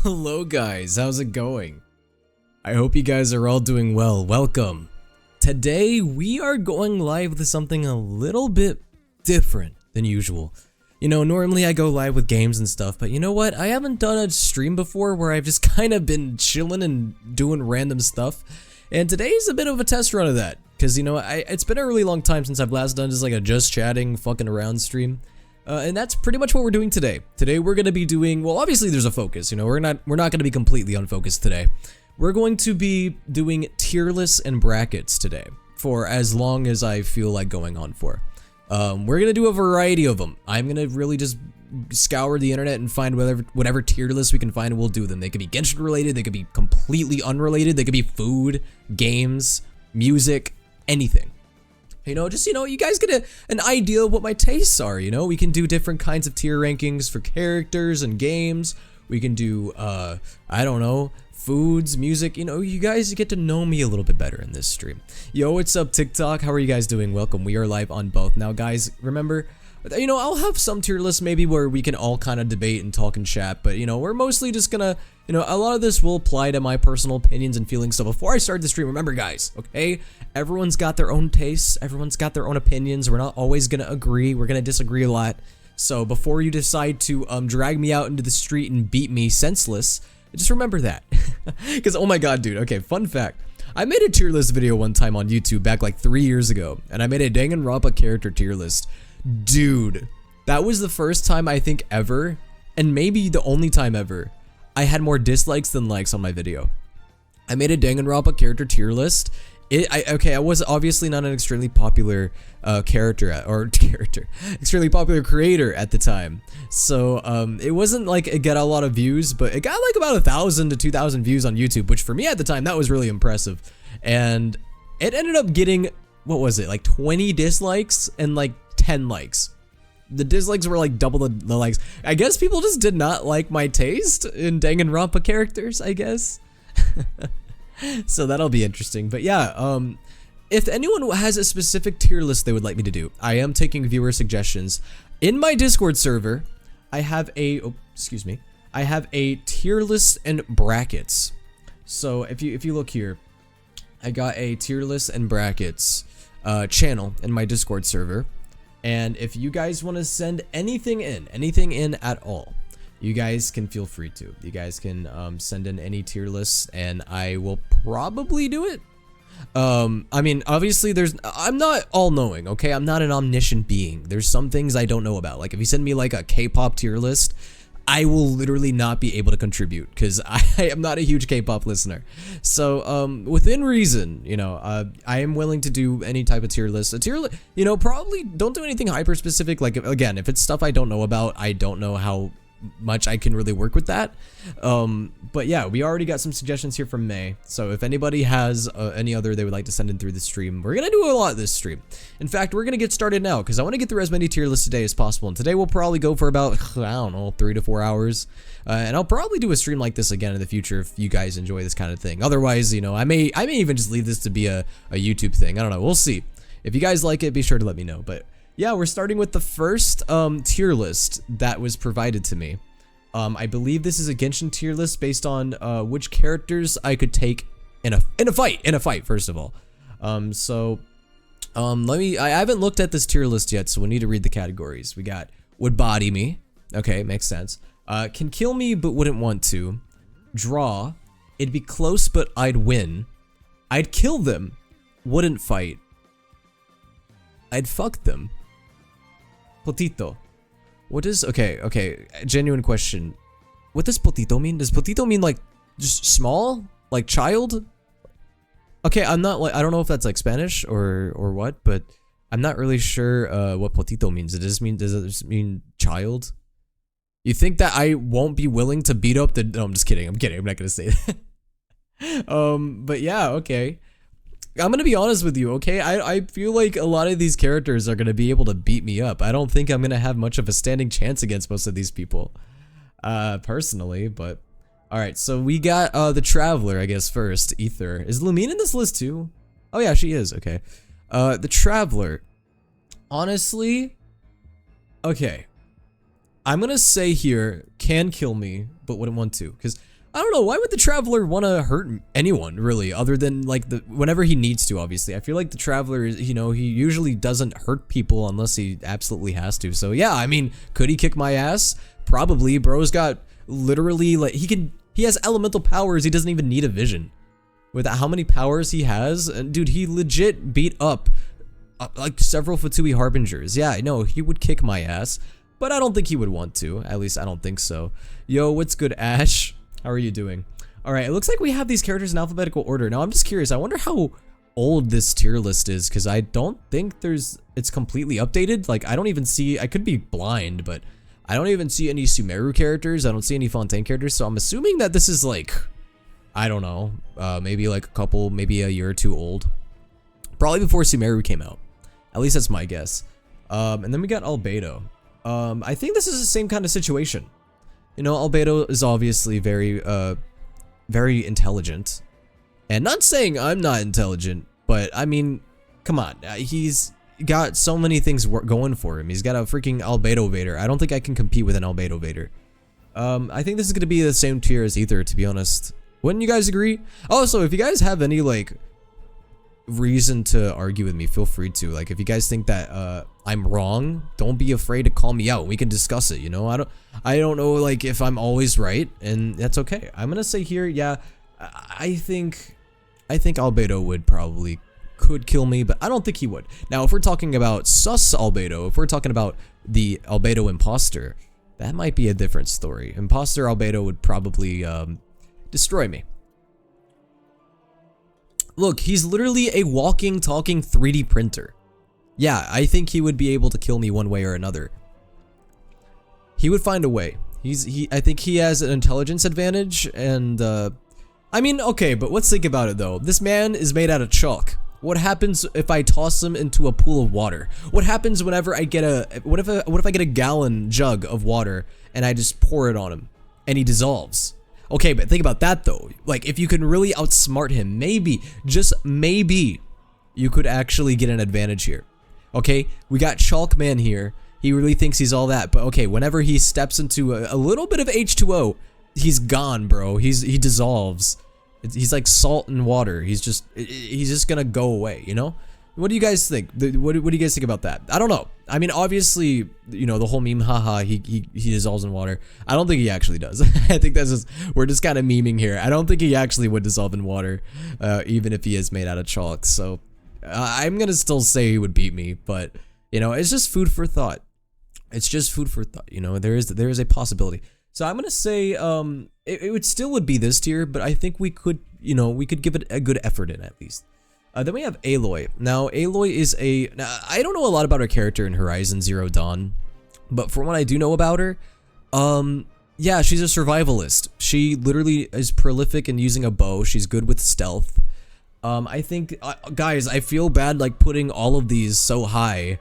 Hello guys, how's it going? I hope you guys are all doing well. Welcome. Today we are going live with something a little bit different than usual. You know, normally I go live with games and stuff, but you know what? I haven't done a stream before where I've just kind of been chilling and doing random stuff. And today's a bit of a test run of that. Because, you know, it's been a really long time since I've last done just like a just chatting, fucking around stream. And that's pretty much what we're doing today. Today we're going to be doing, well, obviously there's a focus, you know, we're not going to be completely unfocused today. We're going to be doing tier lists and brackets today for as long as I feel like going on for. We're going to do a variety of them. I'm going to really just scour the internet and find whatever tier lists we can find, and we'll do them. They could be Genshin related, they could be completely unrelated, they could be food, games, music, anything. You know, just, you know, you guys get an idea of what my tastes are, you know? We can do different kinds of tier rankings for characters and games. We can do, I don't know, foods, music, you know, you guys get to know me a little bit better in this stream. Yo, what's up, TikTok? How are you guys doing? Welcome. We are live on both. Now, guys, remember, you know, I'll have some tier lists maybe where we can all kind of debate and talk and chat, but, you know, we're mostly just gonna, you know, a lot of this will apply to my personal opinions and feelings. So before I start the stream, remember, guys, okay, everyone's got their own tastes, everyone's got their own opinions. We're not always gonna agree, we're gonna disagree a lot. So before you decide to drag me out into the street and beat me senseless, just remember that. Because, oh my god, dude, okay, fun fact. I made a tier list video one time on YouTube back like 3 years ago, and I made a Danganronpa character tier list. Dude, that was the first time I think ever, and maybe the only time ever, I had more dislikes than likes on my video. I made a Danganronpa character tier list. I was obviously not an extremely popular extremely popular creator at the time. So it wasn't like it got a lot of views, but it got like about 1,000 to 2,000 views on YouTube, which for me at the time, that was really impressive. And it ended up getting, what was it, like 20 dislikes and like 10 likes. The dislikes were like double the likes. I guess people just did not like my taste in Danganronpa characters, I guess. So that'll be interesting. But yeah, if anyone has a specific tier list they would like me to do, I am taking viewer suggestions. In my Discord server, I have a, I have a tier list and brackets. So if you look here, I got a tier list and brackets channel in my Discord server. And if you guys want to send anything in at all, you guys can feel free to. You guys can send in any tier lists, and I will probably do it. I mean, obviously, I'm not all-knowing, okay? I'm not an omniscient being. There's some things I don't know about. Like, if you send me, like, a K-pop tier list, I will literally not be able to contribute, because I am not a huge K-pop listener. So, within reason, you know, I am willing to do any type of tier list. A tier list, you know, probably don't do anything hyper-specific. Like, again, if it's stuff I don't know about, I don't know how much I can really work with that. But yeah, we already got some suggestions here from May, so if anybody has any other they would like to send in through the stream, we're gonna do a lot this stream. In fact, we're gonna get started now because I want to get through as many tier lists today as possible, and today we'll probably go for about, I don't know, 3 to 4 hours, and I'll probably do a stream like this again in the future if you guys enjoy this kind of thing. Otherwise, you know, I may even just leave this to be a YouTube thing. I don't know, we'll see. If you guys like it, be sure to let me know. But yeah, we're starting with the first tier list that was provided to me. I believe this is a Genshin tier list based on which characters I could take in a fight. First of all, I haven't looked at this tier list yet, so we need to read the categories. We got would body me, okay, makes sense. Can kill me but wouldn't want to. Draw, it'd be close but I'd win. I'd kill them, wouldn't fight. I'd fuck them. Potito. What is, okay, genuine question. What does potito mean? Does potito mean like just small? Like child? Okay, I'm not like, I don't know if that's like Spanish or what, but I'm not really sure what potito means. Does it just mean child? You think that I won't be willing to beat up the, no, I'm just kidding, I'm not gonna say that. But yeah, okay. I'm gonna be honest with you, okay? I feel like a lot of these characters are gonna be able to beat me up. I don't think I'm gonna have much of a standing chance against most of these people, personally, but... Alright, so we got, the Traveler, I guess, first. Ether. Is Lumine in this list, too? Oh, yeah, she is, okay. The Traveler. Honestly... Okay. I'm gonna say here, can kill me, but wouldn't want to. Because I don't know, why would the Traveler want to hurt anyone, really, other than, like, whenever he needs to, obviously. I feel like the Traveler, you know, he usually doesn't hurt people unless he absolutely has to. So, yeah, I mean, could he kick my ass? Probably. Bro's got literally, like, he has elemental powers. He doesn't even need a vision. With how many powers he has, and dude, he legit beat up, like, several Fatui Harbingers. Yeah, I know, he would kick my ass, but I don't think he would want to. At least, I don't think so. Yo, what's good, Ash? How are you doing? Alright, it looks like we have these characters in alphabetical order. Now, I'm just curious, I wonder how old this tier list is, because I don't think it's completely updated. Like, I don't even see, I could be blind, but I don't even see any Sumeru characters. I don't see any Fontaine characters, so I'm assuming that this is, like, I don't know, maybe like maybe a year or two old. Probably before Sumeru came out. At least that's my guess. And then we got Albedo. I think this is the same kind of situation. You know, Albedo is obviously very intelligent. And not saying I'm not intelligent, but I mean, come on. He's got so many things going for him. He's got a freaking Albedo Vader. I don't think I can compete with an Albedo Vader. I think this is going to be the same tier as Ether, to be honest. Wouldn't you guys agree? Also, if you guys have any, like, reason to argue with me, feel free to. Like, if you guys think that I'm wrong, don't be afraid to call me out. We can discuss it, you know? I don't know, like, if I'm always right, and that's okay. I'm gonna say here, yeah, I think Albedo would probably could kill me, but I don't think he would. Now, if we're talking about sus Albedo, if we're talking about the Albedo imposter, that might be a different story. Imposter Albedo would probably destroy me. Look, he's literally a walking, talking 3D printer. Yeah, I think he would be able to kill me one way or another. He would find a way. I think he has an intelligence advantage, and I mean, okay, but let's think about it though. This man is made out of chalk. What happens if I toss him into a pool of water? What happens whenever I get what if I get a gallon jug of water and I just pour it on him and he dissolves? Okay, but think about that though. Like, if you can really outsmart him, maybe, just maybe, you could actually get an advantage here. Okay, we got Chalk Man here. He really thinks he's all that, but okay, whenever he steps into a little bit of H2O, he's gone, bro. He dissolves. He's like salt and water. He's just gonna go away, you know? What do you guys think? What do you guys think about that? I don't know. I mean, obviously, you know, the whole meme, haha, he dissolves in water. I don't think he actually does. I think that's just, we're just kind of memeing here. I don't think he actually would dissolve in water, even if he is made out of chalk. So, I'm gonna still say he would beat me, but, you know, it's just food for thought. It's just food for thought, you know? There is a possibility. So I'm gonna say, it would still be this tier, but I think we could, you know, we could give it a good effort in at least. Then we have Aloy. Now, Aloy is now, I don't know a lot about her character in Horizon Zero Dawn, but from what I do know about her, yeah, she's a survivalist. She literally is prolific in using a bow. She's good with stealth. I think, guys, I feel bad, like, putting all of these so high,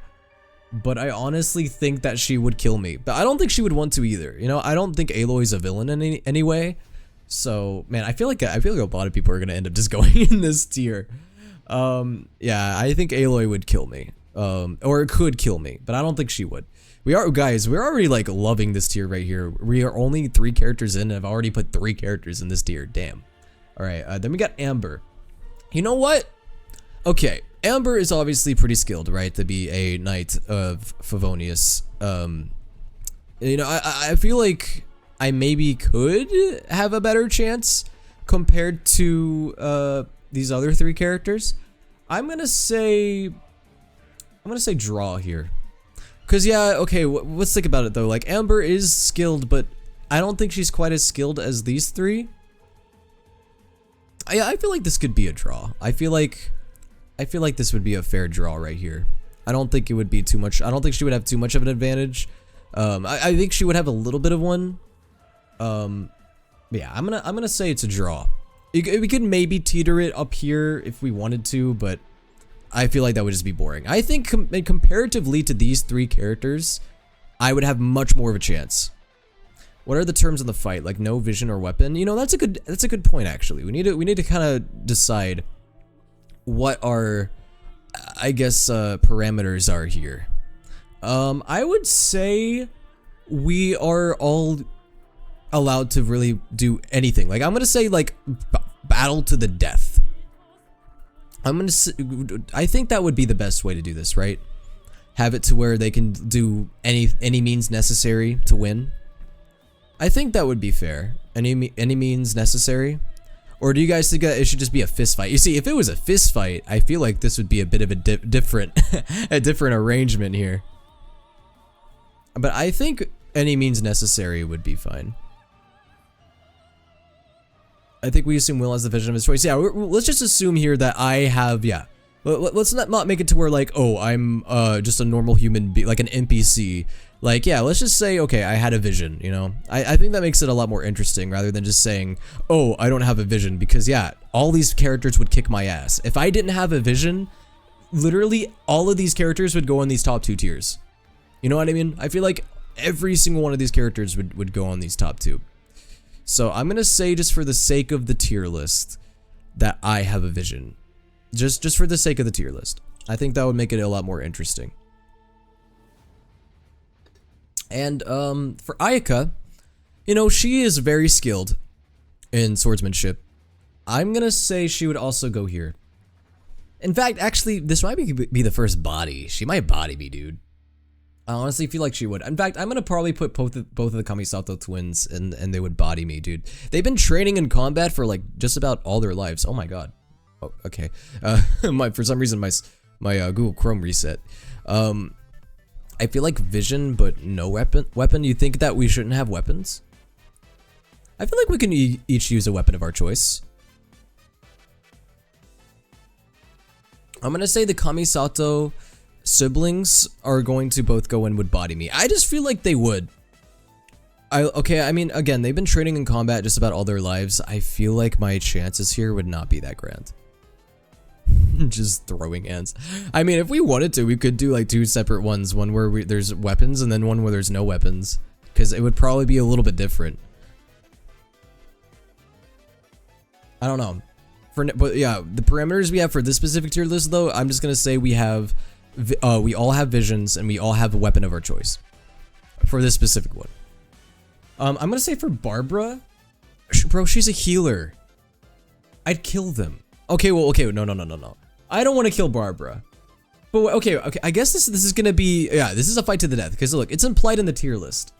but I honestly think that she would kill me. But I don't think she would want to either. You know, I don't think Aloy's a villain in any way. So, man, I feel like a lot of people are gonna end up just going in this tier. Yeah, I think Aloy would kill me. Or it could kill me, but I don't think she would. Guys, we're already, like, loving this tier right here. We are only 3 characters in, and I've already put 3 characters in this tier. Damn. Alright, then we got Amber. You know what? Okay, Amber is obviously pretty skilled, right, to be a knight of Favonius. You know, I feel like I maybe could have a better chance compared to, these other 3 characters. I'm gonna say draw here. Cause yeah, okay, let's think about it though. Like, Amber is skilled, but I don't think she's quite as skilled as these 3. I feel like this could be a draw. I feel like this would be a fair draw right here. I don't think it would be too much. I don't think she would have too much of an advantage. I think she would have a little bit of one. Yeah, I'm gonna say it's a draw. We could maybe teeter it up here if we wanted to, but I feel like that would just be boring. I think comparatively to these 3 characters, I would have much more of a chance. What are the terms of the fight? Like no vision or weapon? You know, that's a good point actually. We need to kind of decide what our, I guess, parameters are here. I would say we are all allowed to really do anything. Like, I'm gonna say, like, battle to the death. I think that would be the best way to do this, right? Have it to where they can do any means necessary to win. I think that would be fair. Any means necessary. Or do you guys think that it should just be a fist fight? You see, if it was a fist fight, I feel like this would be a bit of a different a different arrangement here. But I think any means necessary would be fine. I think we assume Will has the vision of his choice. Yeah, let's just assume here that I have, yeah. Let's not make it to where, like, oh, I'm just a normal human being, like an NPC. Like, yeah, let's just say, okay, I had a vision, you know? I think that makes it a lot more interesting rather than just saying, oh, I don't have a vision, because, yeah, all these characters would kick my ass. If I didn't have a vision, literally all of these characters would go in these top 2 tiers. You know what I mean? I feel like every single one of these characters would go on these top 2. So I'm gonna say, just for the sake of the tier list, that I have a vision. Just for the sake of the tier list. I think that would make it a lot more interesting. And for Ayaka, you know, she is very skilled in swordsmanship. I'm gonna say she would also go here. In fact, actually, this might be the first body. She might body me, dude. I honestly feel like she would. In fact, I'm gonna probably put both of the Kamisato twins and they would body me, dude. They've been training in combat for like just about all their lives. Oh my god. Oh, okay. For some reason my Google Chrome reset. I feel like vision, but no weapon. You think that we shouldn't have weapons? I feel like we can each use a weapon of our choice. I'm gonna say the Kamisato siblings are going to both go in would body me. I just feel like they would. Okay, I mean, again, they've been training in combat just about all their lives. I feel like my chances here would not be that grand. Just throwing hands. I mean, if we wanted to, we could do like 2 separate ones. One where there's weapons and then one where there's no weapons. Because it would probably be a little bit different. I don't know. But yeah, the parameters we have for this specific tier list, though, I'm just going to say we all have visions and we all have a weapon of our choice. For this specific one. I'm going to say for Barbara, bro, she's a healer. I'd kill them. Okay, well, okay, no. I don't want to kill Barbara. But okay, I guess this is gonna be, yeah, this is a fight to the death. Because look, it's implied in the tier list.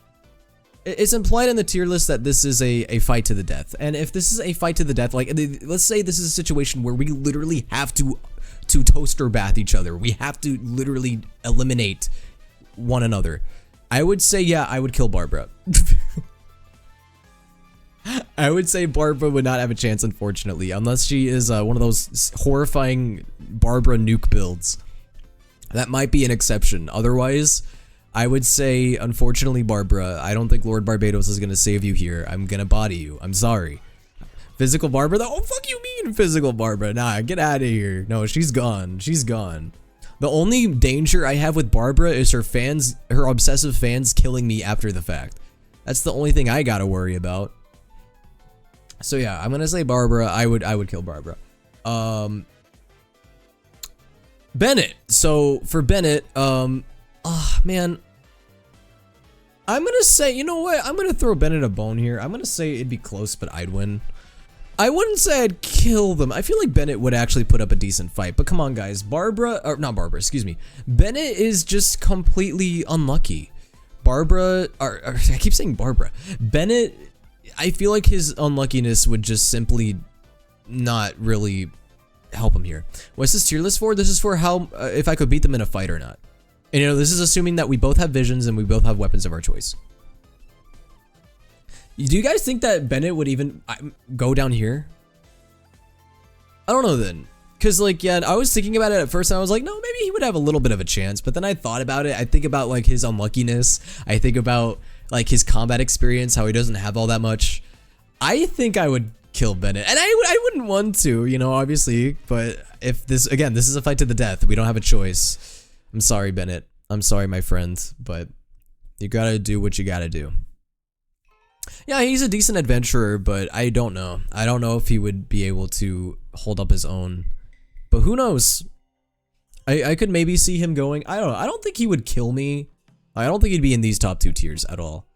It's implied in the tier list that this is a fight to the death. And if this is a fight to the death, like, let's say this is a situation where we literally have to toaster bath each other. We have to literally eliminate one another. I would say, yeah, I would kill Barbara. I would say Barbara would not have a chance, unfortunately, unless she is one of those horrifying Barbara nuke builds. That might be an exception. Otherwise, I would say, unfortunately, Barbara, I don't think Lord Barbados is going to save you here. I'm going to body you. I'm sorry. Physical Barbara, though? Oh, fuck you mean physical Barbara? Nah, get out of here. No, she's gone. She's gone. The only danger I have with Barbara is her obsessive fans killing me after the fact. That's the only thing I gotta worry about. So yeah, I'm gonna say Barbara. I would kill Barbara. Bennett. So for Bennett, man, I'm gonna say, you know what? I'm gonna throw Bennett a bone here. I'm gonna say it'd be close, but I'd win. I wouldn't say I'd kill them. I feel like Bennett would actually put up a decent fight. But come on, guys. Excuse me. Bennett is just completely unlucky. I keep saying Barbara. Bennett, I feel like his unluckiness would just simply not really help him here. What's this tier list for? This is for how, if I could beat them in a fight or not. And you know, this is assuming that we both have visions and we both have weapons of our choice. Do you guys think that Bennett would even go down here? I don't know then. Because, like, yeah, I was thinking about it at first and I was like, no, maybe he would have a little bit of a chance. But then I thought about it. I think about, like, his unluckiness. I think about, like, his combat experience, how he doesn't have all that much. I think I would kill Bennett. And I wouldn't want to, you know, obviously. But if this, again, this is a fight to the death. We don't have a choice. I'm sorry, Bennett. I'm sorry, my friend. But you gotta do what you gotta do. Yeah, he's a decent adventurer, but I don't know. I don't know if he would be able to hold up his own. But who knows? I could maybe see him going. I don't know. I don't think he would kill me. I don't think he'd be in these top 2 tiers at all.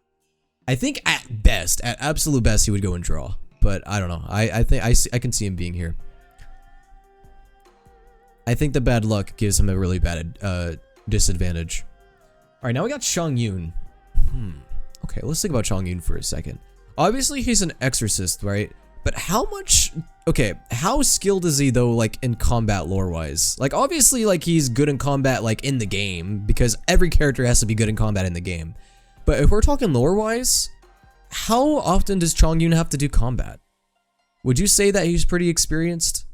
I think at best, at absolute best, he would go and draw. But I don't know. I think I can see him being here. I think the bad luck gives him a really bad disadvantage. All right, now we got Chongyun. Okay, let's think about Chongyun for a second. Obviously, he's an exorcist, right? But how much... Okay, how skilled is he, though, like, in combat lore-wise? Like, obviously, like, he's good in combat, like, in the game, because every character has to be good in combat in the game. But if we're talking lore-wise, how often does Chongyun have to do combat? Would you say that he's pretty experienced?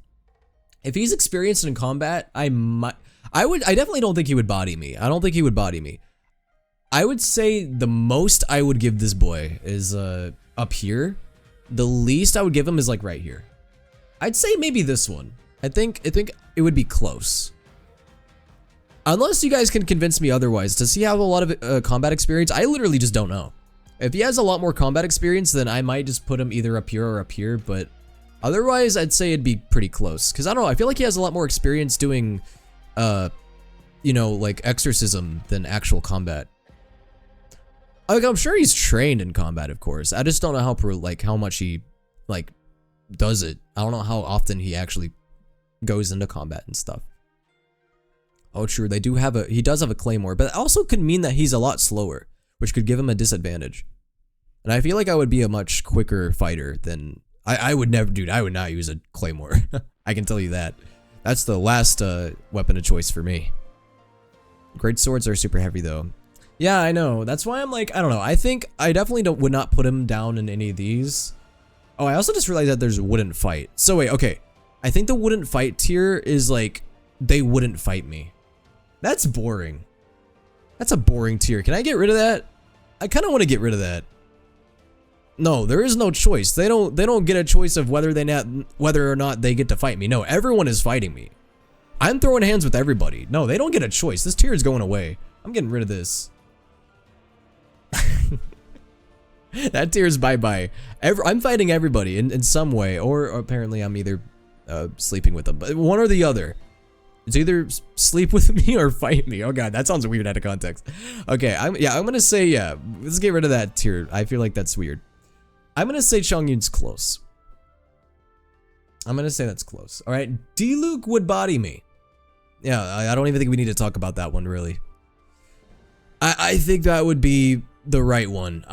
If he's experienced in combat, I definitely don't think he would body me. I don't think he would body me. I would say the most I would give this boy is up here. The least I would give him is like right here. I'd say maybe this one. I think it would be close. Unless you guys can convince me otherwise. Does he have a lot of combat experience? I literally just don't know. If he has a lot more combat experience, then I might just put him either up here or up here, but otherwise I'd say it'd be pretty close. Because I don't know, I feel like he has a lot more experience doing, you know, like exorcism than actual combat. Like, I'm sure he's trained in combat, of course. I just don't know how much he, like, does it. I don't know how often he actually goes into combat and stuff. Oh, true. He does have a claymore, but it also could mean that he's a lot slower, which could give him a disadvantage. And I feel like I would be a much quicker fighter than I would never, dude. I would not use a claymore. I can tell you that. That's the last weapon of choice for me. Great swords are super heavy though. Yeah, I know. That's why I'm like, I don't know. I think I definitely would not put him down in any of these. Oh, I also just realized that there's wouldn't fight. So wait, okay. I think the wouldn't fight tier is like, they wouldn't fight me. That's boring. That's a boring tier. Can I get rid of that? I kind of want to get rid of that. No, there is no choice. They don't get a choice of whether or not they get to fight me. No, everyone is fighting me. I'm throwing hands with everybody. No, they don't get a choice. This tier is going away. I'm getting rid of this. That tier is bye-bye. I'm fighting everybody in some way, or apparently I'm either sleeping with them, but one or the other. It's either sleep with me or fight me. Oh god, that sounds weird out of context. Okay, I'm gonna say yeah. Let's get rid of that tier. I feel like that's weird. I'm gonna say Chongyun's close. I'm gonna say that's close. All right, D-Luke would body me. Yeah, I don't even think we need to talk about that one really. I think that would be the right one.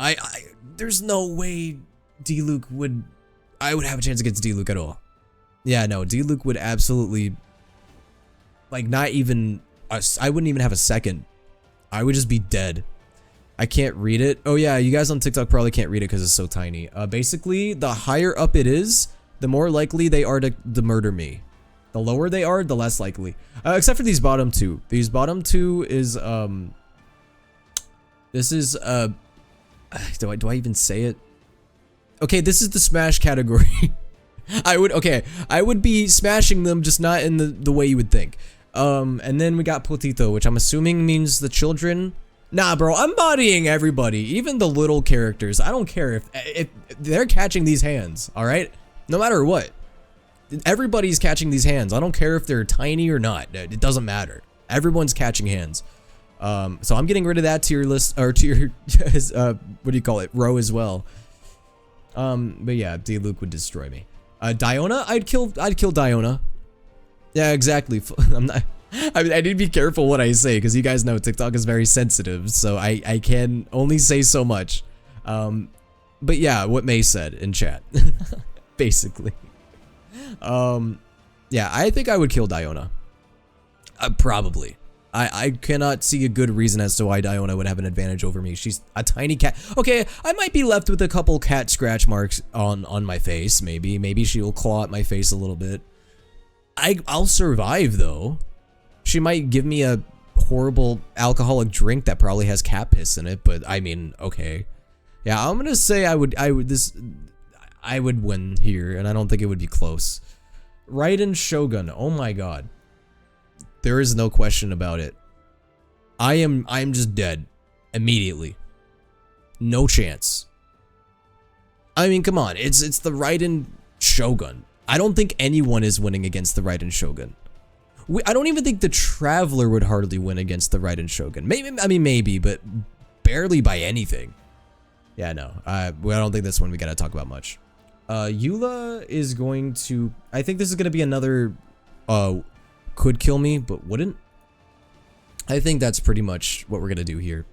There's no way D-Luke would... I would have a chance against D-Luke at all. Yeah, no, D-Luke would absolutely... Like, not even... I wouldn't even have a second. I would just be dead. I can't read it. Oh yeah, you guys on TikTok probably can't read it because it's so tiny. Basically, the higher up it is, the more likely they are to murder me. The lower they are, the less likely. Except for these bottom two. These bottom two is, this is, do I even say it? Okay, this is the smash category. I would be smashing them, just not in the way you would think. And then we got Potito, which I'm assuming means the children. Nah, bro, I'm bodying everybody, even the little characters. I don't care if they're catching these hands, all right? No matter what. Everybody's catching these hands. I don't care if they're tiny or not. It doesn't matter. Everyone's catching hands. So I'm getting rid of that tier list, or tier, what do you call it, row as well. But yeah, D-Luke would destroy me. Diona, I'd kill Diona. Yeah, exactly. I need to be careful what I say, because you guys know TikTok is very sensitive, so I can only say so much. But yeah, what May said in chat, basically. Yeah, I think I would kill Diona. Probably. I cannot see a good reason as to why Diona would have an advantage over me. She's a tiny cat. Okay, I might be left with a couple cat scratch marks on my face, maybe. Maybe she'll claw at my face a little bit. I'll survive, though. She might give me a horrible alcoholic drink that probably has cat piss in it, but I mean, okay. Yeah, I'm gonna say I would win here, and I don't think it would be close. Raiden Shogun, oh my god. There is no question about it. I'm just dead. Immediately. No chance. I mean, come on, it's the Raiden Shogun. I don't think anyone is winning against the Raiden Shogun. I don't even think the Traveler would hardly win against the Raiden Shogun. Maybe, I mean, maybe, but barely by anything. Yeah, no. I don't think this one we gotta talk about much. Eula is going to... I think this is gonna be another... could kill me, but wouldn't. I think that's pretty much what we're gonna do here.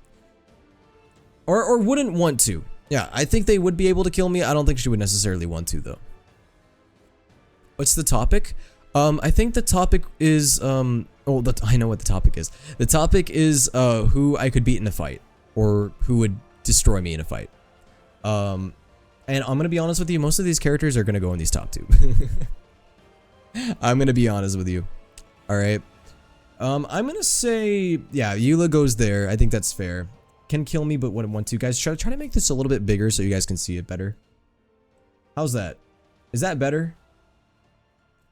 Or wouldn't want to. Yeah, I think they would be able to kill me. I don't think she would necessarily want to, though. What's the topic? I think the topic is, I know what the topic is. The topic is, who I could beat in a fight. Or who would destroy me in a fight. And I'm gonna be honest with you, most of these characters are gonna go in these top two. I'm gonna be honest with you. Alright. I'm gonna say, yeah, Eula goes there. I think that's fair. Can kill me, but wouldn't want to. Guys, try to make this a little bit bigger so you guys can see it better. How's that? Is that better?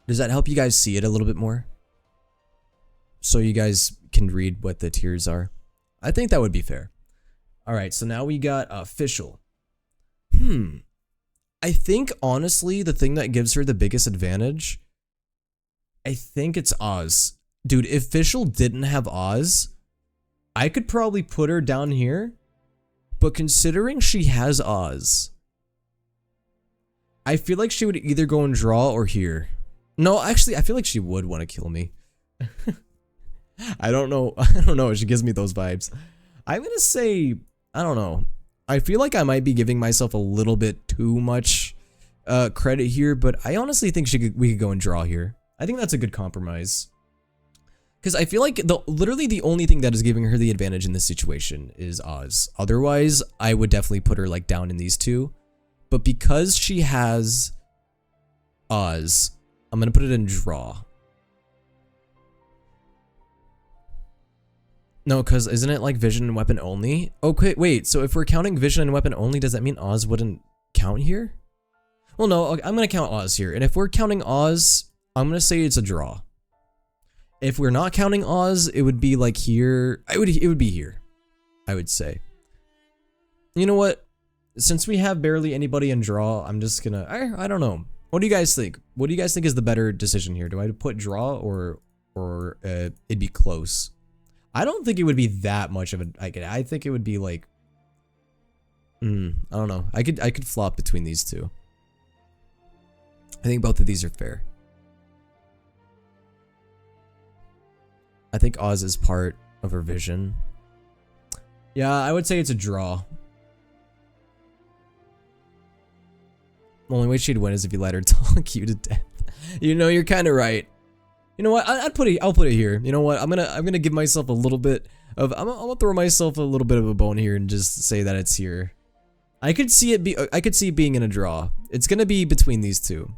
Does that help you guys see it a little bit more? So you guys can read what the tiers are? I think that would be fair. Alright, so now we got official. I think, honestly, the thing that gives her the biggest advantage, I think it's Oz. Dude, if Official didn't have Oz, I could probably put her down here, but considering she has Oz, I feel like she would either go and draw or here. No, actually, I feel like she would want to kill me. I don't know. She gives me those vibes. I'm gonna say, I don't know. I feel like I might be giving myself a little bit too much credit here, but I honestly think we could go and draw here. I think that's a good compromise. Because I feel like literally the only thing that is giving her the advantage in this situation is Oz. Otherwise, I would definitely put her like down in these two. But because she has Oz, I'm going to put it in draw. No, because isn't it like vision and weapon only? Okay, wait, so if we're counting vision and weapon only, does that mean Oz wouldn't count here? Well, no, I'm going to count Oz here. And if we're counting Oz, I'm going to say it's a draw. If we're not counting Oz, it would be like here. It would be here, I would say. You know what? Since we have barely anybody in draw, I'm just gonna, I don't know. What do you guys think? What do you guys think is the better decision here? Do I put draw or it'd be close? I don't think it would be that much of a, I think it would be like, I don't know. I could flop between these two. I think both of these are fair. I think Oz is part of her vision. Yeah, I would say it's a draw. The only way she'd win is if you let her talk you to death. You know, you're kind of right. You know what? I'll put it here. You know what? I'm gonna give myself a little bit of. I'm gonna throw myself a little bit of a bone here and just say that it's here. I could see it being in a draw. It's gonna be between these two.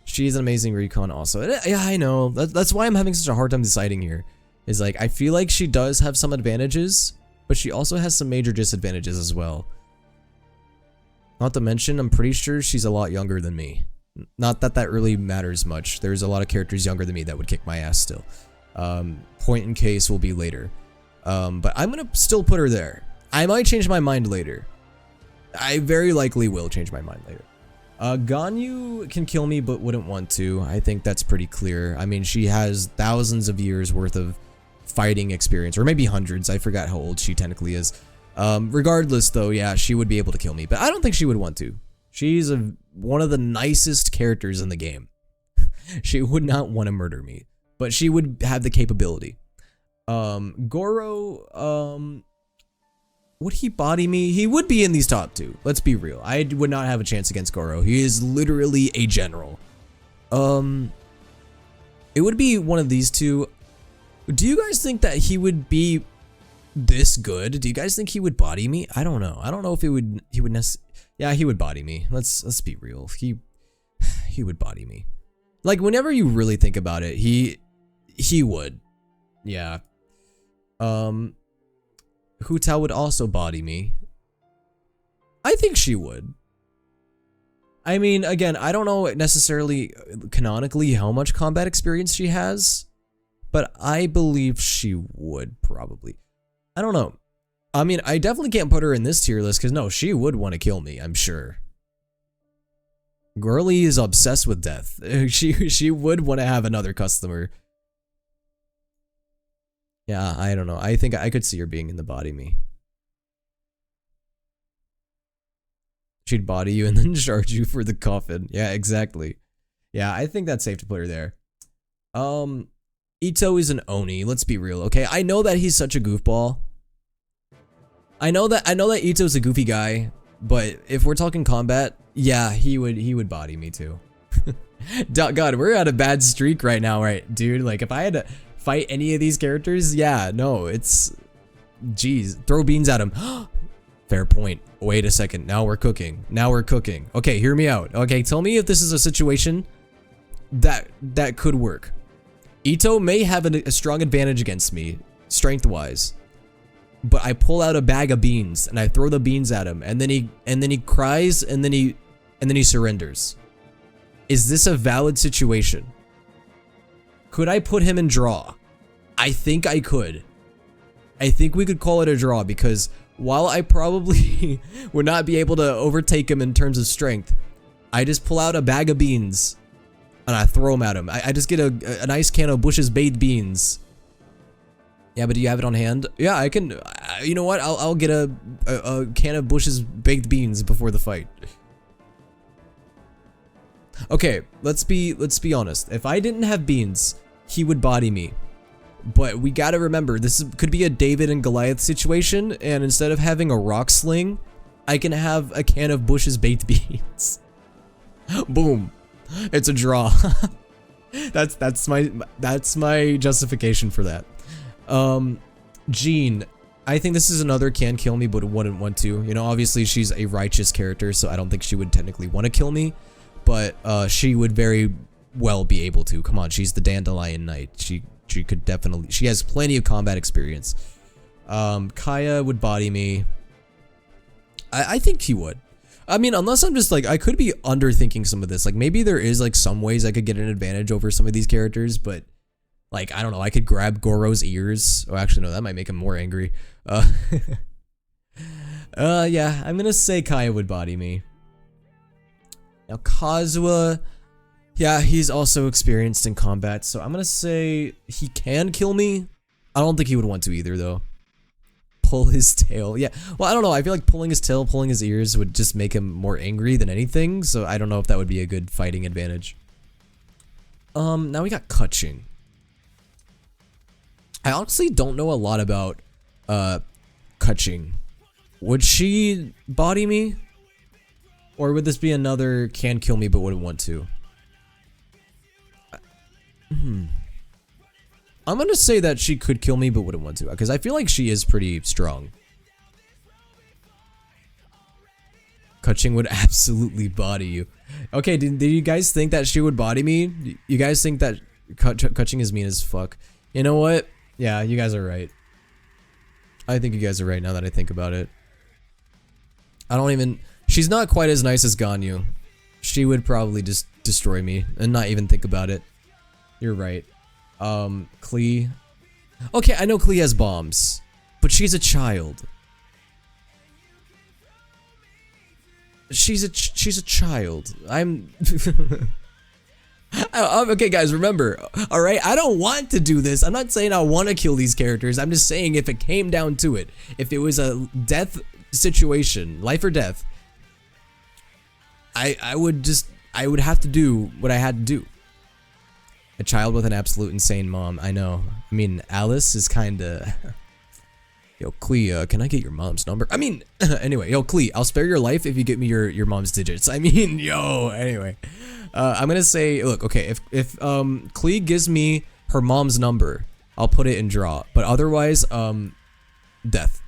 She's an amazing recon also. Yeah, I know. That's why I'm having such a hard time deciding here. Is like, I feel like she does have some advantages, but she also has some major disadvantages as well. Not to mention, I'm pretty sure she's a lot younger than me. Not that that really matters much. There's a lot of characters younger than me that would kick my ass still. Point in case will be later. But I'm gonna still put her there. I might change my mind later. I very likely will change my mind later. Ganyu can kill me but wouldn't want to. I think that's pretty clear. I mean, she has thousands of years worth of fighting experience, or maybe hundreds. I forgot how old she technically is. Regardless though, yeah, she would be able to kill me, but I don't think she would want to. She's one of the nicest characters in the game. She would not want to murder me, but she would have the capability. Goro, would he body me? He would be in these top two. Let's be real. I would not have a chance against Goro. He is literally a general. It would be one of these two. Do you guys think that he would be this good? Do you guys think he would body me? I don't know. I don't know if he would yeah, he would body me. Let's be real. He would body me. Like, whenever you really think about it, he would. Yeah. Hu Tao would also body me. I think she would. I mean, again, I don't know necessarily canonically how much combat experience she has, but I believe she would probably. I don't know. I mean, I definitely can't put her in this tier list because no, she would want to kill me, I'm sure. Girly is obsessed with death. She would want to have another customer. Yeah, I don't know. I think I could see her being in the body me. She'd body you and then charge you for the coffin. Yeah, exactly. Yeah, I think that's safe to put her there. Ito is an Oni. Let's be real, okay? I know that he's such a goofball. I know that Ito's a goofy guy, but if we're talking combat, yeah, he would body me too. God, we're at a bad streak right now, right, dude? Like, if I had to fight any of these characters, yeah, no, it's, jeez, throw beans at him. Fair point. Wait a second. Now we're cooking. Now we're cooking. Okay, hear me out. Okay, tell me if this is a situation that could work. Ito may have a strong advantage against me, strength-wise, but I pull out a bag of beans and I throw the beans at him, and then he cries, and then he surrenders. Is this a valid situation? Could I put him in draw? I think I could. I think we could call it a draw, because while I probably would not be able to overtake him in terms of strength, I just pull out a bag of beans and I throw them at him. I just get a nice can of Bush's baked beans. Yeah, but do you have it on hand? Yeah, I can. You know what? I'll get a can of Bush's baked beans before the fight. Okay, let's be honest. If I didn't have beans, he would body me. But we gotta remember, this could be a David and Goliath situation, and instead of having a rock sling, I can have a can of Bush's baked beans. Boom. It's a draw. that's my justification for that. Jean, I think this is another can kill me but wouldn't want to. You know, obviously she's a righteous character, so I don't think she would technically want to kill me, but she would very well be able to. Come on, she's the Dandelion Knight. She could definitely, she has plenty of combat experience. Kaya would body me. I think he would. I mean, unless I'm just like, I could be underthinking some of this. Like, maybe there is like some ways I could get an advantage over some of these characters, but like, I don't know, I could grab Goro's ears. Oh, actually, no, that might make him more angry. Yeah, I'm gonna say Kaya would body me. Now, Kazuha, yeah, he's also experienced in combat, so I'm gonna say he can kill me. I don't think he would want to either, though. Pull his tail. Yeah, well, I don't know. I feel like pulling his tail, pulling his ears would just make him more angry than anything, so I don't know if that would be a good fighting advantage. Now we got Kutching. I honestly don't know a lot about, Kutching. Would she body me? Or would this be another can kill me but wouldn't want to? I'm gonna say that she could kill me but wouldn't want to, because I feel like she is pretty strong. Kutching would absolutely body you. Okay, did you guys think that she would body me? You guys think that Kutching is mean as fuck? You know what? Yeah, you guys are right. I think you guys are right now that I think about it. She's not quite as nice as Ganyu. She would probably just destroy me and not even think about it. You're right. Klee. Okay, I know Klee has bombs, but she's a child. She's a child. Okay, guys, remember, all right? I don't want to do this. I'm not saying I want to kill these characters. I'm just saying if it came down to it, if it was a death situation, life or death, I would have to do what I had to do. A child with an absolute insane mom. I know. I mean, Alice is kinda... Yo, Klee, can I get your mom's number? I mean, anyway, yo, Klee, I'll spare your life if you get me your mom's digits. I mean, yo, anyway. I'm gonna say, look, okay, if Klee gives me her mom's number, I'll put it in draw. But otherwise, death.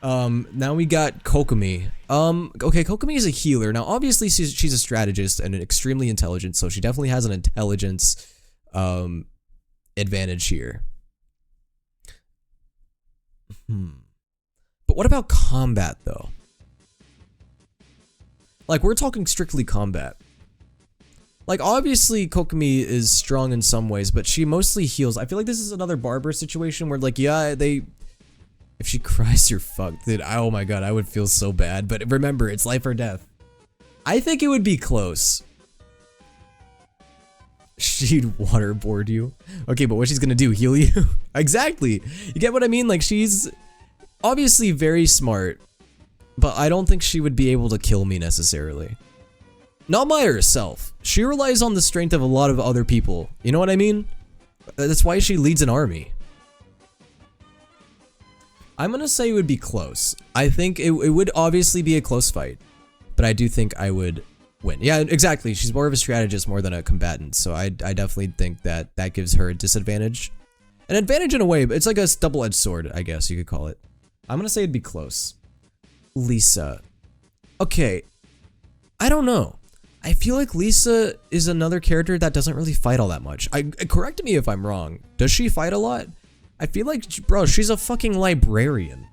Now we got Kokomi. Okay, Kokomi is a healer. Now, obviously, she's a strategist and extremely intelligent, so she definitely has an intelligence, advantage here. But what about combat, though? Like, we're talking strictly combat. Like, obviously, Kokomi is strong in some ways, but she mostly heals. I feel like this is another Barber situation where, like, yeah, if she cries, you're fucked. Dude, oh my god, I would feel so bad. But remember, it's life or death. I think it would be close. She'd waterboard you. Okay, but what she's gonna do, heal you? Exactly. You get what I mean? Like, she's obviously very smart, but I don't think she would be able to kill me necessarily. Not by herself. She relies on the strength of a lot of other people. You know what I mean? That's why she leads an army. I'm gonna say it would be close. I think it would obviously be a close fight, but I do think I would win. Yeah, exactly. She's more of a strategist more than a combatant, so I definitely think that that gives her a disadvantage. An advantage in a way, but it's like a double-edged sword, I guess you could call it. I'm gonna say it'd be close. Lisa. Okay. I don't know. I feel like Lisa is another character that doesn't really fight all that much. Correct me if I'm wrong. Does she fight a lot? I feel like, bro, she's a fucking librarian.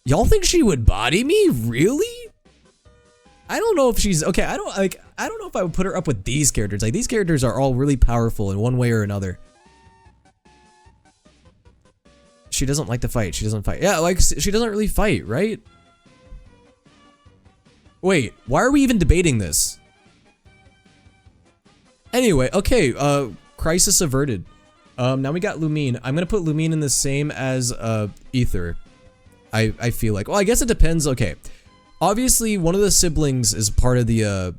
Y'all think she would body me? Really? I don't know if she's okay. I don't know if I would put her up with these characters. Like, these characters are all really powerful in one way or another. She doesn't like to fight. She doesn't fight. Yeah, like, she doesn't really fight, right? Wait, why are we even debating this? Anyway, okay, crisis averted. Now we got Lumine. I'm gonna put Lumine in the same as, Ether. I feel like. Well, I guess it depends. Okay. Obviously, one of the siblings is part of the,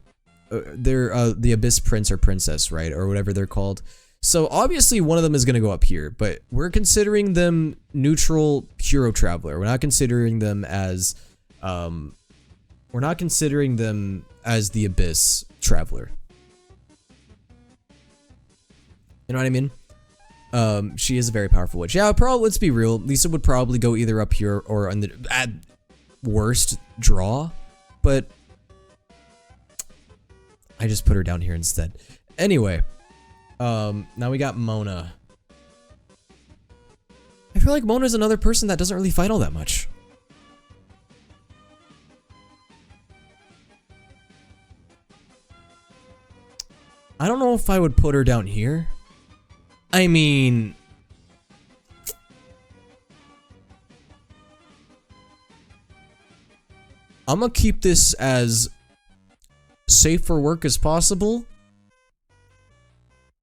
the Abyss Prince or Princess, right? Or whatever they're called. So, obviously, one of them is gonna go up here, but we're considering them neutral hero traveler. We're not considering them as, we're not considering them as the Abyss Traveler. You know what I mean? She is a very powerful witch. Yeah, probably, let's be real. Lisa would probably go either up here or on the, at worst, draw. But I just put her down here instead. Anyway, now we got Mona. I feel like Mona's another person that doesn't really fight all that much. I don't know if I would put her down here. I mean, I'm gonna keep this as safe for work as possible.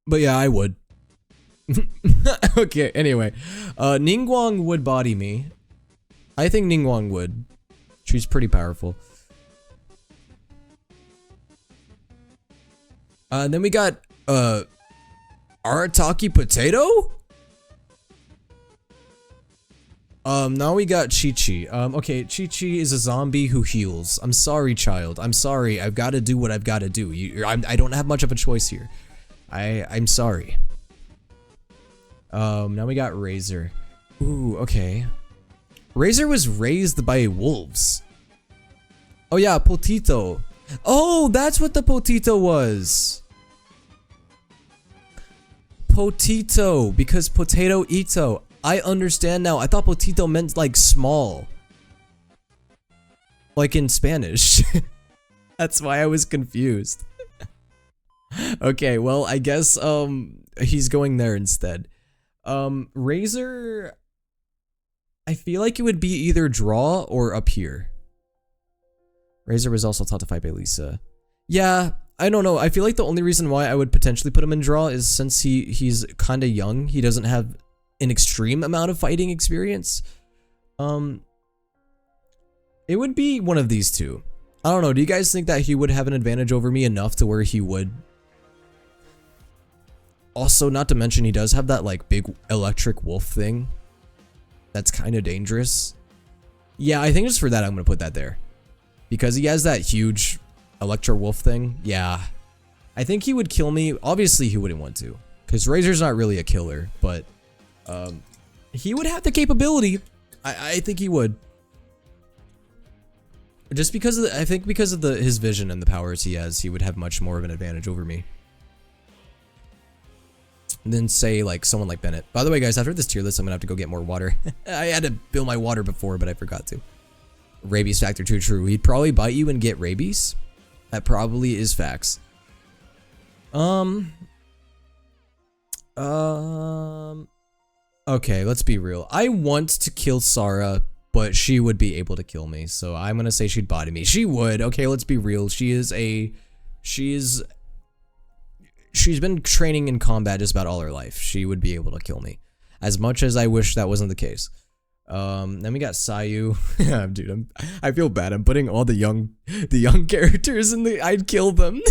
But yeah, I would. Okay, anyway. Ningguang would body me. I think Ningguang would. She's pretty powerful. And then we got, Arataki Potato? Now we got Chi-Chi. Okay, Chi-Chi is a zombie who heals. I'm sorry, child. I'm sorry. I've got to do what I've got to do. I don't have much of a choice here. I'm sorry. Now we got Razor. Ooh, okay. Razor was raised by wolves. Oh yeah, Potito. Oh, that's what the Potito was. Potito, because potato ito. I understand now. I thought potito meant like small. Like in Spanish. That's why I was confused. Okay, well, I guess he's going there instead. Razor, I feel like it would be either draw or up here. Razor was also taught to fight by Lisa. Yeah, I don't know. I feel like the only reason why I would potentially put him in draw is since he's kind of young. He doesn't have an extreme amount of fighting experience. It would be one of these two. I don't know. Do you guys think that he would have an advantage over me enough to where he would? Also, not to mention he does have that like big electric wolf thing. That's kind of dangerous. Yeah, I think just for that I'm going to put that there. Because he has that huge Electro Wolf thing, yeah. I think he would kill me. Obviously, he wouldn't want to. Because Razor's not really a killer, but he would have the capability. I think he would. Just because of I think because of his vision and the powers he has, he would have much more of an advantage over me. Than say like someone like Bennett. By the way, guys, after this tier list, I'm gonna have to go get more water. I had to fill my water before, but I forgot to. Rabies factor too true. He'd probably bite you and get rabies. That probably is facts. Okay, let's be real. I want to kill Sarah, but she would be able to kill me. So I'm gonna say she'd body me. She would. Okay, let's be real. She's been training in combat just about all her life. She would be able to kill me. As much as I wish that wasn't the case. Then we got Sayu. Dude, I feel bad. I'm putting all the young characters in the. I'd kill them.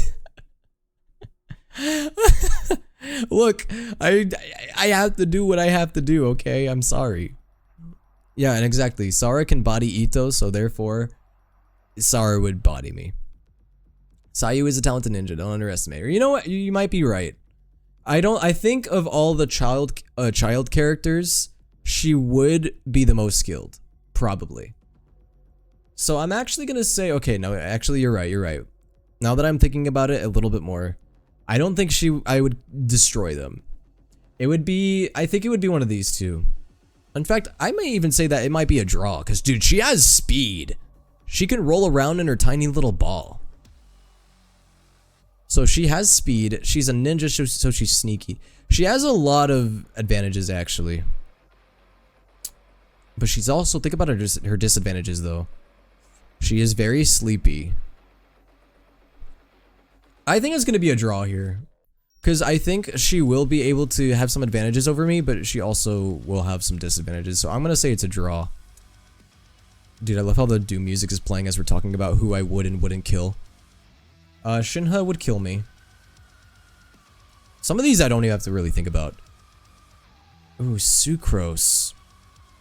Look, I have to do what I have to do. Okay, I'm sorry. Yeah, and exactly. Sara can body Ito, so therefore, Sara would body me. Sayu is a talented ninja. Don't underestimate her. You know what? You might be right. I think of all the child characters, she would be the most skilled, probably. So I'm actually gonna say, okay, no, actually you're right. Now that I'm thinking about it a little bit more, I don't think I would destroy them. I think it would be one of these two. In fact, I may even say that it might be a draw, because dude, she has speed. She can roll around in her tiny little ball. So she has speed, she's a ninja, so she's sneaky. She has a lot of advantages, actually. But she's also, think about her disadvantages, though. She is very sleepy. I think it's going to be a draw here. Because I think she will be able to have some advantages over me, but she also will have some disadvantages. So I'm going to say it's a draw. Dude, I love how the Doom music is playing as we're talking about who I would and wouldn't kill. Shinha would kill me. Some of these I don't even have to really think about. Ooh, Sucrose.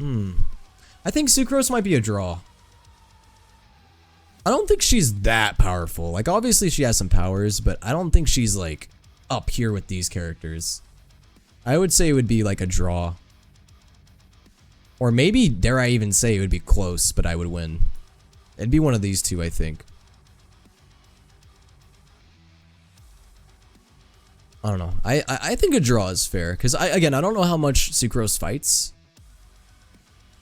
I think Sucrose might be a draw. I don't think she's that powerful. Like, obviously she has some powers, but I don't think she's, like, up here with these characters. I would say it would be, like, a draw. Or maybe, dare I even say, it would be close, but I would win. It'd be one of these two, I think. I don't know. I think a draw is fair, because again, I don't know how much Sucrose fights.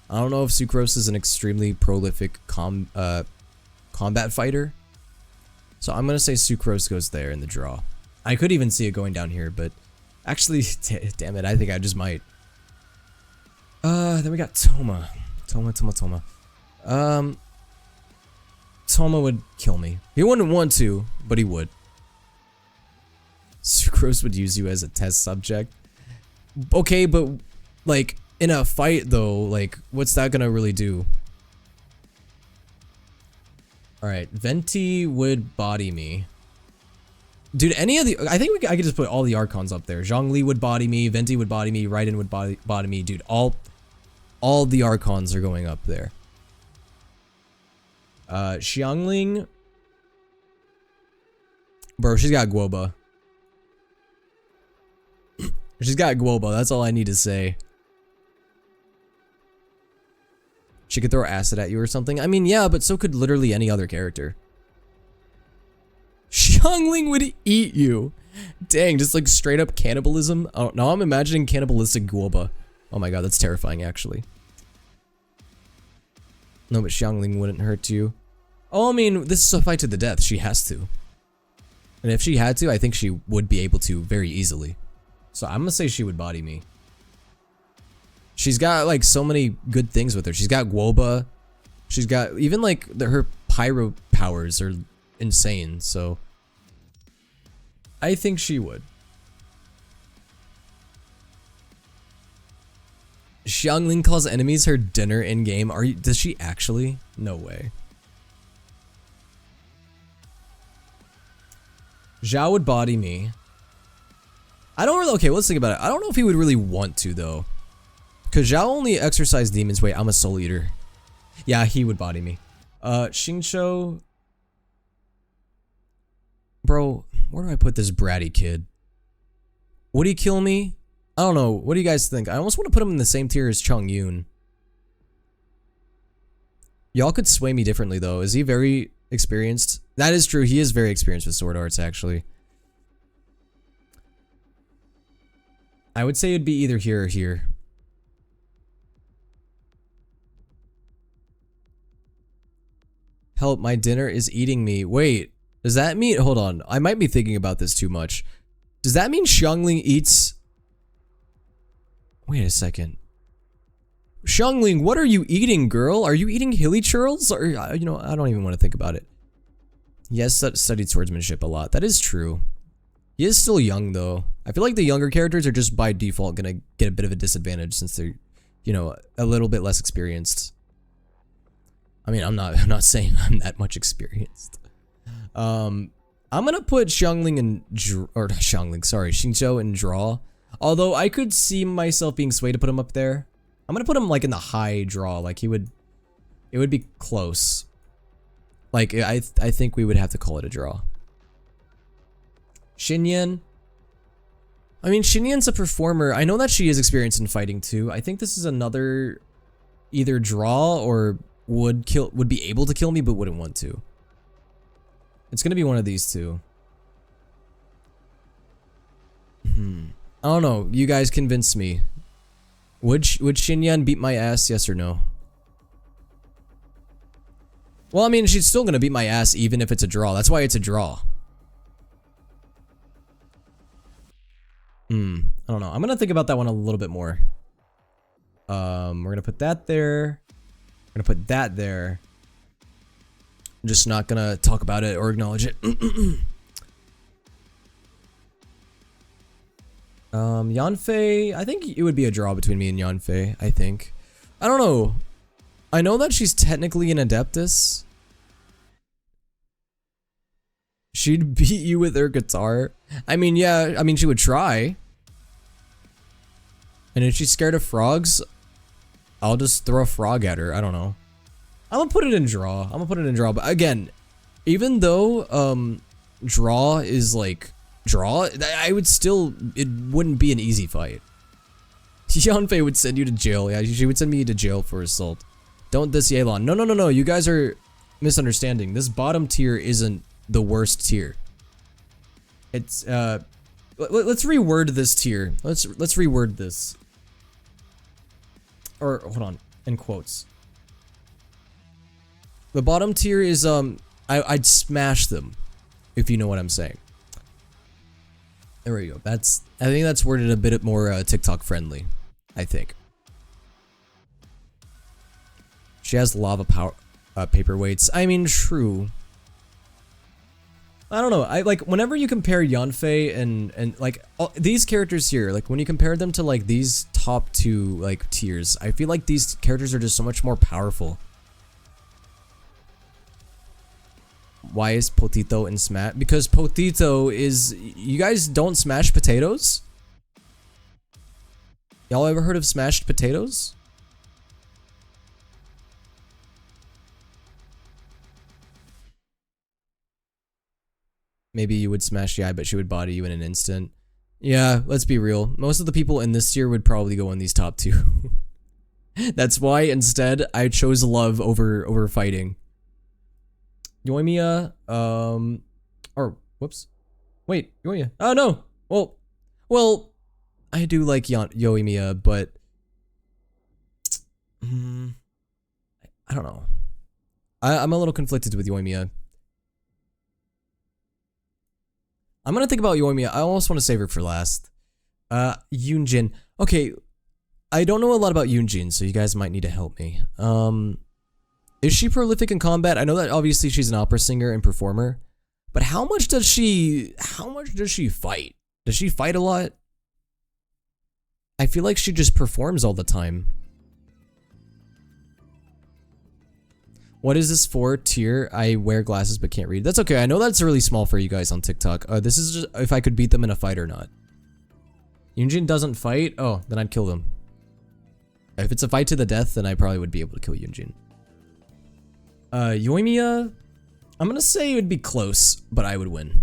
I don't know if Sucrose is an extremely prolific combat fighter. So I'm gonna say Sucrose goes there in the draw. I could even see it going down here, but actually, damn it, I think I just might. Then we got Toma. Toma. Toma would kill me. He wouldn't want to, but he would. Sucrose would use you as a test subject. Okay, but like in a fight though, like what's that gonna really do? Alright, Venti would body me. Dude, any of the... I think I could just put all the Archons up there. Zhongli would body me, Venti would body me, Raiden would body me. Dude, all the Archons are going up there. Xiangling... Bro, she's got Guoba. She's got Guoba, that's all I need to say. She could throw acid at you or something. I mean, yeah, but so could literally any other character. Xiangling would eat you. Dang, just like straight up cannibalism. Oh, now I'm imagining cannibalistic Guoba. Oh my god, that's terrifying actually. No, but Xiangling wouldn't hurt you. Oh, I mean, this is a fight to the death. She has to. And if she had to, I think she would be able to very easily. So I'm gonna say she would body me. She's got like so many good things with her. She's got Guoba. She's got even like her pyro powers are insane. So I think she would. Xiangling calls enemies her dinner in game. Does she actually? No way. Zhao would body me. I don't really, okay, let's think about it. I don't know if he would really want to though. Cause Zhao only exercised demons. Wait, I'm a soul eater. Yeah, he would body me. Xingqiu. Bro, where do I put this bratty kid? Would he kill me? I don't know. What do you guys think? I almost want to put him in the same tier as Chongyun. Y'all could sway me differently though. Is he very experienced? That is true. He is very experienced with sword arts actually. I would say it'd be either here or here. Help, my dinner is eating me. Wait, does that mean... Hold on, I might be thinking about this too much. Does that mean Xiangling eats... Wait a second. Xiangling, what are you eating, girl? Are you eating hilly churls? Or, you know, I don't even want to think about it. He has studied swordsmanship a lot. That is true. He is still young, though. I feel like the younger characters are just by default gonna get a bit of a disadvantage since you know, a little bit less experienced. I mean, I'm not saying I'm that much experienced. I'm gonna put Xiangling and Xingqiu in draw. Although I could see myself being swayed to put him up there. I'm gonna put him like in the high draw. Like it would be close. Like I think we would have to call it a draw. Xinyan. I mean, Xinyan's a performer. I know that she is experienced in fighting too. I think this is another either draw or would be able to kill me but wouldn't want to. It's gonna be one of these two. I don't know. You guys convince me. Would Xinyan beat my ass? Yes or no? Well, I mean, she's still gonna beat my ass even if it's a draw. That's why it's a draw. I don't know. I'm gonna think about that one a little bit more. We're gonna put that there. We're gonna put that there. I'm just not gonna talk about it or acknowledge it. Yanfei, I think it would be a draw between me and Yanfei, I think. I don't know. I know that she's technically an Adeptus. She'd beat you with her guitar. I mean, yeah, I mean, she would try. And if she's scared of frogs, I'll just throw a frog at her. I don't know. I'm gonna put it in draw. But again, even though draw is like draw, I would still, it wouldn't be an easy fight. Yanfei would send you to jail. Yeah, she would send me to jail for assault. Don't diss Yelan. No. You guys are misunderstanding. This bottom tier isn't the worst tier. It's let's reword this tier. Let's reword this. Or hold on, in quotes. The bottom tier is I'd smash them, if you know what I'm saying. There we go. I think that's worded a bit more TikTok friendly. I think. She has lava power paperweights. I mean, true. I don't know. I like whenever you compare Yanfei and like these characters here, like when you compare them to like these top two like tiers, I feel like these characters are just so much more powerful. Why is Potito in Smash? Because Potito is... You guys don't smash potatoes? Y'all ever heard of smashed potatoes? Maybe you would smash the eye, but she would body you in an instant. Yeah, let's be real. Most of the people in this tier would probably go in these top two. That's why instead I chose love over fighting. Yoimiya, or whoops, wait, Yoimiya. Oh no, well, I do like Yoimiya, but I don't know. I'm a little conflicted with Yoimiya. I'm gonna think about Yoimiya. I almost want to save her for last. Yunjin. Okay, I don't know a lot about Yunjin, so you guys might need to help me. Is she prolific in combat? I know that obviously she's an opera singer and performer, but how much does she fight? Does she fight a lot? I feel like she just performs all the time. What is this for? Tier? I wear glasses but can't read. That's okay. I know that's really small for you guys on TikTok. This is just if I could beat them in a fight or not. Yunjin doesn't fight? Oh, then I'd kill them. If it's a fight to the death, then I probably would be able to kill Yunjin. Yoimiya, I'm gonna say it would be close, but I would win,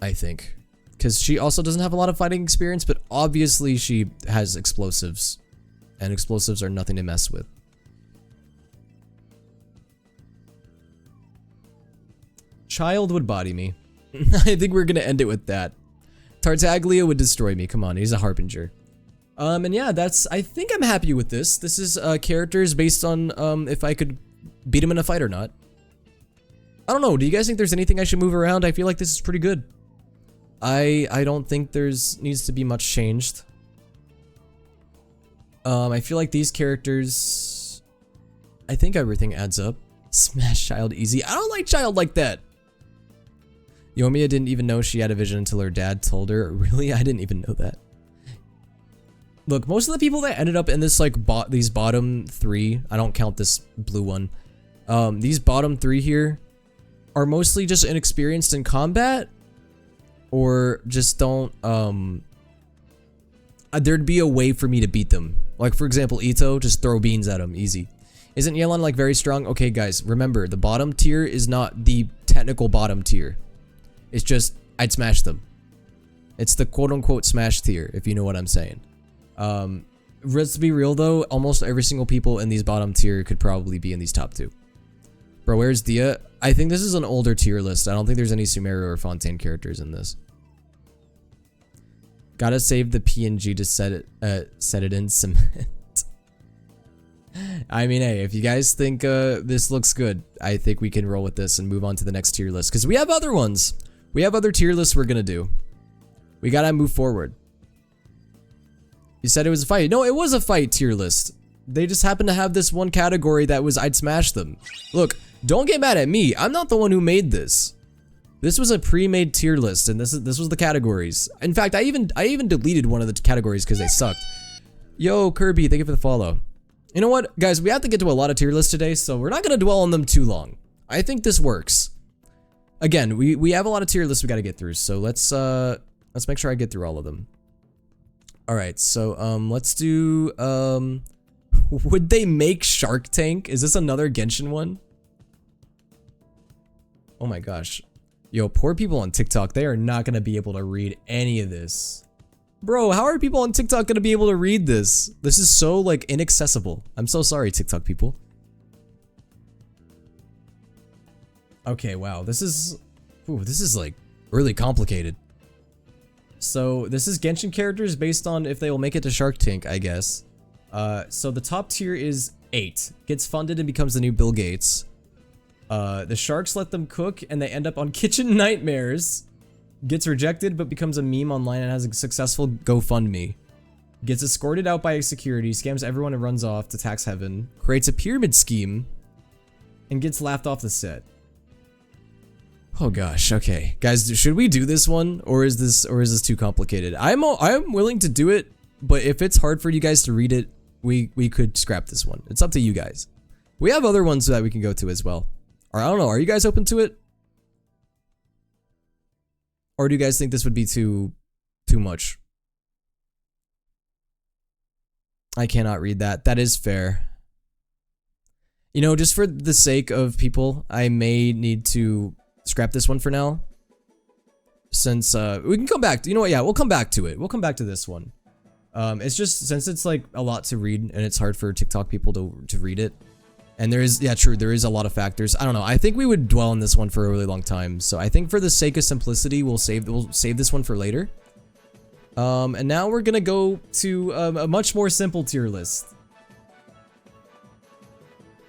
I think. Because she also doesn't have a lot of fighting experience, but obviously she has explosives. And explosives are nothing to mess with. Child would body me. I think we're gonna end it with that. Tartaglia would destroy me. Come on, he's a harbinger. And yeah, I think I'm happy with this. This is characters based on if I could beat him in a fight or not. I don't know. Do you guys think there's anything I should move around? I feel like this is pretty good. I don't think needs to be much changed. I feel like these characters, I think everything adds up. Smash Child easy. I don't like Child like that. Yoimiya didn't even know she had a vision until her dad told her. Really? I didn't even know that. Look, most of the people that ended up in this like these bottom 3, I don't count this blue one. These bottom 3 here are mostly just inexperienced in combat, or just don't there'd be a way for me to beat them. Like for example, Ito, just throw beans at him, easy. Isn't Yelan like very strong? Okay guys, remember the bottom tier is not the technical bottom tier. It's just I'd smash them. It's the quote-unquote smash tier, if you know what I'm saying. Let's be real though, almost every single people in these bottom tier could probably be in these top 2. Bro, where's Dia? I think this is an older tier list. I don't think there's any Sumeru or Fontaine characters in this. Gotta save the PNG to set it in cement. I mean, hey, if you guys think this looks good, I think we can roll with this and move on to the next tier list. Because we have other ones. We have other tier lists we're gonna do. We gotta move forward. You said it was a fight. No, it was a fight tier list. They just happened to have this one category that was I'd smash them. Look, don't get mad at me. I'm not the one who made this. This was a pre-made tier list, and this was the categories. In fact, I even deleted one of the categories because they sucked. Yo, Kirby, thank you for the follow. You know what, guys? We have to get to a lot of tier lists today, so we're not gonna dwell on them too long. I think this works. Again, we have a lot of tier lists we got to get through, so let's make sure I get through all of them. All right, so let's do would they make Shark Tank? Is this another Genshin one? Oh my gosh. Yo, poor people on TikTok, they are not gonna be able to read any of this. Bro, how are people on TikTok gonna be able to read this? This is so like inaccessible. I'm so sorry, TikTok people. Okay, wow, this is like really complicated. So this is Genshin characters based on if they will make it to Shark Tank, I guess. So the top tier is 8. Gets funded and becomes the new Bill Gates. The sharks let them cook and they end up on Kitchen Nightmares. Gets rejected but becomes a meme online and has a successful GoFundMe. Gets escorted out by security, scams everyone and runs off to tax heaven. Creates a pyramid scheme and gets laughed off the set. Oh gosh, okay. Guys, should we do this one or is this too complicated? I'm willing to do it, but if it's hard for you guys to read it, we could scrap this one. It's up to you guys. We have other ones that we can go to as well. Or I don't know, are you guys open to it? Or do you guys think this would be too much? I cannot read that. That is fair. You know, just for the sake of people, I may need to scrap this one for now. Since we can come back to, you know what, yeah, we'll come back to it. We'll come back to this one. It's just since it's like a lot to read and it's hard for TikTok people to read it. And there is, yeah, true, there is a lot of factors. I don't know. I think we would dwell on this one for a really long time. So I think for the sake of simplicity, we'll save this one for later. And now we're gonna go to a much more simple tier list.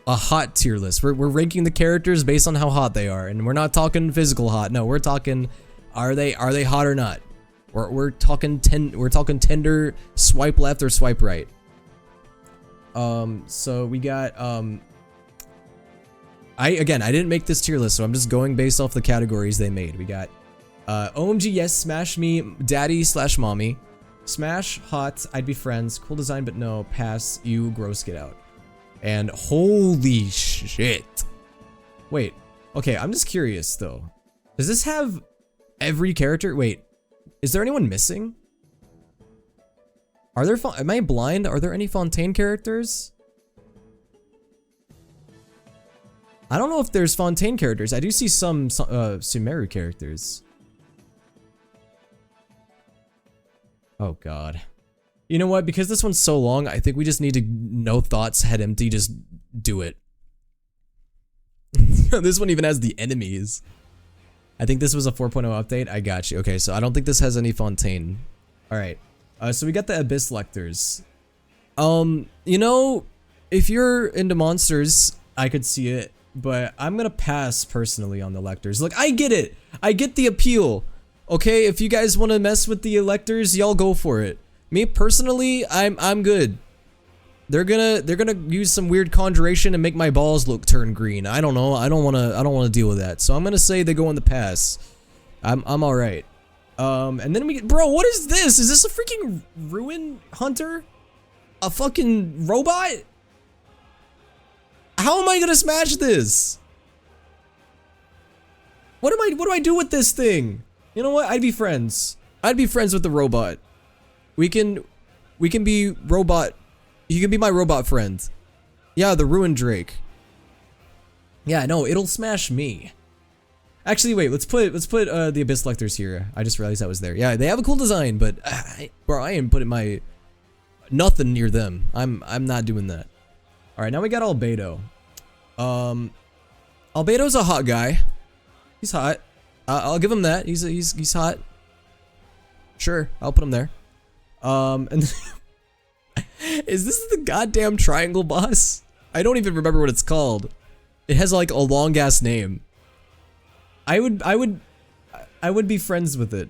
A hot tier list. We're ranking the characters based on how hot they are, and we're not talking physical hot. No, we're talking are they hot or not? We're talking tender swipe left or swipe right. So we got I didn't make this tier list, so I'm just going based off the categories they made. We got OMG yes, smash me, daddy / mommy, smash, hot, I'd be friends, cool design but no, pass, you, gross, get out. And holy shit. Wait, okay, I'm just curious though. Does this have every character? Wait, is there anyone missing? Are there, am I blind? Are there any Fontaine characters? I don't know if there's Fontaine characters. I do see some Sumeru characters. Oh god. You know what? Because this one's so long, I think we just need to, no thoughts, head empty, just do it. This one even has the enemies. I think this was a 4.0 update. I got you. Okay, so I don't think this has any Fontaine. Alright. So we got the Abyss Lectors. You know, if you're into monsters, I could see it, but I'm gonna pass personally on the Lectors. Look, I get it. I get the appeal. Okay, if you guys want to mess with the Electors, y'all go for it. Me personally, I'm good. They're gonna use some weird conjuration and make my balls turn green. I don't know. I don't wanna deal with that. So I'm gonna say they go in the pass. I'm all right. And then we get, bro, what is this? Is this a freaking ruin hunter? A fucking robot? How am I gonna smash this? What do I do with this thing? You know what? I'd be friends. I'd be friends with the robot. We can be robot. You can be my robot friend. Yeah, the ruined Drake. Yeah, no, it'll smash me. Actually, wait, let's put the Abyss Lectors here. I just realized that was there. Yeah, they have a cool design, but bro, I ain't putting my nothing near them. I'm not doing that. All right, now we got Albedo. Albedo's a hot guy. He's hot. I'll give him that. He's hot. Sure, I'll put him there. And is this the goddamn triangle boss? I don't even remember what it's called. It has like a long ass name. I would be friends with it.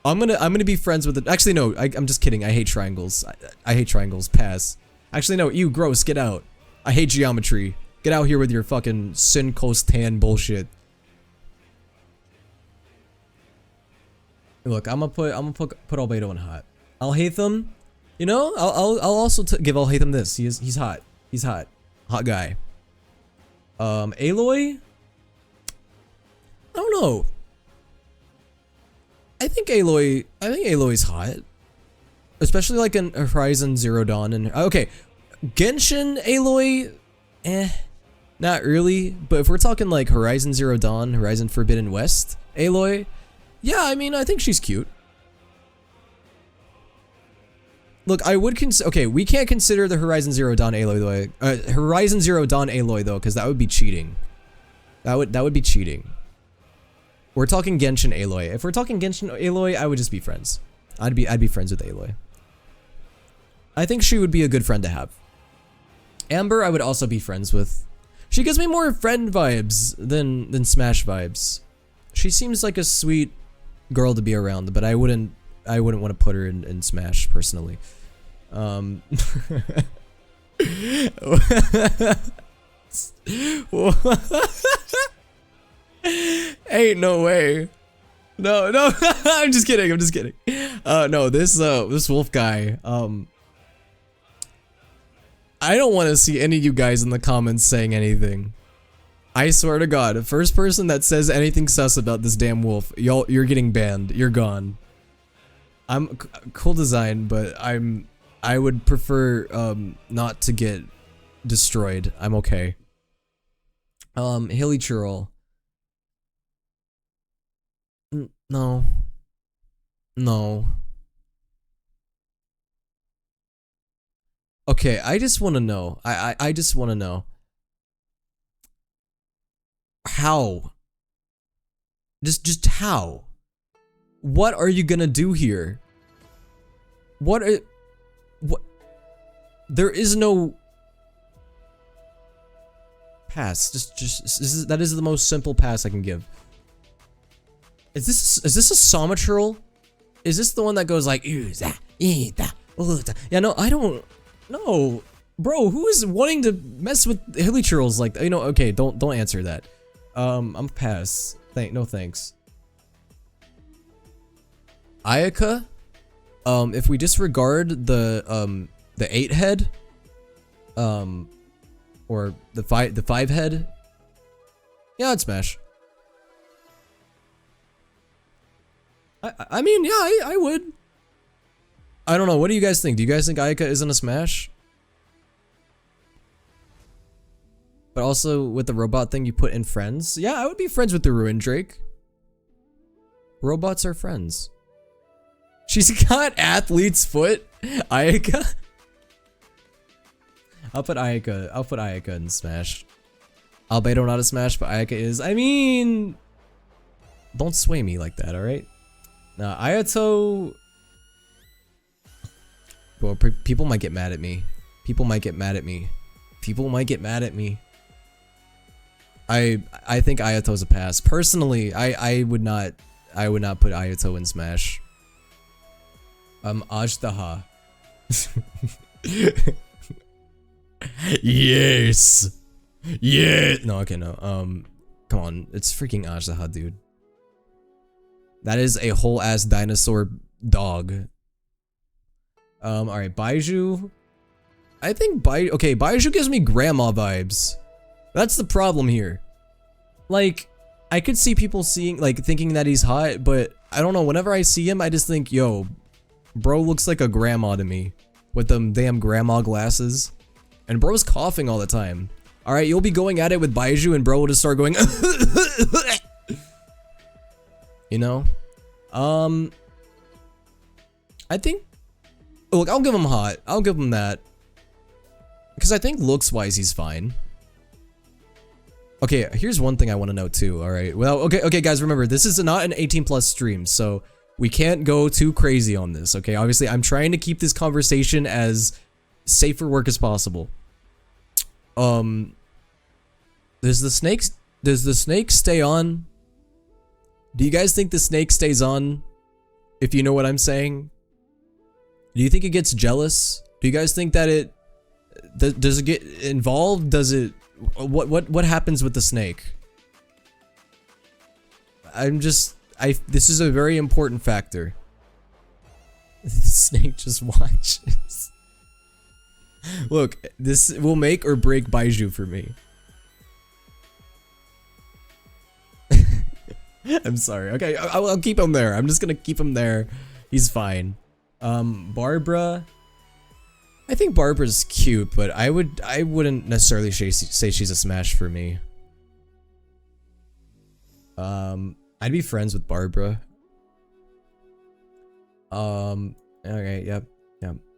I'm gonna be friends with it. Actually, no. I'm just kidding. I hate triangles. I hate triangles. Pass. Actually, no. You gross. Get out. I hate geometry. Get out here with your fucking sin costan bullshit. Look, I'm gonna put Albedo in hot. Alhaitham, you know, I'll also give Alhaitham this. He's hot. He's hot. Hot guy. Aloy. I don't know. I think Aloy's hot. Especially like in Horizon Zero Dawn and okay. Genshin Aloy, not really. But if we're talking like Horizon Zero Dawn, Horizon Forbidden West, Aloy, yeah, I mean I think she's cute. Look, I would okay, we can't consider the Horizon Zero Dawn Aloy though. Horizon Zero Dawn Aloy though, because that would be cheating. That would be cheating. We're talking Genshin Aloy. If we're talking Genshin Aloy, I would just be friends. I'd be friends with Aloy. I think she would be a good friend to have. Amber, I would also be friends with. She gives me more friend vibes than Smash vibes. She seems like a sweet girl to be around, but I wouldn't want to put her in Smash personally. Ain't no way. No, I'm just kidding. No, this wolf guy. I don't want to see any of you guys in the comments saying anything. I swear to God, the first person that says anything sus about this damn wolf, you're getting banned. You're gone. I'm cool design, but I would prefer not to get destroyed. I'm okay. Hilly Churl. No. Okay, I just want to know. I just want to know. How? Just how? What are you gonna do here? What? There is no pass. That is the most simple pass I can give. Is this a Somatrol? Is this the one that goes like yeah, no, I don't know. Bro, who is wanting to mess with hilly churls like, you know, okay, don't answer that. I'm pass. No thanks. Ayaka, if we disregard the 8 head, or the 5 head, yeah, I'd smash. I mean, yeah, I would. I don't know. What do you guys think? Do you guys think Ayaka isn't a smash? But also with the robot thing, you put in friends. Yeah, I would be friends with the Ruined Drake. Robots are friends. She's got athlete's foot. Ayaka. I'll put Ayaka in Smash. Albedo not a Smash, but Ayaka is. I mean, don't sway me like that, alright? Now, Ayato. Well, people might get mad at me. I think Ayato's a pass. Personally, I would not put Ayato in Smash. Ajdaha. Yes. Yeah. No, okay, no. Come on. It's freaking Ajdaha, dude. That is a whole ass dinosaur dog. Alright, Baiju. I think okay, Baiju gives me grandma vibes. That's the problem here. Like, I could see people thinking that he's hot, but I don't know, whenever I see him, I just think, yo, bro looks like a grandma to me. With them damn grandma glasses. And bro's coughing all the time. Alright, you'll be going at it with Baiju and bro will just start going you know? I think, look, I'll give him hot. I'll give him that. Because I think looks-wise, he's fine. Okay, here's one thing I want to know too, alright? Well, okay, guys, remember, this is not an 18+ stream, so we can't go too crazy on this, okay? Obviously, I'm trying to keep this conversation as safe for work as possible. Does the snake stay on? Do you guys think the snake stays on? If you know what I'm saying? Do you think it gets jealous? Do you guys think that it... Does it get involved? Does it... What happens with the snake? This is a very important factor. The snake just watches. Look, this will make or break Baiju for me. I'm sorry. Okay, I'll keep him there. I'm just gonna keep him there. He's fine. Barbara. I think Barbara's cute, but I wouldn't necessarily say she's a smash for me. I'd be friends with Barbara. Okay, yep.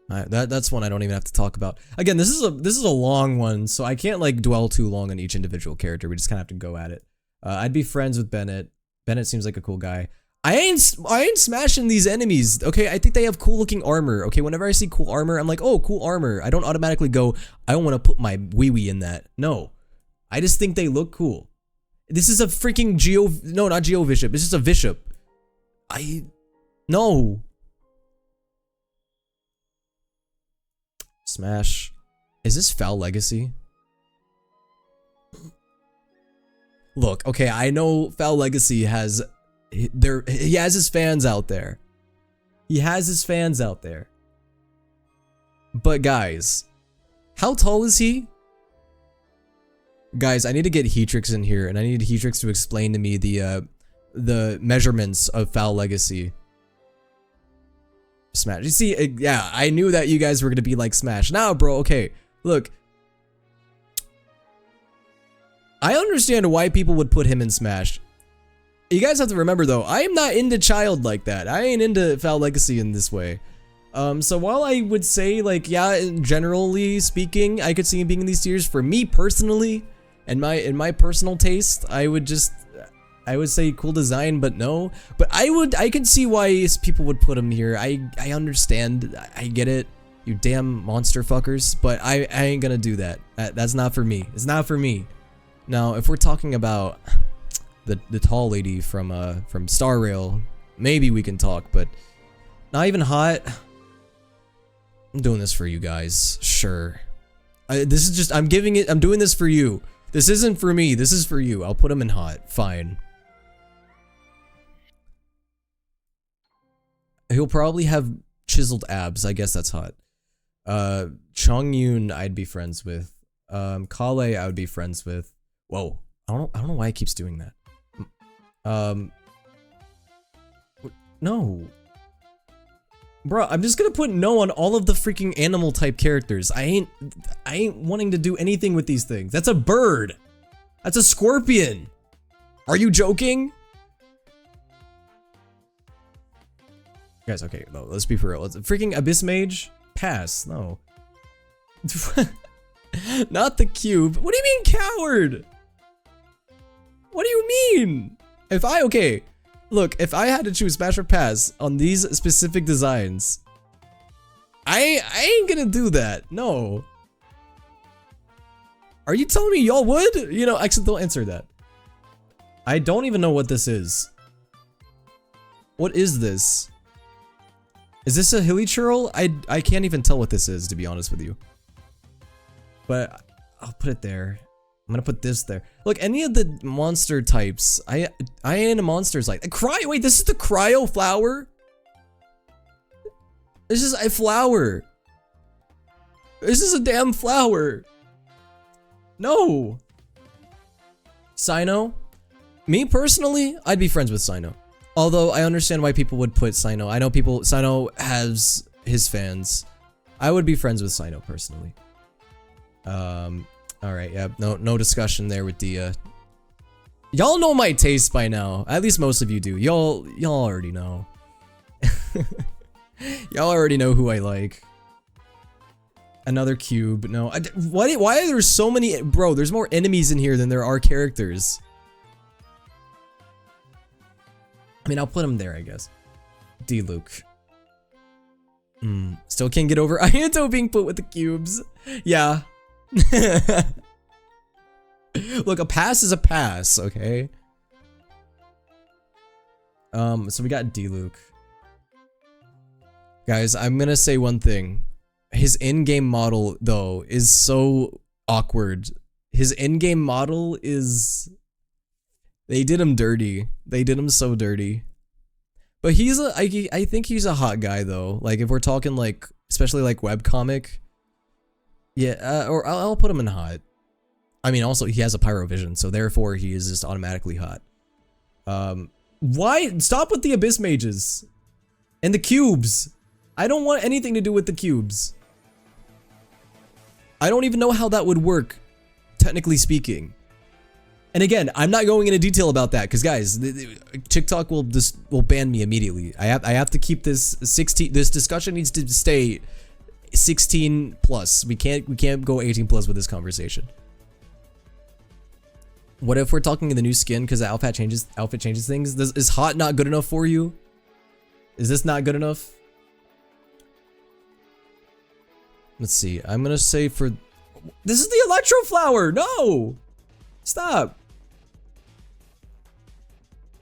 That's one I don't even have to talk about. Again, this is a long one, so I can't like dwell too long on each individual character. We just kind of have to go at it. I'd be friends with Bennett. Bennett seems like a cool guy. I ain't smashing these enemies, okay? I think they have cool looking armor, okay? Whenever I see cool armor, I'm like, oh, cool armor. I don't automatically go, I want to put my wee-wee in that. No. I just think they look cool. This is a freaking no, not Bishop. This is a Bishop. No. Smash. Is this Foul Legacy? Look, okay, I know Foul Legacy has... he has his fans out there. He has his fans out there. But guys, how tall is he? Guys, I need to get Heatrix in here, and I need Heatrix to explain to me the measurements of Foul Legacy. Smash. You see, yeah, I knew that you guys were gonna be like Smash. Now, bro, okay, look. I understand why people would put him in Smash. You guys have to remember though, I am not into child like that. I ain't into Foul Legacy in this way. So while I would say like, yeah, generally speaking, I could see him being in these tiers, for me personally, and in my personal taste, I would say cool design, but no. But I could see why people would put him here. I understand, I get it, you damn monster fuckers, but I ain't gonna do that. That's not for me. It's not for me. Now, if we're talking about the tall lady from Star Rail, maybe we can talk, but not even hot. I'm doing this for you guys, sure. This is just, I'm doing this for you. This isn't for me, this is for you. I'll put him in hot, fine. He'll probably have chiseled abs, I guess that's hot. Chongyun I'd be friends with. Kale I would be friends with. Whoa, I don't know why it keeps doing that. No. Bro, I'm just gonna put no on all of the freaking animal type characters. I ain't wanting to do anything with these things. That's a bird. That's a scorpion. Are you joking? Guys, okay, no, let's be for real. Freaking Abyss Mage? Pass, no. Not the cube. What do you mean coward? What do you mean? Okay, look, if I had to choose Smash or Pass on these specific designs, I ain't gonna do that, no. Are you telling me y'all would? You know, actually, don't answer that. I don't even know what this is. What is this? Is this a hilly churl? I can't even tell what this is, to be honest with you. But I'll put it there. I'm gonna put this there. Look, any of the monster types, I into monsters like wait, this is the cryo flower? This is a flower. This is a damn flower. No. Sino? Me personally, I'd be friends with Sino. Although I understand why people would put Sino. I know Sino has his fans. I would be friends with Sino personally. Alright, yeah, no discussion there with Dia. Y'all know my taste by now. At least most of you do. Y'all already know. Y'all already know who I like. Another cube. No, why are there so many? Bro, there's more enemies in here than there are characters. I mean, I'll put him there, I guess. D-Luke. Still can't get over Ayato being put with the cubes. Yeah. Look, a pass is a pass, okay? So we got D-Luke. Guys, I'm gonna say one thing. His in-game model, though, is so awkward. His in-game model is... They did him dirty. They did him so dirty. But he's a... I think he's a hot guy, though. Like, if we're talking, like, especially, like, webcomic. Yeah, or I'll put him in hot. I mean, also, he has a pyrovision, so therefore he is just automatically hot. Why? Stop with the abyss mages. And the cubes. I don't want anything to do with the cubes. I don't even know how that would work, technically speaking. And again, I'm not going into detail about that, because guys, TikTok will ban me immediately. I have to keep this 16. This discussion needs to stay 16 plus. We can't go 18 plus with this conversation. What if we're talking in the new skin because the outfit changes things? Is hot not good enough for you? Is this not good enough? Let's see. I'm gonna say for this is the electro flower. No, stop.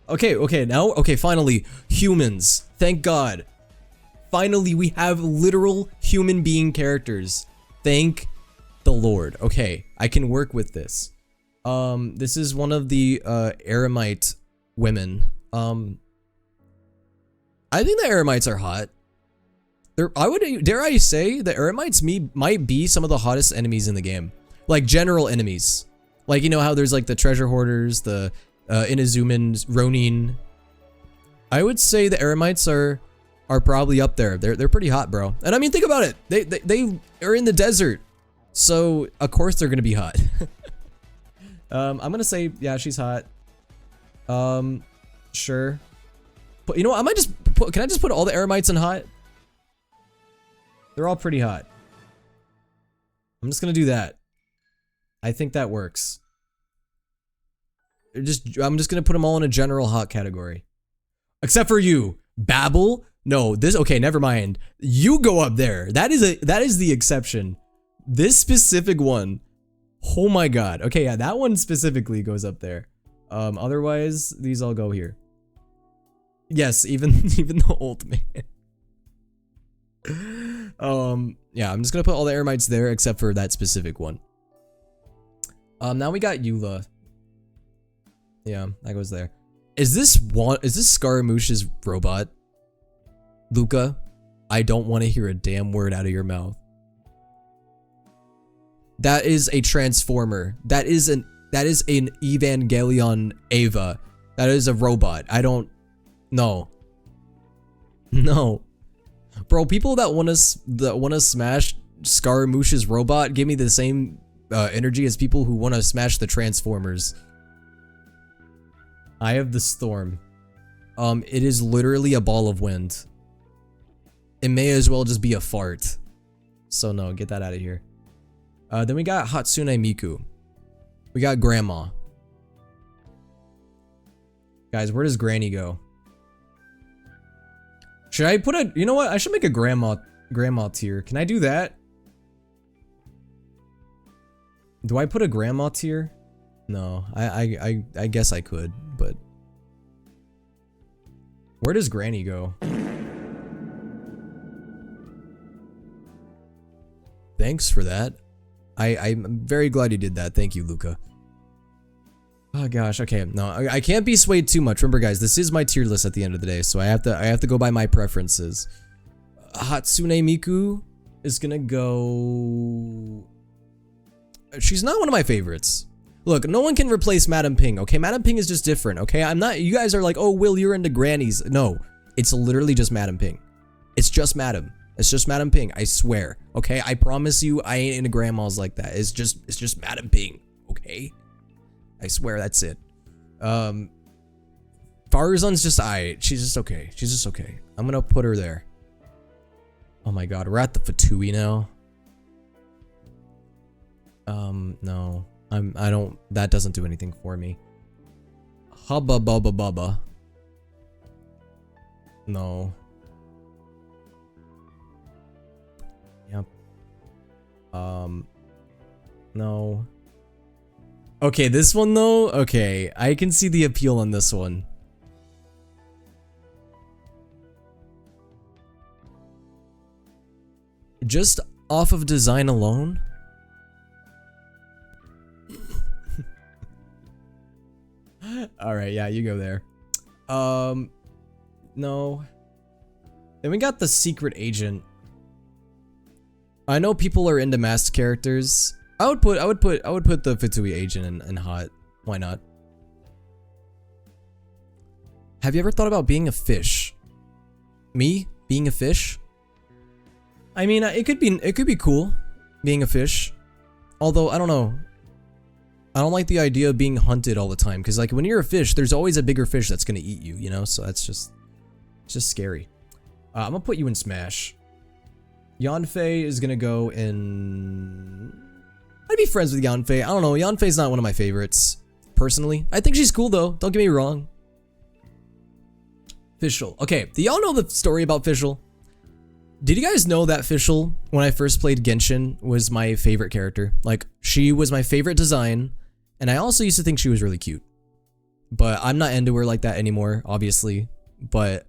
Okay, now finally humans. Thank God. Finally, we have literal human being characters. Thank the Lord. Okay, I can work with this. This is one of the Eremite women. I think the Eremites are hot. Dare I say, the Eremites might be some of the hottest enemies in the game. Like, general enemies. Like, you know how there's, like, the treasure hoarders, the Inazumans, Ronin. I would say the Eremites are probably up there. They're pretty hot, bro. And I mean, think about it. They are in the desert. So, of course they're gonna be hot. I'm gonna say, yeah, she's hot. Sure. But you know what, I might just put, can I just put all the Eremites in hot? They're all pretty hot. I'm just gonna do that. I think that works. I'm just gonna put them all in a general hot category. Except for you, Babel. No, okay, never mind. You go up there. That is the exception. This specific one. Oh my God. Okay, yeah, that one specifically goes up there. Otherwise, these all go here. Yes, even the old man. Yeah, I'm just gonna put all the Eremites there except for that specific one. Now we got Eula. Yeah, that goes there. Is this Scaramouche's robot? Luca, I don't want to hear a damn word out of your mouth. That is a transformer. That is an Evangelion Eva. That is a robot. I don't. No. No. Bro, people that want to smash Scaramouche's robot give me the same energy as people who want to smash the Transformers. Eye of the Storm. It is literally a ball of wind. It may as well just be a fart. So no, get that out of here. Then we got Hatsune Miku. We got Grandma. Guys, where does Granny go? Should I put a, you know what? I should make a grandma tier. Can I do that? Do I put a grandma tier? No, I guess I could, but where does Granny go? Thanks for that. I'm very glad you did that. Thank you, Luca. Oh gosh, okay, no, I can't be swayed too much. Remember, guys, this is my tier list at the end of the day, so I have to go by my preferences. Hatsune Miku is gonna go. She's not one of my favorites. Look, no one can replace Madam Ping. Okay, Madam Ping is just different. Okay, I'm not. You guys are like, oh, Will, you're into grannies. No, it's literally just Madam Ping. It's just Madam. It's just Madam Ping. I swear. Okay, I promise you, I ain't into grandmas like that. It's just Madam Ping. Okay. I swear that's it. Faruzan's just aight. She's just okay. She's just okay. I'm gonna put her there. Oh my god, we're at the Fatui now. No. I don't, that doesn't do anything for me. Hubba bubba bubba. No. Yep. No. Okay, this one though, okay, I can see the appeal on this one. Just off of design alone? Alright, yeah, you go there. No. Then we got the secret agent. I know people are into masked characters. I would put the Fatui agent in hot. Why not? Have you ever thought about being a fish? Me being a fish? I mean, it could be cool being a fish. Although I don't know. I don't like the idea of being hunted all the time, because like when you're a fish, there's always a bigger fish that's gonna eat you, you know? So that's just scary. I'm gonna put you in Smash. Yanfei is gonna go in. I'd be friends with Yanfei. I don't know. Yanfei's not one of my favorites, personally. I think she's cool though. Don't get me wrong. Fischl. Okay, do y'all know the story about Fischl? Did you guys know that Fischl, when I first played Genshin, was my favorite character? Like, she was my favorite design, and I also used to think she was really cute. But I'm not into her like that anymore, obviously. But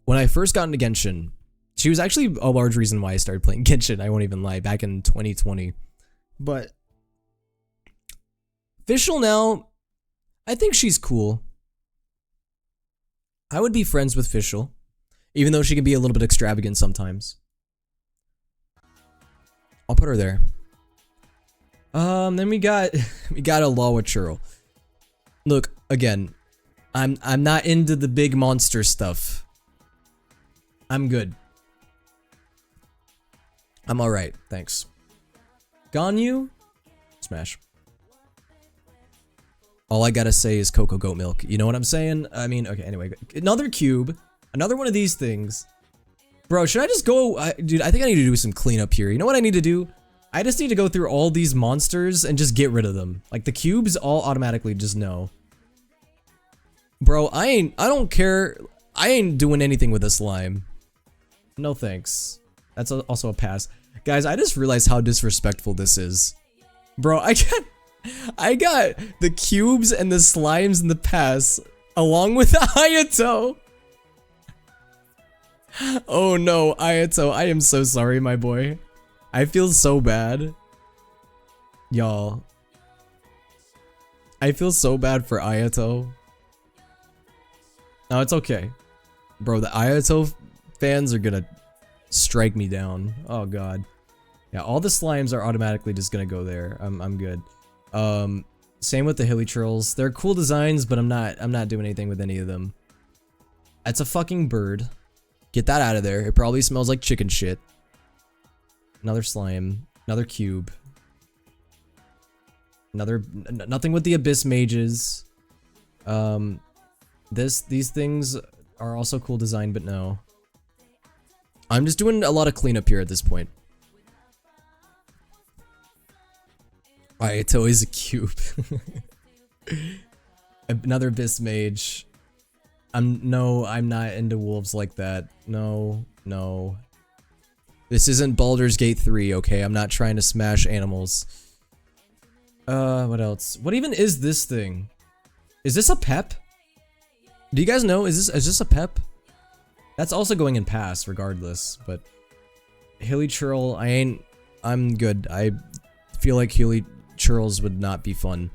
when I first got into Genshin, she was actually a large reason why I started playing Genshin, I won't even lie, back in 2020. But Fischl now, I think she's cool. I would be friends with Fischl, even though she can be a little bit extravagant sometimes. I'll put her there. Then we got a Lawa Churl. Look, again, I'm not into the big monster stuff. I'm good. I'm alright, thanks. Ganyu? Smash. All I gotta say is Cocoa Goat Milk. You know what I'm saying? I mean, okay, anyway. Another cube. Another one of these things. Bro, should I just go? Dude, I think I need to do some cleanup here. You know what I need to do? I just need to go through all these monsters and just get rid of them. Like, the cubes all automatically just no. Bro, I don't care. I ain't doing anything with this slime. No thanks. That's also a pass. Guys, I just realized how disrespectful this is. Bro, I got the cubes and the slimes in the pass, along with the Ayato. Oh no, Ayato, I am so sorry, my boy. I feel so bad. Y'all. I feel so bad for Ayato. No, it's okay. Bro, the Ayato fans are gonna strike me down. Oh god. Yeah, all the slimes are automatically just gonna go there. I'm good. Same with the Hilly Trolls. They're cool designs, but I'm not doing anything with any of them. That's a fucking bird. Get that out of there. It probably smells like chicken shit. Another slime. Another cube. Nothing with the Abyss Mages. These things are also cool design, but no. I'm just doing a lot of cleanup here at this point. Ayato is a cube. Another Abyss Mage. I'm not into wolves like that. No. This isn't Baldur's Gate 3, okay? I'm not trying to smash animals. What else? What even is this thing? Is this a pep? Do you guys know? Is this a pep? That's also going in pass regardless, but Hilly Churl, I'm good. I feel like Hilly Churls would not be fun.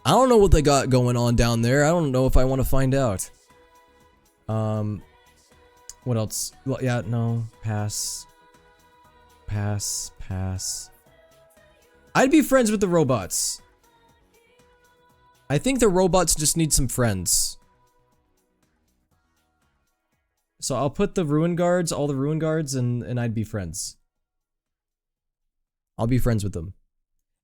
I don't know what they got going on down there. I don't know if I want to find out. What else? Well, yeah, no. Pass. Pass. Pass. I'd be friends with the robots. I think the robots just need some friends. So I'll put the ruin guards, all the ruin guards, and I'd be friends. I'll be friends with them.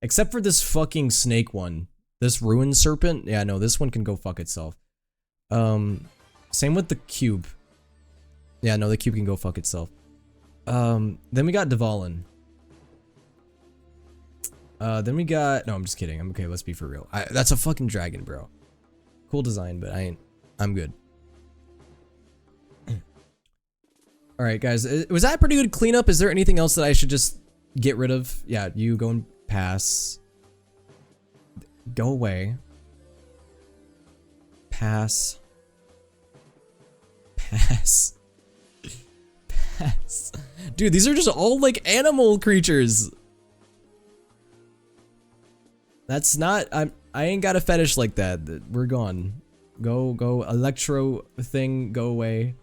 Except for this fucking snake one. This ruin serpent. Yeah, no, this one can go fuck itself. Same with the cube. Yeah, no, the cube can go fuck itself. Then we got Dvalin. Then we got... No, I'm just kidding. I'm okay, let's be for real. That's a fucking dragon, bro. Cool design, but I'm good. Alright, guys. Was that a pretty good cleanup? Is there anything else that I should just get rid of? Yeah, you go and pass. Go away. Pass. Pass. Pass. Dude, these are just all like animal creatures. That's not... I ain't got a fetish like that. We're gone. Go electro thing, go away.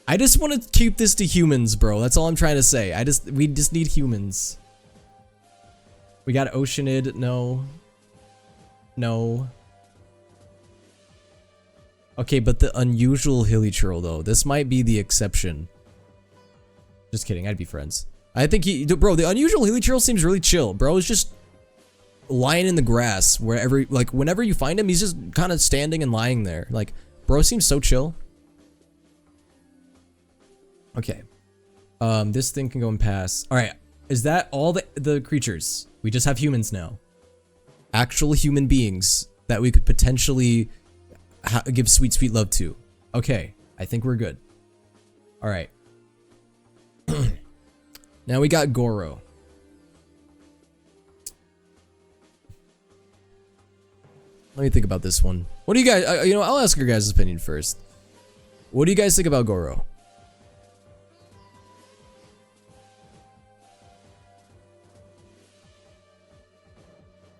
I just want to keep this to humans, bro. That's all I'm trying to say. We just need humans. We got Oceanid. No. No. Okay, but the unusual hilichurl though. This might be the exception. Just kidding. I'd be friends. I think bro, the unusual hilichurl seems really chill. Bro is just lying in the grass wherever, like whenever you find him, he's just kind of standing and lying there. Like, bro seems so chill. Okay. This thing can go and pass. All right. Is that all the creatures? We just have humans now. Actual human beings that we could potentially give sweet, sweet love to. Okay. I think we're good. All right. Now we got Goro. Let me think about this one. What do you guys, you know, I'll ask your guys' opinion first. What do you guys think about Goro?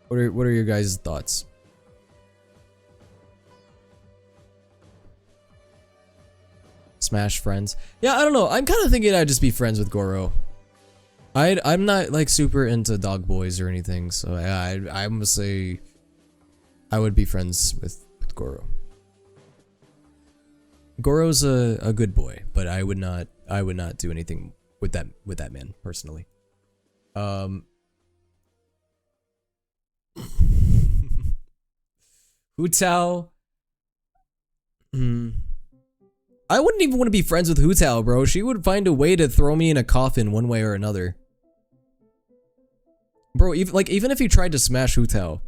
What are your guys' thoughts? Smash friends. Yeah, I don't know. I'm kind of thinking I'd just be friends with Goro. I'm not like super into dog boys or anything, so yeah, I'm gonna say I would be friends with Goro. Goro's a good boy, but I would not do anything with that man personally. Hu Tao. I wouldn't even want to be friends with Hu Tao, bro. She would find a way to throw me in a coffin one way or another. Bro, even if you tried to smash Hu Tao,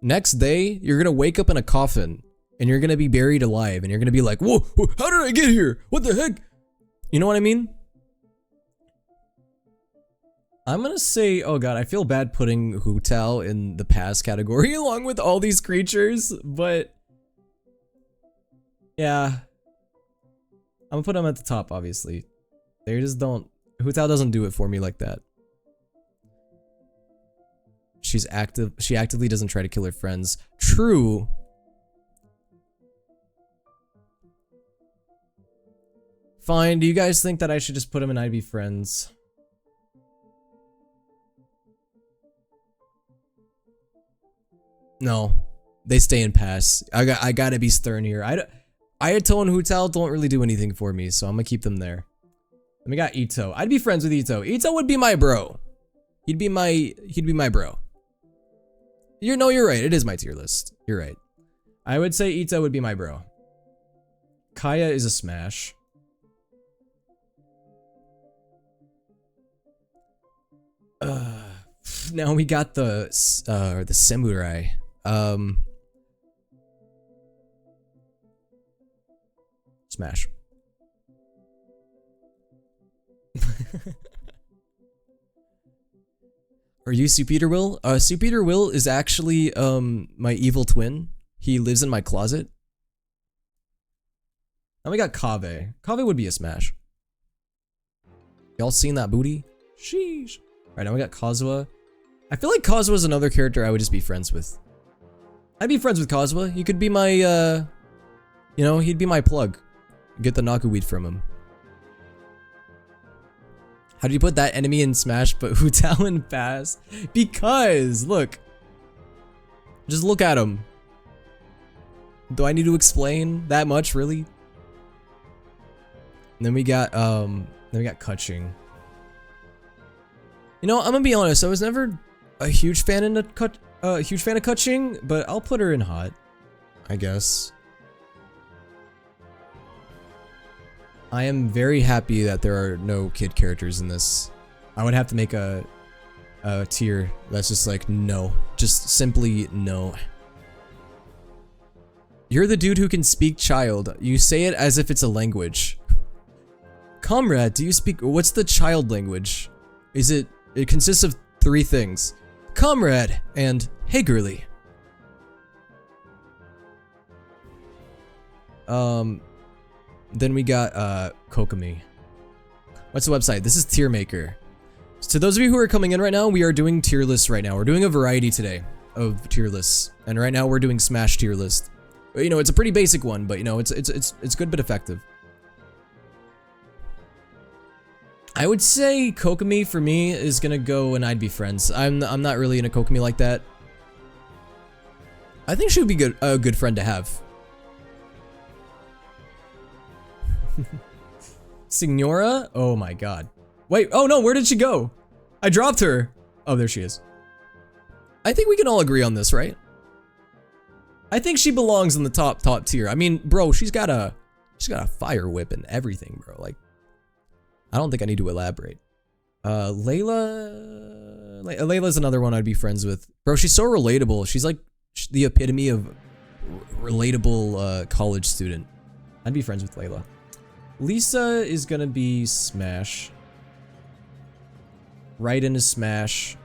next day you're gonna wake up in a coffin and you're gonna be buried alive and you're gonna be like, whoa, how did I get here? What the heck? You know what I mean? I'm gonna say, oh god, I feel bad putting Hu Tao in the past category along with all these creatures, but yeah. I'm gonna put them at the top, obviously. They just don't, Hu Tao doesn't do it for me like that. She actively doesn't try to kill her friends. True. Fine, do you guys think that I should just put them in I'd be friends? No, they stay in pass. I gotta be stern here. Ayato and Hu Tao don't really do anything for me, so I'm gonna keep them there. Then we got Ito. I'd be friends with Ito. Ito would be my bro. He'd be my bro. You're right. It is my tier list. You're right. I would say Ito would be my bro. Kaya is a smash. Now we got the samurai. Smash. Are you souleaterwill? Souleaterwill is actually my evil twin. He lives in my closet. Now we got Kaveh. Kaveh would be a smash. Y'all seen that booty? Sheesh. Alright, now we got Kazuha. I feel like Kazuha's another character I would just be friends with. I'd be friends with Kazuha. He could be my, you know, he'd be my plug. Get the Naku weed from him. How do you put that enemy in Smash but Hu Tao in Pass? Because, look. Just look at him. Do I need to explain that much, really? And then we got Kutching. You know, I'm gonna be honest, I was never a huge fan of Kutching, but I'll put her in hot, I guess. I am very happy that there are no kid characters in this. I would have to make a tier that's just like no, just simply no. You're the dude who can speak child. You say it as if it's a language. Comrade, do you speak, what's the child language? It consists of 3 things. Comrade and hey girly. Then we got Kokomi. What's the website? This is Tier Maker. So to those of you who are coming in right now, we are doing tier lists right now. We're doing a variety today of tier lists. And right now we're doing Smash tier list. You know, it's a pretty basic one, but you know, it's good but effective. I would say Kokomi for me is gonna go and I'd be friends. I'm not really into Kokomi like that. I think she would be a good friend to have. Signora? Oh my god. Wait, oh no, where did she go? I dropped her. Oh, there she is. I think we can all agree on this, right? I think she belongs in the top tier. I mean, bro, she's got a fire whip and everything, bro. Like, I don't think I need to elaborate. Layla's another one I'd be friends with. Bro, she's so relatable. She's like the epitome of relatable college student. I'd be friends with Layla. Lisa is gonna be Smash. Right into Smash.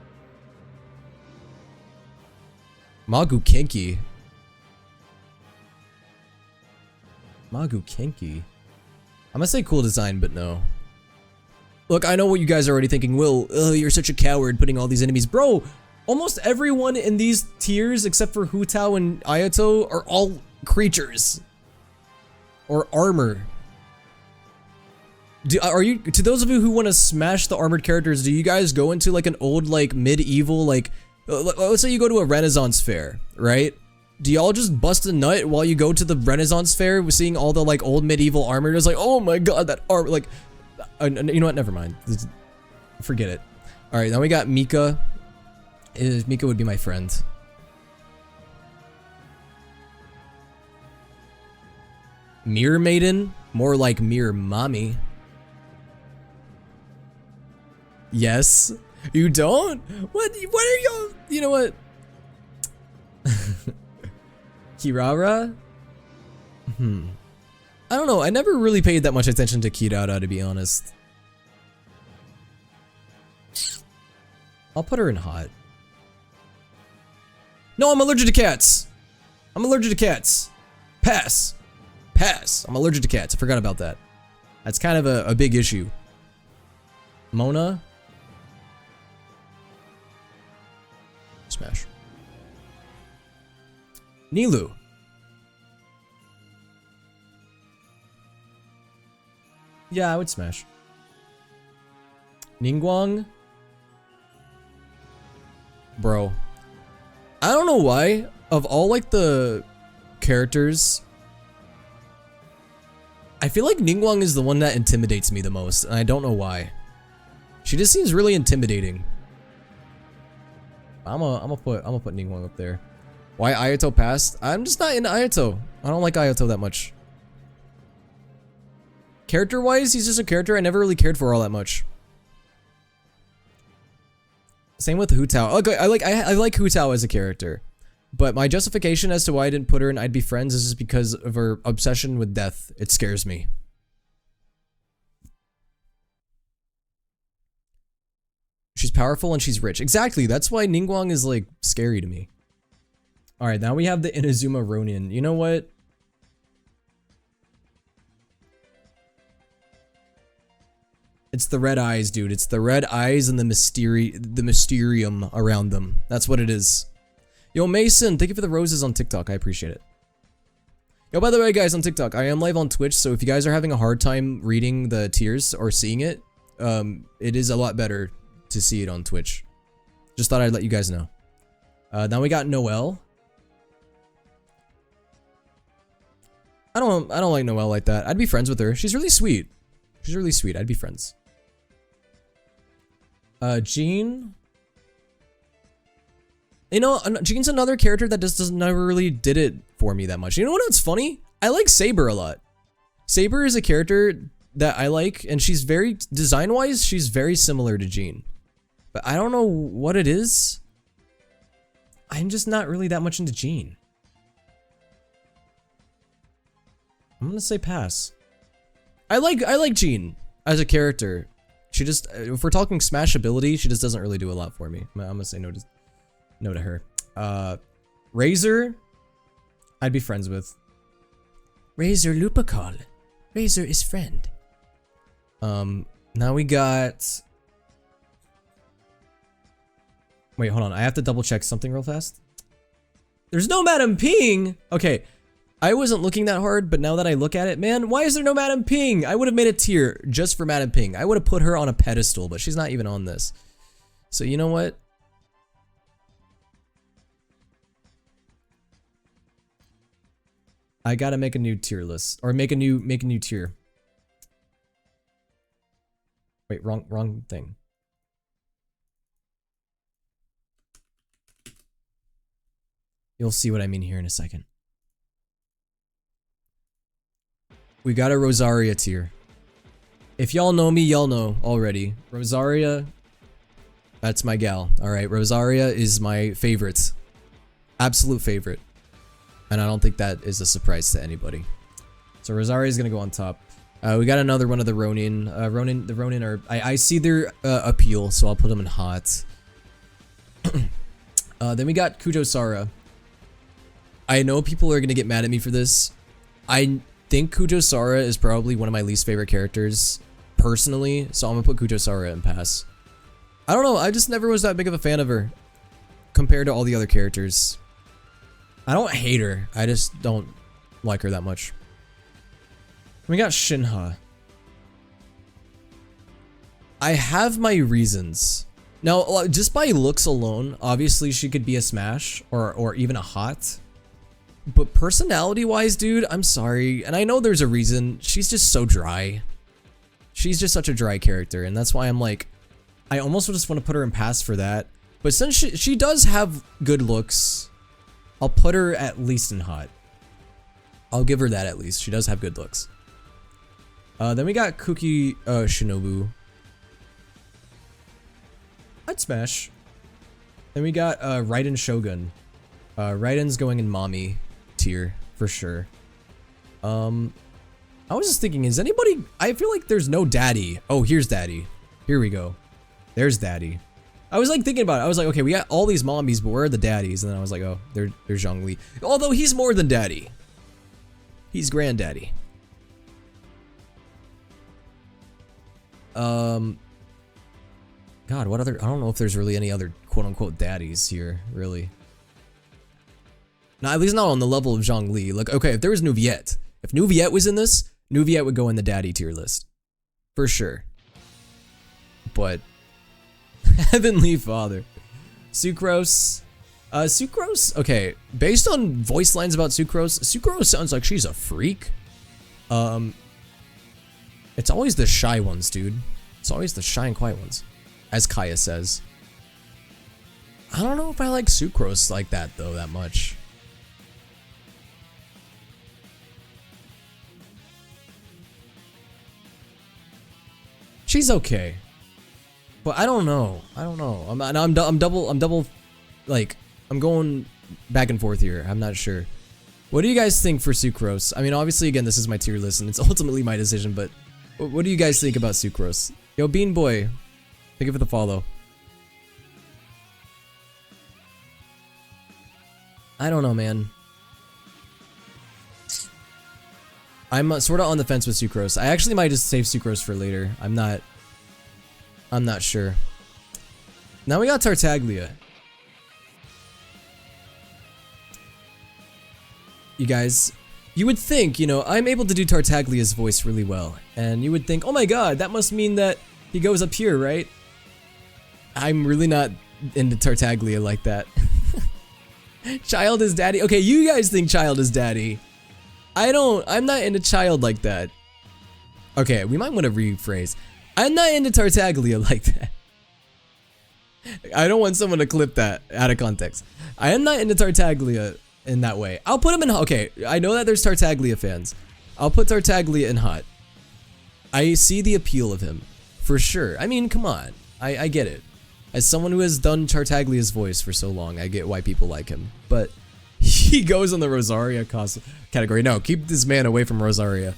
Magu Kinky. Magu Kinky. I'm gonna say cool design, but no. Look, I know what you guys are already thinking. Will, you're such a coward putting all these enemies. Bro, almost everyone in these tiers, except for Hu Tao and Ayato, are all creatures. Or armor. To those of you who want to smash the armored characters, do you guys go into like an old, like medieval, like, let's say you go to a Renaissance fair, right? Do y'all just bust a nut while you go to the Renaissance fair, seeing all the like old medieval armor? It's like, oh my god, that armor, like, you know what? Never mind. Forget it. All right, now we got Mika. Mika would be my friend. Mirror Maiden, more like Mirror Mommy. Yes. You don't? What are y'all? You know what? Kirara? I don't know. I never really paid that much attention to Kirara, to be honest. I'll put her in hot. No, I'm allergic to cats. I'm allergic to cats. Pass. Pass. I'm allergic to cats. I forgot about that. That's kind of a big issue. Mona. Smash. Nilu. Yeah, I would smash. Ningguang. Bro. I don't know why. Of all like the characters, I feel like Ningguang is the one that intimidates me the most, and I don't know why. She just seems really intimidating. I'm gonna put Ningguang up there. Why Ayato passed? I'm just not into Ayato. I don't like Ayato that much. Character-wise, he's just a character I never really cared for all that much. Same with Hu Tao. Okay, I like Hu Tao as a character, but my justification as to why I didn't put her in I'd Be Friends is just because of her obsession with death. It scares me. She's powerful and she's rich. Exactly. That's why Ningguang is like scary to me. All right, now we have the Inazuma Ronin. You know what? It's the red eyes, dude. It's the red eyes and the mysterium around them. That's what it is. Yo, Mason, thank you for the roses on TikTok. I appreciate it. Yo, by the way, guys, on TikTok, I am live on Twitch, so if you guys are having a hard time reading the tiers or seeing it, it is a lot better to see it on Twitch. Just thought I'd let you guys know. Now we got Noelle. I don't like Noelle like that. I'd be friends with her. She's really sweet. She's really sweet. I'd be friends. Jean. You know, Jean's another character that just never really did it for me that much. You know what's funny? I like Saber a lot. Saber is a character that I like, and she's very, design-wise, she's very similar to Jean. But I don't know what it is. I'm just not really that much into Jean. I'm gonna say pass. I like Jean as a character. She just, if we're talking smash ability, she just doesn't really do a lot for me. I'm gonna say no to her. Razor, I'd be friends with. Razor Lupacol. Razor is friend. Now we got... Wait, hold on. I have to double check something real fast. There's no Madam Ping! Okay, I wasn't looking that hard, but now that I look at it, man, why is there no Madam Ping? I would have made a tier just for Madam Ping. I would have put her on a pedestal, but she's not even on this. So you know what? I gotta make a new tier list, or make a new tier. Wait, wrong thing. You'll see what I mean here in a second. We got a Rosaria tier. If y'all know me, y'all know already. Rosaria, that's my gal. Alright, Rosaria is my favorite. Absolute favorite. And I don't think that is a surprise to anybody. So Rosaria is gonna go on top. We got another one of the Ronin. The Ronin are... I see their appeal, so I'll put them in hot. Then we got Kujo-Sara. I know people are gonna get mad at me for this. I think Kujo-Sara is probably one of my least favorite characters, personally, so I'm gonna put Kujo-Sara in pass. I don't know, I just never was that big of a fan of her, compared to all the other characters. I don't hate her, I just don't like her that much. We got Shinha. I have my reasons. Now, just by looks alone, obviously she could be a smash, or even a hot. But personality-wise, dude, I'm sorry. And I know there's a reason. She's just so dry. She's just such a dry character, and that's why I'm like... I almost just want to put her in pass for that. But since she does have good looks... I'll put her at least in hot. I'll give her that at least. She does have good looks. Then we got Kuki Shinobu. I'd smash. Then we got Raiden Shogun. Raiden's going in mommy tier for sure. I was just thinking, is anybody... I feel like there's no daddy. Oh, here's daddy. Here we go. There's daddy. I was like thinking about it. I was like, okay, we got all these mommies, but where are the daddies? And then I was like, oh, there's Zhongli. Although he's more than daddy. He's granddaddy. God, what other... I don't know if there's really any other quote-unquote daddies here, really. No, at least not on the level of Zhongli. Like, okay, if there was Nuviet. If Nuviet was in this, Nuviet would go in the daddy tier list. For sure. But... Heavenly Father. Sucrose. Sucrose, okay. Based on voice lines about Sucrose, Sucrose sounds like she's a freak. It's always the shy ones, dude. It's always the shy and quiet ones. As Kaya says. I don't know if I like Sucrose like that, though, that much. She's okay. But I don't know. I don't know. I'm double, like, I'm going back and forth here. I'm not sure. What do you guys think for Sucrose? I mean, obviously, again, this is my tier list, and it's ultimately my decision, but what do you guys think about Sucrose? Yo, Bean Boy, thank you for the follow. I don't know, man. I'm sort of on the fence with Sucrose. I actually might just save Sucrose for later. I'm not sure. Now we got Tartaglia. you guys, you would think, you know, I'm able to do Tartaglia's voice really well, and you would think, oh my god, that must mean that he goes up here, right? I'm really not into Tartaglia like that. Child is daddy. Okay, you guys think Child is daddy. I'm not into Child like that. Okay, we might want to rephrase. I'm not into Tartaglia like that. I don't want someone to clip that out of context. I am not into Tartaglia in that way. I'll put him in, okay, I know that there's Tartaglia fans. I'll put Tartaglia in hot. I see the appeal of him, for sure. I mean, come on, I get it. As someone who has done Tartaglia's voice for so long, I get why people like him. But he goes on the Rosaria category. No, keep this man away from Rosaria.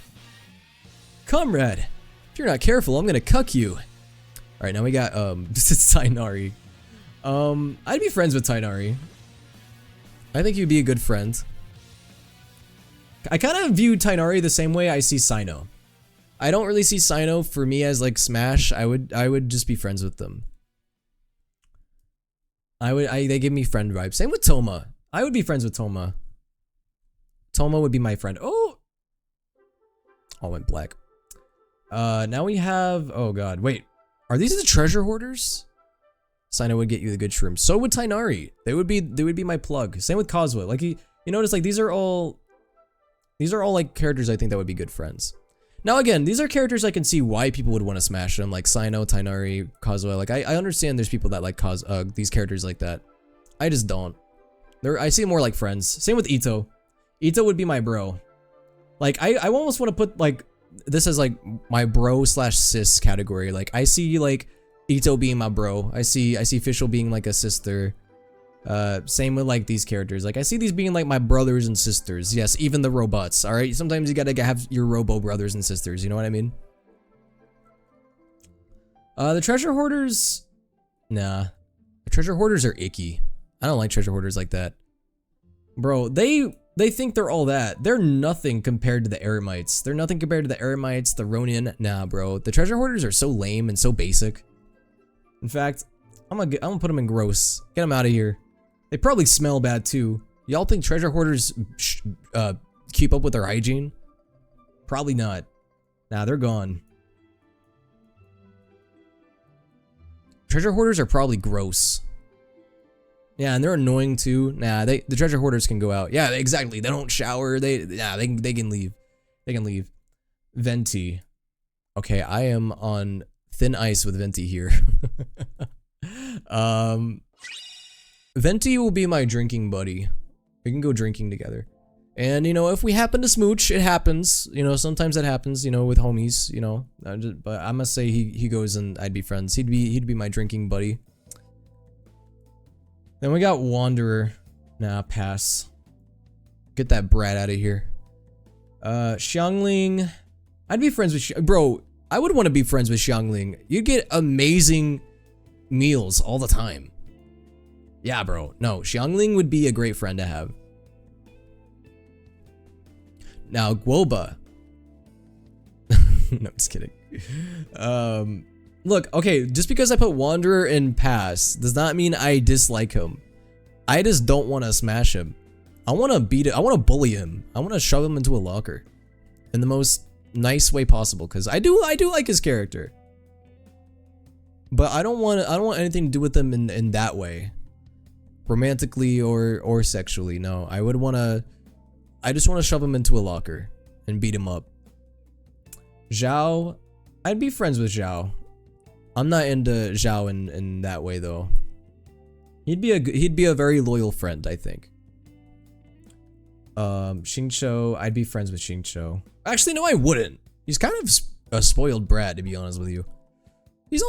Comrade, if you're not careful, I'm gonna cuck you. Alright, now we got, this is Tainari. I'd be friends with Tainari. I think you'd be a good friend. I kind of view Tainari the same way I see Sino. I don't really see Sino for me as like Smash. I would just be friends with them. They give me friend vibes. Same with Toma. I would be friends with Toma. Toma would be my friend. Oh! All went black. Now we have, oh god, wait. Are these the treasure hoarders? Sino would get you the good shrooms. So would Tainari. They would be my plug. Same with Kazuha. Like you notice like these are all like characters I think that would be good friends. Now again, these are characters I can see why people would want to smash them, like Sino, Tainari, Kazuha. Like I understand there's people that like these characters like that. I just don't. I see them more like friends. Same with Ito. Ito would be my bro. Like I almost want to put like this as like my bro / sis category. Like I see like Ito being my bro. I see Fischl being like a sister. Same with like these characters. Like I see these being like my brothers and sisters. Yes, even the robots. All right, sometimes you gotta have your robo brothers and sisters. You know what I mean? The treasure hoarders. Nah, the treasure hoarders are icky. I don't like treasure hoarders like that, bro. They think they're all that. They're nothing compared to the Eremites. They're nothing compared to the Eremites, the Ronin. Nah, bro. The treasure hoarders are so lame and so basic. In fact, I'm gonna put them in gross. Get them out of here. They probably smell bad too. Y'all think treasure hoarders keep up with their hygiene? Probably not. Nah, they're gone. Treasure hoarders are probably gross. Yeah, and they're annoying too. Nah, the treasure hoarders can go out. Yeah, exactly. They don't shower. They can leave. They can leave. Venti. Okay, I am on thin ice with Venti here. Venti will be my drinking buddy. We can go drinking together. And you know, if we happen to smooch, it happens. You know, sometimes that happens, you know, with homies, you know. But I must say he goes and I'd be friends. He'd be my drinking buddy. Then we got Wanderer. Nah, pass. Get that brat out of here. Xiangling. I'd be friends with bro, I would want to be friends with Xiangling. You'd get amazing meals all the time. Yeah, bro. No, Xiangling would be a great friend to have. Now, Guoba. No, just kidding. Look, okay, just because I put Wanderer in pass does not mean I dislike him. I just don't want to smash him. I want to beat it. I want to bully him. I want to shove him into a locker in the most nice way possible, because I do like his character. But I don't want anything to do with him in that way. Romantically or sexually. No, I just want to shove him into a locker and beat him up. Zhao, I'd be friends with Zhao. I'm not into Zhao in that way though. He'd be a very loyal friend, I think. Xingqiu, I'd be friends with Xingqiu. Actually, no, I wouldn't. He's kind of a spoiled brat, to be honest with you.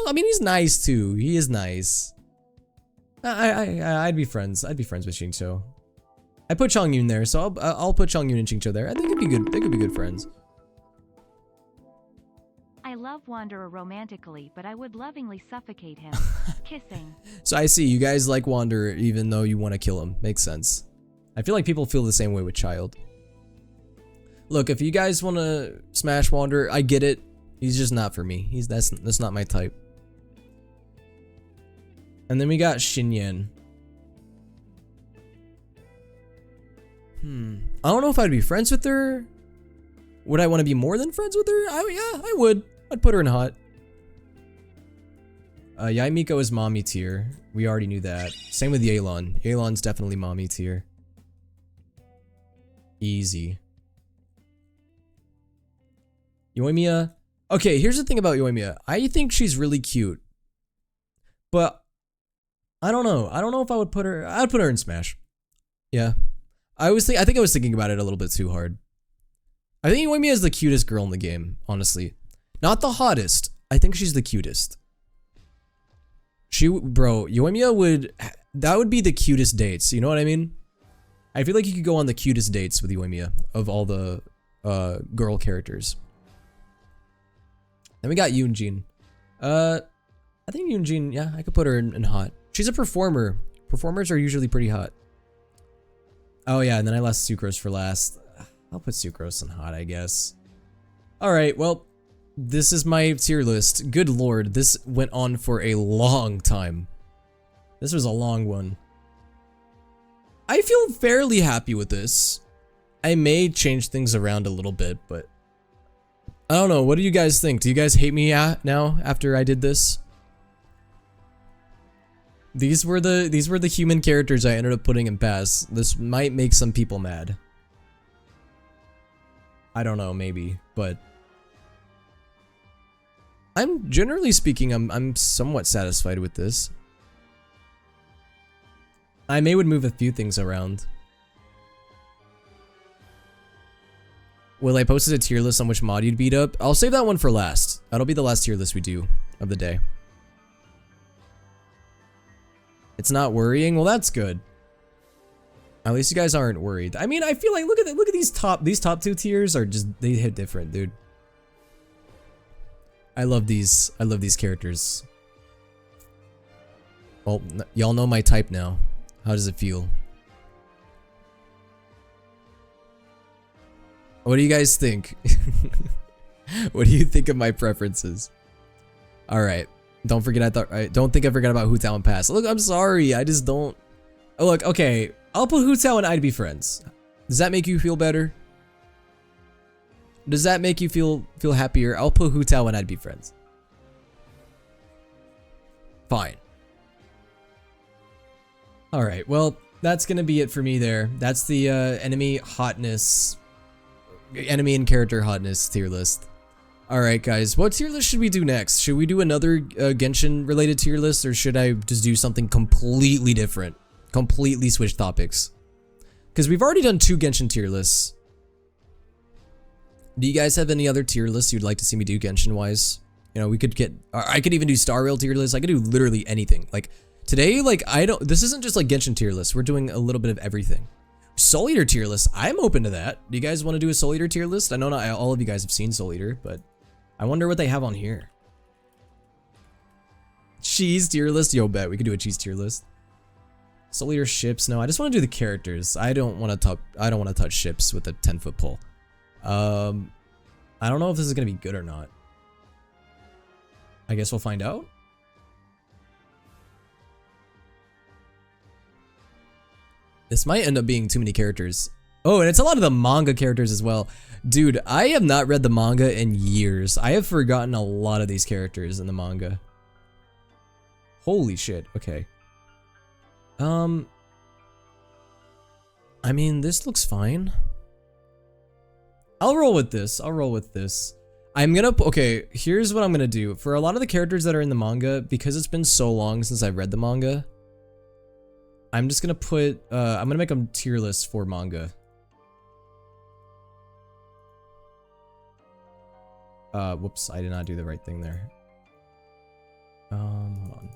I mean, he's nice too. He is nice. I'd be friends. I'd be friends with Xingqiu. I put Chongyun there, so I'll put Chongyun and Xingqiu there. I think it'd be good. They could be good friends. I love Wanderer romantically, but I would lovingly suffocate him. Kissing. So I see, you guys like Wanderer even though you want to kill him. Makes sense. I feel like people feel the same way with Child. Look, if you guys want to smash Wanderer, I get it. He's just not for me. That's not my type. And then we got Xinyan. I don't know if I'd be friends with her. Would I want to be more than friends with her? Yeah, I would. I'd put her in hot. Yai Miko is mommy tier. We already knew that. Same with Yelan. Yelan's definitely mommy tier. Easy. Yoimiya. Okay, here's the thing about Yoimiya. I think she's really cute. But I don't know. I don't know if I would put her. I'd put her in Smash. Yeah. I think I was thinking about it a little bit too hard. I think Yoimiya is the cutest girl in the game, honestly. Not the hottest. I think she's the cutest. Bro, Yoimiya that would be the cutest dates, you know what I mean? I feel like you could go on the cutest dates with Yoimiya of all the girl characters. Then we got Yoonjin. I think Yoonjin, yeah, I could put her in hot. She's a performer. Performers are usually pretty hot. Oh yeah, and then I left Sucrose for last. I'll put Sucrose in hot, I guess. Alright, well, this is my tier list. Good lord, this went on for a long time. This was a long one. I feel fairly happy with this. I may change things around a little bit, but I don't know. What do you guys think? Do you guys hate me now after I did this? These were the human characters I ended up putting in pass. This might make some people mad. I don't know, maybe, but I'm generally speaking, I'm somewhat satisfied with this. I would move a few things around. Will I posted a tier list on which mod you'd beat up? I'll save that one for last. That'll be the last tier list we do of the day. It's not worrying? Well, that's good. At least you guys aren't worried. I mean, I feel like look at these top two tiers are just, they hit different, dude. I love these characters. Well, y'all know my type now. How does it feel? What do you guys think? What do you think of my preferences? All right. Don't forget don't think I forgot about Hu Tao and Pass. Look, I'm sorry. I just don't. Oh, look, okay. I'll put Hu Tao and I'd be friends. Does that make you feel better? Does that make you feel happier? I'll put Hu Tao and I'd be friends. Fine. All right. Well, that's gonna be it for me there. That's the enemy and character hotness tier list. Alright guys, what tier list should we do next? Should we do another Genshin related tier list, or should I just do something completely different? Completely switch topics? Because we've already done 2 Genshin tier lists. Do you guys have any other tier lists you'd like to see me do Genshin wise? You know, we could get, I could even do Star Rail tier lists. I could do literally anything. Like today, like this isn't just like Genshin tier list. We're doing a little bit of everything. Soul Eater tier list, I'm open to that. Do you guys want to do a Soul Eater tier list? I know not all of you guys have seen Soul Eater, but I wonder what they have on here. Cheese tier list? Yo, bet we could do a cheese tier list. Soul Eater ships? No, I just want to do the characters. I don't want to touch ships with a 10-foot pole. I don't know if this is gonna be good or not. I guess we'll find out. This might end up being too many characters. Oh, and it's a lot of the manga characters as well. Dude, I have not read the manga in years. I have forgotten a lot of these characters in the manga. Holy shit, okay. I mean, this looks fine. I'll roll with this. Okay, here's what I'm gonna do. For a lot of the characters that are in the manga, because it's been so long since I've read the manga, I'm just gonna put, I'm gonna make a tier list for manga. Whoops, I did not do the right thing there. Hold on.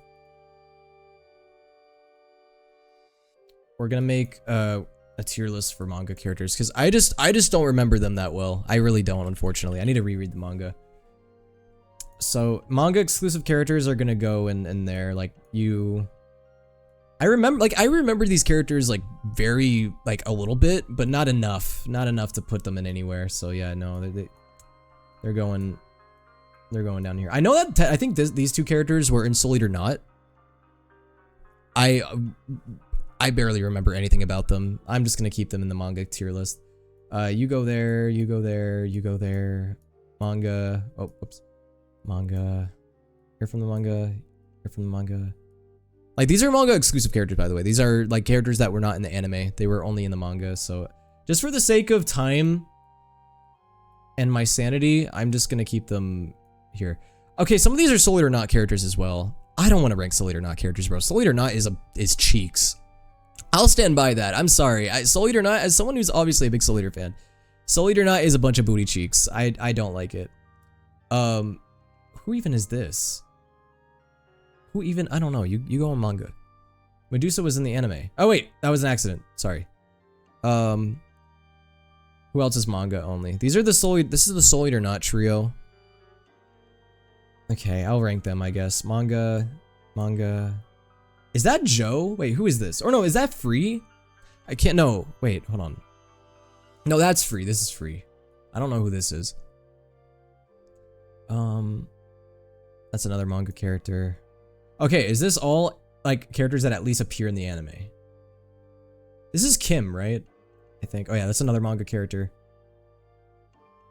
We're gonna make, a tier list for manga characters, because I just don't remember them that well. I really don't, unfortunately. I need to reread the manga. So, manga exclusive characters are gonna go in there, like, I remember these characters, like, very, like, a little bit, but not enough. Not enough to put them in anywhere, so yeah, no, they're going down here. I know that, I think these 2 characters were in Soul Eater Not. I barely remember anything about them. I'm just gonna keep them in the manga tier list. You go there, you go there, you go there. Manga. Oh, whoops. Manga. Here from the manga. Here from the manga. Like, these are manga exclusive characters, by the way. These are like characters that were not in the anime. They were only in the manga. So just for the sake of time and my sanity, I'm just gonna keep them here. Okay, some of these are Soul Eater Not characters as well. I don't want to rank Soul Eater Not characters, bro. Soul Eater Not is cheeks. I'll stand by that. I'm sorry. Soul Eater Not, as someone who's obviously a big Soul Eater fan, Soul Eater Not is a bunch of booty cheeks. I don't like it. Who even is this? Who even? I don't know. You go on manga. Medusa was in the anime. Oh wait, that was an accident. Sorry. Who else is manga only? These are the this is the Soul Eater Not trio. Okay, I'll rank them, I guess. Manga. Is that Joe? Wait, who is this? Or no, is that Free? I can't, no. Wait, hold on. No, that's Free. This is Free. I don't know who this is. That's another manga character. Okay, is this all, like, characters that at least appear in the anime? This is Kim, right? I think. Oh yeah, that's another manga character.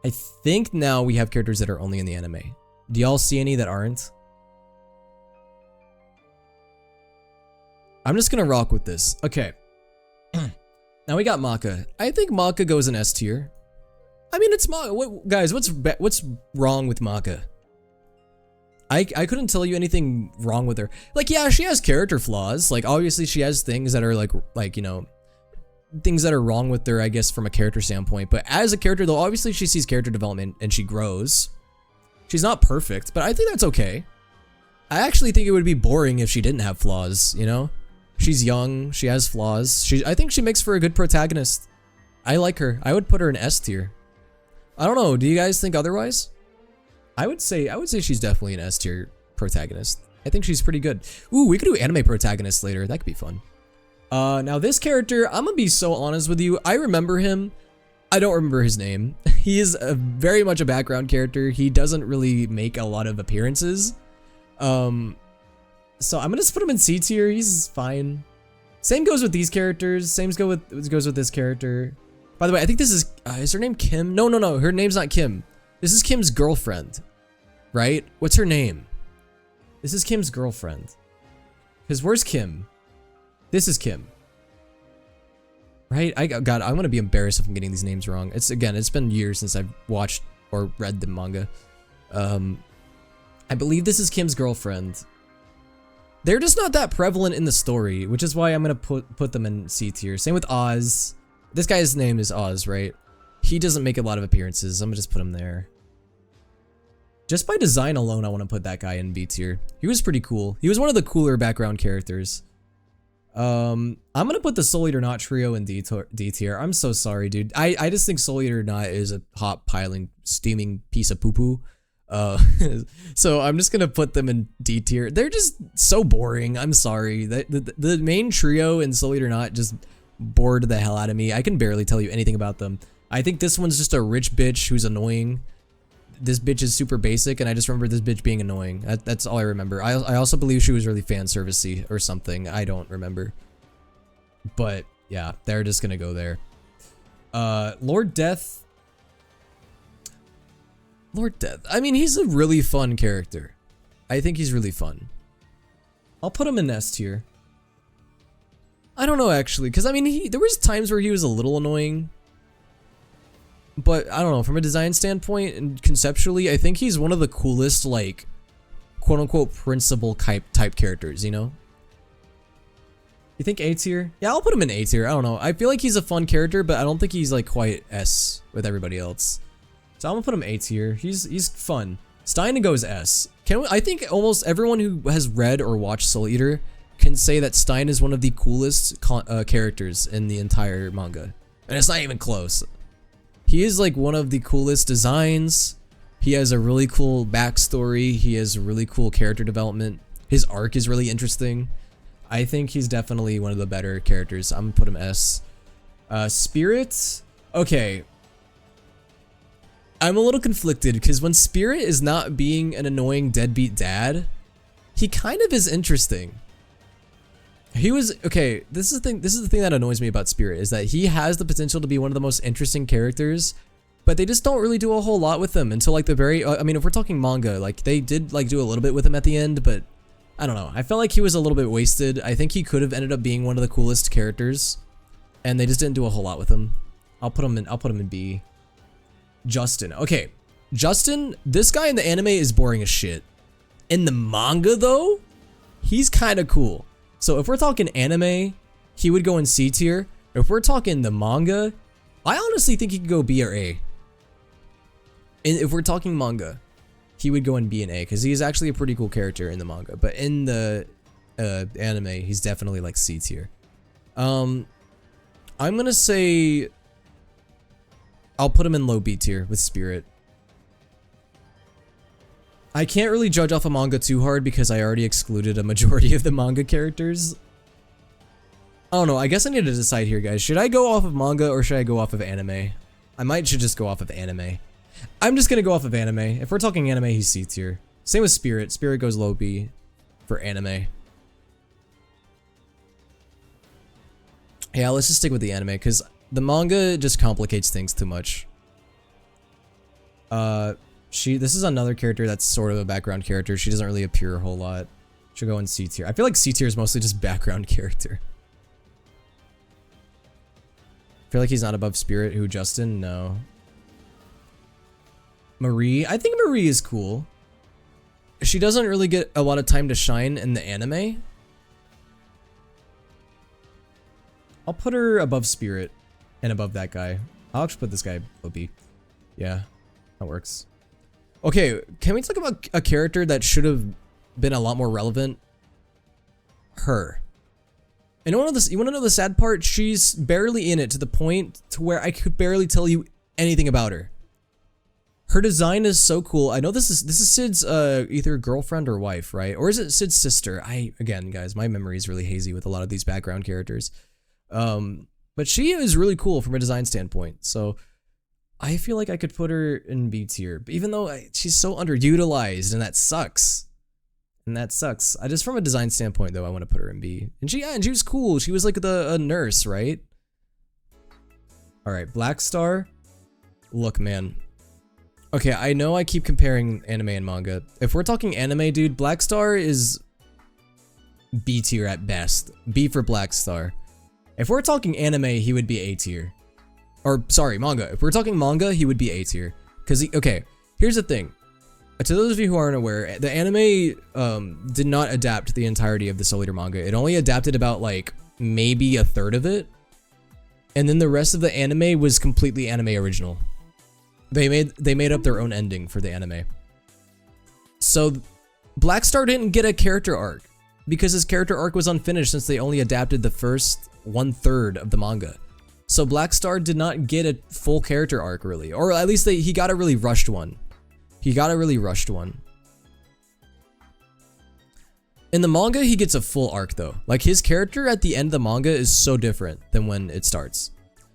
I think now we have characters that are only in the anime. Do y'all see any that aren't? I'm just gonna rock with this. Okay. Now we got Maka. I think Maka goes in S tier. I mean, it's Maka. Guys, what's wrong with Maka? I couldn't tell you anything wrong with her. Like, yeah, she has character flaws. Like, obviously she has things that are like, you know, things that are wrong with her, I guess, from a character standpoint. But as a character, though, obviously she sees character development and she grows. She's not perfect, but I think that's okay. I actually think it would be boring if she didn't have flaws, you know? She's young, she has flaws. I think she makes for a good protagonist. I like her. I would put her in S tier. I don't know, do you guys think otherwise? I would say she's definitely an S tier protagonist. I think she's pretty good. Ooh, we could do anime protagonists later. That could be fun. Now this character, I'm gonna be so honest with you. I remember him. I don't remember his name. He is very much a background character. He doesn't really make a lot of appearances. So I'm gonna just put him in C tier. He's fine. Same goes with these characters. Same goes with this character. By the way, I think this is her name Kim? No. Her name's not Kim. This is Kim's girlfriend, right? What's her name? This is Kim's girlfriend. Because where's Kim? This is Kim. Right? God, I'm gonna be embarrassed if I'm getting these names wrong. It's been years since I've watched or read the manga. I believe this is Kim's girlfriend. They're just not that prevalent in the story, which is why I'm gonna put them in C tier. Same with Oz. This guy's name is Oz, right? He doesn't make a lot of appearances. I'm gonna just put him there. Just by design alone, I want to put that guy in B tier. He was pretty cool. He was one of the cooler background characters. I'm gonna put the Soul Eater Not trio in D tier. I'm so sorry, dude. I just think Soul Eater Not is a hot piling, steaming piece of poo-poo. So I'm just gonna put them in D tier. They're just so boring. I'm sorry. The main trio in Soul Eater Not just bored the hell out of me. I can barely tell you anything about them. I think this one's just a rich bitch who's annoying. This bitch is super basic, and I just remember this bitch being annoying. That's all I remember. I also believe she was really fan servicey or something. I don't remember. But yeah, they're just gonna go there. Lord Death. Lord Death. I mean, he's a really fun character. I think he's really fun. I'll put him in S tier. I don't know actually, because I mean, there was times where he was a little annoying. But I don't know, from a design standpoint and conceptually, I think he's one of the coolest, like, quote unquote principal type characters, you know? You think A tier? Yeah, I'll put him in A tier. I don't know. I feel like he's a fun character, but I don't think he's like quite S with everybody else. So I'm gonna put him A tier. He's fun. Stein goes S. I think almost everyone who has read or watched Soul Eater can say that Stein is one of the coolest characters in the entire manga. And it's not even close. He is like one of the coolest designs. He has a really cool backstory. He has really cool character development. His arc is really interesting. I think he's definitely one of the better characters. I'm gonna put him S. Spirit? Okay. I'm a little conflicted because when Spirit is not being an annoying deadbeat dad, he kind of is interesting. He was okay. This is the thing. This is the thing that annoys me about Spirit is that he has the potential to be one of the most interesting characters, but they just don't really do a whole lot with him until like the very. I mean, if we're talking manga, like they did like do a little bit with him at the end, but I don't know. I felt like he was a little bit wasted. I think he could have ended up being one of the coolest characters, and they just didn't do a whole lot with him. I'll put him in B. Justin. Okay, Justin. This guy in the anime is boring as shit. In the manga though, he's kind of cool. So if we're talking anime, he would go in C tier. If we're talking the manga, I honestly think he could go B or A. And if we're talking manga, he would go in B and A because he is actually a pretty cool character in the manga. But in the anime, he's definitely like C tier. I'm gonna say I'll put him in low B tier with Spirit. I can't really judge off a manga too hard because I already excluded a majority of the manga characters. I don't know, I guess I need to decide here, guys. Should I go off of manga or should I go off of anime? Should just go off of anime. I'm just gonna go off of anime. If we're talking anime, he's C tier. Same with Spirit. Spirit goes low B for anime. Yeah, let's just stick with the anime because the manga just complicates things too much. This is another character that's sort of a background character. She doesn't really appear a whole lot. She'll go in C tier. I feel like C tier is mostly just background character. I feel like he's not above Spirit. Who, Justin? No. Marie? I think Marie is cool. She doesn't really get a lot of time to shine in the anime. I'll put her above Spirit and above that guy. I'll actually put this guy below B. Yeah, that works. Okay, can we talk about a character that should have been a lot more relevant? Her. And you want to know the sad part? She's barely in it to the point to where I could barely tell you anything about her. Her design is so cool. I know this is Sid's either girlfriend or wife, right? Or is it Sid's sister? Again, guys, my memory is really hazy with a lot of these background characters. But she is really cool from a design standpoint. So I feel like I could put her in B tier, even though she's so underutilized, and that sucks. I just, from a design standpoint, though, I want to put her in B. And she was cool. She was like a nurse, right? All right, Black Star. Look, man. Okay, I know I keep comparing anime and manga. If we're talking anime, dude, Black Star is B tier at best. B for Black Star. If we're talking anime, he would be A tier. Or, sorry, manga. If we're talking manga, he would be A tier. Okay, here's the thing. To those of you who aren't aware, the anime did not adapt the entirety of the Soul Eater manga. It only adapted about, like, maybe a third of it. And then the rest of the anime was completely anime original. They made up their own ending for the anime. So, Black Star didn't get a character arc. Because his character arc was unfinished since they only adapted the first 1/3 of the manga. So Black Star did not get a full character arc, really. Or at least he got a really rushed one. In the manga, he gets a full arc, though. Like, his character at the end of the manga is so different than when it starts.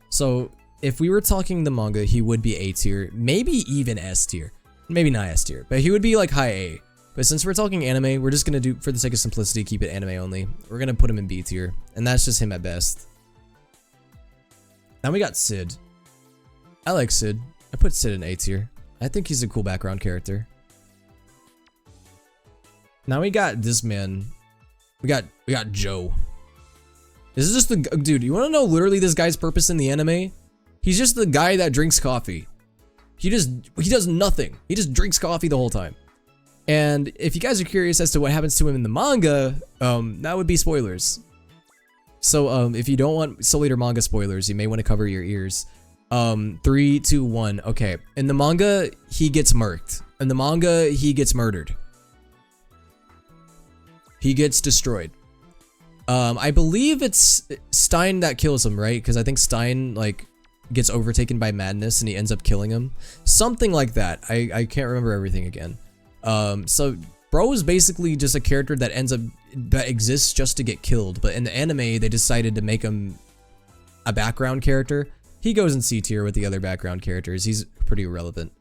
So, if we were talking the manga, he would be A tier. Maybe even S tier. Maybe not S tier. But he would be, like, high A. But since we're talking anime, we're just going to do, for the sake of simplicity, keep it anime only. We're going to put him in B tier. And that's just him at best. Now we got Sid. I like Sid. I put Sid in A tier. I think he's a cool background character. Now we got this man. We got Joe. This is just the dude. You want to know literally this guy's purpose in the anime? He's just the guy that drinks coffee. He does nothing. He just drinks coffee the whole time. And if you guys are curious as to what happens to him in the manga, that would be spoilers. So if you don't want Soul Eater manga spoilers, you may want to cover your ears. 3, 2, 1. Okay. In the manga, he gets murked. In the manga, he gets murdered. He gets destroyed. I believe it's Stein that kills him, right? Because I think Stein, like, gets overtaken by madness and he ends up killing him. Something like that. I can't remember everything again. So bro is basically just a character that exists just to get killed. But in the anime, they decided to make him a background character. He goes in C tier with the other background characters. He's pretty irrelevant.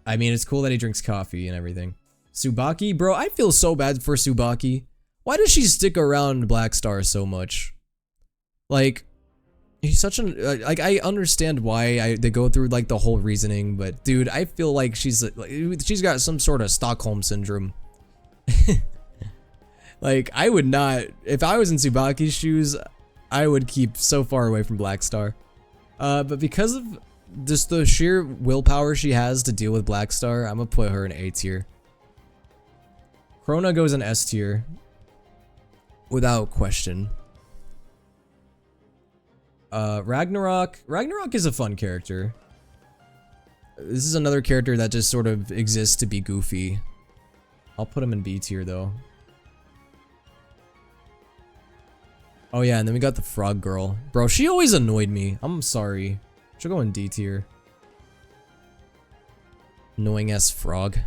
I mean, it's cool that he drinks coffee and everything. Tsubaki, bro, I feel so bad for Tsubaki. Why does she stick around Black Star so much? Like, he's such an like, I understand why they go through like the whole reasoning, but dude, I feel like she's got some sort of Stockholm syndrome. Like, I would not, if I was in Tsubaki's shoes, I would keep so far away from Black Star. But because of just the sheer willpower she has to deal with Black Star, I'm gonna put her in A tier. Krona goes in S tier. Without question. Ragnarok is a fun character. This is another character that just sort of exists to be goofy. I'll put him in B tier though. Oh yeah, and then we got the frog girl. Bro, she always annoyed me. I'm sorry. She'll go in D tier. Annoying ass frog.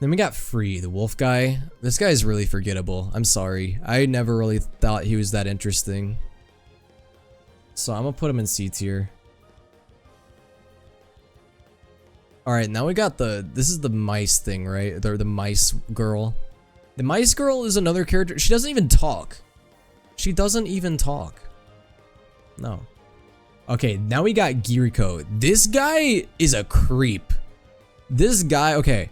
Then we got Free, the wolf guy. This guy is really forgettable. I'm sorry. I never really thought he was that interesting. So I'm gonna put him in C tier. Alright, now we got this is the mice thing, right? The mice girl. The mice girl is another character. She doesn't even talk. She doesn't even talk. No. Okay, now we got Giriko. This guy is a creep. This guy, okay.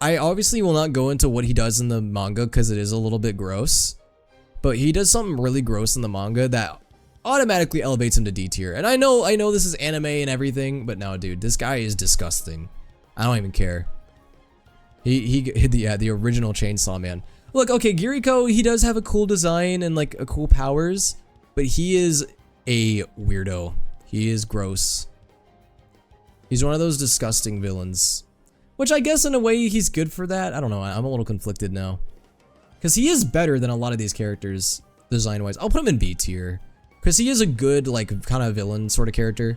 I obviously will not go into what he does in the manga because it is a little bit gross. But he does something really gross in the manga that automatically elevates him to D tier. And I know this is anime and everything, but no, dude, this guy is disgusting. I don't even care. He the original Chainsaw Man. Look, okay, Giriko, he does have a cool design and like a cool powers, but he is a weirdo. He is gross. He's one of those disgusting villains. Which I guess in a way he's good for that. I don't know, I'm a little conflicted now. Because he is better than a lot of these characters, design-wise. I'll put him in B tier. Because he is a good, like, kind of villain sort of character.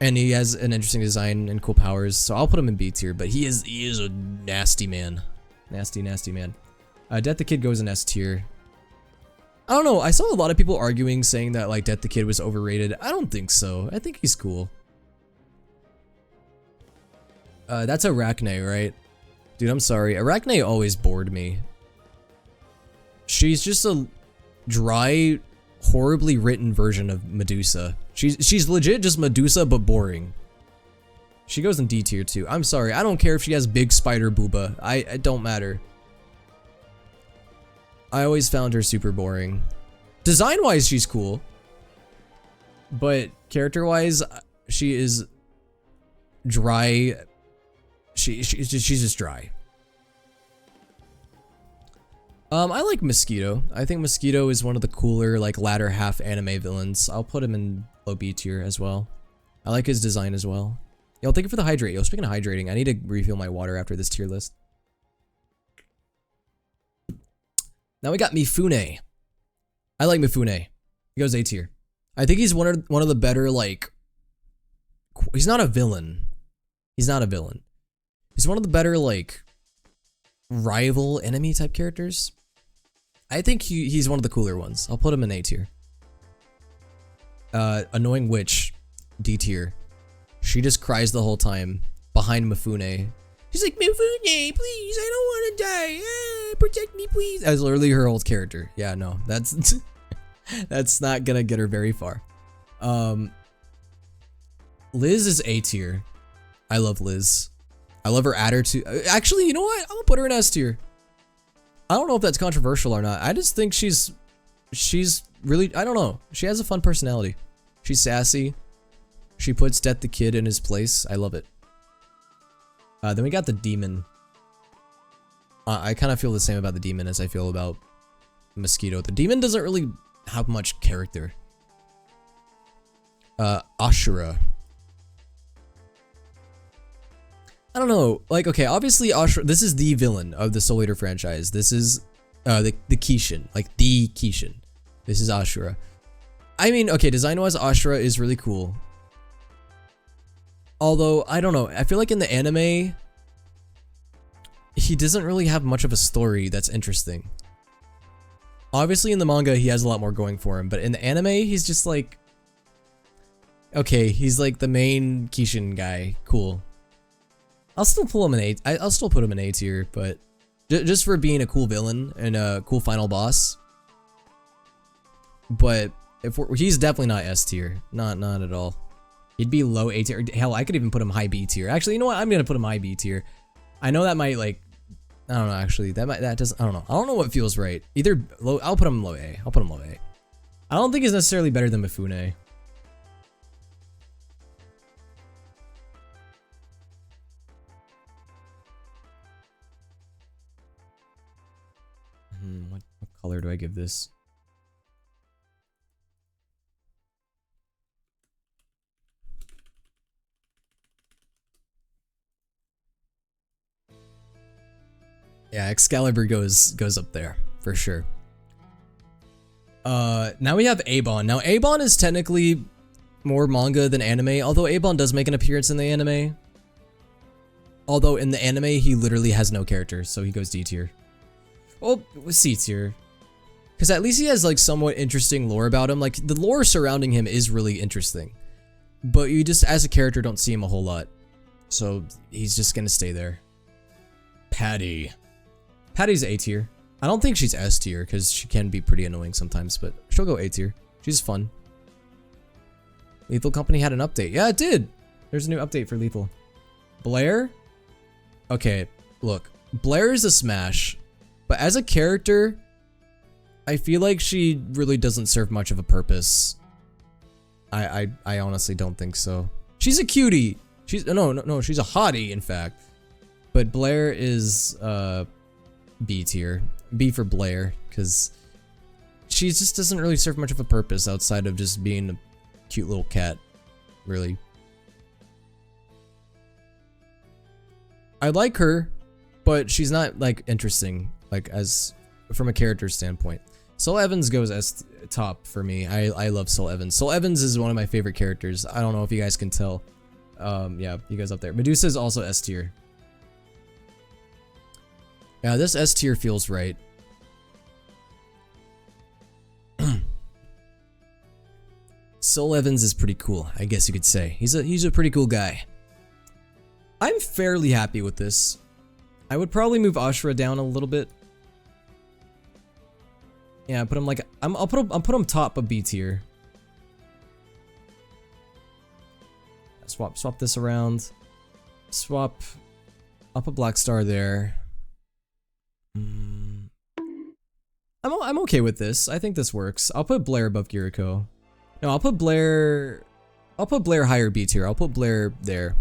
And he has an interesting design and cool powers, so I'll put him in B tier. But he is a nasty man. Nasty, nasty man. Death the Kid goes in S tier. I don't know, I saw a lot of people arguing, saying that, like, Death the Kid was overrated. I don't think so. I think he's cool. That's Arachne, right? Dude, I'm sorry. Arachne always bored me. She's just a dry, horribly written version of Medusa. She's legit just Medusa, but boring. She goes in D tier too. I'm sorry. I don't care if she has big spider booba. It don't matter. I always found her super boring. Design-wise, she's cool. But character-wise, she is dry. She's just dry. I like Mosquito. I think Mosquito is one of the cooler, like, latter half anime villains. I'll put him in low B tier as well. I like his design as well. Yo, thank you for the hydrate. Yo, speaking of hydrating, I need to refill my water after this tier list. Now we got Mifune. I like Mifune. He goes A tier. I think he's one of the better, like, he's not a villain. He's not a villain. He's one of the better, like, rival enemy type characters. I think he's one of the cooler ones. I'll put him in A tier. Annoying Witch, D tier. She just cries the whole time behind Mifune. She's like, Mifune, please, I don't want to die. Protect me, please. That's literally her old character. Yeah, no, that's that's not gonna get her very far. Liz is A tier. I love Liz. I love her attitude. Actually, you know what? I'm gonna put her in S tier. I don't know if that's controversial or not. I just think she's really, I don't know. She has a fun personality. She's sassy. She puts Death the Kid in his place. I love it. Then we got the Demon. I kind of feel the same about the Demon as I feel about Mosquito. The Demon doesn't really have much character. Ashura. I don't know, like, okay, obviously Ashura, this is the villain of the Soul Eater franchise. This is the Kishin, like the Kishin. This is Ashura. I mean, okay, design-wise, Ashura is really cool. Although, I don't know, I feel like in the anime, he doesn't really have much of a story that's interesting. Obviously in the manga, he has a lot more going for him, but in the anime, he's just like, okay, he's like the main Kishin guy, cool. I'll still pull him an A. I'll still put him in A tier, but just for being a cool villain and a cool final boss. But he's definitely not S tier, not at all. He'd be low A tier. Hell, I could even put him high B tier. Actually, you know what? I'm gonna put him high B tier. I know that might like, I don't know. Actually, that doesn't. I don't know. I don't know what feels right. Either low. I'll put him low A. I'll put him low A. I don't think he's necessarily better than Mifune. What color do I give this? Yeah, Excalibur goes up there for sure. Now we have Abon. Now Abon is technically more manga than anime, although Abon does make an appearance in the anime. Although in the anime he literally has no character, so he goes D tier. Well, C tier. Because at least he has like somewhat interesting lore about him. Like the lore surrounding him is really interesting. But you just, as a character, don't see him a whole lot. So he's just gonna stay there. Patty. Patty's A tier. I don't think she's S tier because she can be pretty annoying sometimes, but she'll go A tier. She's fun. Lethal Company had an update. Yeah, it did. There's a new update for Lethal. Blair? Okay, look. Blair is a smash, but as a character, I feel like she really doesn't serve much of a purpose. I honestly don't think so. She's a cutie. She's no, she's a hottie, in fact. But Blair is B tier. B for Blair, because she just doesn't really serve much of a purpose outside of just being a cute little cat, really. I like her, but she's not like interesting, like as from a character standpoint. Soul Evans goes as top for me. I love Soul Evans. Soul Evans is one of my favorite characters. I don't know if you guys can tell. Yeah, he goes up there. Medusa is also S tier. Yeah, this S tier feels right. Soul Evans is pretty cool, I guess you could say. He's a pretty cool guy. I'm fairly happy with this. I would probably move Ashura down a little bit. Yeah, put him like I'll put him top of B tier. Swap this around. Swap. I'll put Black Star there. I'm okay with this. I think this works. I'll put Blair above Kiriko. No, I'll put Blair higher B tier. I'll put Blair there.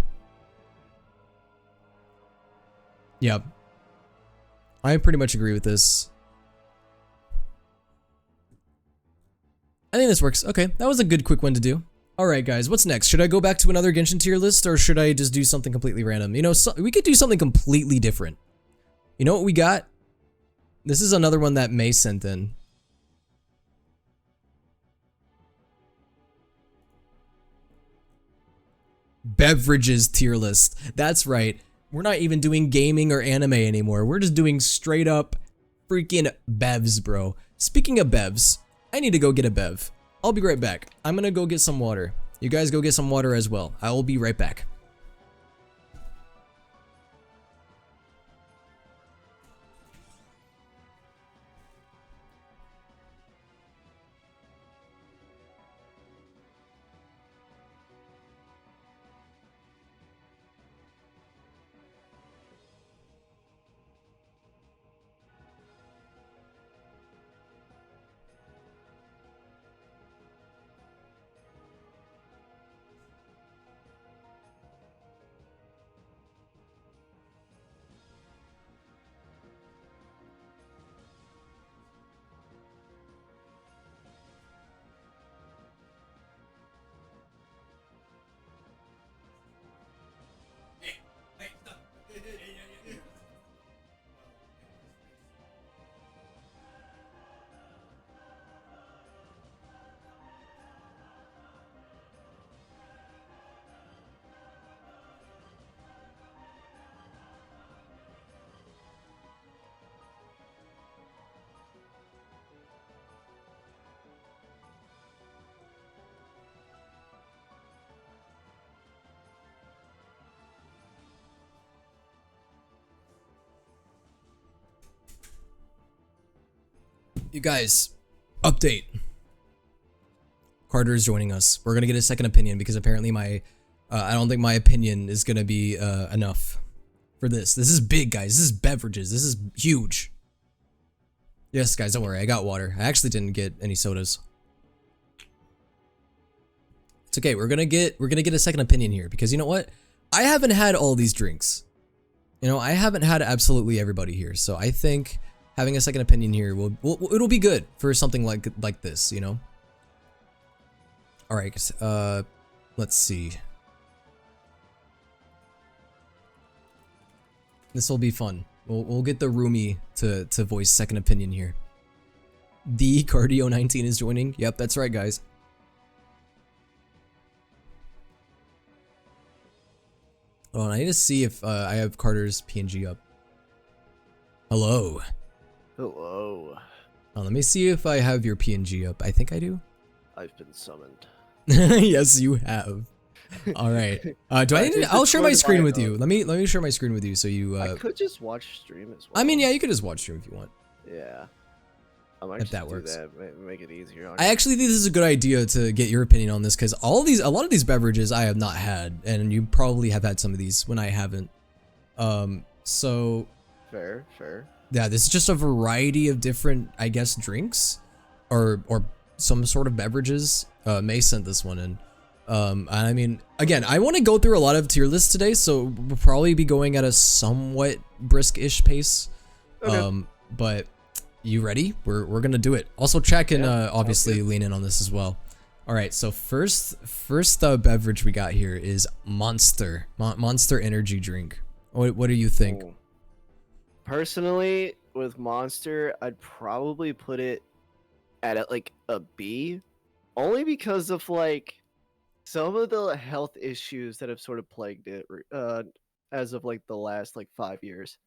Yep. I pretty much agree with this. I think this works. Okay, that was a good quick one to do. Alright guys, what's next? Should I go back to another Genshin tier list, or should I just do something completely random? You know, we could do something completely different. You know what we got? This is another one that May sent in. Beverages tier list. That's right. We're not even doing gaming or anime anymore. We're just doing straight up freaking bevs, bro. Speaking of bevs, I need to go get a bev. I'll be right back. I'm gonna go get some water. You guys go get some water as well. I will be right back. You guys, update. Carter is joining us. We're gonna get a second opinion because apparently I don't think my opinion is gonna be enough for this. This is big, guys. This is beverages. This is huge. Yes, guys, don't worry. I got water. I actually didn't get any sodas. It's okay. We're gonna get a second opinion here because you know what? I haven't had all these drinks. You know, I haven't had absolutely everybody here, so I think having a second opinion here it'll be good for something like this, you know. All right, let's see. This will be fun. We'll get the roomie to voice second opinion here. The Cardio 19 is joining. Yep, that's right, guys. Oh, I need to see if I have Carter's PNG up. Hello. Hello. Oh, let me see if I have your PNG up. I think I do. I've been summoned. Yes, you have. All right. Do I need to, I'll share my screen with you. Let me share my screen with you so you. I could just watch stream as well. I mean, yeah, you could just watch stream if you want. Yeah. I might If just that do works. that, make it easier. I actually think this is a good idea to get your opinion on this because a lot of these beverages I have not had, and you probably have had some of these when I haven't. So. Fair. Yeah, this is just a variety of different, I guess, drinks, or some sort of beverages. May sent this one in. I mean, again, I want to go through a lot of tier lists today, so we'll probably be going at a somewhat brisk-ish pace. Okay. But you ready? We're gonna do it. Also, chat can obviously lean in on this as well. All right, so first beverage we got here is Monster energy drink. What do you think? Ooh. Personally, with Monster, I'd probably put it at like a B, only because of like some of the health issues that have sort of plagued it as of like the last like 5 years.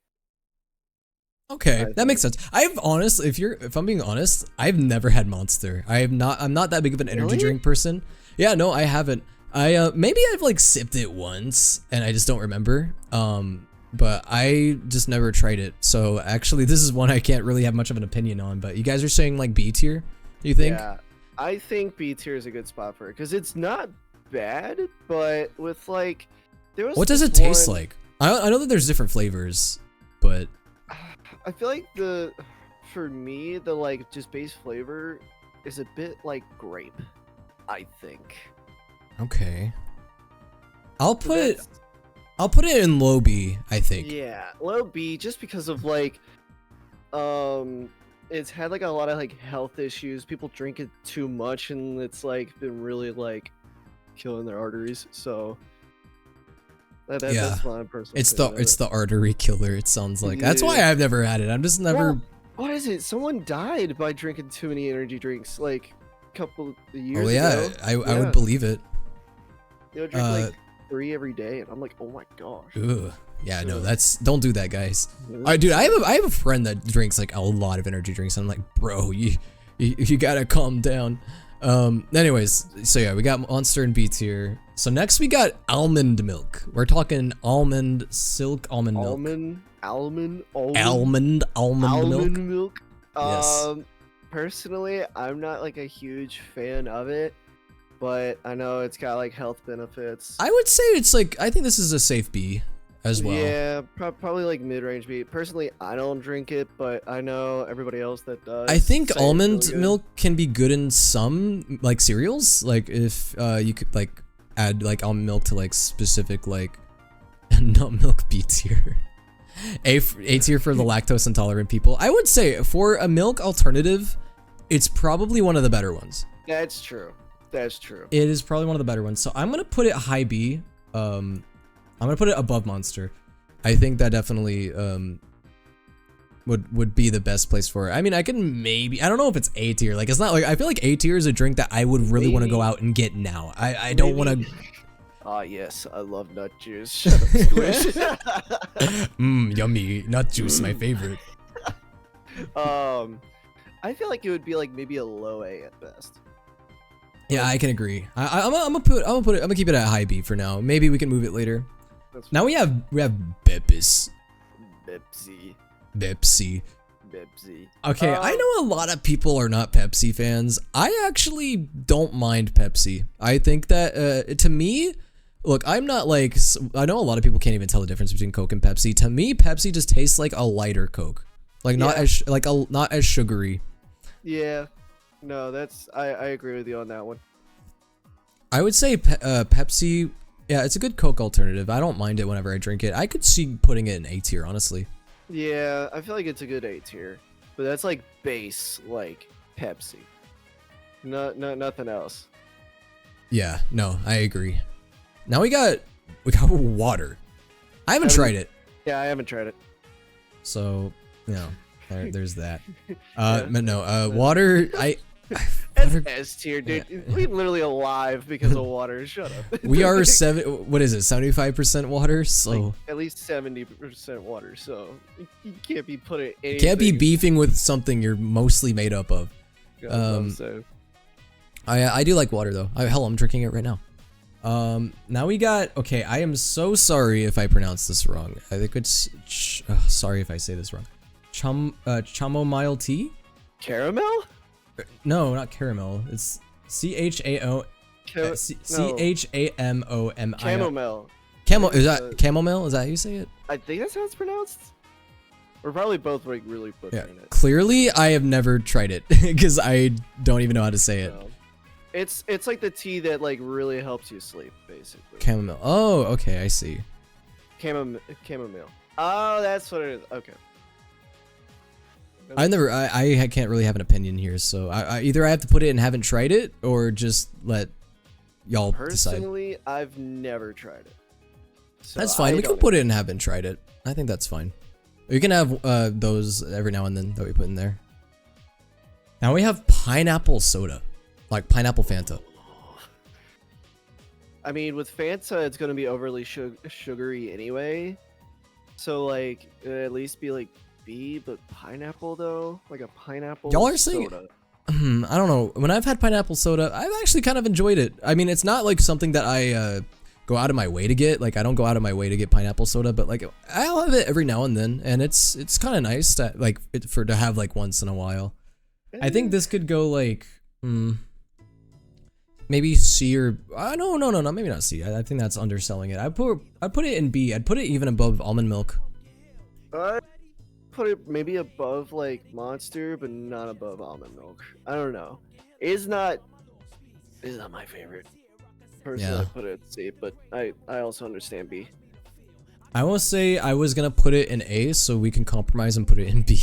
Okay, that makes sense. If I'm being honest, I've never had Monster. I'm not that big of an energy drink person. Yeah, no, I haven't. Maybe I've like sipped it once and I just don't remember. But I just never tried it. So actually, this is one I can't really have much of an opinion on. But you guys are saying like B tier, you think? Yeah, I think B tier is a good spot for it because it's not bad, but with like there was. What does it taste like? I know that there's different flavors, but I feel like for me the like just base flavor is a bit like grape, I think. Okay. I'll put it in low B, I think. Yeah, low B just because of like it's had like a lot of like health issues. People drink it too much and it's like been really like killing their arteries. So that's my personal It's the artery killer, it sounds like. That's why I've never had it. I'm just never. Well, what is it? Someone died by drinking too many energy drinks like a couple of years Oh yeah, ago. I would believe it. They would drink like 3 every day, and I'm like, oh my gosh. Ugh. Yeah, no, don't do that, guys. Dude, I have a friend that drinks like a lot of energy drinks. And I'm like, bro, you gotta calm down. Anyways, so yeah, we got Monster and B tier. So next we got almond milk. We're talking almond milk. Almond milk. Yes. Personally, I'm not like a huge fan of it, but I know it's got like health benefits. I would say it's like, I think this is a safe B as well. Yeah, probably like mid-range B. Personally, I don't drink it, but I know everybody else that does. I think say almond it's really milk can be good in some like cereals. Like if you could like add like almond milk to like specific like nut milk B tier. A tier for the lactose intolerant people. I would say for a milk alternative, it's probably one of the better ones. That's true. That's true. It is probably one of the better ones. So I'm gonna put it high B. I'm gonna put it above Monster. I think that definitely would be the best place for it. I mean, I can maybe, I don't know if it's A tier. Like it's not like, I feel like A tier is a drink that I would really want to go out and get now. I don't want to. Ah, yes, I love nut juice. Shut up, Squish. Yummy. Nut juice, my favorite. I feel like it would be like maybe a low A at best. Yeah, I can agree. I'm gonna keep it at high B for now. Maybe we can move it later. Now we have Bepis. Pepsi. Bepsi. Pepsi. Okay, I know a lot of people are not Pepsi fans. I actually don't mind Pepsi. I think that to me, look, I'm not like, I know a lot of people can't even tell the difference between Coke and Pepsi. To me, Pepsi just tastes like a lighter Coke, like not as not as sugary. Yeah, no, I agree with you on that one. I would say Pepsi. Yeah, it's a good Coke alternative. I don't mind it whenever I drink it. I could see putting it in A tier, honestly. Yeah, I feel like it's a good A tier, but that's like base like Pepsi. No, nothing else. Yeah, no, I agree. Now we got water. I haven't tried it. Yeah, I haven't tried it. So, you know, there's that. Yeah. But no, water. That's Water, S tier, dude. We're literally alive because of water. Shut up. we are what is it? 75% water. So like, at least 70% water. So you can't be putting anything. can't be beefing with something you're mostly made up of. So. I do like water though. Hell, I'm drinking it right now. Now we got, okay, I am so sorry if I pronounce this wrong. I think it's, sorry if I say this wrong. Chamomile tea? Caramel? No, not caramel. It's C-H-A-M-O-M-I. Chamomile. Is that chamomile? Is that how you say it? I think that's how it's pronounced. We're probably both like really butchering it. Clearly, I have never tried it because I don't even know how to say it. No. It's like the tea that like really helps you sleep, basically. Chamomile. Oh, okay, I see. Chamomile. Oh, that's what it is. Okay. I can't really have an opinion here, so I either I have to put it and haven't tried it, or just let y'all decide. Personally, I've never tried it. So That's fine. We can put it and haven't tried it. I think that's fine. You can have those every now and then that we put in there. Now we have pineapple soda, like pineapple Fanta. I mean, with Fanta, it's gonna be overly sugary anyway. So like, at least be like B, but pineapple though, like a pineapple. Y'all are saying, soda. I don't know. When I've had pineapple soda, I've actually kind of enjoyed it. I mean, it's not like something that I go out of my way to get. Like, I don't go out of my way to get pineapple soda, but like, I'll have it every now and then, and it's kind of nice to like to have like once in a while. I think this could go like, maybe C or no, maybe not C. I think that's underselling it. I'd put it in B. I'd put it even above almond milk. Put it maybe above like Monster, but not above almond milk. I don't know. It's not my favorite. Personally, Yeah. I put it at C, but I also understand B. I will say I was gonna put it in A, so we can compromise and put it in B.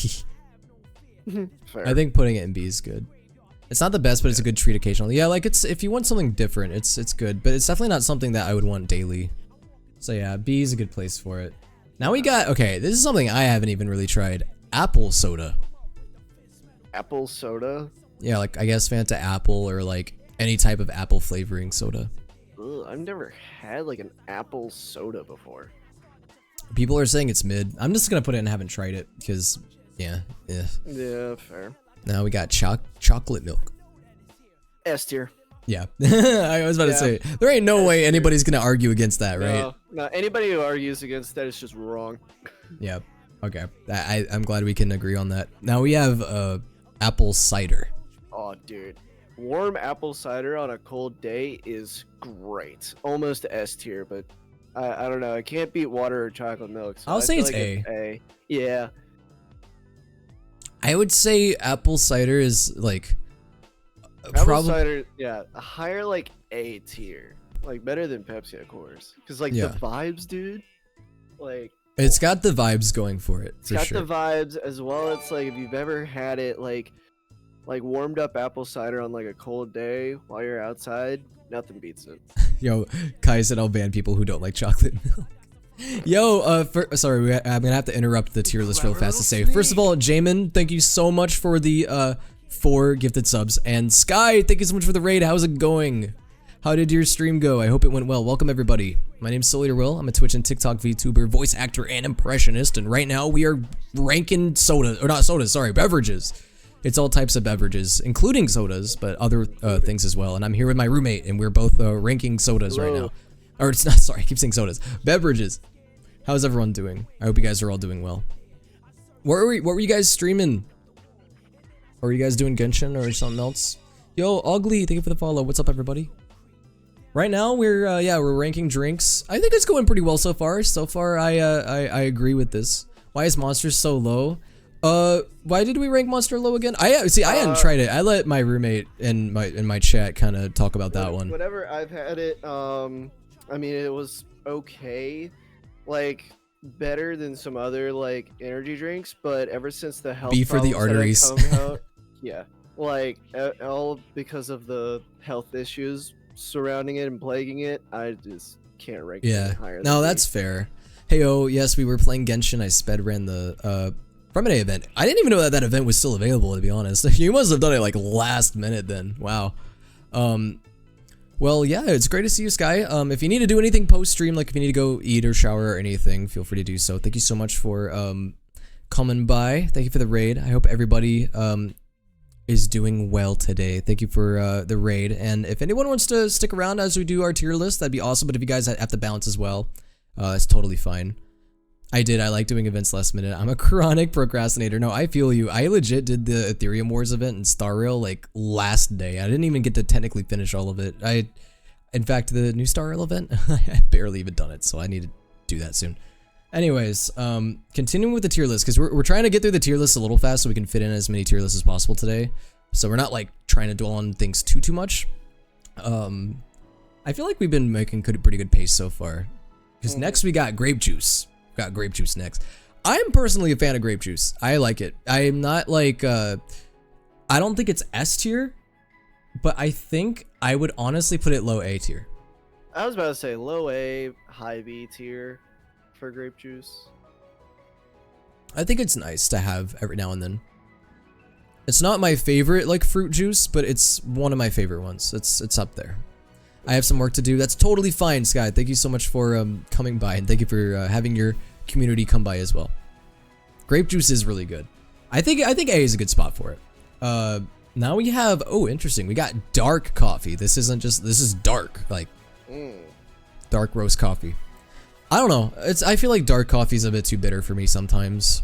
Fair. I think putting it in B is good. It's not the best, but it's a good treat occasionally. Yeah, like it's if you want something different, it's good, but it's definitely not something that I would want daily. So yeah, B is a good place for it. Now we got, okay, this is something I haven't even really tried. Apple soda. Apple soda? Yeah, like I guess Fanta apple or like any type of apple flavoring soda. Ugh, I've never had like an apple soda before. People are saying it's mid. I'm just gonna put it and haven't tried it because, yeah. Yeah, fair. Now we got chocolate milk. S tier. Yeah, I was about to say, there ain't no way anybody's gonna argue against that, right? No, anybody who argues against that is just wrong. Yeah, okay. I'm glad we can agree on that. Now we have apple cider. Oh, dude. Warm apple cider on a cold day is great. Almost S tier, but I don't know. I can't beat water or chocolate milk. So I'll say it's like A. Yeah. I would say apple cider is like... Apple cider, yeah, a higher like A tier, like better than Pepsi, of course, because like the vibes, dude. Like it's got the vibes going for it. It's got the vibes as well. It's like if you've ever had it, like warmed up apple cider on like a cold day while you're outside, nothing beats it. Yo, Kai said I'll ban people who don't like chocolate milk. Yo, sorry, I'm gonna have to interrupt the tier list real fast to say. First of all, Jamin, thank you so much for the 4 gifted subs, and Sky, thank you so much for the raid. How's it going? How did your stream go? I hope it went well. Welcome everybody. My name's souleaterwill. I'm a Twitch and TikTok VTuber, voice actor, and impressionist, and right now we are ranking beverages. It's all types of beverages, including sodas, but other things as well. And I'm here with my roommate, and we're both ranking sodas right now. Or it's not, sorry, I keep saying sodas. Beverages. How's everyone doing? I hope you guys are all doing well. What were you guys streaming? Or were you guys doing Genshin or something else? Yo, Ugly, thank you for the follow. What's up, everybody? Right now we're ranking drinks. I think it's going pretty well so far. So far, I agree with this. Why is Monster so low? Why did we rank Monster low again? I hadn't tried it. I let my roommate in my chat kind of talk about that one. Whenever I've had it, I mean, it was okay, like better than some other like energy drinks, but ever since the health B for the arteries. that have come out, yeah, like all because of the health issues surrounding it and plaguing it, I just can't rank it higher. No, that's fair. Hey, yes, we were playing Genshin. I sped ran the Permanent event. I didn't even know that event was still available, to be honest. You must have done it like last minute then. Wow. Well, yeah, it's great to see you, Sky. If you need to do anything post-stream, like if you need to go eat or shower or anything, feel free to do so. Thank you so much for coming by. Thank you for the raid. I hope everybody is doing well today. Thank you for the raid. And if anyone wants to stick around as we do our tier list, that'd be awesome. But if you guys have to bounce as well, it's totally fine. I like doing events last minute. I'm a chronic procrastinator. No, I feel you. I legit did the Ethereum Wars event in Star Rail like last day. I didn't even get to technically finish all of it. In fact, the new Star Rail event, I barely even done it, so I need to do that soon. Anyways, continuing with the tier list, because we're trying to get through the tier list a little fast so we can fit in as many tier lists as possible today. So we're not like trying to dwell on things too much. I feel like we've been making pretty good pace so far. Because next we got grape juice. Got grape juice next. I'm personally a fan of grape juice. I like it. I'm not like I don't think it's S tier, but I think I would honestly put it low A tier. I was about to say low A, high B tier for grape juice. I think it's nice to have every now and then. It's not my favorite like fruit juice, but it's one of my favorite ones. It's up there. I have some work to do. That's totally fine, Sky. Thank you so much for coming by, and thank you for having your community come by as well. Grape juice is really good. I think A is a good spot for it. Now we have interesting. We got dark coffee. This is dark, like dark roast coffee. I don't know. I feel like dark coffee is a bit too bitter for me sometimes.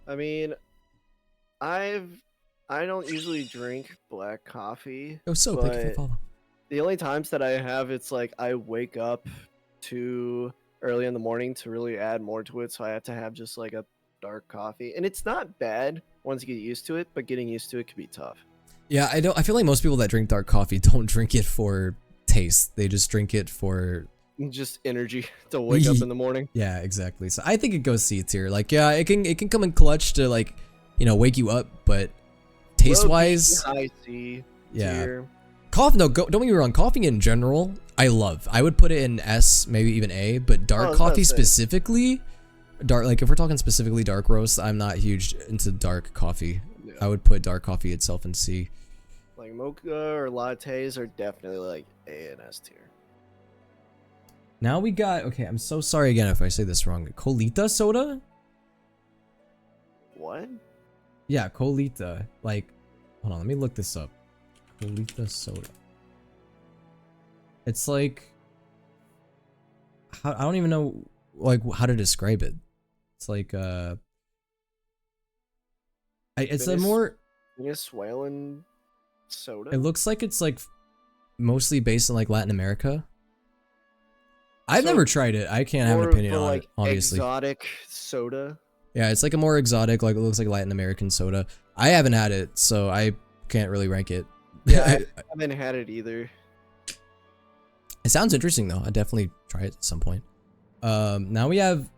I mean, I don't usually drink black coffee. Oh, so thank you for the follow. The only times that I have, it's like I wake up too early in the morning to really add more to it, so I have to have just like a dark coffee. And it's not bad once you get used to it, but getting used to it can be tough. Yeah, I feel like most people that drink dark coffee don't drink it for taste. They just drink it for just energy to wake up in the morning. Yeah, exactly. So I think it goes C tier. Like, yeah, it can come in clutch to like, wake you up, but taste wise, high C yeah. tier. Coffee, no, don't get me wrong. Coffee in general, I love. I would put it in S, maybe even A. But dark coffee specifically, like if we're talking specifically dark roast, I'm not huge into dark coffee. Yeah. I would put dark coffee itself in C. Like mocha or lattes are definitely like A and S tier. Now we got, okay, I'm so sorry again if I say this wrong. Colita soda? What? Yeah, Colita. Like, hold on, let me look this up. Colita soda. It's like, I don't even know like how to describe it. It's like it's a more Venezuelan soda. It looks like it's like mostly based in like Latin America. I've never tried it. I can't have an opinion on it, obviously. Exotic soda. Yeah, it's like a more exotic, like it looks like Latin American soda. I haven't had it, so I can't really rank it. Yeah, I haven't had it either. It sounds interesting though. I'd definitely try it at some point. Now we have,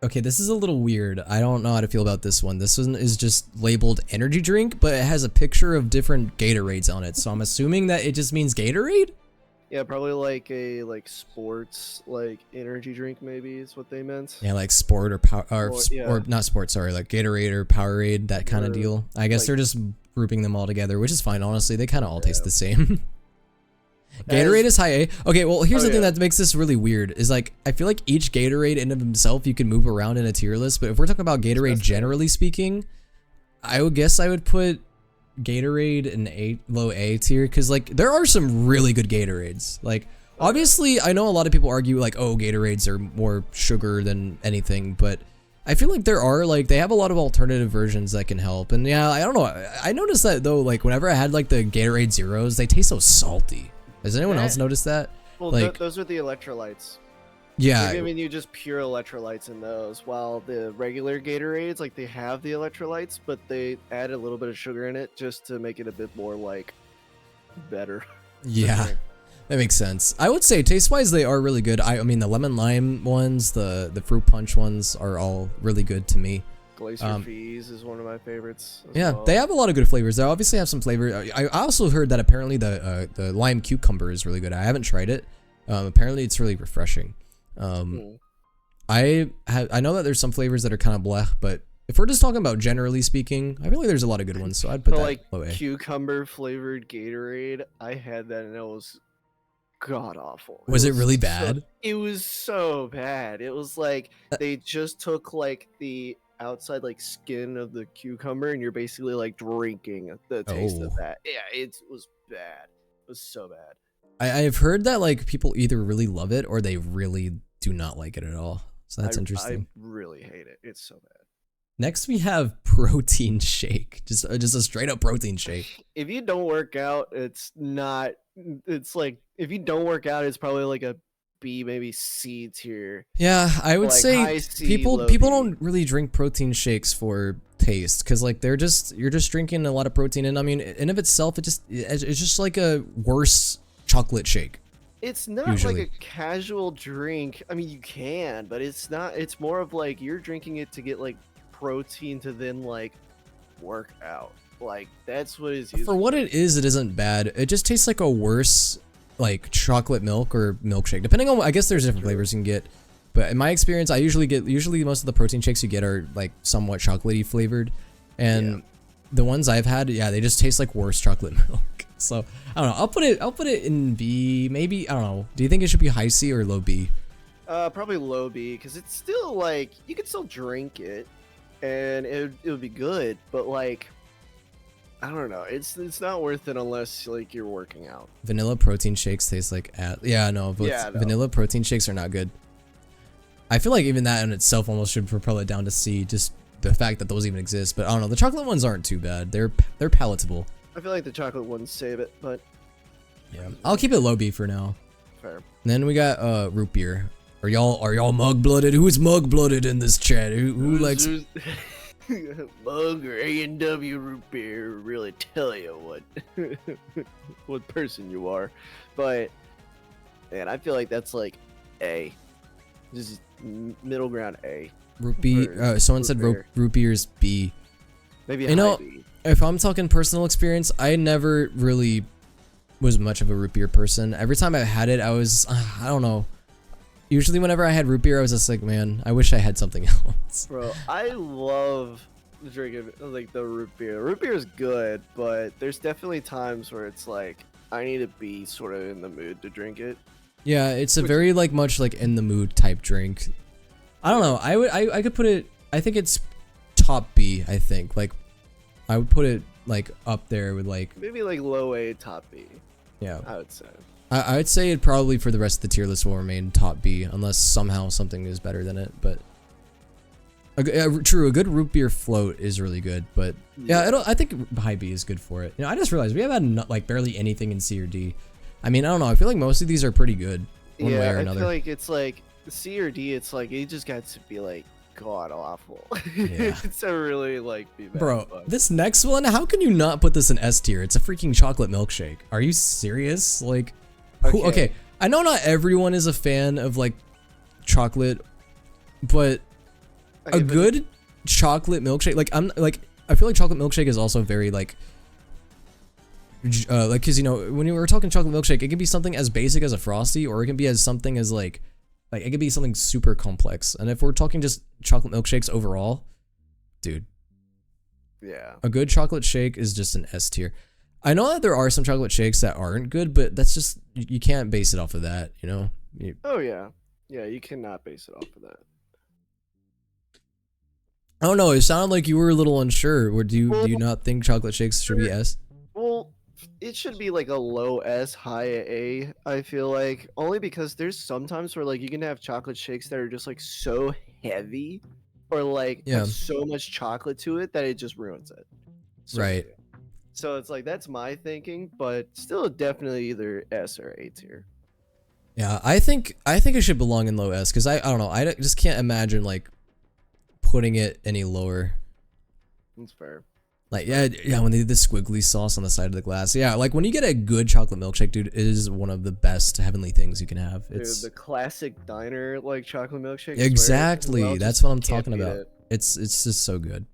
okay, this is a little weird. I don't know how to feel about this one. This one is just labeled energy drink, but it has a picture of different Gatorades on it. So I'm assuming that it just means Gatorade? Yeah, probably like a sports energy drink maybe is what they meant. Yeah, like sport or power or not sport, sorry, like Gatorade or Powerade, that kind of deal. I guess they're just grouping them all together, which is fine, honestly. They kind of all taste the same. Gatorade is high A. Okay, well, here's the thing that makes this really weird is like I feel like each Gatorade in of himself you can move around in a tier list, but if we're talking about Gatorade generally speaking, I would guess I would put Gatorade in low A tier because like there are some really good Gatorades. Like obviously I know a lot of people argue like, oh, Gatorades are more sugar than anything, but I feel like there are like they have a lot of alternative versions that can help, and yeah, I don't know. I noticed that though, like whenever I had like the Gatorade Zeros, they taste so salty. Has anyone else noticed that? Well, Like, those are the electrolytes. yeah, They're giving you just pure electrolytes in those, while the regular Gatorades, like they have the electrolytes, but they add a little bit of sugar in it just to make it a bit more like better. yeah, that makes sense. I would say taste-wise, they are really good. I mean, the lemon lime ones, the fruit punch ones are all really good to me. Glacier Fees is one of my favorites. Yeah, well. they have a lot of good flavors. They obviously have some flavor. I also heard that apparently the lime cucumber is really good. I haven't tried it. Apparently, it's really refreshing. I know that there's some flavors that are kind of bleh, but if we're just talking about generally speaking, I feel like there's a lot of good ones. So I'd put that like low A. cucumber flavored Gatorade. I had that and it was god awful. Was it really bad? It was so bad. It was like they just took like the outside like skin of the cucumber and you're basically like drinking the taste of that. Yeah, it was bad. It was so bad. I've heard that like people either really love it or they really do not like it at all. So that's interesting. I really hate it. It's so bad. Next we have protein shake. Just a straight up protein shake. If you don't work out, it's not. It's like if you don't work out, it's probably like a B, maybe C tier. Yeah, I would like say C, people B. don't really drink protein shakes for taste because like you're just drinking a lot of protein, and I mean in of itself it's just like a worse chocolate shake. It's not usually. like a casual drink. I mean, you can, but it's not. It's more of like you're drinking it to get like protein to then like work out. Like that's what it's used For what it isn't bad. It just tastes like a worse like chocolate milk or milkshake. Depending on, I guess there's different flavors you can get. But in my experience, usually most of the protein shakes you get are like somewhat chocolatey flavored, and the ones I've had, yeah, they just taste like worse chocolate milk. So I don't know. I'll put it in B. Maybe I don't know. Do you think it should be high C or low B? Probably low B because it's still like you could still drink it, and it would be good. But like, I don't know. It's not worth it unless like you're working out. Vanilla protein shakes taste like vanilla protein shakes are not good. I feel like even that in itself almost should propel it down to C. Just the fact that those even exist. But I don't know. The chocolate ones aren't too bad. They're palatable. I feel like the chocolate ones save it, but yeah, I'll keep it low B for now. fair. And then we got root beer. Are y'all mug blooded? Who's mug blooded in this chat? Who likes mug or A&W root beer? Really tell you what person you are. But man, I feel like that's like A, just middle ground A. root beer? Someone said root beer's B. Maybe you know, B. if I'm talking personal experience, I never really was much of a root beer person. Every time I had it, I was I don't know. Usually whenever I had root beer, I was just like, man, I wish I had something else. Bro, I love drinking like the root beer. Root beer is good, but there's definitely times where it's like I need to be sort of in the mood to drink it. Yeah, it's a very like much like in the mood type drink. I don't know. I could put it. I think it's top B. I think like I would put it like up there with like maybe like low A, top B. Yeah, I would say. I would say it probably for the rest of the tier list will remain top B unless somehow something is better than it. But true, a good root beer float is really good. But yeah, I think high B is good for it. You know, I just realized we have had like barely anything in C or D. I mean, I don't know. I feel like most of these are pretty good one way or another. I feel like it's like C or D. It's like it just got to be like god awful. Yeah. It's a really like be bad. Bro, But this next one, how can you not put this in S tier? It's a freaking chocolate milkshake. Are you serious? Like, okay, I know not everyone is a fan of like chocolate, but a good chocolate milkshake, like I feel like chocolate milkshake is also very like cause you know, when you were talking chocolate milkshake, it can be something as basic as a Frosty, or it can be as something as like it could be something super complex. And if we're talking just chocolate milkshakes overall, dude, yeah, a good chocolate shake is just an S tier. I know that there are some chocolate shakes that aren't good, but that's just, you can't base it off of that, you know? Oh yeah, you cannot base it off of that. I don't know, it sounded like you were a little unsure. Or do you not think chocolate shakes should be S? Well, it should be like a low S, high A, I feel like. Only because there's sometimes where like you can have chocolate shakes that are just like so heavy. or like Yeah. has so much chocolate to it that it just ruins it. So, Right. So it's like that's my thinking, but still definitely either S or A tier. Yeah, I think it should belong in low S because I don't know. Just can't imagine like putting it any lower. That's fair. Like yeah, when they did the squiggly sauce on the side of the glass. Yeah, like when you get a good chocolate milkshake, dude, it is one of the best heavenly things you can have. It's Dude, the classic diner like chocolate milkshake. I exactly swear, that's just what I'm can't talking beat about. it. It's just so good.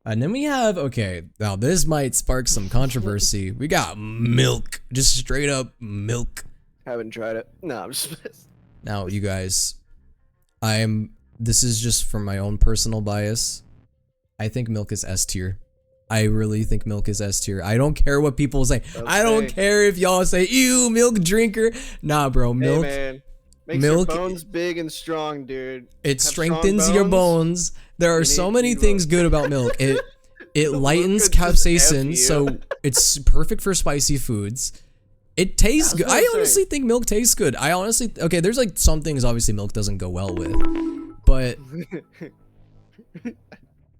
And then we have okay, now this might spark some controversy. We got milk, just straight up milk. Haven't tried it. No, I'm just pissed. Now, you guys, this is just from my own personal bias. I think milk is S tier. I really think milk is S tier. I don't care what people say. Okay. I don't care if y'all say, ew, milk drinker. Nah, bro, milk. Hey, man. Makes milk- your bones big and strong, dude. It Have strengthens strong your bones. There are so many things good about milk. It lightens could just F capsaicin, you. so it's perfect for spicy foods. It tastes good. what I'm I saying. honestly think milk tastes good. I honestly, okay, there's like some things obviously milk doesn't go well with, but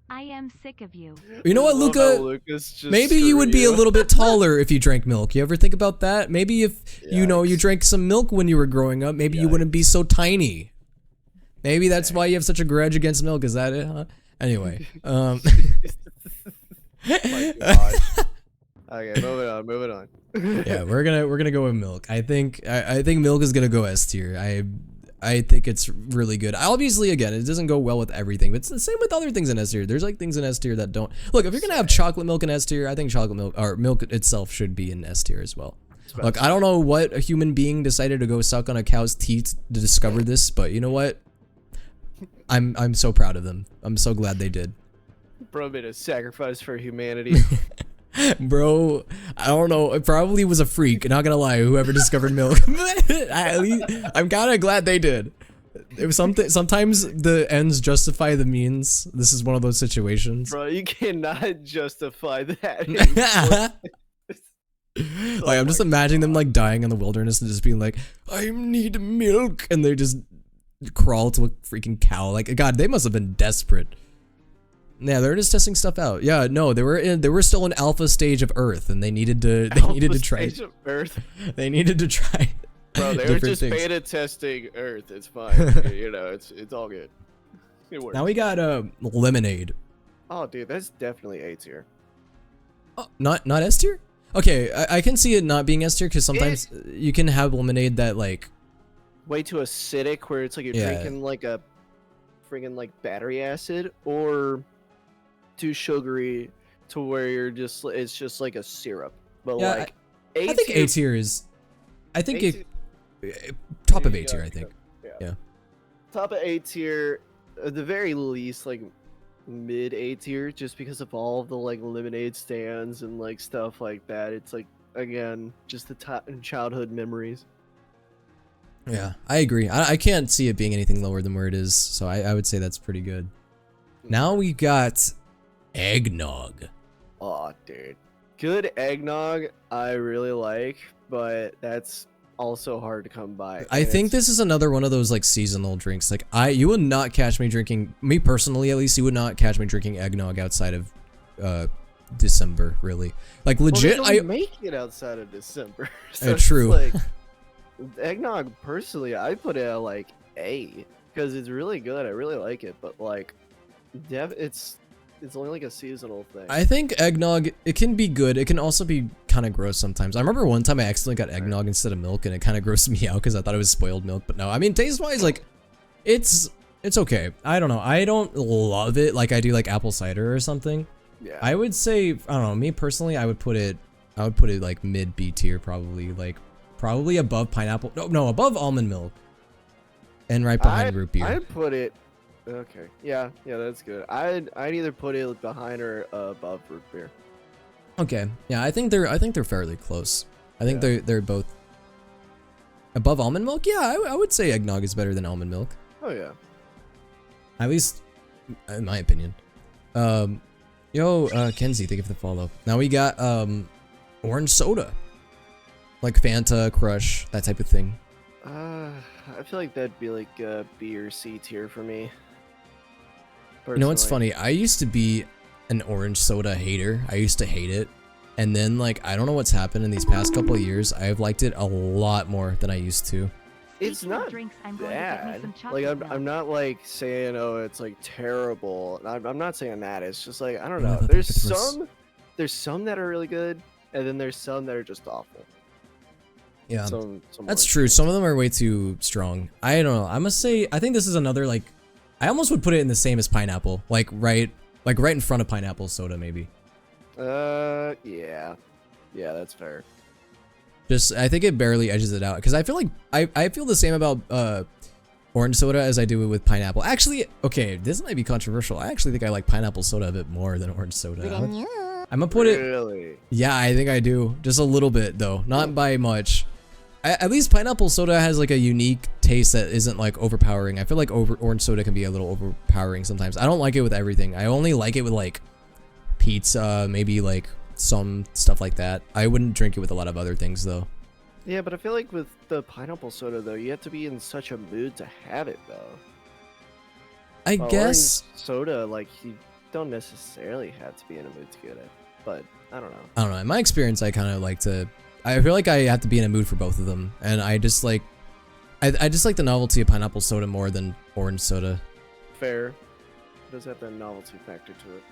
I am sick of you. you know what, I love how Luca? Lucas just Maybe you would be a screwed little bit taller if you drank milk. You ever think about that? Maybe if you Yikes. drank some milk when you were growing up, maybe you wouldn't be so tiny. Maybe that's why you have such a grudge against milk. Is that it? Huh? Anyway, Oh my gosh. Okay, moving on. yeah, we're gonna go with milk. I think milk is gonna go S tier. I think it's really good. Obviously, again, it doesn't go well with everything, but it's the same with other things in S tier. There's like things in S tier that don't. Look, if you're gonna have chocolate milk in S tier, I think chocolate milk or milk itself should be in S tier as well. Look, I don't know what a human being decided to go suck on a cow's teeth to discover this, but you know what? I'm so proud of them. I'm so glad they did. Bro made a sacrifice for humanity. Bro, I don't know. It probably was a freak. Not gonna lie, whoever discovered milk. I'm kind of glad they did. It was something. Sometimes the ends justify the means. This is one of those situations. Bro, you cannot justify that. Like I'm just imagining them like dying in the wilderness and just being like, "I need milk," and they just crawl to a freaking cow. Like God, they must have been desperate. Yeah, they're just testing stuff out. Yeah, no, they were still in alpha stage of Earth, and they needed to try. Stage of Earth. They needed to try. Bro, they were different just things. beta testing Earth. It's fine. You know, it's all good. It works. Now we got lemonade. Oh, dude, that's definitely A tier. Oh, not S tier. Okay, I can see it not being S tier because sometimes you can have lemonade that like Way too acidic, where it's like you're Yeah. drinking like a friggin' like battery acid, or too sugary to where it's just like a syrup. But Yeah, like I think A tier is. I think A it top of There A you tier. go, I think. Yeah. top of A tier, at the very least, like mid A tier, just because of all of the like lemonade stands and like stuff like that. It's like again, just the childhood memories. Yeah, I agree. I can't see it being anything lower than where it is, so I would say that's pretty good. Now we got eggnog. Oh, dude, good eggnog I really like, but that's also hard to come by. I and think it's- this is another one of those like seasonal drinks. Like you would not catch me drinking, me personally at least, you would not catch me drinking eggnog outside of December, really. Like well, legit, they don't make it outside of December. So it's true. Like, eggnog, personally, I put it at like A because it's really good. I really like it, but like, it's only like a seasonal thing. I think eggnog, it can be good. It can also be kind of gross sometimes. I remember one time I accidentally got eggnog instead of milk, and it kind of grossed me out because I thought it was spoiled milk. But no, I mean, taste-wise, like, it's okay. I don't know. I don't love it like I do like apple cider or something. Yeah. I would say, I don't know, me personally, I would put it like mid B tier, probably. Like, probably above pineapple. No, above almond milk. And right behind root beer. I'd put it. Okay. Yeah, that's good. I'd either put it behind or above root beer. Okay. Yeah, I think they're fairly close. I think Yeah. they're both above almond milk. Yeah, I would say eggnog is better than almond milk. Oh yeah. At least in my opinion. Kenzie, thank you for the follow. Now we got orange soda. Like Fanta, Crush, that type of thing. I feel like that'd be like B or C tier for me. You know what's personally. funny? I used to be an orange soda hater. I used to hate it. And then like I don't know what's happened in these past couple of years. I've liked it a lot more than I used to. It's Speaking of not drinks, I'm going to get me bad. some Like chocolate I'm milk. not like saying oh it's like terrible. I'm not saying that. It's just like I don't You know. have a There's bit worse. some that are really good, and then there's some that are just awful. Yeah, Some that's orange true. Some drinks. of them are way too strong. I don't know. I must say, I think this is another like, I almost would put it in the same as pineapple, like right in front of pineapple soda, maybe. Yeah, that's fair. Just, I think it barely edges it out because I feel like I feel the same about orange soda as I do with pineapple. Actually, okay, this might be controversial. I actually think I like pineapple soda a bit more than orange soda. I'm gonna put it. Really? Yeah, I think I do. Just a little bit though, not by much. At least pineapple soda has like a unique taste that isn't like overpowering. I feel like orange soda can be a little overpowering sometimes. I don't like it with everything. I only like it with like pizza, maybe like some stuff like that. I wouldn't drink it with a lot of other things though. Yeah, but I feel like with the pineapple soda though, you have to be in such a mood to have it though. I guess. Orange soda, like you don't necessarily have to be in a mood to get it, but I don't know. I don't know. In my experience, I kind of like to. I feel like I have to be in a mood for both of them, and I just like. I just like the novelty of pineapple soda more than orange soda. Fair. It does have that novelty factor to it.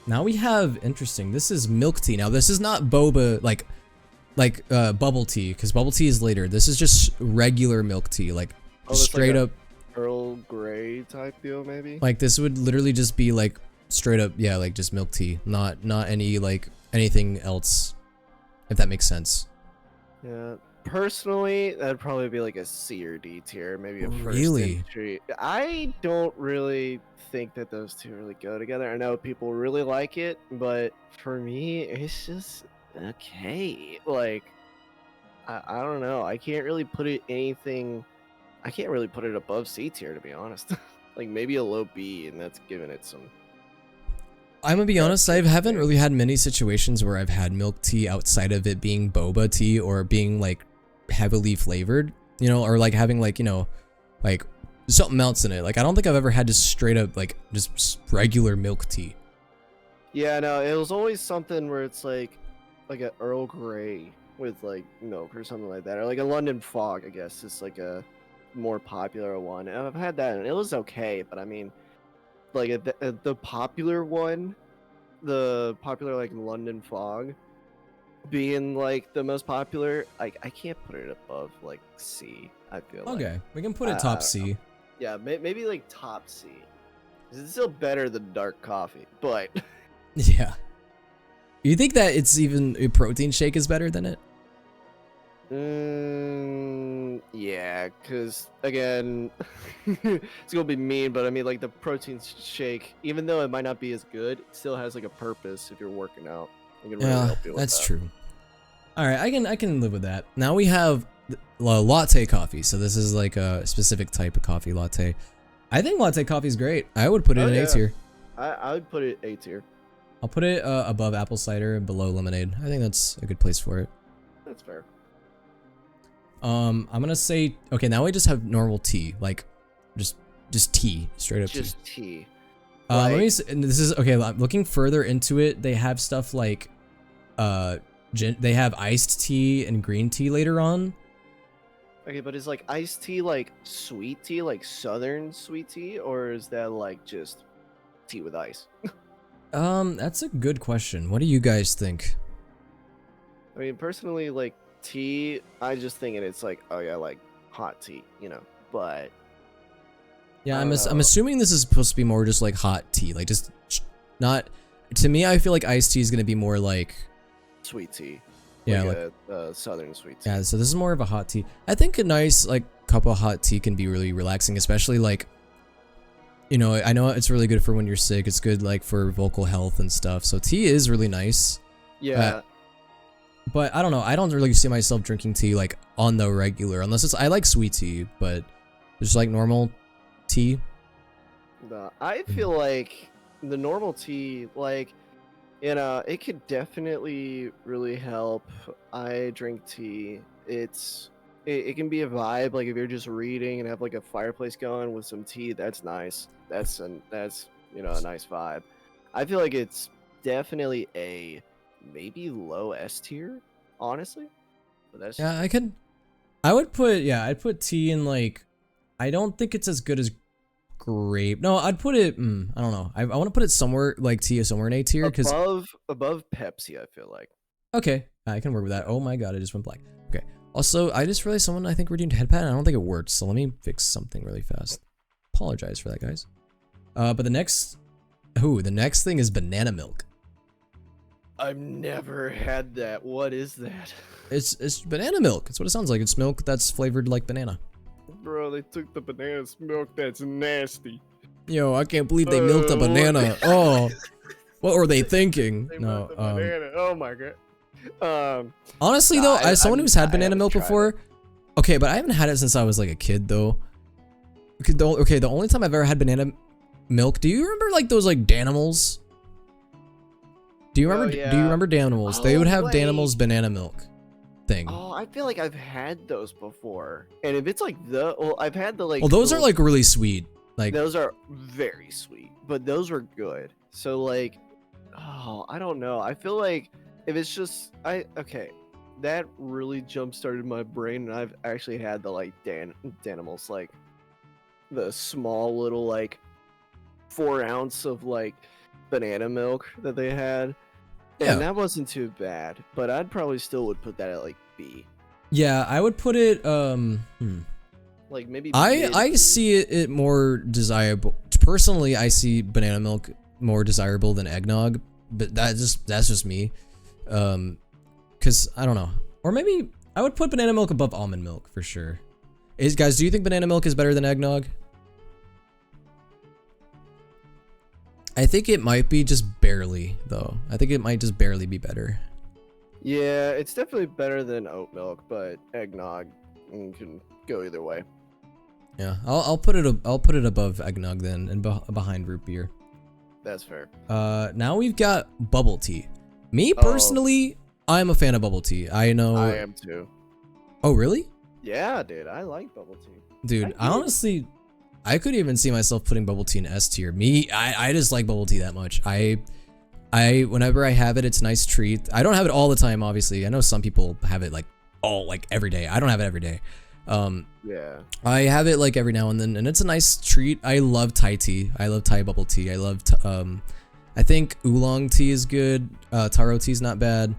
Now we have interesting. This is milk tea. Now this is not boba like bubble tea because bubble tea is later. This is just regular milk tea, like Oh, that's straight like up. Earl Grey type deal, maybe. Like this would literally just be like straight up, yeah, like just milk tea, not any like anything else, if that makes sense. Yeah. Personally, that'd probably be like a C or D tier, maybe a first Really? entry. I don't really think that those two really go together. I know people really like it, but for me, it's just okay. Like, I don't know. I can't really put it anything. I can't really put it above C tier, to be honest. Like maybe a low B, and that's giving it some. I'm gonna be Yeah, honest, I haven't really had many situations where I've had milk tea outside of it being boba tea or being like heavily flavored, you know, or like having like, you know, like something else in it. Like I don't think I've ever had just straight up like just regular milk tea. Yeah, no, it was always something where it's like a Earl Grey with like milk or something like that, or like a London Fog. I guess is like a more popular one. And I've had that, and it was okay. But I mean, like the popular one, the popular like London Fog, being like the most popular, like I can't put it above like C. I feel like. Okay, we can put it I top don't know. C. Yeah, maybe like top C. It's still better than dark coffee, but Yeah. You think that it's even a protein shake is better than it? yeah, because again, it's gonna be mean, but I mean, like the protein shake, even though it might not be as good, it still has like a purpose if you're working out. It can really Yeah, help you with that's that. true. All right, I can live with that. Now we have latte coffee. So this is like a specific type of coffee, latte. I think latte coffee is great. I would put it Oh, in A yeah. tier. I would put it A tier. I'll put it above apple cider and below lemonade. I think that's a good place for it. That's fair. I'm gonna say okay. Now we just have normal tea, like just tea, straight up tea. Just tea. Let me. Like- And this is okay. I'm looking further into it. They have stuff like, they have iced tea and green tea later on. Okay, but is like iced tea like sweet tea, like southern sweet tea, or is that like just tea with ice? That's a good question. What do you guys think? I mean, personally, like tea, I just think it's like, oh yeah, like hot tea, you know. But Yeah, I I'm don't know. assuming this is supposed to be more just like hot tea, like just not. To me, I feel like iced tea is gonna be more like, sweet tea, yeah, like a southern sweet tea. yeah. So this is more of a hot tea. I think a nice like cup of hot tea can be really relaxing, especially like, you know, I know it's really good for when you're sick. It's good like for vocal health and stuff. So tea is really nice. Yeah, But I don't know. I don't really see myself drinking tea like on the regular, unless it's I like sweet tea, but just like normal tea. no, I feel like the normal tea, like, you know, it could definitely really help. I drink tea. It can be a vibe. Like if you're just reading and have like a fireplace going with some tea, that's nice. That's a nice vibe. I feel like it's definitely a maybe low S tier, honestly. But that's Yeah, I'd put tea in like, I don't think it's as good as grape. No, I'd put it, I don't know. I want to put it somewhere, like tea is somewhere in A tier, because, above Pepsi, I feel like. okay, I can work with that. Oh my god, I just went black. Okay. Also, I just realized someone, I think, redeemed Headpad, and I don't think it worked, so let me fix something really fast. Apologize for that, guys. But the next thing is banana milk. I've never had that. What is that? It's banana milk. It's what it sounds like. It's milk that's flavored like banana. Bro, they took the banana's milk. That's nasty. Yo, I can't believe they milked a banana. Oh, what were they thinking? No, banana. Oh my god. Honestly though, as someone who's had banana milk tried before, okay, but I haven't had it since I was like a kid though. Okay, the only time I've ever had banana milk. Do you remember like those like Danimals? Do you remember? yeah. Do you remember Danimals? They would have wait. Danimals banana milk thing. Oh, I feel like I've had those before. And if it's like I've had the like. Well, those are little- like really sweet. Like those are very sweet, but those were good. So like, oh, I don't know. I feel like if it's just okay, that really jump started my brain, and I've actually had the like Danimals, like the small little like 4 ounce of like banana milk that they had. Yeah. And that wasn't too bad, but I'd probably still would put that at like B. yeah, I would put it. Like maybe I see it more desirable. Personally, I see banana milk more desirable than eggnog, but that's just me. Cause I don't know, or maybe I would put banana milk above almond milk for sure. Guys, do you think banana milk is better than eggnog? I think it might be just barely though. I think it might just barely be better. Yeah, it's definitely better than oat milk, but eggnog can go either way. Yeah, I'll put it above eggnog then, and behind root beer. That's fair. Now we've got bubble tea. Me personally, I'm a fan of bubble tea. I know. I am too. Oh really? Yeah, dude, I like bubble tea. Dude, I honestly, I could even see myself putting bubble tea in S tier. I just like bubble tea that much. Whenever I have it, it's a nice treat. I don't have it all the time, obviously. I know some people have it like every day. I don't have it every day. Yeah. I have it like every now and then, and it's a nice treat. I love Thai tea. I love Thai bubble tea. I love, I think oolong tea is good. Taro tea is not bad.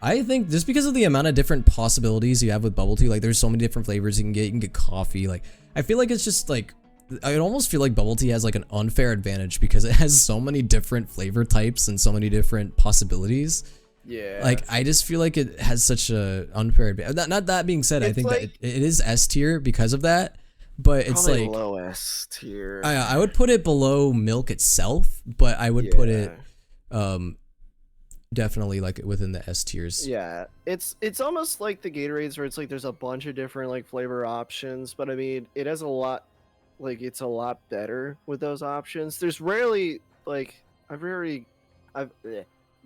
I think just because of the amount of different possibilities you have with bubble tea, like there's so many different flavors you can get. You can get coffee. Like I feel like it's just like, I almost feel like bubble tea has like an unfair advantage because it has so many different flavor types and so many different possibilities. Yeah. Like I just feel like it has such a unfair advantage. Not that being said, I think like, that it is S tier because of that, but it's like low S tier. I would put it below milk itself, but I would put it definitely like within the S tiers. Yeah, it's almost like the Gatorades where it's like there's a bunch of different like flavor options, but I mean it has a lot, like it's a lot better with those options. There's rarely like I've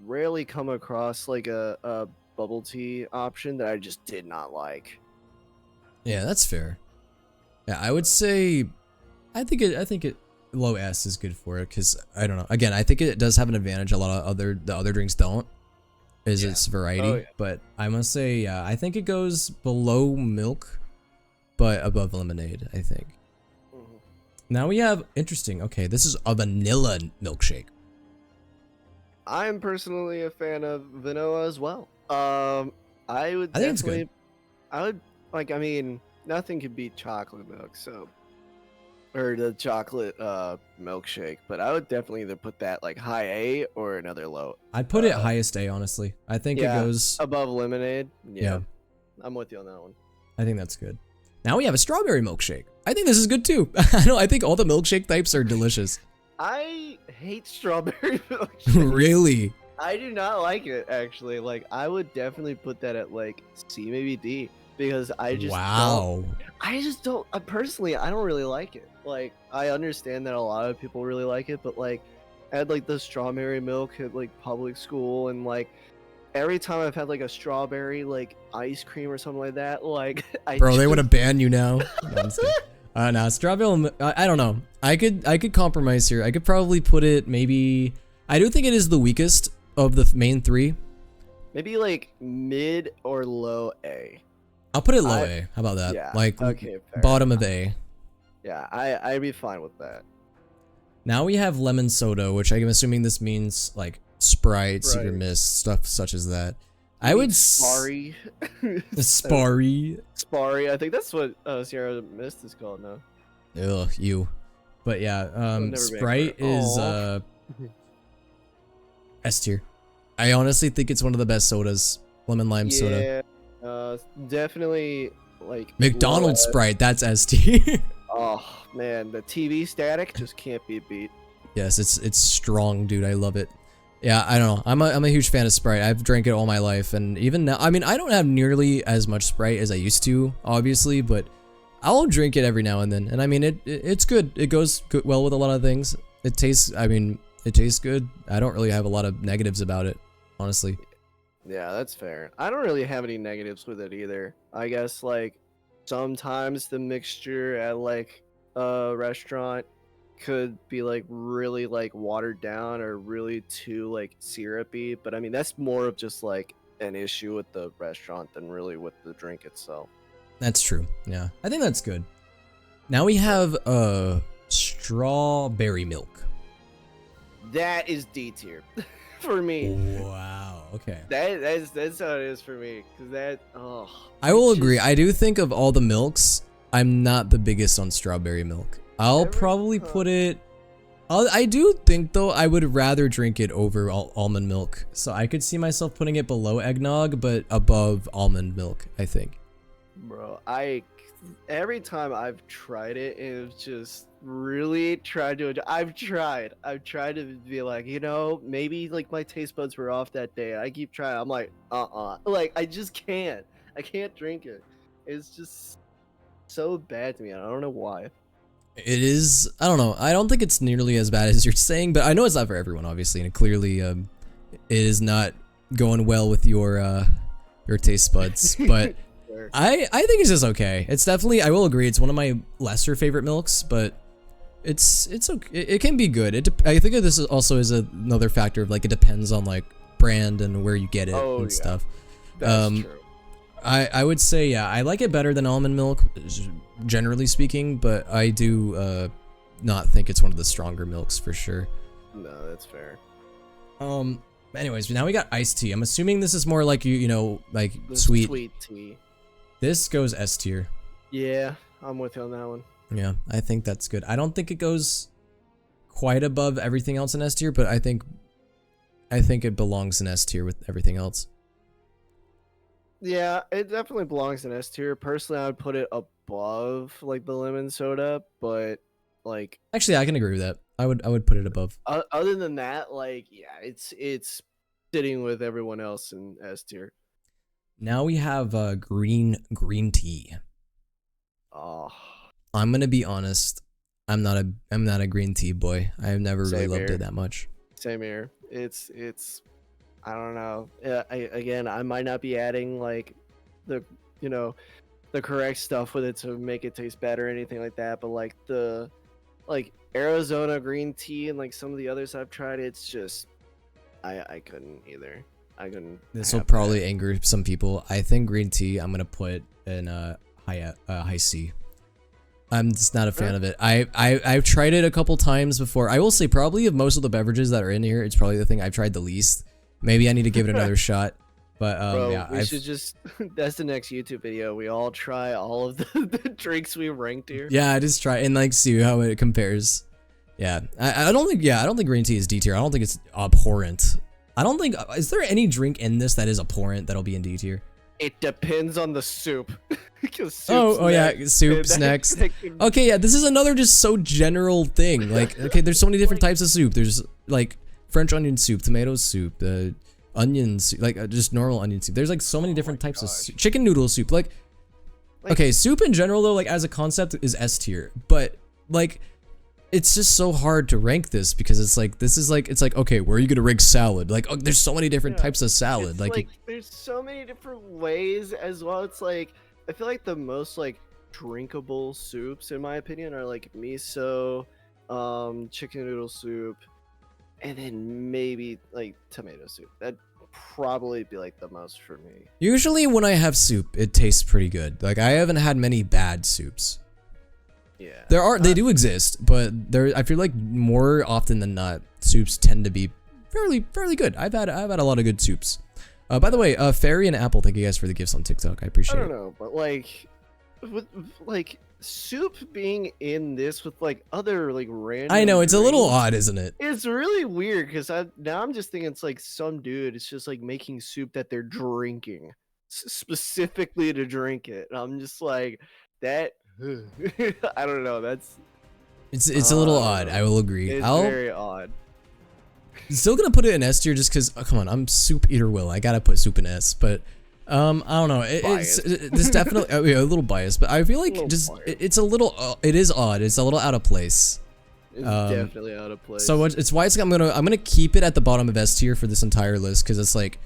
rarely come across like a bubble tea option that I just did not like. Yeah, that's fair. Yeah, I would say I think it low S is good for it because I don't know. Again, I think it does have an advantage. A lot of the other drinks don't. Its variety, but I must say, yeah, I think it goes below milk, but above lemonade. I think. Mm-hmm. Now we have interesting. Okay, this is a vanilla milkshake. I'm personally a fan of vanilla as well. I think it's good. I would like. I mean, nothing could beat chocolate milk. So. Or the chocolate milkshake, but I would definitely either put that like high A or another low. I'd put it highest A, honestly. I think it goes above lemonade. Yeah, I'm with you on that one. I think that's good. Now we have a strawberry milkshake. I think this is good too. I think all the milkshake types are delicious. I hate strawberry milkshake. Really? I do not like it actually. Like I would definitely put that at like C, maybe D, because I just don't. Personally, I don't really like it. Like I understand that a lot of people really like it, but like I had like the strawberry milk at like public school, and like every time I've had like a strawberry like ice cream or something like that, like Bro, they would have banned you now. No, I'm just kidding. Nah, strawberry. I don't know. I could compromise here. I could probably put it maybe. I do think it is the weakest of the main three. Maybe like mid or low A. I'll put it low A. How about that? Yeah. Like Okay. Fair bottom enough. of A. Yeah, I'd be fine with that. Now we have lemon soda, which I'm assuming this means like Sprite, Secret Right. Mist, stuff such as that. I would Sparry. Sparry. Sparry. I think that's what Sierra Mist is called now. Ugh, you. But yeah, never been Sprite for it. is Aw. S tier. I honestly think it's one of the best sodas. Lemon lime soda. Yeah. Definitely like McDonald's low- Sprite, that's S tier. Oh man, the TV static just can't be beat. Yes, it's strong, dude. I love it. Yeah, I don't know. I'm a huge fan of Sprite. I've drank it all my life, and even now, I mean, I don't have nearly as much Sprite as I used to, obviously, but I'll drink it every now and then. And I mean, it's good. It goes good, well with a lot of things. It tastes. I mean, it tastes good. I don't really have a lot of negatives about it, honestly. Yeah, that's fair. I don't really have any negatives with it either. I guess like sometimes the mixture at like a restaurant could be like really like watered down or really too like syrupy, but I mean that's more of just like an issue with the restaurant than really with the drink itself. That's true. Yeah, I think that's good. Now we have strawberry milk. That is D tier for me. Wow. Okay. That's how it is for me. Cause that I will it's agree. just- I do think of all the milks, I'm not the biggest on strawberry milk. I'll Every probably time. put it. I do think though I would rather drink it over almond milk. So I could see myself putting it below eggnog, but above almond milk. I think. Bro, every time I've tried it, it's just really tried to. I've tried to be like, maybe like my taste buds were off that day. I keep trying. I'm like, like I just can't. I can't drink it. It's just so bad to me. I don't know why. It is. I don't know. I don't think it's nearly as bad as you're saying, but I know it's not for everyone, obviously, and clearly, it is not going well with your taste buds. But Sure. I think it's just okay. It's definitely. I will agree. It's one of my lesser favorite milks, but it's okay. It can be good. I think this is another factor of like it depends on like brand and where you get it Oh, and yeah. stuff. That's true. I would say, yeah, I like it better than almond milk, generally speaking, but I do not think it's one of the stronger milks for sure. No, that's fair. Anyways, now we got iced tea. I'm assuming this is more like like The sweet. tea. This goes S tier. Yeah, I'm with you on that one. Yeah, I think that's good. I don't think it goes quite above everything else in S tier, but I think it belongs in S tier with everything else. Yeah, it definitely belongs in S tier. Personally, I would put it above like the lemon soda, but like Actually, I can agree with that. I would put it above. other than that, like yeah, it's sitting with everyone else in S tier. Now we have green tea. Oh, I'm gonna be honest. I'm not a green tea boy. I've never really Same loved here. it that much. same here. It's I don't know. I might not be adding like the the correct stuff with it to make it taste better or anything like that, but like the Arizona green tea and like some of the others I've tried, it's just I couldn't either. I couldn't. This will have probably that. anger some people. I think green tea I'm gonna put in high C. I'm just not a fan of it. I've tried it a couple times before. I will say probably of most of the beverages that are in here, it's probably the thing I've tried the least. Maybe I need to give it another shot. But Bro, yeah, we should just. That's the next YouTube video. We all try all of the drinks we ranked here. yeah, I just try and like see how it compares. Yeah, I don't think green tea is D tier. I don't think it's abhorrent. I don't think is there any drink in this that is abhorrent that'll be in D tier. It depends on the soup. 'Cause soup's Yeah, next. soup's That- next. that can- Okay, yeah, this is another just so general thing. Like, okay, there's so many different types of soup. There's like French onion soup, tomato soup, onion soup, like just normal onion soup. There's like so many different types of soup. Chicken noodle soup. Like, okay, soup in general though, like as a concept is S tier, but like it's just so hard to rank this because it's like it's like okay, where are you gonna rank salad? Like, oh, there's so many different Yeah, types of salad. It's Like, there's so many different ways as well. It's like I feel like the most like drinkable soups in my opinion are like miso, chicken noodle soup, and then maybe like tomato soup. That'd probably be like the most for me. Usually when I have soup, it tastes pretty good. Like I haven't had many bad soups. Yeah. They do exist, but I feel like more often than not, soups tend to be fairly good. I've had a lot of good soups. By the way, Fairy and Apple, thank you guys for the gifts on TikTok. I appreciate it. I don't know, but like, with like soup being in this with like other like random. I know it's a little drinks, odd, isn't it? It's really weird because now I'm just thinking it's like some dude. It's just like making soup that they're drinking specifically to drink it. And I'm just like that. I don't know. It's a little odd. I will agree. It's very odd. Still gonna put it in S tier just because. Oh, come on, I'm soup eater Will. I gotta put soup in S, but I don't know. It's definitely a little biased, but I feel like it's a little. It is odd. It's a little out of place. It's definitely out of place. So it's why I'm gonna keep it at the bottom of S tier for this entire list because it's like.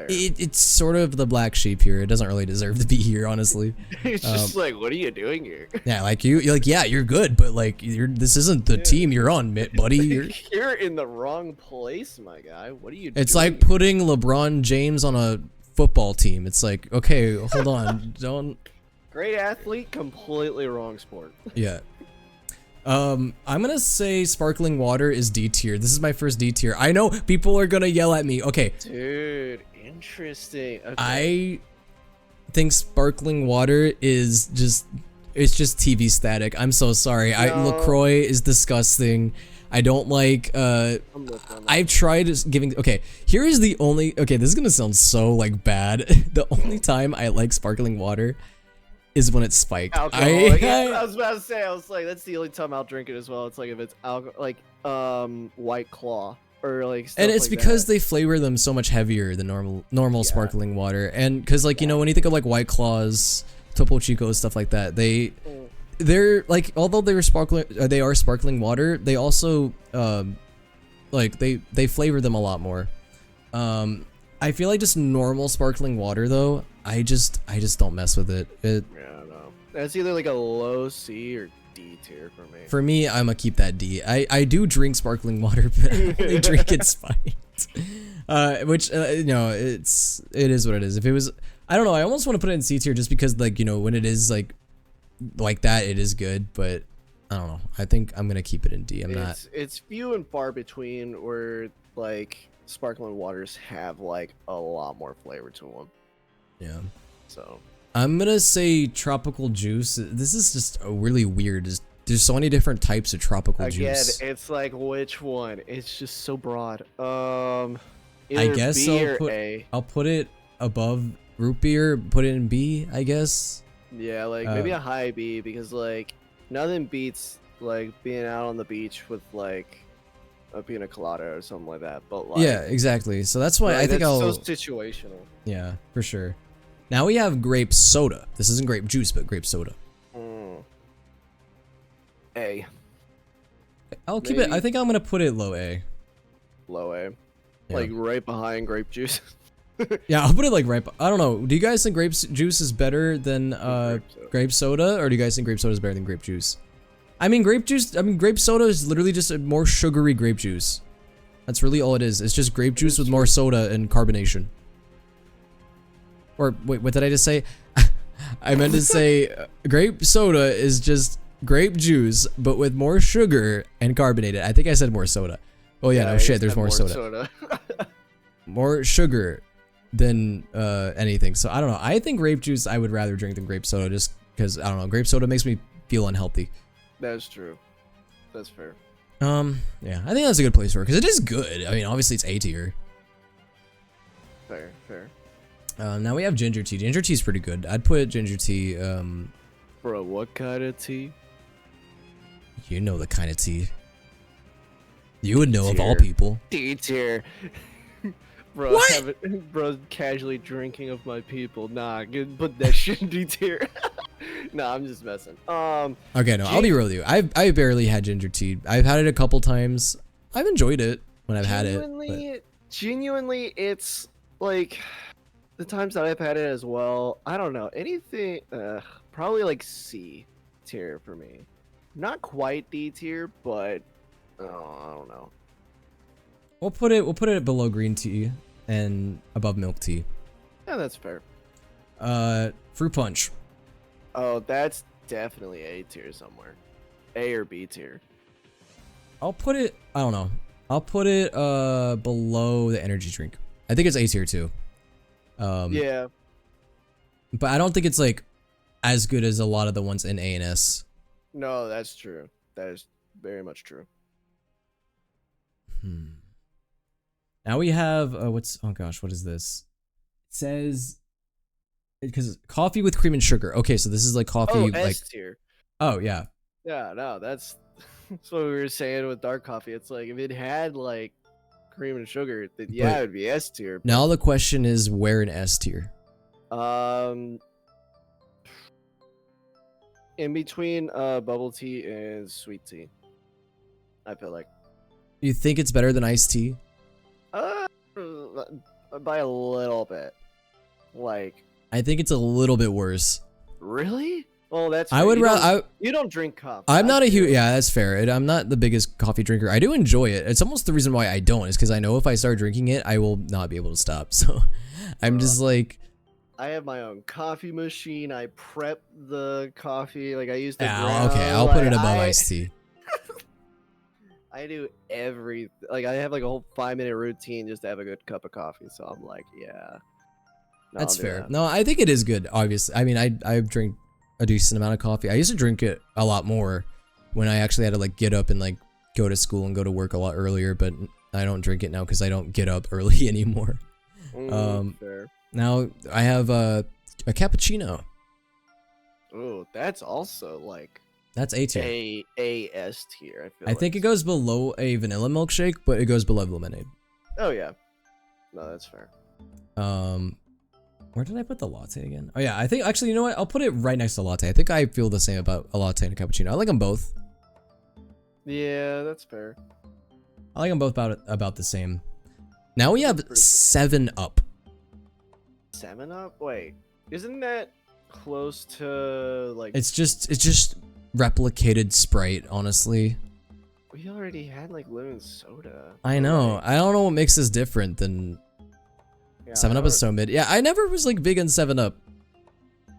It's sort of the black sheep here. It doesn't really deserve to be here, honestly. It's just like, what are you doing here? Yeah, like you're like, yeah, you're good, but like, this isn't the team you're on, buddy. You're in the wrong place, my guy. What are you? It's doing like putting LeBron James on a football team. It's like, okay, hold on, don't. Great athlete, completely wrong sport. Yeah. I'm gonna say sparkling water is D tier. This is my first D tier. I know people are gonna yell at me. Okay. Dude. Interesting. Okay. I think sparkling water is just TV static. I'm so sorry. No. LaCroix is disgusting. I don't like I've tried giving here is the only this is gonna sound so like bad. The only time I like sparkling water is when it's spiked. Alcohol. I was about to say, I was like, that's the only time I'll drink it as well. It's like if it's alcohol, like White Claw. Or like stuff and it's like because that. they flavor them so much heavier than normal sparkling water, and because like you know when you think of like White Claws, Topo Chicos, stuff like that, they're like although they are sparkling water, they also like they flavor them a lot more. I feel like just normal sparkling water though, I just don't mess with it. Yeah, no, that's either like a low C or D tier for me. For me, I'm gonna keep that D. I do drink sparkling water, but I only drink it spiked. Which you know, it is what it is. If it was, I don't know. I almost want to put it in C tier just because like you know when it is like that, it is good. But I don't know. I think I'm gonna keep it in D. It's few and far between where like sparkling waters have like a lot more flavor to them. Yeah. So. I'm gonna say tropical juice. This is just really weird. There's so many different types of tropical juice. Again, it's like which one? It's just so broad. I guess B or A. I'll put it above root beer. Put it in B, I guess. Yeah, like maybe a high B because like nothing beats like being out on the beach with like a pina colada or something like that. But like yeah, exactly. So that's why I think I'll. So situational. Yeah, for sure. Now we have grape soda. This isn't grape juice, but grape soda. A. I'll keep it. I think I'm gonna put it low A. Low A. Yeah. Like right behind grape juice. Yeah, I'll put it like right. I don't know. Do you guys think grape juice is better than grape soda, or do you guys think grape soda is better than grape juice? I mean, grape soda is literally just a more sugary grape juice. That's really all it is. It's just grape juice with more soda and carbonation. Or wait, what did I just say? I meant to say grape soda is just grape juice, but with more sugar and carbonated. I think I said more soda. Oh yeah, no shit, there's more soda. More sugar than anything. So I don't know. I think grape juice I would rather drink than grape soda just because, I don't know, grape soda makes me feel unhealthy. That's true. That's fair. Yeah, I think that's a good place for it because it is good. I mean, obviously it's A tier. Fair. Now we have ginger tea. Ginger tea is pretty good. I'd put ginger tea. Bro, what kind of tea? You know the kind of tea. You would know of all people. D tier. Bro, bro, casually drinking of my people. Nah, put that shit in D tier. Nah, I'm just messing. Okay, no, I'll be real with you. I barely had ginger tea. I've had it a couple times. I've enjoyed it when I've had it. Genuinely, it's like the times that I've had it as well, I don't know anything. Probably like C tier for me. Not quite D tier, but I don't know. We'll put it below green tea and above milk tea. Yeah, that's fair. Fruit punch. Oh, that's definitely A tier somewhere. A or B tier. I'll put it, I don't know. I'll put it below the energy drink. I think it's A tier too. Yeah. But I don't think it's like as good as a lot of the ones in A and S. No, that's true. That is very much true. Now we have oh gosh, what is this? It says because coffee with cream and sugar. Okay, so this is like coffee Oh, like S tier. oh yeah. Yeah, no, that's what we were saying with dark coffee. It's like if it had like cream and sugar, then yeah, it would be S tier. Now the question is where in S tier? In between bubble tea and sweet tea. I feel like. You think it's better than iced tea? By a little bit. Like, I think it's a little bit worse. really? Well, that's I would rather. You don't drink coffee. I'm not a huge. Yeah, that's fair. I'm not the biggest coffee drinker. I do enjoy it. It's almost the reason why I don't is because I know if I start drinking it, I will not be able to stop. So, I'm just like. I have my own coffee machine. I prep the coffee. Like I used to. Okay, I'll put it above iced tea. I do everything. Like I have like a whole 5-minute routine just to have a good cup of coffee. So I'm like, yeah. No, That's I'll do fair. that. No, I think it is good. Obviously, I mean, I drink a decent amount of coffee. I used to drink it a lot more when I actually had to like get up and like go to school and go to work a lot earlier. But I don't drink it now because I don't get up early anymore. Fair. Now I have a cappuccino. Oh, that's also like That's A tier. A S tier. I think it goes below a vanilla milkshake, but it goes below lemonade. Oh yeah. No, that's fair. Where did I put the latte again? Oh yeah, I think actually, you know what? I'll put it right next to latte. I think I feel the same about a latte and a cappuccino. I like them both. Yeah, that's fair. I like them both about the same. Now we have 7-Up. 7-Up? Wait, isn't that close to like? It's just replicated Sprite, honestly. We already had like lemon soda. I know. I don't know what makes this different than. Yeah, 7-Up is so mid. Yeah, I never was like big on 7-Up.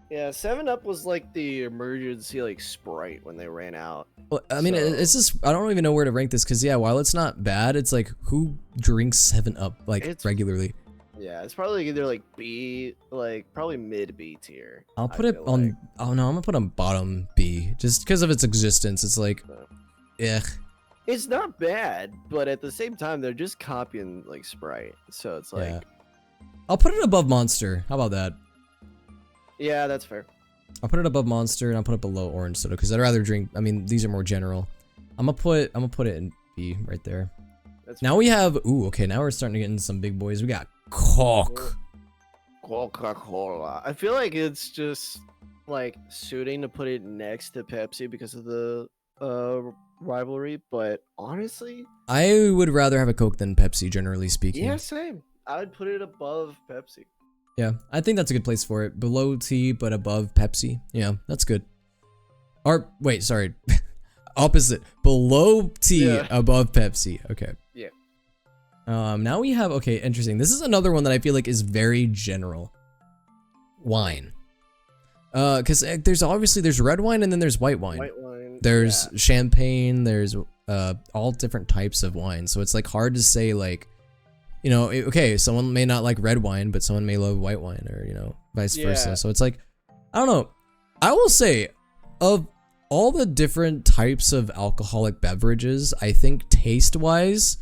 Yeah, 7-Up was like the emergency like Sprite when they ran out. Well, I mean, So- it's just I don't even know where to rank this because yeah, while it's not bad, it's like who drinks 7-Up like It's- regularly? Yeah, it's probably either like B, like probably mid B tier. I'll I put it feel on. like. Oh no, I'm gonna put on bottom B just because of its existence. It's like, yeah. It's not bad, but at the same time, they're just copying like Sprite. So it's like, Yeah. I'll put it above Monster. How about that? yeah, that's fair. I'll put it above Monster and I'll put it below Orange Soda because I'd rather drink. I mean, these are more general. I'm gonna put it in B right there. That's Now we have. Ooh, okay. Now we're starting to get into some big boys. We got Coke. Coca-Cola. I feel like it's just like suiting to put it next to Pepsi because of the rivalry, but honestly, I would rather have a Coke than Pepsi, generally speaking. yeah, same. I would put it above Pepsi. Yeah, I think that's a good place for it. Below tea, but above Pepsi. Yeah, that's good. Or wait, sorry, opposite. Below tea, Yeah. above Pepsi. Okay. Yeah. Now we have okay, interesting. This is another one that I feel like is very general. Wine. Because there's red wine and then there's white wine. White wine. There's yeah. champagne. There's all different types of wine. So it's like hard to say like. You know, okay, someone may not like red wine, but someone may love white wine, or, you know, vice versa. Yeah. So it's like, I don't know. I will say, of all the different types of alcoholic beverages, I think taste-wise,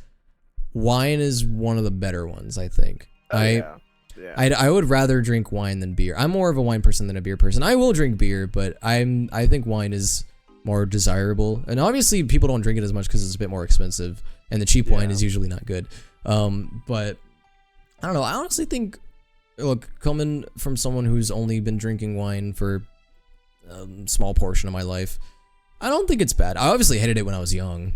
wine is one of the better ones, I think. Oh, yeah. I would rather drink wine than beer. I'm more of a wine person than a beer person. I will drink beer, but I think wine is more desirable. And obviously, people don't drink it as much because it's a bit more expensive, and the cheap wine Yeah. is usually not good. But I don't know. I honestly think, look, coming from someone who's only been drinking wine for a small portion of my life, I don't think it's bad. I obviously hated it when I was young,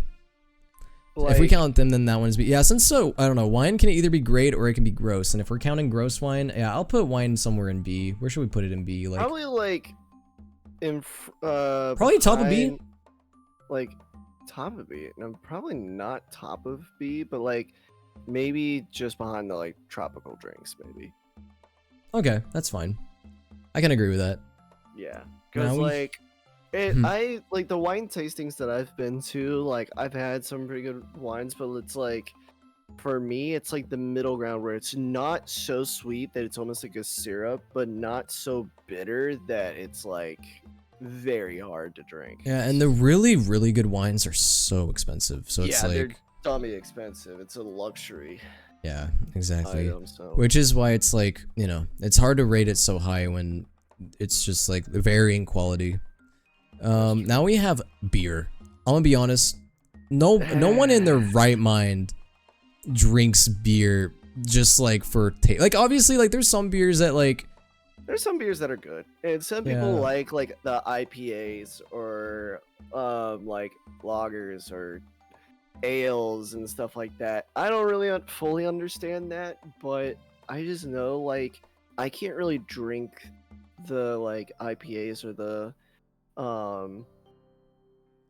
If we Like, count them, then that one's B. Yeah, since so, I don't know, wine can either be great or it can be gross. And if we're counting gross wine, yeah, I'll put wine somewhere in B. Where should we put it in B? Like, probably like probably top of B. behind, like top of B. No, probably not top of B, but like maybe just behind the like tropical drinks, maybe. Okay, that's fine. I can agree with that. Yeah, Now because we- like it, Hmm. I like the wine tastings that I've been to. Like I've had some pretty good wines, but it's like for me, it's like the middle ground where it's not so sweet that it's almost like a syrup, but not so bitter that it's like very hard to drink. Yeah, and the really, really good wines are so expensive. So it's yeah, they're like, dummy expensive. It's a luxury yeah, exactly. item. So Which is why it's like, you know, it's hard to rate it so high when it's just like varying quality. Now we have beer. I'm gonna be honest. No one in their right mind drinks beer just like for taste. Like obviously, like there's some beers that like there's some beers that are good, and some people Yeah. like the IPAs or like lagers or ales and stuff like that. I don't really fully understand that, but I just know like I can't really drink the like IPAs or the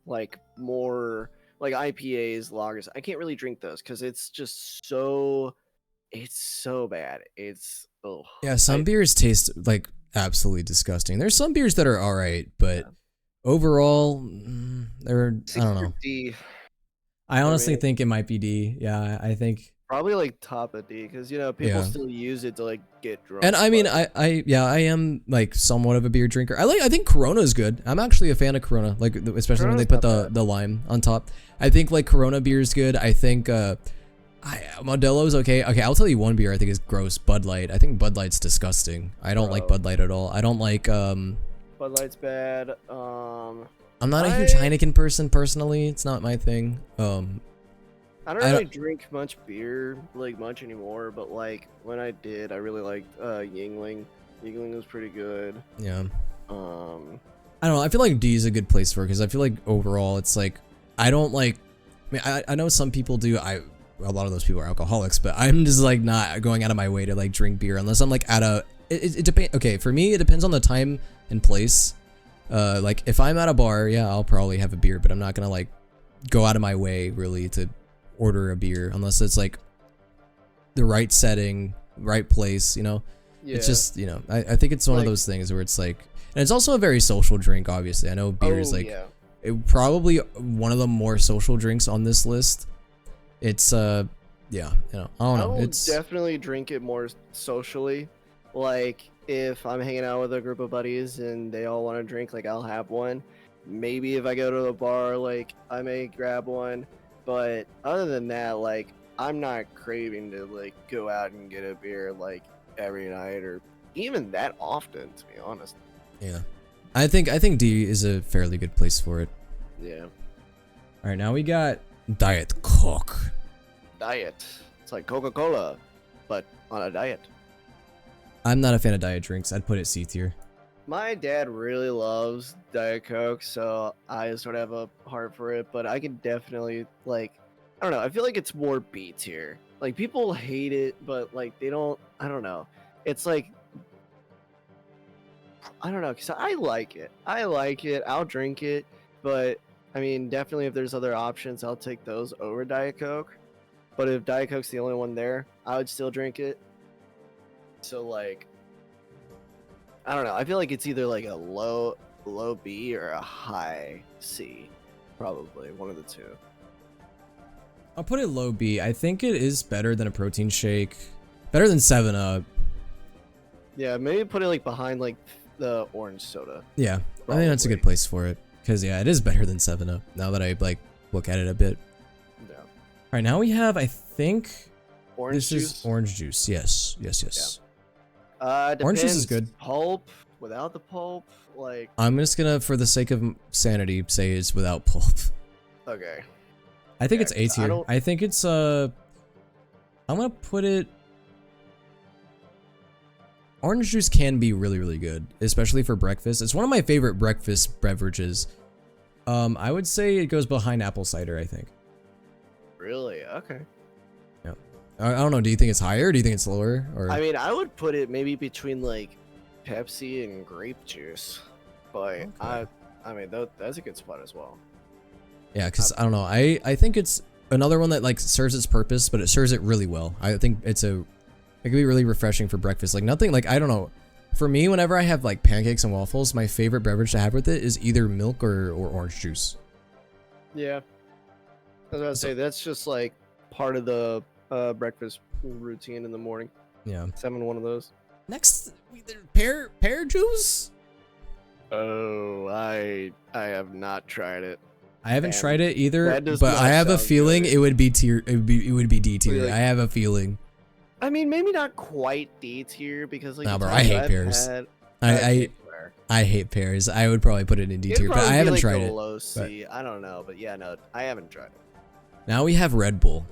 like more like IPAs, lagers. I can't really drink those because it's just it's so bad. It's oh yeah, some beers taste like absolutely disgusting. There's some beers that are all right, but Yeah. overall, they're I don't know. D, I honestly mean- think it might be D. Yeah, I think. probably like top of D because you know people Yeah. still use it to like get drunk. And I mean, but- I am like somewhat of a beer drinker. I think Corona is good. I'm actually a fan of Corona, like especially when they put Corona's not the lime on top. I think like Corona beer is good. I think Modelo's okay. Okay, I'll tell you one beer I think is gross. Bud Light. I think Bud Light's disgusting. I don't like Bro. Bud Light at all. I don't like Bud Light's bad. I'm not a huge I- Heineken person personally. It's not my thing. I don't I really drink much beer like much anymore, but like when I did, I really liked Yingling. Yingling was pretty good. Yeah. Um, I don't know. I feel like D is a good place for it because I feel like overall it's like I don't like. I mean, I know some people do. A lot of those people are alcoholics, but I'm just like not going out of my way to like drink beer unless I'm like at a. It depends. Okay, for me it depends on the time and place. Like if I'm at a bar, yeah, I'll probably have a beer, but I'm not gonna like go out of my way really to order a beer unless it's like the right setting, right place. You know. yeah. It's just, you know, I think it's one of Like- those things where it's like, and it's also a very social drink, obviously. I know beer is like, yeah. probably one of the more social drinks on this list. It's, yeah, you know, I don't I know. will It's, definitely drink it more socially. Like if I'm hanging out with a group of buddies and they all want to drink, like I'll have one. Maybe if I go to the bar, like I may grab one. But other than that, like I'm not craving to like go out and get a beer like every night or even that often, to be honest. yeah. I think D is a fairly good place for it. Yeah. All right, now we got Diet Coke. Diet. It's like Coca-Cola, but on a diet. I'm not a fan of diet drinks. I'd put it C tier. My dad really loves Diet Coke, so I sort of have a heart for it, but I can definitely, like, I don't know, I feel like it's more B tier. Like, people hate it, but, like, they don't, I don't know. It's like, I don't know, because I like it. I like it, I'll drink it, but, I mean, definitely if there's other options, I'll take those over Diet Coke. But if Diet Coke's the only one there, I would still drink it. So, like, I don't know. I feel like it's either like a low B or a high C, probably one of the two. I'll put it low B. I think it is better than a protein shake. Better than 7-Up. Yeah, maybe put it like behind like the orange soda. Yeah, I think that's a good Probably. place for it. Because, yeah, it is better than 7-Up, now that I, like, look at it a bit. Yeah. Alright, now we have, I think, Orange this juice. is orange juice. Yes, yes. Orange juice is good. Pulp, without the pulp, like I'm just gonna, for the sake of sanity, say it's without pulp. okay. I think Yeah, it's A 'cause I tier. don't- I think it's, I'm gonna put it... Orange juice can be really, really good, especially for breakfast. It's one of my favorite breakfast beverages. I would say it goes behind apple cider, I think. Really? Okay. Yeah. I don't know. Do you think it's higher? Or do you think it's lower? Or I mean, I would put it maybe between like Pepsi and grape juice, but Okay. I mean that's a good spot as well. yeah, because I don't know. I think it's another one that like serves its purpose, but it serves it really well. I think it could be really refreshing for breakfast. Like nothing like I don't know. For me, whenever I have like pancakes and waffles, my favorite beverage to have with it is either milk or orange juice. Yeah, I was about to say that's just like part of the breakfast routine in the morning. Yeah. Having one of those. Next, pear juice. Oh, I have not tried it. I haven't Damn, tried it either, that does but not I have a sound feeling good. it would be tier. It would be D tier. Like- I have a feeling. I mean, maybe not quite D tier because like Nah, the bro, I times hate I've pears. had- I Okay, fair. I hate pears. I would probably put it in D It'd tier, but probably I be, haven't like, tried a it. low C. I don't know, but yeah, no, I haven't tried it. Now we have Red Bull.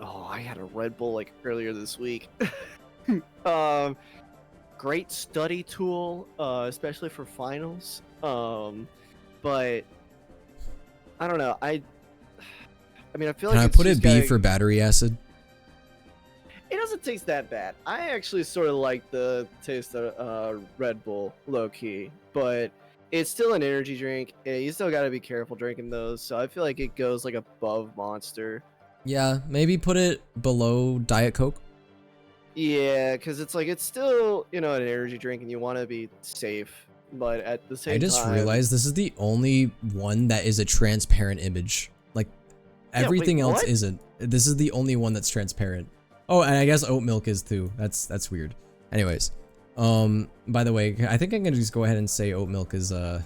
Oh, I had a Red Bull like earlier this week. Great study tool, especially for finals. But I don't know. I mean, I feel like Can I it's put a just B gotta- for battery acid? It doesn't taste that bad. I actually sort of like the taste of Red Bull, low key, but it's still an energy drink. You still got to be careful drinking those. So I feel like it goes like above Monster. Yeah, maybe put it below Diet Coke. Yeah, because it's like it's still an energy drink, and you want to be safe, but at the same I time, just realized this is the only one that is a transparent image. Like wait, everything else what? isn't. This is the only one that's transparent. Oh, and I guess oat milk is too. That's weird. Anyways, by the way, I think I'm gonna just go ahead and say oat milk is I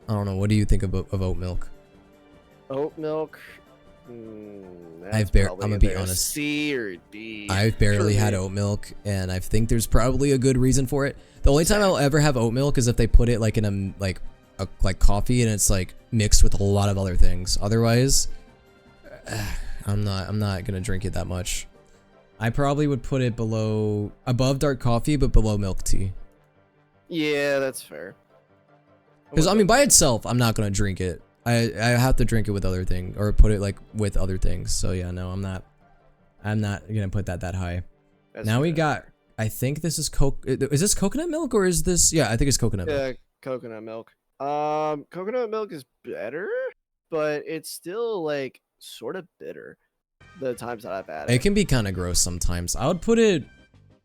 don't know. What do you think of oat milk? oat milk. I'm gonna be honest. C or D. I've barely for had me. oat milk, and I think there's probably a good reason for it. The only time I'll ever have oat milk is if they put it like in a coffee and it's like mixed with a lot of other things. Otherwise, I'm not gonna drink it that much. I probably would put it above dark coffee, but below milk tea. Yeah, that's fair. Because I mean, by itself, I'm not gonna drink it. I have to drink it with other things or put it like with other things. So yeah, no, I'm not gonna put that high. That's Now we fair. got. I think this is Is this coconut milk or is this? Yeah, I think it's coconut milk. Yeah, coconut milk. Coconut milk is better, but it's still like sort of bitter. The times that I've had It it. can be kind of gross sometimes. I would put it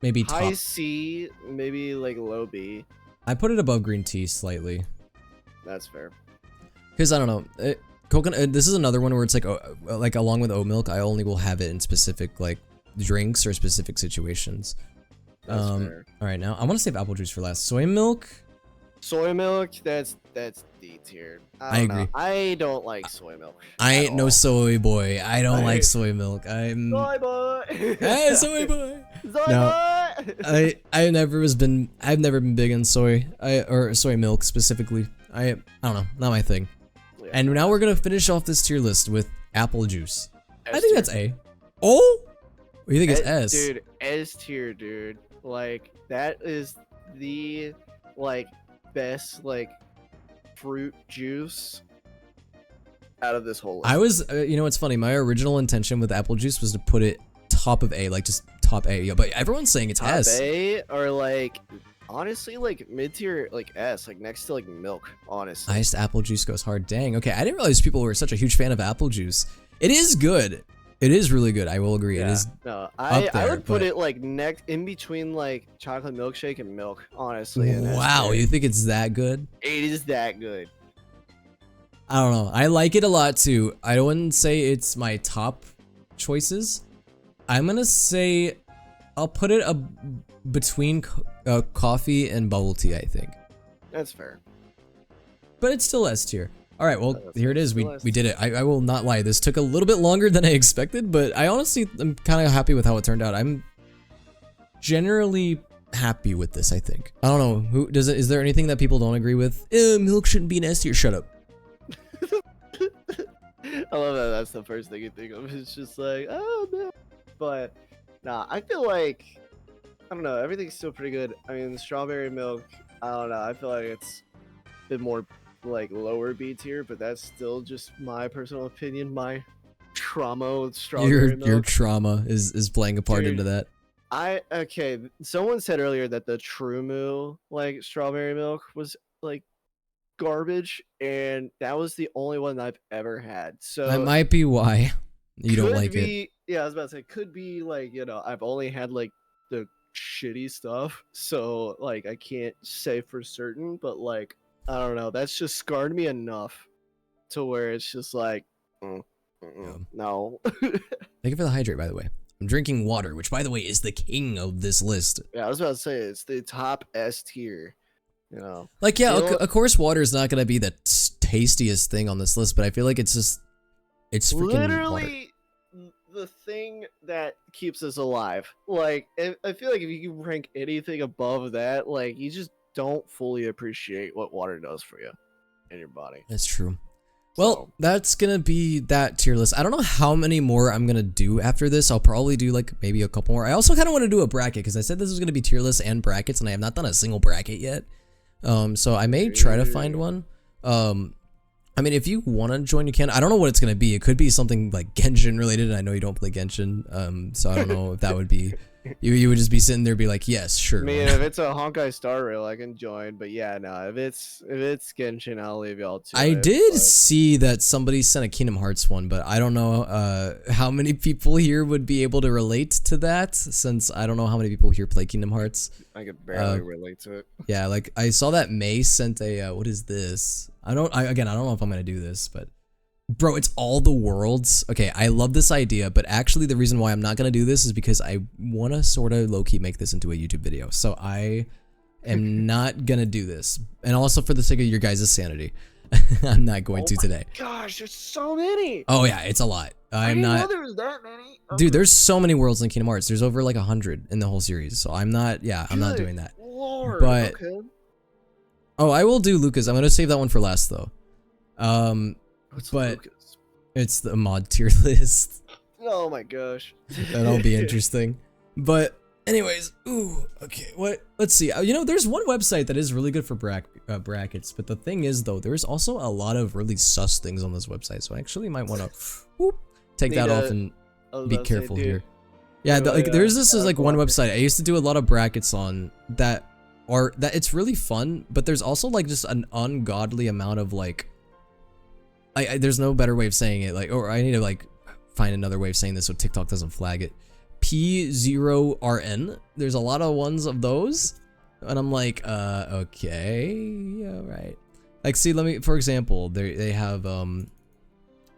maybe High top. C, maybe like low B. I put it above green tea slightly. That's fair. Because I don't know, coconut. This is another one where it's like along with oat milk, I only will have it in specific like drinks or specific situations. That's fair. All right, now I want to save apple juice for last. Soy milk. Soy milk, that's D tier. I don't know. agree. I don't like soy milk. I at ain't no all. soy boy. I don't like Right. soy milk. I'm. Soy boy. Hey, soy boy. Soy No. boy. I've never been big on soy. Or soy milk specifically. I don't know, not my thing. Yeah. And now we're gonna finish off this tier list with apple juice. I S think tier. that's A. Oh, what do you think it's S? Dude, S tier, dude. Like that is the like best like fruit juice out of this whole list. I was, you know, what's funny. My original intention with apple juice was to put it top of A, like just top A. Yeah, but everyone's saying it's Top S. A or like honestly like mid tier like S, like next to like milk, honestly. Iced apple juice goes hard. Dang. Okay, I didn't realize people were such a huge fan of apple juice. It is good. It is really good. I will agree. It is. No, up I there, would put but- it like next in between like chocolate milkshake and milk, honestly. in S Wow, tier. you think it's that good? It is that good. I don't know. I like it a lot too. I wouldn't say it's my top choices. I'm gonna say I'll put it between coffee and bubble tea. I think, That's fair. but it's still S tier. All right, well here it is. We Still did it. I will not lie. This took a little bit longer than I expected, but I honestly am kind of happy with how it turned out. I'm generally happy with this. I think. I don't know who does it. Is there anything that people don't agree with? Milk shouldn't be an S tier. Shut up. I love that. That's the first thing you think of. It's just like, oh no. But nah, I feel like I don't know. Everything's still pretty good. I mean, the strawberry milk. I don't know. I feel like it's a bit more like lower B tier, but that's still just my personal opinion, my trauma with strawberry milk. Your trauma is playing a part Dude. into that. Okay, someone said earlier that the True Moo like strawberry milk was like garbage, and that was the only one I've ever had. So That might be why you don't like it. Yeah, I was about to say could be like, you know, I've only had like the shitty stuff, so like I can't say for certain, but like I don't know, that's just scarred me enough to where it's just like no. Thank you for the hydrate, by the way. I'm drinking water, which, by the way, is the king of this list. Yeah, I was about to say it's the top S tier. You know, like, yeah, you know, of course, water is not gonna be the tastiest thing on this list, but I feel like it's freaking literally water. The thing that keeps us alive. Like, I feel like if you can rank anything above that, like you just don't fully appreciate what water does for you and your body. That's true. Well, that's gonna be that tier list. I don't know how many more I'm gonna do after this. I'll probably do like maybe a couple more. I also kind of want to do a bracket because I said this was gonna be tier list and brackets, and I have not done a single bracket yet. So I may try to find one. I mean, if you want to join, you can. I don't know what it's gonna be. It could be something like Genshin related. I know you don't play Genshin, so I don't know if that would be. You would just be sitting there, be like, yes, sure. I mean, if it's a Honkai Star Rail, I can join. But yeah, no, if it's Genshin, I'll leave y'all to I it, did but... see that somebody sent a Kingdom Hearts one, but I don't know how many people here would be able to relate to that, since I don't know how many people here play Kingdom Hearts. I could barely relate to it. Yeah, like I saw that May sent a what is this? I don't know if I'm gonna do this, but bro, it's all the worlds. Okay, I love this idea, but actually the reason why I'm not gonna do this is because I want to sort of low-key make this into a YouTube video. So I am not gonna do this, and also for the sake of your guys' sanity, I'm not going to today. Gosh, there's so many. Oh yeah, it's a lot. I didn't know there was that many. Dude, there's so many worlds in Kingdom Hearts. There's over like 100 in the whole series. So I'm not. Yeah, I'm not doing that. Lord, but okay. oh, I will do Lucas. I'm gonna save that one for last though. What's but Lucas? It's the mod tier list. Oh my gosh. That'll be interesting. But anyways, ooh, okay. What? Let's see. You know, there's one website that is really good for brackets, but the thing is though, there's also a lot of really sus things on this website. So I actually might want to take that off and be careful here. Yeah, like there's this is like one website I used to do a lot of brackets on that it's really fun, but there's also like just an ungodly amount of like there's no better way of saying it, like, or I need to like find another way of saying this so TikTok doesn't flag it. P0RN. There's a lot of ones of those, and I'm like, okay, yeah, right. Like, see, let me, for example, they have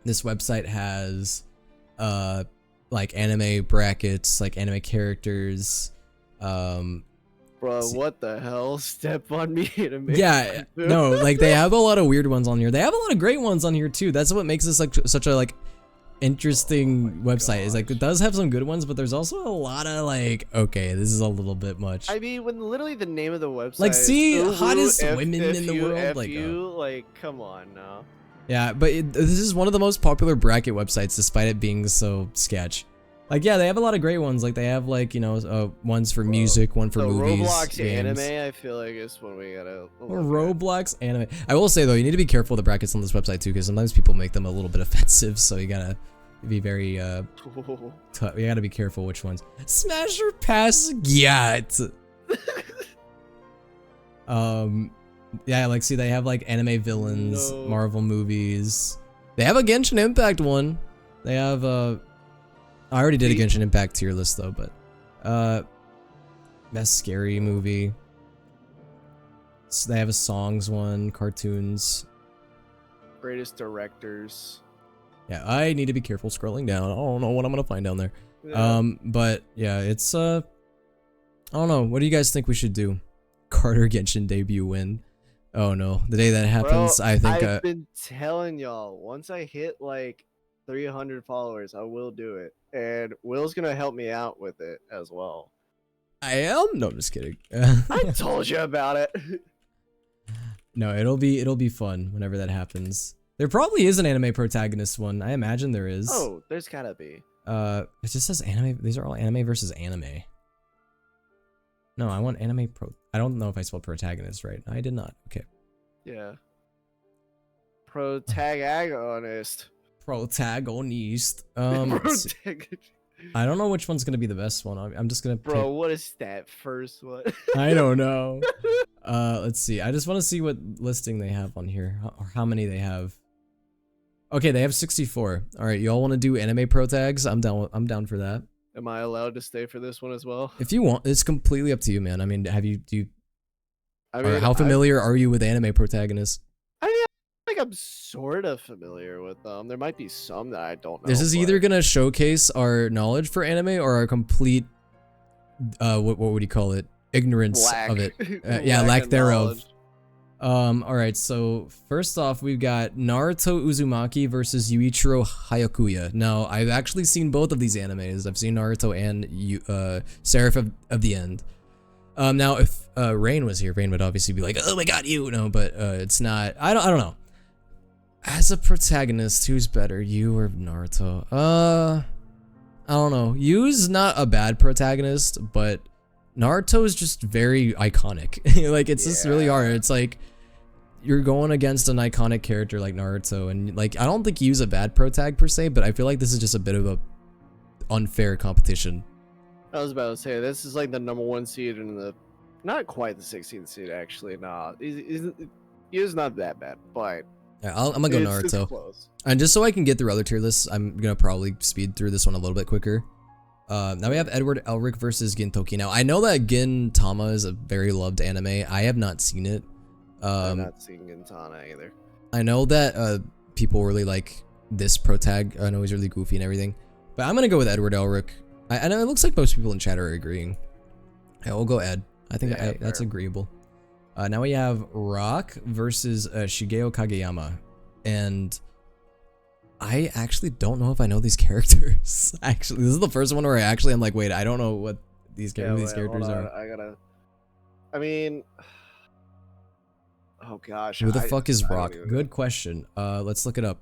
this website has like anime brackets, like anime characters, Bro, what the hell? Step on me to make. Yeah, no, like they have a lot of weird ones on here. They have a lot of great ones on here too. That's what makes this like such a like interesting website. Is like it does have some good ones, but there's also a lot of like, okay, this is a little bit much. I mean, when literally the name of the website, like, see, is hottest women in the world, like come on now. Yeah, but this is one of the most popular bracket websites, despite it being so sketch. Like, yeah, they have a lot of great ones. Like, they have, like, you know, ones for music, one for movies, Roblox games. Anime, I feel like is when we gotta... Or Roblox Anime. I will say, though, you need to be careful with the brackets on this website, too, because sometimes people make them a little bit offensive, so you gotta be very, you gotta be careful which ones. Smash or pass? Yeah. Yeah, like, see, they have, like, anime villains, Marvel movies. They have a Genshin Impact one. They have, I already did a Genshin Impact tier list though, but best scary movie. So they have a songs one, cartoons. Greatest directors. Yeah, I need to be careful scrolling down. I don't know what I'm gonna find down there. Yeah. But yeah, it's I don't know. What do you guys think we should do? Carter Genshin debut win. Oh no, the day that happens, Bro, I think I've been telling y'all, once I hit like 300 followers, I will do it. And Will's gonna help me out with it as well. I am? No, I'm just kidding. I told you about it. No, it'll be fun whenever that happens. There probably is an anime protagonist one. I imagine there is. Oh, there's gotta be. It just says anime. These are all anime versus anime. No, I want anime pro. I don't know if I spelled protagonist right. I did not. Okay. Yeah. Protagonist. Protagonist. Let's see. I don't know which one's gonna be the best one. I'm just gonna pick. Bro, what is that first one? I don't know. Let's see. I just want to see what listing they have on here, or how many they have. Okay, they have 64. All right, y'all want to do anime pro tags? I'm down. I'm down for that. Am I allowed to stay for this one as well? If you want, it's completely up to you, man. I mean, do you? I Or how familiar are you with anime protagonists? I mean, I think I'm sort of familiar with them. There might be some that I don't know. This is either gonna showcase our knowledge for anime or our complete, what would you call it? Ignorance of it. Yeah, lack thereof. All right. So first off, we've got Naruto Uzumaki versus Yuichiro Hayakuya. Now, I've actually seen both of these animes. I've seen Naruto and Seraph of the End. Now, if Rain was here, Rain would obviously be like, "Oh my God, you!" No, but it's not. I don't know. As a protagonist, who's better, you or Naruto? I don't know. Yu's not a bad protagonist, but Naruto is just very iconic. Like, it's just really hard. It's like you're going against an iconic character like Naruto, and like I don't think Yu's a bad protag per se, but I feel like this is just a bit of a unfair competition. I was about to say, this is like the #1 seed in the, not quite the 16th seed actually. Nah, he's not that bad, but yeah, I'm gonna go Naruto. Close. And just so I can get through other tier lists, I'm gonna probably speed through this one a little bit quicker. Now we have Edward Elric versus Gintoki. Now I know that Gintama is a very loved anime. I have not seen it. I'm not seeing Gintama either. I know that people really like this protag. I know he's really goofy and everything, but I'm gonna go with Edward Elric. I know it looks like most people in chat are agreeing. Yeah, we'll go Ed. I think that's agreeable. Now we have Rock versus Shigeo Kageyama, and I actually don't know if I know these characters. Actually, this is the first one where I'm like, wait, I don't know what these characters are. I mean, oh gosh, who the fuck is Rock? Good question. Let's look it up.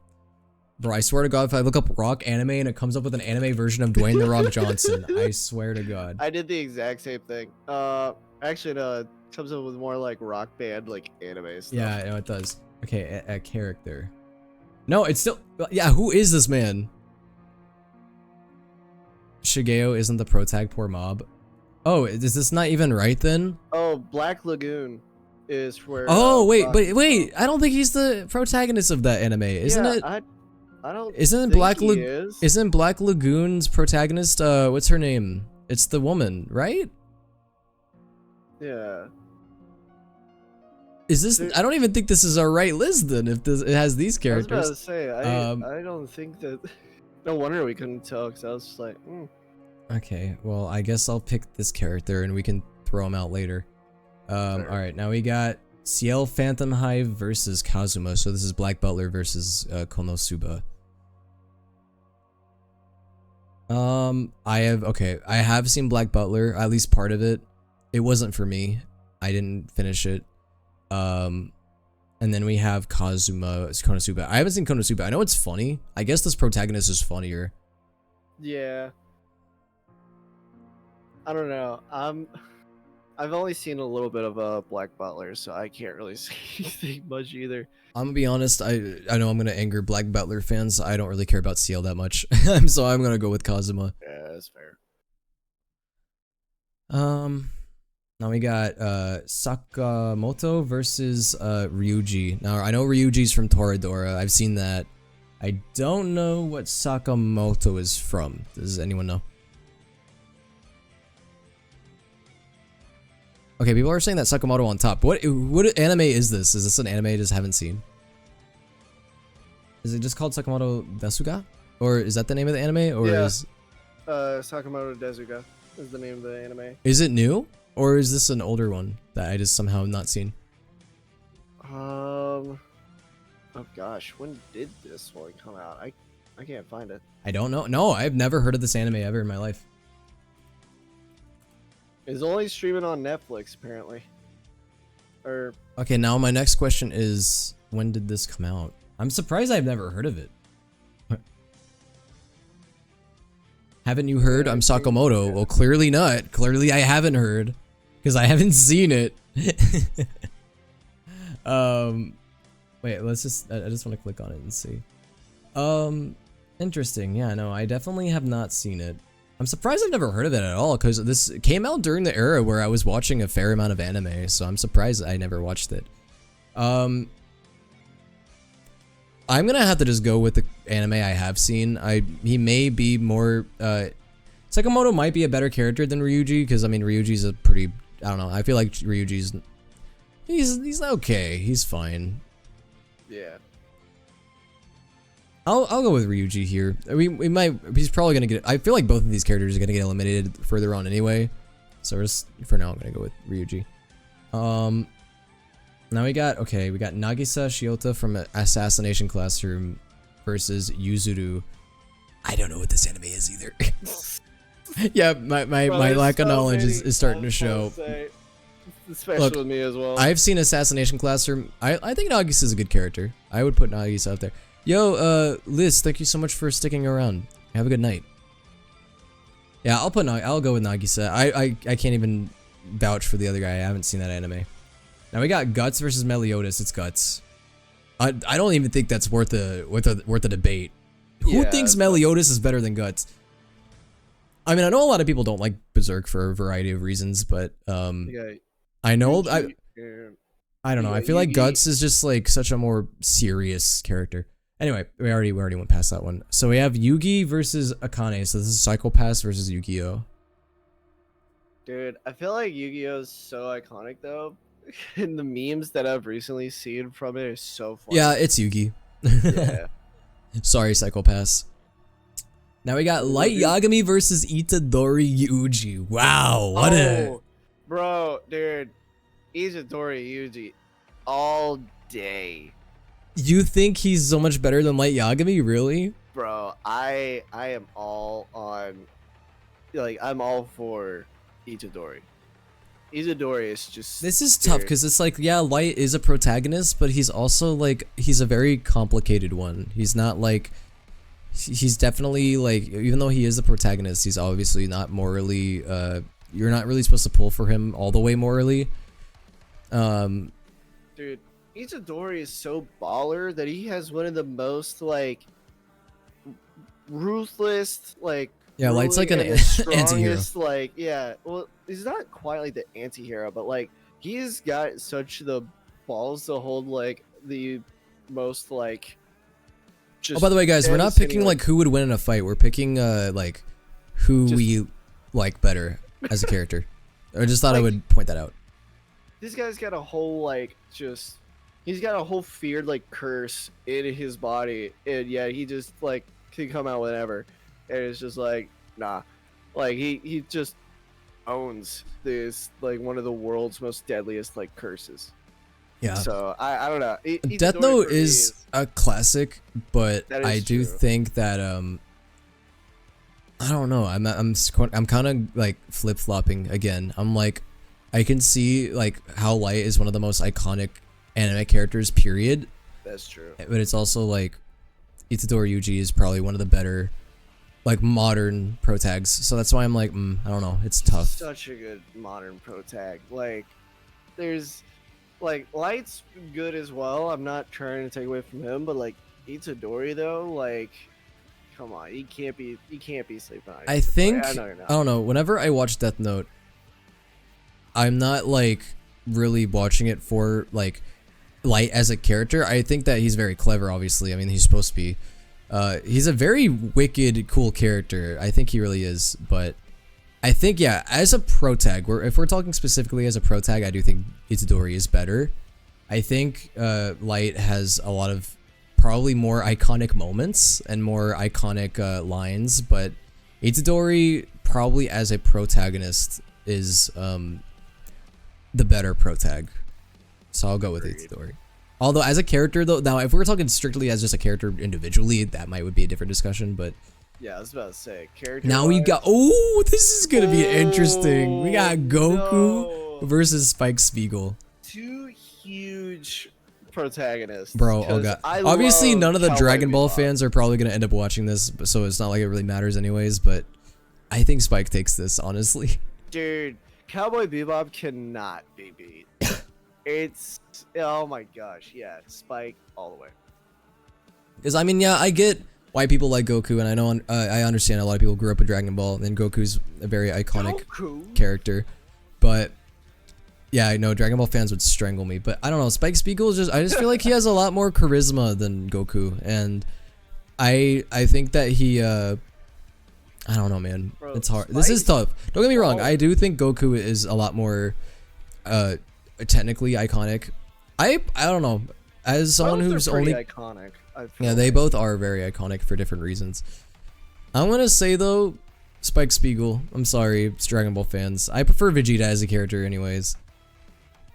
Bro, I swear to God, if I look up Rock anime and it comes up with an anime version of Dwayne The Rock Johnson, I swear to God. I did the exact same thing. Actually, no, it comes up with more like Rock Band, like anime stuff. Yeah, no, it does. Okay, a character. No, it's still, yeah, who is this man? Shigeo isn't the protag, poor mob. Oh, is this not even right then? Oh, Black Lagoon is where. Oh, wait, I don't think he's the protagonist of that anime, isn't it? I don't. Isn't Black Lagoon's protagonist? What's her name? It's the woman, right? Yeah. Is this? I don't even think this is our right list then. If it has these characters. I was about to say, I don't think that. No wonder we couldn't tell, because I was just like, Okay, well, I guess I'll pick this character and we can throw him out later. All right, now we got Ciel Phantom Hive versus Kazuma. So this is Black Butler versus Konosuba. I have seen Black Butler, at least part of it. It wasn't for me. I didn't finish it. And then we have Konosuba. I haven't seen Konosuba. I know it's funny. I guess this protagonist is funnier. Yeah. I don't know. I've only seen a little bit of Black Butler, so I can't really say anything much either. I'm gonna be honest. I know I'm gonna anger Black Butler fans. I don't really care about Ciel that much, so I'm gonna go with Kazuma. Yeah, that's fair. Now we got Sakamoto versus Ryuji. Now I know Ryuji's from Toradora. I've seen that. I don't know what Sakamoto is from. Does anyone know? Okay, people are saying that Sakamoto on top. What anime is this? Is this an anime I just haven't seen? Is it just called Sakamoto Desuga? Or is that the name of the anime? Or yeah. is Sakamoto Desuga is the name of the anime. Is it new? Or is this an older one that I just somehow not seen? Oh gosh, when did this one come out? I can't find it. I don't know. No, I've never heard of this anime ever in my life. It's only streaming on Netflix, apparently. Okay, now my next question is, when did this come out? I'm surprised I've never heard of it. Haven't you heard? I'm Sakamoto. Yeah. Well, clearly not. Clearly I haven't heard, because I haven't seen it. Wait, let's just. I just want to click on it and see. Interesting. Yeah, no, I definitely have not seen it. I'm surprised I've never heard of it at all, because this came out during the era where I was watching a fair amount of anime, so I'm surprised I never watched it. I'm gonna have to just go with the anime I have seen. He may be more, Sakamoto might be a better character than Ryuji, because I mean Ryuji's a pretty, I don't know, I feel like Ryuji's, he's okay, he's fine. Yeah. I'll go with Ryuji here. We might, he's probably gonna get, I feel like both of these characters are gonna get eliminated further on anyway. So just, for now I'm gonna go with Ryuji. Now we got Nagisa Shiota from Assassination Classroom versus Yuzuru. I don't know what this anime is either. Yeah, my lack of knowledge is starting to show. Especially with me as well. I've seen Assassination Classroom. I think Nagisa is a good character. I would put Nagisa up there. Yo, Liz, thank you so much for sticking around. Have a good night. Yeah, I'll go with Nagisa. I can't even vouch for the other guy. I haven't seen that anime. Now we got Guts versus Meliodas. It's Guts. I don't even think that's worth a debate. Who thinks Meliodas is better than Guts? I mean, I know a lot of people don't like Berserk for a variety of reasons, but I know I don't know. I feel like Guts is just like such a more serious character. Anyway, we already went past that one. So we have Yugi versus Akane. So this is Psycho-Pass versus Yu-Gi-Oh. Dude, I feel like Yu-Gi-Oh is so iconic though. And the memes that I've recently seen from it are so funny. Yeah, it's Yugi. Yeah. Sorry, Psycho-Pass. Now we got Light Yagami versus Itadori Yuji. Wow, what a... Bro, dude. Itadori Yuji all day. You think he's so much better than Light Yagami, really? Bro, I am all on, like, I'm all for Itadori. Itadori is just... This is tough, because it's like, yeah, Light is a protagonist, but he's also, like, he's a very complicated one. He's not, like... He's definitely, like, even though he is a protagonist, he's obviously not morally, you're not really supposed to pull for him all the way morally. Dude, Itadori is so baller that he has one of the most, like, ruthless, like... Yeah, Light's like an anti-hero. Like, yeah, well, he's not quite like the anti-hero, but, like, he's got such the balls to hold, like, the most, like... Oh, by the way, guys, we're not picking, like, who would win in a fight. We're picking, like, who we like better as a character. I just thought I would point that out. This guy's got a whole, like, he's got a whole feared, like, curse in his body, and yeah, he just, like, can come out whenever, and it's just like, nah. Like, he just owns this, like, one of the world's most deadliest, like, curses. Yeah. So, I don't know. Death Note is a classic, but I do think that, I don't know, I'm kind of, like, flip-flopping again. I'm like, I can see, like, how Light is one of the most iconic anime characters, period. That's true. But it's also, like, Itadori Yuji is probably one of the better, like, modern protags. So that's why I'm like, I don't know. It's tough. Such a good modern protag. Like, there's, like, Light's good as well. I'm not trying to take away from him, but, like, Itadori, though, like... Come on, he can't be sleeping on. I think, I don't know, whenever I watch Death Note, I'm not, like, really watching it for, like, Light as a character. I think that he's very clever, obviously. I mean, he's supposed to be. He's a very wicked, cool character. I think he really is, but I think, yeah, as a protag, if we're talking specifically as a protag, I do think Itadori is better. I think Light has a lot of probably more iconic moments and more iconic lines, but Itadori probably as a protagonist is the better protag. So I'll go with Itadori. Although as a character though, now if we're talking strictly as just a character individually, that would be a different discussion, but yeah, I was about to say character. Now we got, this is gonna be interesting. We got Goku versus Spike Spiegel. Two huge protagonists. Bro, oh god. Obviously none of the Dragon Ball fans are probably gonna end up watching this, so it's not like it really matters anyways, but I think Spike takes this, honestly. Dude, Cowboy Bebop cannot be beat. It's, oh my gosh, yeah, Spike all the way. Because I mean, yeah, I get why people like Goku, and I know I understand a lot of people grew up with Dragon Ball, and Goku's a very iconic character. But yeah, I know Dragon Ball fans would strangle me. But I don't know, Spike Spiegel I just feel like he has a lot more charisma than Goku, and I think that he I don't know, man. Bro, it's hard. This is tough. Don't get me wrong. I do think Goku is a lot more technically iconic. I don't know. As someone who's only iconic. Yeah, they both are very iconic for different reasons. I'm gonna say though, Spike Spiegel. I'm sorry, it's Dragon Ball fans. I prefer Vegeta as a character, anyways.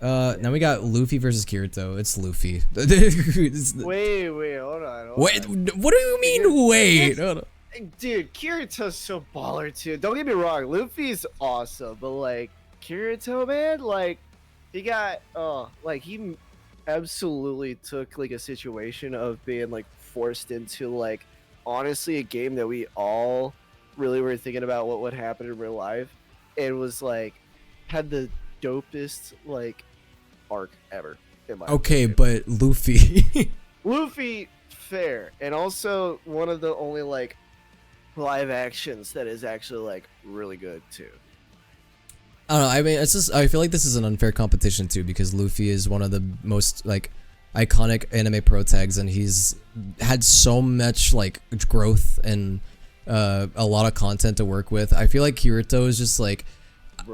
Now we got Luffy versus Kirito. It's Luffy. Wait, hold on. Wait, what do you mean? Wait, hold on. Dude, Kirito's so baller too. Don't get me wrong, Luffy's awesome, but like Kirito, man, like he got he absolutely took like a situation of being like forced into like honestly a game that we all really were thinking about what would happen in real life. It was like had the dopest like arc ever in my opinion. But Luffy fair, and also one of the only like live actions that is actually like really good too. I don't know. I mean, it's just I feel like this is an unfair competition too because Luffy is one of the most like iconic anime pro tags, and he's had so much like growth and a lot of content to work with. I feel like Kirito is just like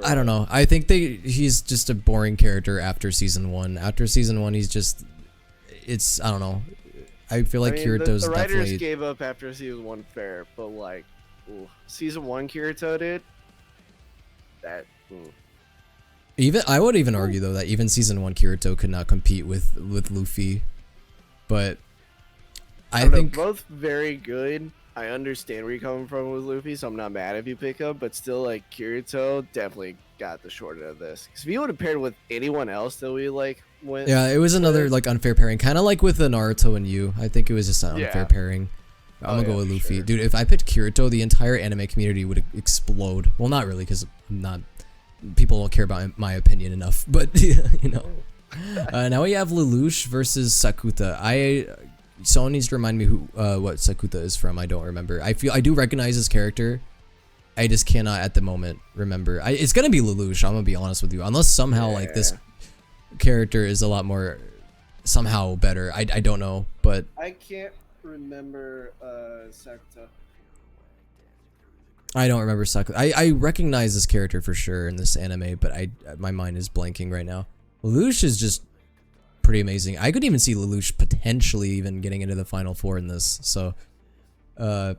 I don't know. I think he's just a boring character after season 1. After season 1, he's just I don't know. I feel like Kirito's the writers definitely gave up after season 1 fair, but like season 1 Kirito did that. Even I would even argue though that even season 1 Kirito could not compete with Luffy, but I think both very good. I understand where you're coming from with Luffy, so I'm not mad if you pick him, but still like Kirito definitely got the short end of this. Because if you would have paired with anyone else that we like went, yeah, it was another like unfair pairing, kind of like with the Naruto and you. I think it was just an unfair pairing. I'm gonna go with Luffy, sure. dude. If I picked Kirito, the entire anime community would explode. Well, not really, because I'm not. People don't care about my opinion enough, but you know. Now we have Lelouch versus Sakuta. Someone needs to remind me what Sakuta is from. I don't remember. I do recognize his character. I just cannot at the moment remember. It's gonna be Lelouch. I'm gonna be honest with you. Unless somehow like this character is a lot more somehow better. I don't know, but I can't remember Sakuta. I don't remember Sakuta. I recognize this character for sure in this anime, but my mind is blanking right now. Lelouch is just pretty amazing. I could even see Lelouch potentially even getting into the final 4 in this. So, yeah,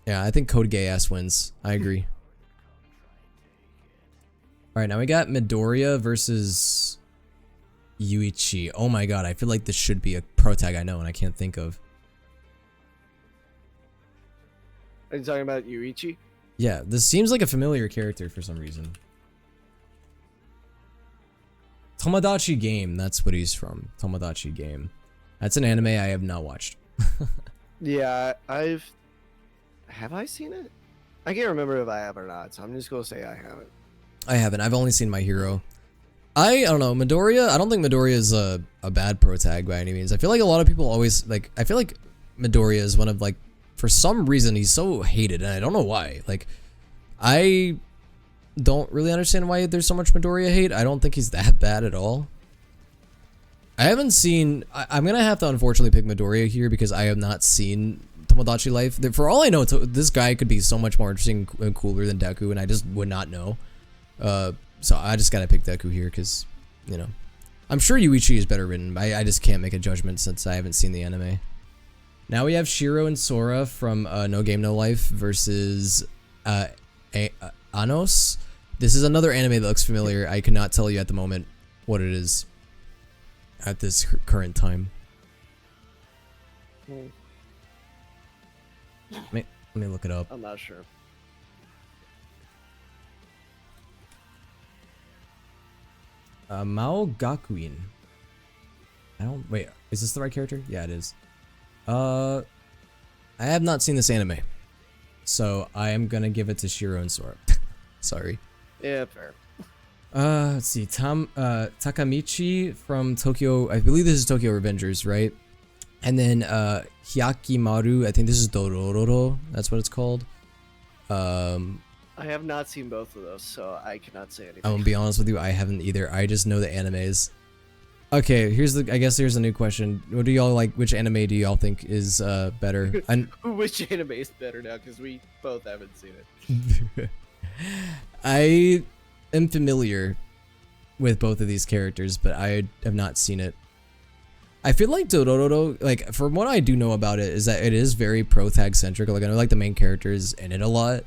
I think Code Gay Ass wins. I agree. All right, now we got Midoriya versus Yuichi. Oh my god, I feel like this should be a pro tag I know and I can't think of. Are you talking about Yuichi? Yeah, this seems like a familiar character for some reason. Tomodachi Game, that's what he's from. Tomodachi Game. That's an anime I have not watched. Yeah, have I seen it? I can't remember if I have or not, so I'm just gonna say I haven't. I haven't. I've only seen My Hero. I don't know, Midoriya, I don't think Midoriya is a bad pro tag by any means. I feel like a lot of people always, like, I feel like Midoriya is one of, like, for some reason, he's so hated, and I don't know why. Like, I don't really understand why there's so much Midoriya hate. I don't think he's that bad at all. I haven't seen... I'm gonna have to unfortunately pick Midoriya here because I have not seen Tomodachi Life. For all I know, this guy could be so much more interesting and cooler than Deku, and I just would not know. So I just gotta pick Deku here because, you know, I'm sure Yuichi is better written. I just can't make a judgment since I haven't seen the anime. Now we have Shiro and Sora from No Game No Life versus Anos. This is another anime that looks familiar. I cannot tell you at the moment what it is at this current time. Let me look it up. I'm not sure. Mao Gakuin. Wait, is this the right character? Yeah, it is. I have not seen this anime, so I am gonna give it to Shiro and Sora. Sorry. Yeah, fair. Let's see. Takamichi from Tokyo. I believe this is Tokyo Revengers, right? And then Hyakimaru, I think this is Dororo. That's what it's called. I have not seen both of those, so I cannot say anything. I'm gonna be honest with you, I haven't either. I just know the animes. Okay, I guess here's a new question. What do y'all like? Which anime do y'all think is better? Which anime is better now? Because we both haven't seen it. I am familiar with both of these characters, but I have not seen it. I feel like Dororo, like, from what I do know about it, is that it is very pro-tag centric. Like, I know, like, the main character is in it a lot.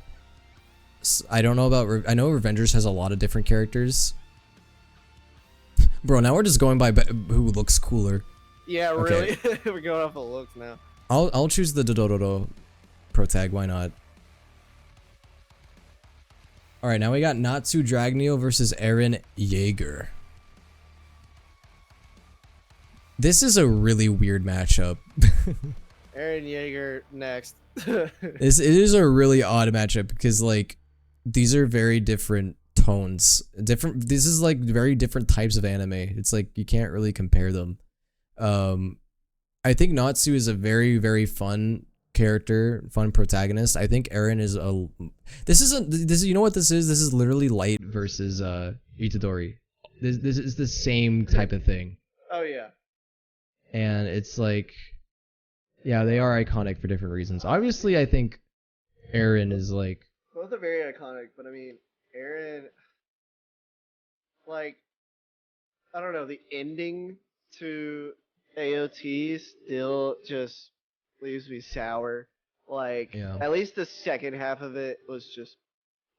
I don't know about, I know Revengers has a lot of different characters. Bro, now we're just going by who looks cooler. Yeah, Okay. really? We're going off of looks now. I'll choose the Dororo pro-tag, why not? Alright, now we got Natsu Dragneo versus Eren Yeager. This is a really weird matchup. Eren Yeager next. It is a really odd matchup because, like, these are very different tones. This is like very different types of anime. It's like you can't really compare them. I think Natsu is a very, very fun character, fun protagonist. I think Eren is you know what this is? This is literally Light versus Itadori. This is the same type of thing. Oh yeah. And it's like, yeah, they are iconic for different reasons. Obviously, I think Eren is like, Both are very iconic, but I mean, Eren, like, I don't know, the ending to AOT still just leaves me sour. Like, Yeah. at least the second half of it was just,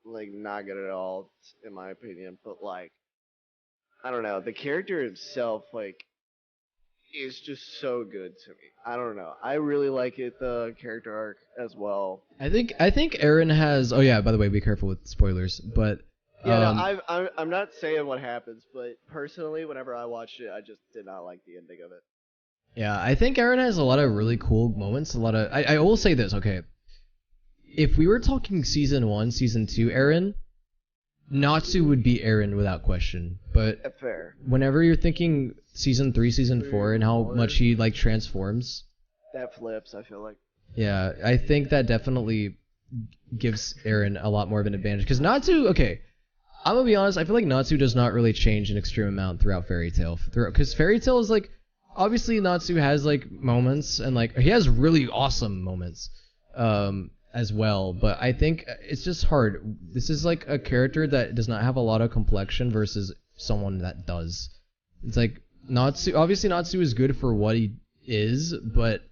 like, not good at all, in my opinion. But, like, I don't know, the character himself, like, is just so good to me. I don't know. I really like it, the character arc as well. I think Eren has. Oh yeah, by the way, be careful with spoilers. But Yeah, no, I'm not saying what happens, but personally, whenever I watched it, I just did not like the ending of it. yeah, I think Eren has a lot of really cool moments. A lot of. I will say this. Okay, if we were talking season 1, season 2, Eren, Natsu would be Eren without question. But Fair. whenever you're thinking season 3, season 4, and how much he like transforms, That flips, I feel like. yeah, I think that definitely gives Eren a lot more of an advantage. Because Natsu, okay, I'm gonna be honest, I feel like Natsu does not really change an extreme amount throughout Fairy Tail. Because Fairy Tail is like, obviously Natsu has like moments, and like he has really awesome moments as well. But I think it's just hard. This is like a character that does not have a lot of complexion versus someone that does. It's like Natsu, obviously Natsu is good for what he is, but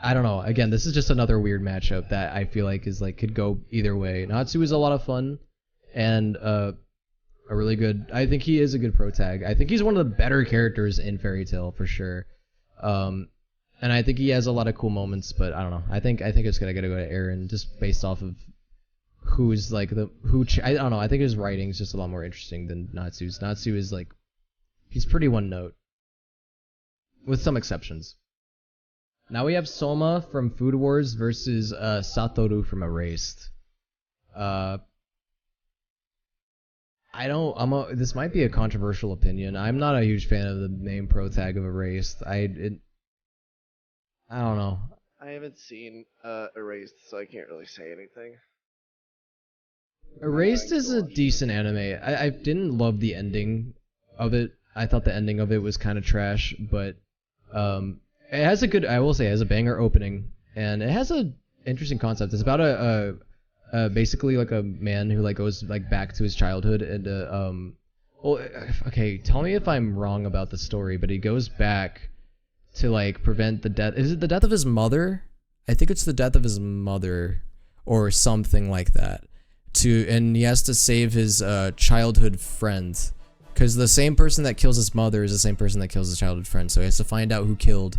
I don't know. Again, this is just another weird matchup that I feel like is like could go either way. Natsu is a lot of fun and a really good. I think he is a good pro tag. I think he's one of the better characters in Fairy Tail for sure. And I think he has a lot of cool moments, but I don't know. I think it's gonna go to Eren just based off of who's like I don't know. I think his writing is just a lot more interesting than Natsu's. Natsu is like, he's pretty one note, with some exceptions. Now we have Soma from Food Wars versus Satoru from Erased. This might be a controversial opinion. I'm not a huge fan of the main pro tag of Erased. I don't know. I haven't seen Erased, so I can't really say anything. Erased is a decent anime. I didn't love the ending of it. I thought the ending of it was kind of trash, but it has a good, I will say, it has a banger opening, and it has a interesting concept. It's about a basically like a man who like goes like back to his childhood and well, okay, tell me if I'm wrong about the story, but he goes back to like prevent the death. Is it the death of his mother? I think it's the death of his mother or something like that. And he has to save his childhood friend, because the same person that kills his mother is the same person that kills his childhood friend. So he has to find out who killed,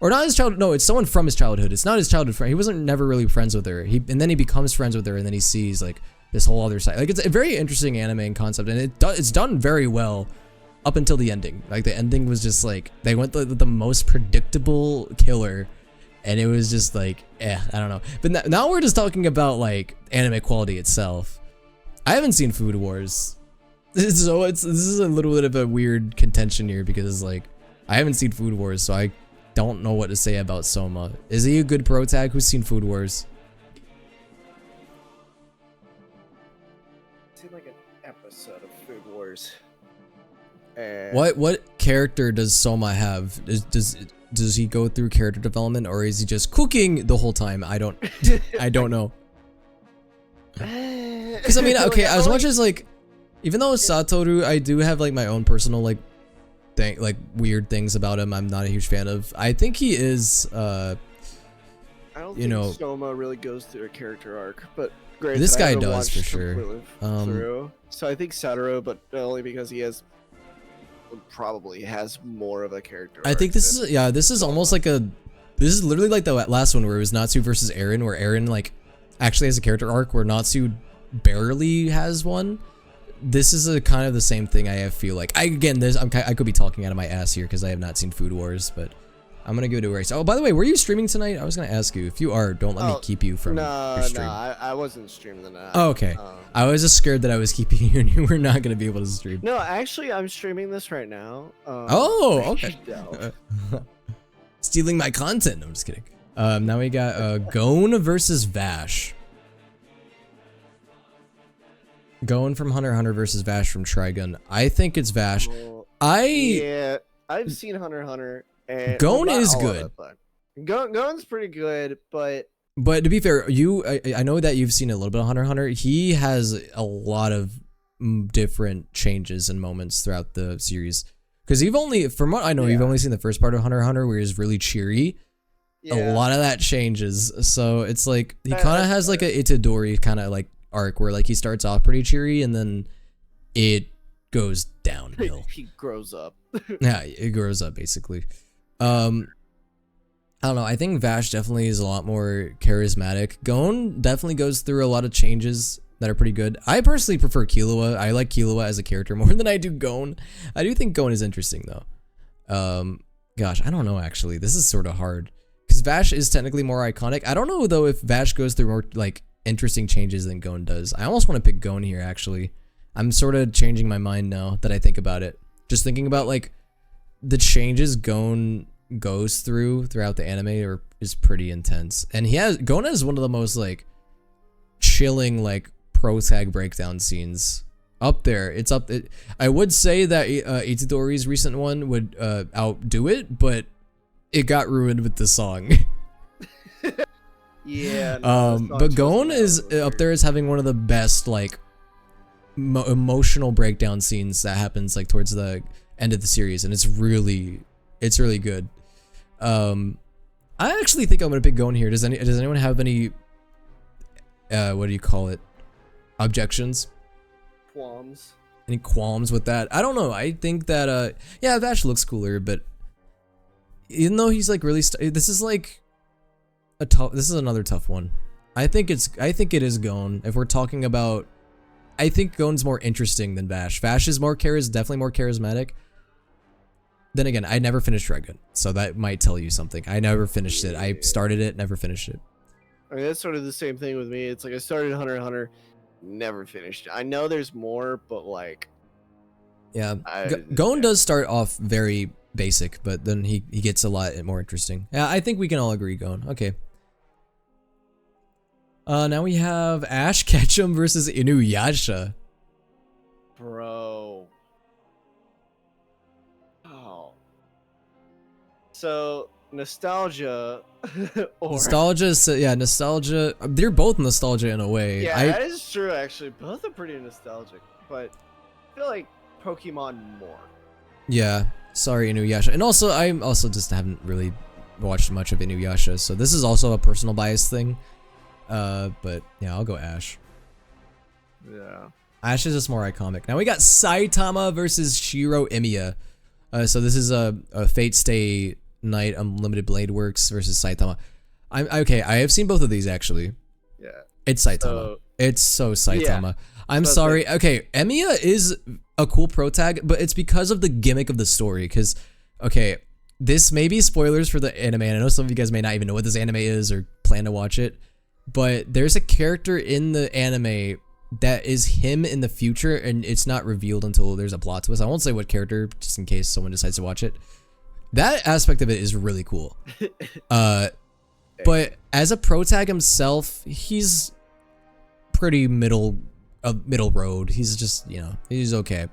or not his childhood. No, it's someone from his childhood. It's not his childhood friend. He wasn't never really friends with her. And then he becomes friends with her, and then he sees like this whole other side. Like, it's a very interesting anime and concept, and it's done very well up until the ending. Like, the ending was just like, they went the most predictable killer, and it was just like, I don't know. But now we're just talking about like anime quality itself. I haven't seen Food Wars, so this is a little bit of a weird contention here, because like I haven't seen Food Wars, so I don't know what to say about Soma. Is he a good pro tag? Who's seen Food Wars? Seemed like an episode of Food Wars. And What character does Soma have? Does he go through character development, or is he just cooking the whole time? I don't know. Because I mean, okay, as much as like, even though Satoru, I do have like my own personal like thing, like weird things about him. I'm not a huge fan of. I think he is. I don't think Soma really goes through a character arc, but great. This guy does for sure. So I think Satoru, but only because he probably has more of a character arc. I think this is this is almost like this is literally like the last one where it was Natsu versus Eren, where Eren like actually has a character arc where Natsu barely has one. This is a kind of the same thing. I feel like I could be talking out of my ass here because I have not seen Food Wars, but I'm gonna give it a race. Oh, by the way, were you streaming tonight? I was gonna ask you. If you are, don't let me keep you from your stream. No, I wasn't streaming tonight. Oh, okay. I was just scared that I was keeping you and you were not gonna be able to stream. No, actually, I'm streaming this right now. Oh, okay. Stealing my content. No, I'm just kidding. Now we got Gon versus Vash. Gon from Hunter x Hunter versus Vash from Trigun. I think it's Vash. Yeah, I've seen Hunter x Hunter. And Gon is good. Gon's pretty good, but to be fair, I know that you've seen a little bit of Hunter x Hunter. He has a lot of different changes and moments throughout the series. Because from what I know, you've only seen the first part of Hunter x Hunter where he's really cheery. Yeah. A lot of that changes. So it's like he kind of has like a Itadori kind of like arc where like he starts off pretty cheery and then it goes downhill. He grows up. Yeah, it grows up basically. I don't know. I think Vash definitely is a lot more charismatic. Gon definitely goes through a lot of changes that are pretty good. I personally prefer Killua. I like Killua as a character more than I do Gon. I do think Gon is interesting though. Gosh, I don't know actually. This is sort of hard because Vash is technically more iconic. I don't know though if Vash goes through more like interesting changes than Gon does. I almost want to pick Gon here actually. I'm sort of changing my mind now that I think about it. Just thinking about like the changes Gon goes throughout the anime is pretty intense, and Gon has one of the most like chilling like pro tag breakdown scenes up there. I would say that Itadori's recent one would outdo it, but it got ruined with the song. Yeah. But Gon is up there as having one of the best like emotional breakdown scenes that happens like towards the end of the series, and it's really good. I actually think I'm gonna pick Gon here. Does anyone have any what do you call it, objections, any qualms with that? I don't know. I think that yeah, Vash looks cooler, but even though he's like really this is like this is another tough one. I think it is Gon. If we're talking about, I think Gon's more interesting than Vash. Vash is definitely more charismatic. Then again, I never finished Trigun, so that might tell you something. I never finished it. I started it, never finished it. I mean, that's sort of the same thing with me. It's like I started Hunter x Hunter, never finished it. I know there's more, but like, yeah, Gon does start off very basic, but then he gets a lot more interesting. Yeah, I think we can all agree Gon. Okay. Now we have Ash Ketchum versus Inuyasha. Bro. Oh. So, nostalgia. Nostalgia. They're both nostalgia in a way. Yeah, that is true, actually. Both are pretty nostalgic, but I feel like Pokemon more. Yeah. Sorry, Inuyasha. And also, I also just haven't really watched much of Inuyasha, so this is also a personal bias thing. But yeah, I'll go Ash. Yeah. Ash is just more iconic. Now we got Saitama versus Shiro Emiya. So this is a Fate Stay Night Unlimited Blade Works versus Saitama. Okay. I have seen both of these actually. Yeah. It's Saitama. It's so Saitama. Yeah. I'm sorry. Okay, Emiya is a cool pro tag, but it's because of the gimmick of the story. Because, okay, this may be spoilers for the anime, and I know some of you guys may not even know what this anime is or plan to watch it. But there's a character in the anime that is him in the future, and it's not revealed until there's a plot twist. I won't say what character, just in case someone decides to watch it. That aspect of it is really cool. But as a protag himself, he's pretty middle road. He's just, you know, he's okay.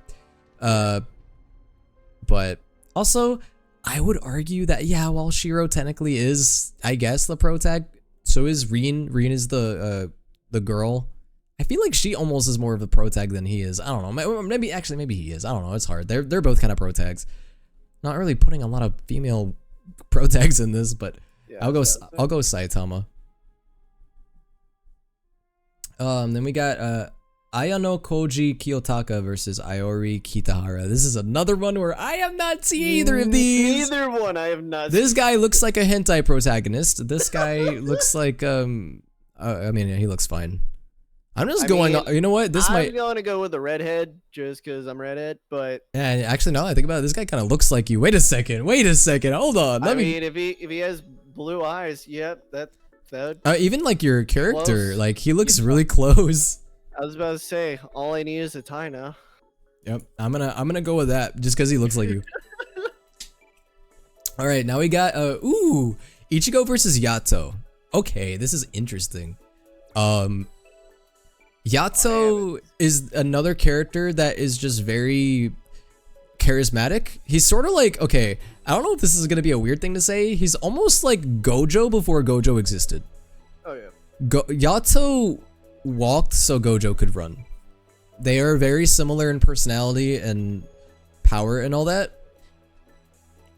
But also, I would argue that, yeah, while Shiro technically is, I guess, the protag, so is Rin. Rin is the girl. I feel like she almost is more of a protag than he is. I don't know. Maybe he is. I don't know. It's hard. They're both kind of protags. Not really putting a lot of female protags in this, but yeah, I'll go Saitama. Then we got Ayano Koji Kiyotaka versus Iori Kitahara. This is another one where I have not seen either of these. Neither one I have not. This guy looks like a hentai protagonist. This guy looks like I mean, he looks fine. I'm just going. You know what? I'm going to go with the redhead just because I'm redhead. But yeah, actually, now that I think about it, this guy kind of looks like you. Wait a second. Hold on. I mean, if he has blue eyes, yep, that. Even like your character, close. Like he looks really close. I was about to say, all I need is a tie now. Yep, I'm gonna go with that just because he looks like you. All right, now we got Ichigo versus Yato. Okay, this is interesting. Yato is another character that is just very charismatic. He's sort of like, okay, I don't know if this is gonna be a weird thing to say. He's almost like Gojo before Gojo existed. Oh yeah. Yato walked so Gojo could run. They are very similar in personality and power and all that.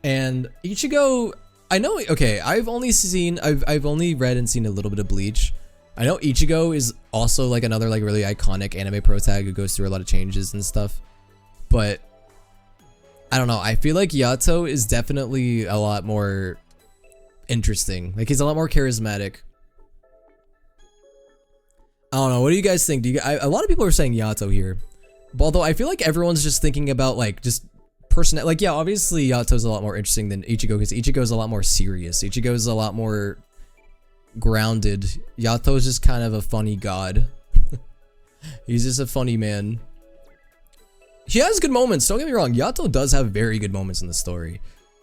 And Ichigo, I know. Okay, I've only read and seen a little bit of Bleach. I know Ichigo is also like another like really iconic anime protag who goes through a lot of changes and stuff, but I don't know. I feel like Yato is definitely a lot more interesting. Like he's a lot more charismatic. I don't know. What do you guys think? A lot of people are saying Yato here, although I feel like everyone's just thinking about like just person. Like yeah, obviously Yato's a lot more interesting than Ichigo because Ichigo's a lot more serious. Ichigo's a lot more grounded. Yato's just kind of a funny god. He's just a funny man. He has good moments, don't get me wrong. Yato does have very good moments in the story,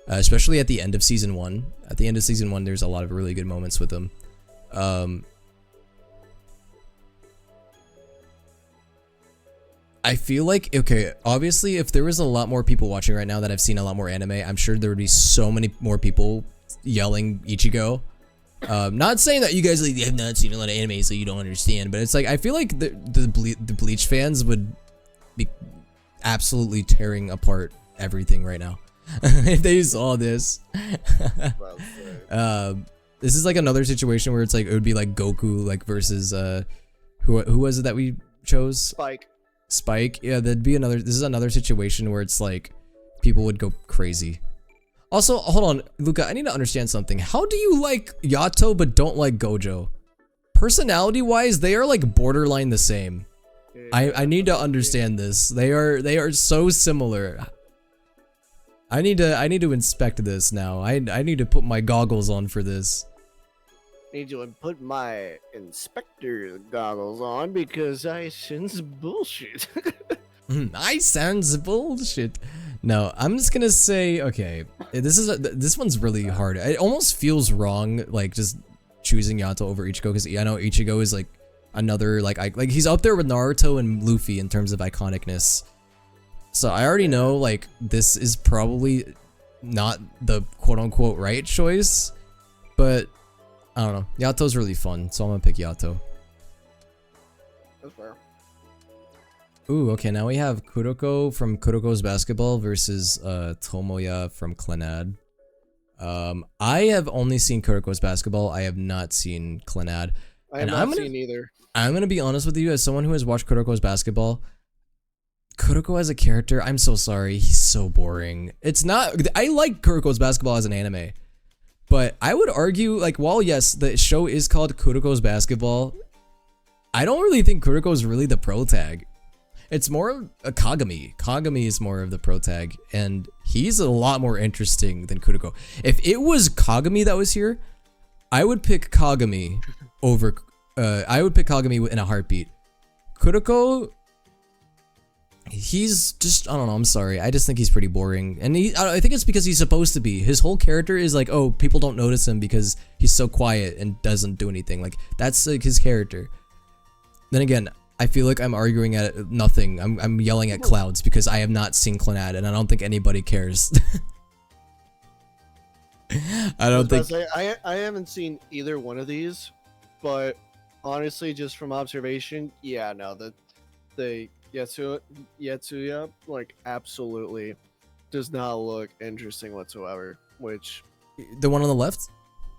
especially at the end of season 1. At the end of season 1, there's a lot of really good moments with him. I feel like, okay, obviously if there was a lot more people watching right now that have seen a lot more anime, I'm sure there would be so many more people yelling Ichigo. Not saying that you guys like have not seen a lot of anime so you don't understand, but it's like I feel like the Bleach fans would be absolutely tearing apart everything right now if they saw this. This is like another situation where it's like it would be like Goku like versus who was it that we chose? Spike. Yeah, that'd be another. This is another situation where it's like people would go crazy. Also, hold on, Luca, I need to understand something. How do you like Yato but don't like Gojo? Personality-wise, they are like borderline the same. I need to understand this. They are so similar. I need to inspect this now. I need to put my goggles on for this. I need to put my inspector goggles on because I sense bullshit. I sense bullshit. No, I'm just gonna say, okay, this one's really hard. It almost feels wrong, like just choosing Yato over Ichigo, because I know Ichigo is like another like he's up there with Naruto and Luffy in terms of iconicness. So I already know like this is probably not the quote-unquote right choice, but I don't know. Yato's really fun, so I'm gonna pick Yato. That's fair. Ooh, okay, now we have Kuroko from Kuroko's Basketball versus Tomoya from Clannad. I have only seen Kuroko's Basketball. I have not seen Clannad. I have not seen either. I'm gonna be honest with you, as someone who has watched Kuroko's Basketball, Kuroko as a character, I'm so sorry, he's so boring. It's not. I like Kuroko's Basketball as an anime, but I would argue, like, while yes, the show is called Kuroko's Basketball, I don't really think Kuroko is really the protag. It's more a Kagami. Kagami is more of the protag, and he's a lot more interesting than Kuroko. If it was Kagami that was here, I would pick Kagami over. I would pick Kagami in a heartbeat. Kuroko He's just, I don't know, I'm sorry. I just think he's pretty boring. And I think it's because he's supposed to be. His whole character is like, oh, people don't notice him because he's so quiet and doesn't do anything. Like, that's like his character. Then again, I feel like I'm arguing at nothing. I'm yelling at clouds because I have not seen Clannad and I don't think anybody cares. I don't think. I haven't seen either one of these, but honestly, just from observation, yeah, no, the Yetsuya, like, absolutely does not look interesting whatsoever. Which, The one on the left?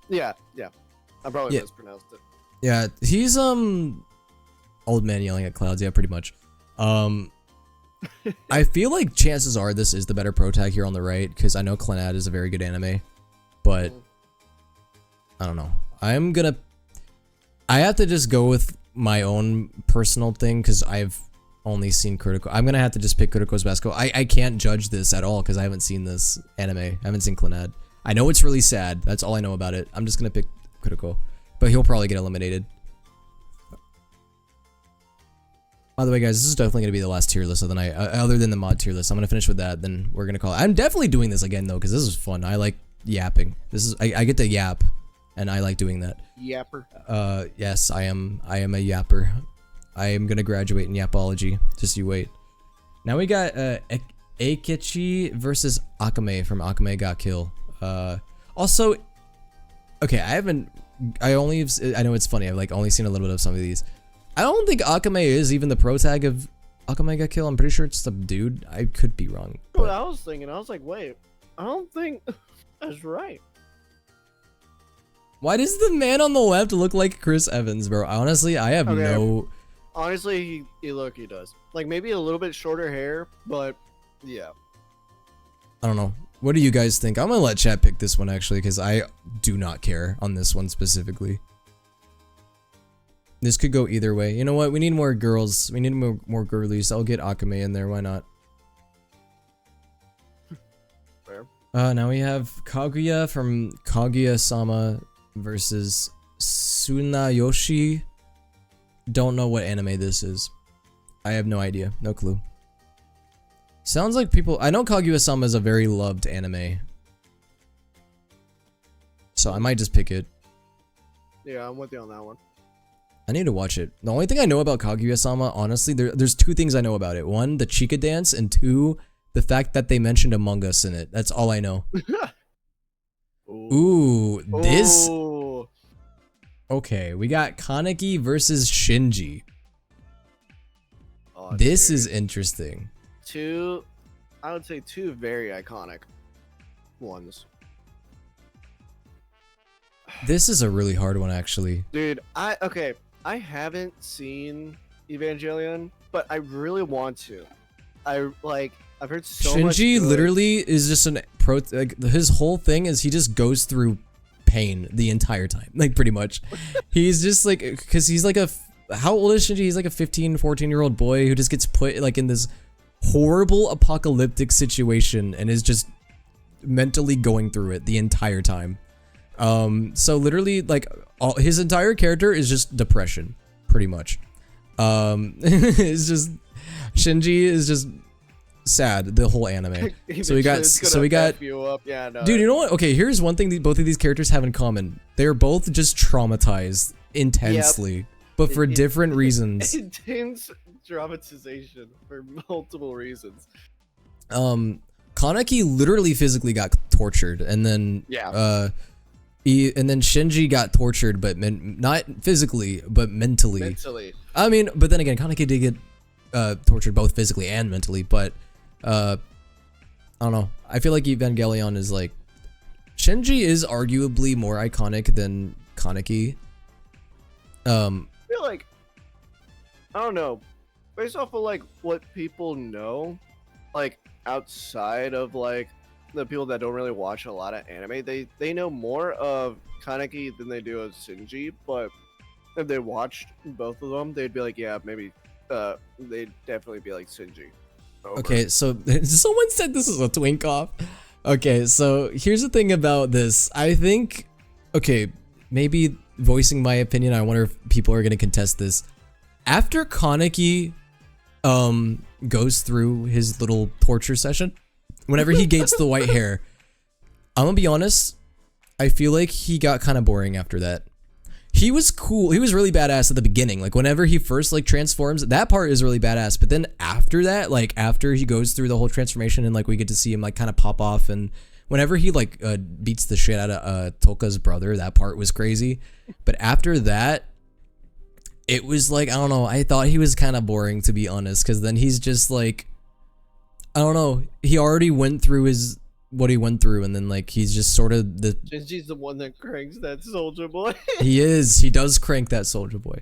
yeah, I probably Yeah. mispronounced it. Yeah, he's old man yelling at clouds. Yeah, pretty much. I feel like chances are this is the better pro tag here on the right because I know Clannad is a very good anime, but I don't know. I have to just go with my own personal thing because I've only seen Kuroko. I'm gonna have to just pick Kuroko's Basco. I can't judge this at all because I haven't seen this anime. I haven't seen Clannad. I know it's really sad. That's all I know about it. I'm just gonna pick Kuroko, but he'll probably get eliminated. By the way, guys, this is definitely gonna be the last tier list of the night, other than the mod tier list. I'm gonna finish with that, then we're gonna call it. I'm definitely doing this again though because this is fun. I like yapping. I get to yap, and I like doing that. Yapper. Yes, I am a yapper. I am gonna graduate in yapology. Just you wait. Now we got Akechi versus Akame from Akame Got Kill. Also, okay, I know it's funny. I've like only seen a little bit of some of these. I don't think Akame is even the pro tag of Akame Got Kill. I'm pretty sure it's the dude. I could be wrong. What I was thinking, I was like, wait, I don't think that's right. Why does the man on the left look like Chris Evans, bro? Honestly, I have no. Honestly, he does. Like, maybe a little bit shorter hair, but yeah. I don't know. What do you guys think? I'm gonna let chat pick this one actually, because I do not care on this one specifically. This could go either way. You know what? We need more girls. We need more girlies. I'll get Akame in there. Why not? Fair. Now we have Kaguya from Kaguya-sama versus Tsunayoshi. Don't know what anime this is. I have no idea. No clue. Sounds like people... I know Kaguya-sama is a very loved anime. So I might just pick it. Yeah, I'm with you on that one. I need to watch it. The only thing I know about Kaguya-sama, honestly, there's two things I know about it. One, the Chica dance, and two, the fact that they mentioned Among Us in it. That's all I know. Ooh, this... Ooh. Okay, we got Kaneki versus Shinji. Oh, This dude. is interesting. I would say two very iconic ones. This is a really hard one, actually. Dude, I haven't seen Evangelion, but I really want to. I've heard so much. Shinji good- literally is just his whole thing is he just goes through pain the entire time, like pretty much. He's just like, because he's like how old is Shinji? He's like a 14-year-old boy who just gets put like in this horrible apocalyptic situation and is just mentally going through it the entire time. So literally like his entire character is just depression, pretty much. It's just Shinji is just sad the whole anime. So we got you up. Yeah, no, dude, you know what? Okay, here's one thing both of these characters have in common. They're both just traumatized intensely, but for different reasons. Intense dramatization for multiple reasons. Kaneki literally physically got tortured, and then and then Shinji got tortured, but not physically, but mentally. I mean, but then again, Kaneki did get tortured both physically and mentally, but I don't know. I feel like Evangelion is like Shinji is arguably more iconic than Kaneki. I feel like, I don't know, based off of like what people know, like outside of like the people that don't really watch a lot of anime, they know more of Kaneki than they do of Shinji. But if they watched both of them, they'd be like, yeah, maybe they'd definitely be like Shinji. Over. Okay, so someone said this is a twink off. Okay, so here's the thing about this. I think, okay, maybe voicing my opinion, I wonder if people are gonna contest this. After Kaneki goes through his little torture session, whenever he gets the white hair, I'm gonna be honest, I feel like he got kind of boring after that. He was cool. He was really badass at the beginning. Like whenever he first like transforms, that part is really badass. But then after that, like after he goes through the whole transformation and like we get to see him like kind of pop off, and whenever he like beats the shit out of Toka's brother, that part was crazy. But after that, it was like, I don't know, I thought he was kind of boring, to be honest, because then he's just like, I don't know, he already went through what he went through, and then like he's just sort of the Shinji's the one that cranks that soldier boy. he does crank that soldier boy.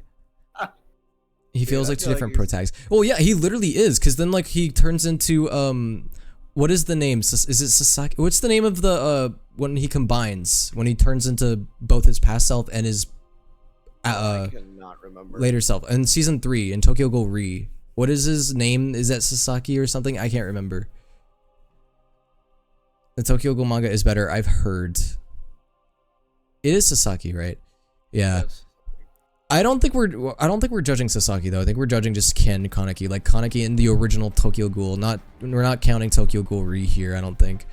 He feels like two different protagonists. Well, yeah, he literally is, because then like he turns into what is the name? Is it Sasaki? What's the name of the when he combines, when he turns into both his past self and his I cannot remember. later self in season 3 in Tokyo Ghoul Re? What is his name? Is that Sasaki or something? I can't remember. The Tokyo Ghoul manga is better, I've heard. It is Sasaki, right? Yeah. Yes. I don't think we're judging Sasaki though. I think we're judging just Ken Kaneki, like Kaneki in the original Tokyo Ghoul. We're not counting Tokyo Ghoul Re here, I don't think.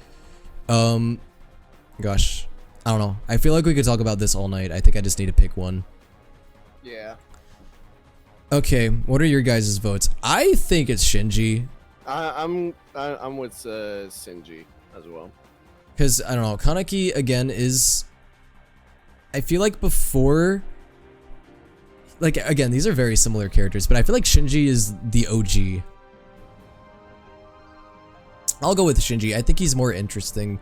Gosh, I don't know. I feel like we could talk about this all night. I think I just need to pick one. Yeah. Okay, what are your guys' votes? I think it's Shinji. I'm with Shinji as well. Because, I don't know, Kaneki, again, is... I feel like before... Like, again, these are very similar characters, but I feel like Shinji is the OG. I'll go with Shinji. I think he's more interesting.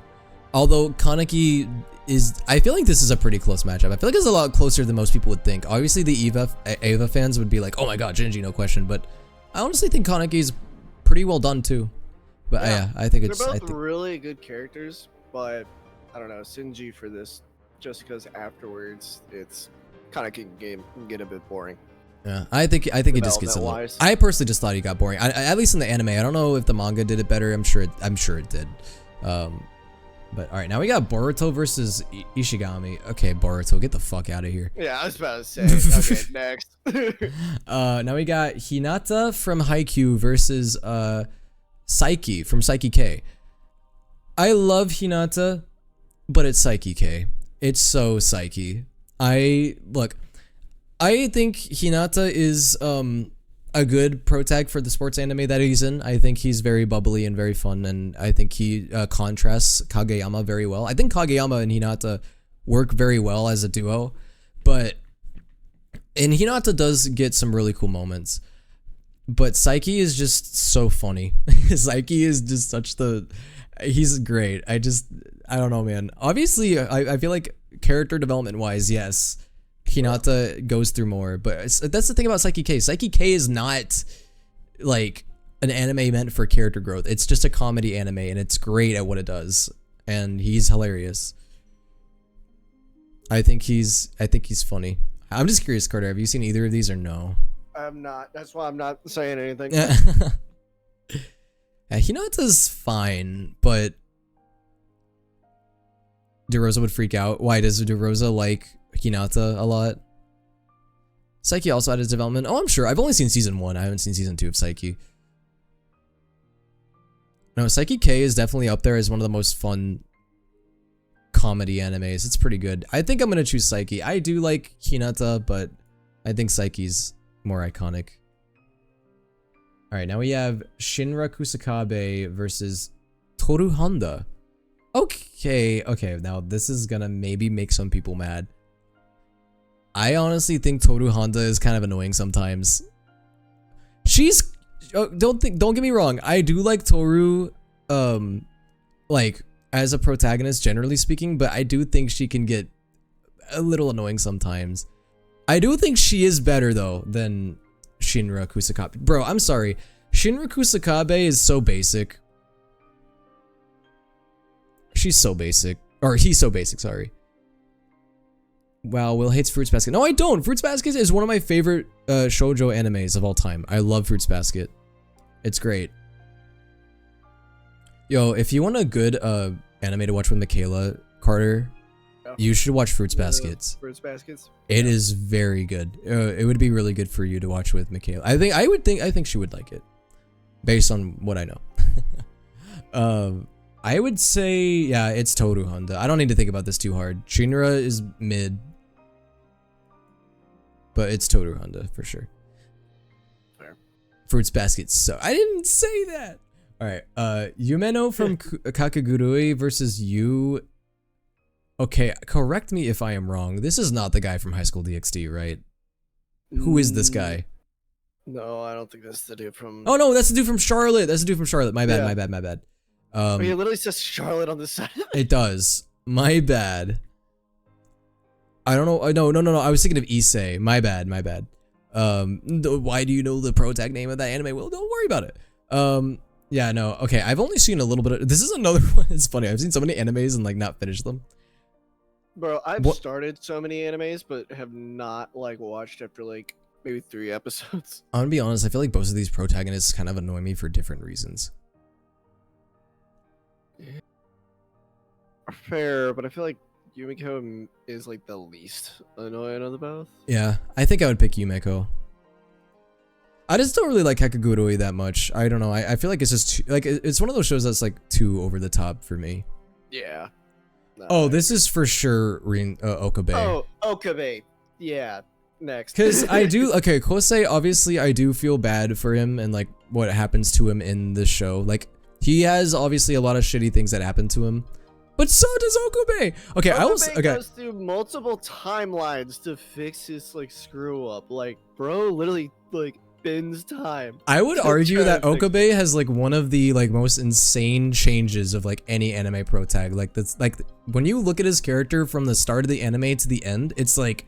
Although, Kaneki is... I feel like this is a pretty close matchup. I feel like it's a lot closer than most people would think. Obviously, the Eva fans would be like, oh my god, Shinji, no question. But I honestly think Kaneki is pretty well done, too. But yeah, I think it's... They're both really good characters, but I don't know, Shinji for this, just because afterwards it's kind of can get a bit boring. Yeah, I think he just gets a little... I personally just thought he got boring. At least in the anime. I don't know if the manga did it better. I'm sure it did. But all right, now we got Boruto versus Ishigami. Okay, Boruto, get the fuck out of here. Yeah, I was about to say. Okay, next. Now we got Hinata from Haikyuu versus Saiki from Saiki K. I love Hinata, but it's Saiki K. It's so Saiki. I think Hinata is a good protag for the sports anime that he's in. I think he's very bubbly and very fun, and I think he contrasts Kageyama very well. I think Kageyama and Hinata work very well as a duo, and Hinata does get some really cool moments. But Saiki is just so funny. Saiki is just he's great. I don't know, man. Obviously, I feel like character development wise, yes, Hinata goes through more, but that's the thing about Saiki K. Saiki K is not like an anime meant for character growth. It's just a comedy anime, and it's great at what it does, and he's hilarious. I think he's funny. I'm just curious, Carter, have you seen either of these or no? I'm not. That's why I'm not saying anything. Hinata's fine, but DeRosa would freak out. Why does DeRosa like Hinata a lot? Saiki also had his development. Oh, I'm sure. I've only seen season 1. I haven't seen season 2 of Saiki. No, Saiki K is definitely up there as one of the most fun comedy animes. It's pretty good. I think I'm going to choose Saiki. I do like Hinata, but I think Saiki's more iconic. Alright, now we have Shinra Kusakabe versus Toru Honda. Okay, now this is gonna maybe make some people mad. I honestly think Toru Honda is kind of annoying sometimes. Don't get me wrong, I do like Toru like as a protagonist generally speaking, but I do think she can get a little annoying sometimes. I do think she is better though than Shinra Kusakabe. Bro, I'm sorry. Shinra Kusakabe is so basic. She's so basic. Or he's so basic, sorry. Wow, Will hates Fruits Basket. No, I don't. Fruits Basket is one of my favorite shoujo animes of all time. I love Fruits Basket. It's great. Yo, if you want a good anime to watch with Michaela, Carter, you should watch Fruits Baskets. Fruits Baskets? It is very good. It would be really good for you to watch with Michaela. I think she would like it. based on what I know. I would say, yeah, it's Toru Honda. I don't need to think about this too hard. Shinra is mid, but it's Toru Honda for sure. Fair. Fruits Basket. So I didn't say that. All right. Yumeno from Kakagurui versus you. Okay, correct me if I am wrong. This is not the guy from High School DxD, right? Who is this guy? No, I don't think that's the dude from. Oh no, that's the dude from Charlotte. That's the dude from Charlotte. My bad. Yeah. My bad. My bad. He literally says Charlotte on the side. It does. My bad. I don't know. No. I was thinking of Issei. My bad. My bad. Why do you know the pro tag name of that anime? Well, don't worry about it. Yeah, no. Okay, I've only seen a little bit of. This is another one. It's funny. I've seen so many animes and like not finished them. Bro, I've started so many animes, but have not like watched after like maybe 3 episodes. I'm gonna be honest. I feel like both of these protagonists kind of annoy me for different reasons. Fair, but I feel like Yumiko is like the least annoying of the both. Yeah, I think I would pick Yumeko. I just don't really like Kakagurui that much. I don't know. I feel like it's just like it's one of those shows that's like too over the top for me. Yeah. No, Oh, this is for sure Okabe. Oh, Okabe. Yeah. Next. Because I do, okay, Kosei, obviously I do feel bad for him and like what happens to him in this show. Like, he has obviously a lot of shitty things that happen to him. But so does Okabe. Okay, Okabe goes through multiple timelines to fix his like screw up. Like, bro, literally like bends time. I would argue that Okabe has like one of the like most insane changes of like any anime pro tag. Like that's like when you look at his character from the start of the anime to the end, it's like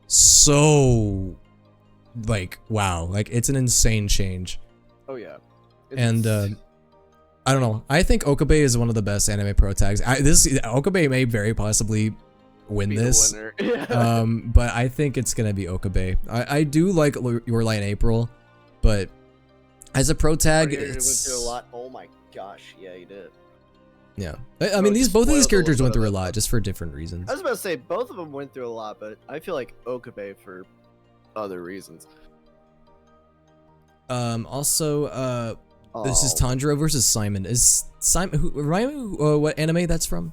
so like wow, like it's an insane change. Oh yeah. And I don't know. I think Okabe is one of the best anime pro tags. Okabe may very possibly win this. But I think it's gonna be Okabe. I do like Your Lie in April, but as a pro tag, went through a lot. Oh my gosh, yeah, he did. Yeah, I mean both of these characters went through a lot, just for different reasons. I was about to say both of them went through a lot, but I feel like Okabe for other reasons. Also, this is Tanjiro versus Simon. Is Simon? Remind me what anime that's from?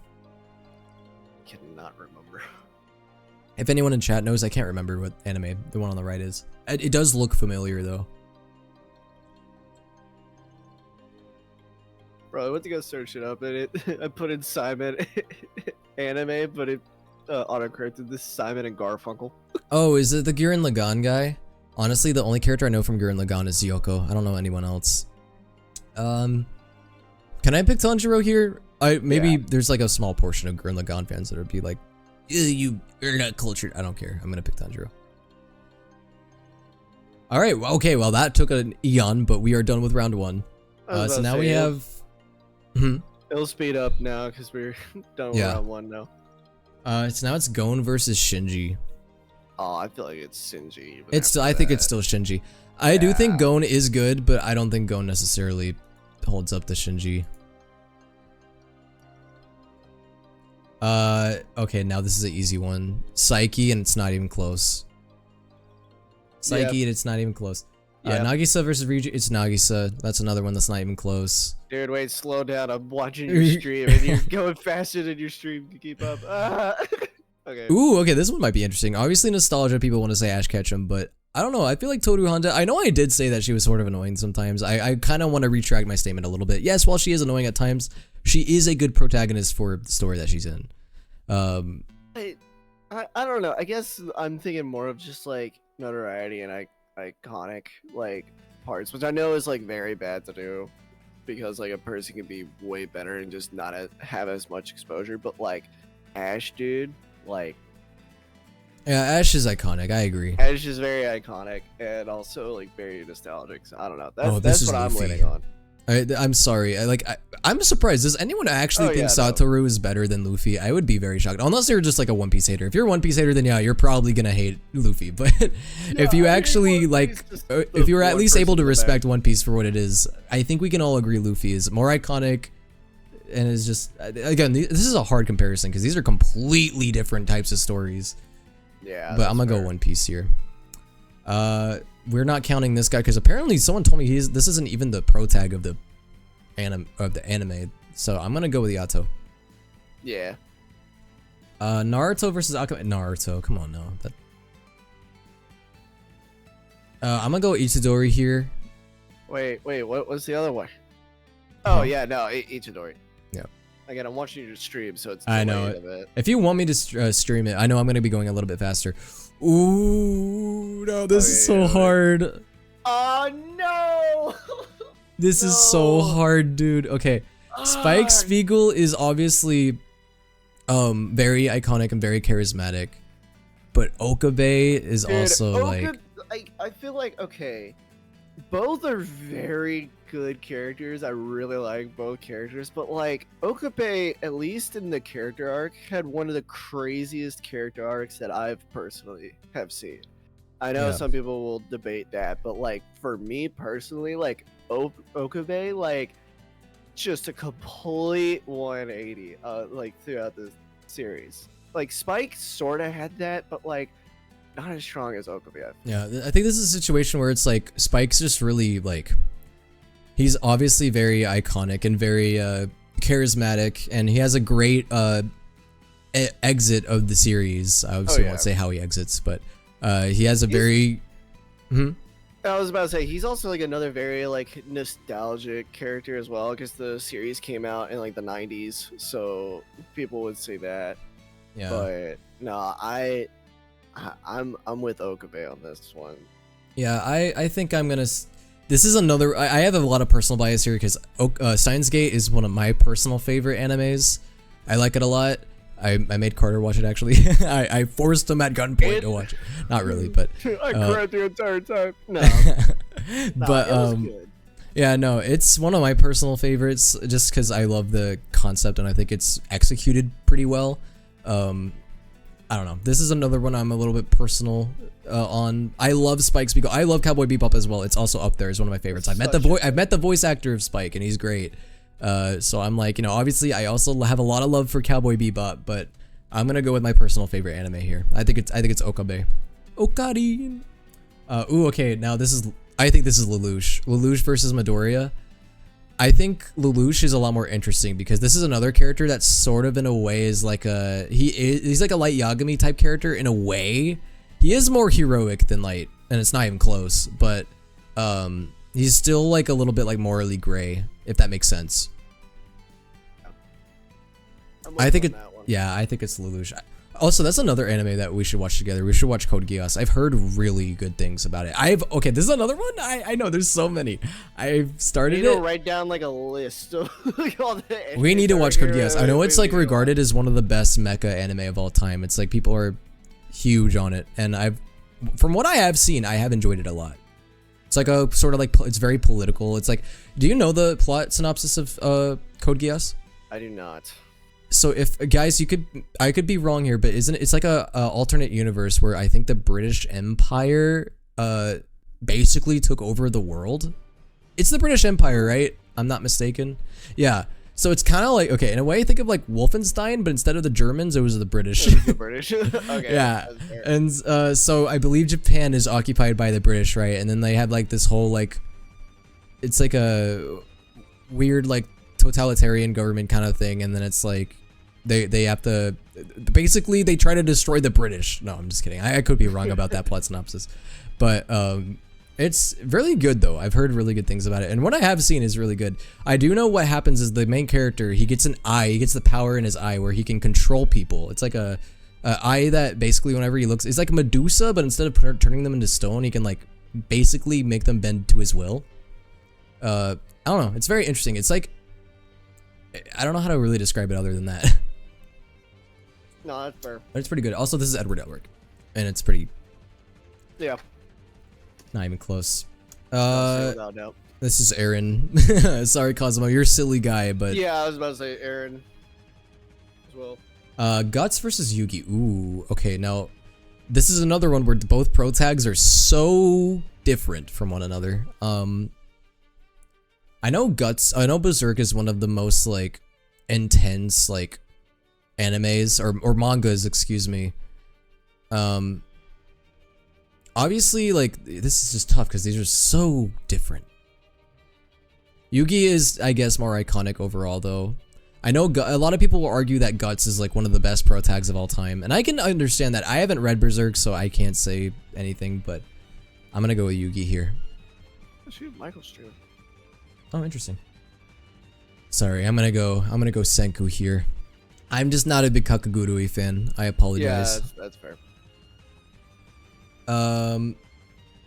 Cannot remember. If anyone in chat knows, I can't remember what anime the one on the right is. It does look familiar though. Bro, I went to go search it up, and I put in Simon anime, but it autocorrected this Simon and Garfunkel. Oh, is it the Gurren Lagann guy? Honestly, the only character I know from Gurren Lagann is Yoko. I don't know anyone else. Can I pick Tanjiro here? Maybe there's like a small portion of Gurren Lagann fans that would be like, you're not cultured. I don't care. I'm gonna pick Tanjiro. All right. Well, okay. Well, that took an eon, but we are done with round 1. So now we have. It'll speed up now because we're done with round 1 now. So now it's Gon versus Shinji. Oh, I feel like it's Shinji. I think it's still Shinji. I do think Gon is good, but I don't think Gon necessarily holds up to Shinji. Okay, now this is an easy one. Psyche, and it's not even close. Psyche, and it's not even close. Yeah, Nagisa versus Ryuji, it's Nagisa. That's another one that's not even close. Dude, wait, slow down. I'm watching your stream, and you're going faster than your stream to keep up. Okay. Ooh, okay, this one might be interesting. Obviously, nostalgia, people want to say Ash Ketchum, but I don't know. I feel like Toru Honda, I know I did say that she was sort of annoying sometimes. I kind of want to retract my statement a little bit. Yes, while she is annoying at times, she is a good protagonist for the story that she's in. I don't know. I guess I'm thinking more of just like notoriety and iconic like parts, which I know is like very bad to do because like a person can be way better and just not have as much exposure. But like Ash, dude, like yeah, Ash is iconic. I agree. Ash is very iconic and also like very nostalgic. So I don't know. That's what I'm leaning on. I'm sorry. I'm surprised. Does anyone actually think Satoru is better than Luffy? I would be very shocked. Unless you're just like a One Piece hater. If you're a One Piece hater, then yeah, you're probably gonna hate Luffy. But if you actually like, if you're at least able to respect One Piece for what it is, I think we can all agree Luffy is more iconic. And is just again, this is a hard comparison because these are completely different types of stories. Yeah. But I'm gonna go One Piece here. we're not counting this guy because apparently someone told me this isn't even the pro tag of the anime. So I'm gonna go with Yato. Yeah. Naruto versus Akame. Naruto, come on now. I'm gonna go Itadori here. Wait, what was the other one? Oh yeah, no, Ichidori. Yeah. Again, I'm watching your stream, so it's I know delayed a bit. If you want me to stream it, I know I'm gonna be going a little bit faster. Ooh, no, this is so hard. Oh no! This is so hard, dude. Okay, Spike Spiegel is obviously very iconic and very charismatic, but Okabe is also like I feel like okay, both are very good characters. I really like both characters, but like Okabe, at least in the character arc, had one of the craziest character arcs that I've personally have seen. I know some people will debate that, but like for me personally, like Okabe, like just a complete 180 like throughout the series. Like Spike sort of had that, but like not as strong as Okabe. Yeah, I think this is a situation where it's like Spike's just really like, he's obviously very iconic and very charismatic, and he has a great exit of the series. I obviously won't say how he exits, but he has a very I was about to say he's also like another very like nostalgic character as well, because the series came out in like the 90s, so people would say that. Yeah, but no, I'm with Okabe on this one. Yeah, I think I'm gonna. This is another. I have a lot of personal bias here because Steins Gate is one of my personal favorite animes. I like it a lot. I made Carter watch it actually. I forced him at gunpoint to watch it. Not really, but I cried the entire time. No, but it was good. Yeah, no, it's one of my personal favorites just because I love the concept and I think it's executed pretty well. I don't know. This is another one I'm a little bit personal on. I love Spike Spiegel. I love Cowboy Bebop as well. It's also up there as one of my favorites. I've met the voice actor of Spike and he's great. So I'm like, you know, obviously I also have a lot of love for Cowboy Bebop, but I'm gonna go with my personal favorite anime here. I think it's Okabe. Okarin. Ooh, okay. Now I think this is Lelouch. Lelouch versus Midoriya. I think Lelouch is a lot more interesting because this is another character that sort of in a way is like he's like a Light Yagami type character in a way. He is more heroic than Light, and it's not even close, but he's still like a little bit like morally gray, if that makes sense. I think it's Lelouch. Also, that's another anime that we should watch together. We should watch Code Geass. I've heard really good things about it. Okay, this is another one? I know, there's so many. I've started it. You need to write down like a list of all the We need to watch Code Geass. I know it's like regarded as one of the best mecha anime of all time. It's like people are huge on it. And from what I have seen, I have enjoyed it a lot. It's like a sort of like, it's very political. It's like, do you know the plot synopsis of Code Geass? I do not. So if guys, I could be wrong here, but it's like a alternate universe where I think the British Empire basically took over the world. It's the British Empire, right? I'm not mistaken. Yeah. So it's kind of like, okay, in a way, think of like Wolfenstein, but instead of the Germans, it was the British. It was the British. Okay. Yeah. And so I believe Japan is occupied by the British, right? And then they have like this whole like, it's like a weird like totalitarian government kind of thing, and then it's like they have to basically they try to destroy the British. No, I'm just kidding. I could be wrong about that plot synopsis, but it's really good though. I've heard really good things about it, and what I have seen is really good. I do know what happens is the main character, he gets an eye, he gets the power in his eye where he can control people. It's like a eye that basically whenever he looks, it's like Medusa, but instead of turning them into stone, he can like basically make them bend to his will. I don't know. It's very interesting. It's like, I don't know how to really describe it other than that. No, that's fair. But it's pretty good. Also, this is Edward Elric, and it's pretty. Yeah. Not even close. No. This is Aaron. Sorry, Cosmo, you're a silly guy, but. Yeah, I was about to say Aaron as well. Guts versus Yugi. Ooh, okay. Now, this is another one where both pro tags are so different from one another. I know Berserk is one of the most like intense like animes or mangas, excuse me. obviously, like, this is just tough because these are so different. Yugi is, I guess, more iconic overall, though. I know a lot of people will argue that Guts is like one of the best pro tags of all time, and I can understand that. I haven't read Berserk, so I can't say anything, but I'm gonna go with Yugi here. Shoot, Michael's streaming. Oh, interesting. Sorry, I'm gonna go Senku here. I'm just not a big Kakagurui fan. I apologize. Yeah, that's fair.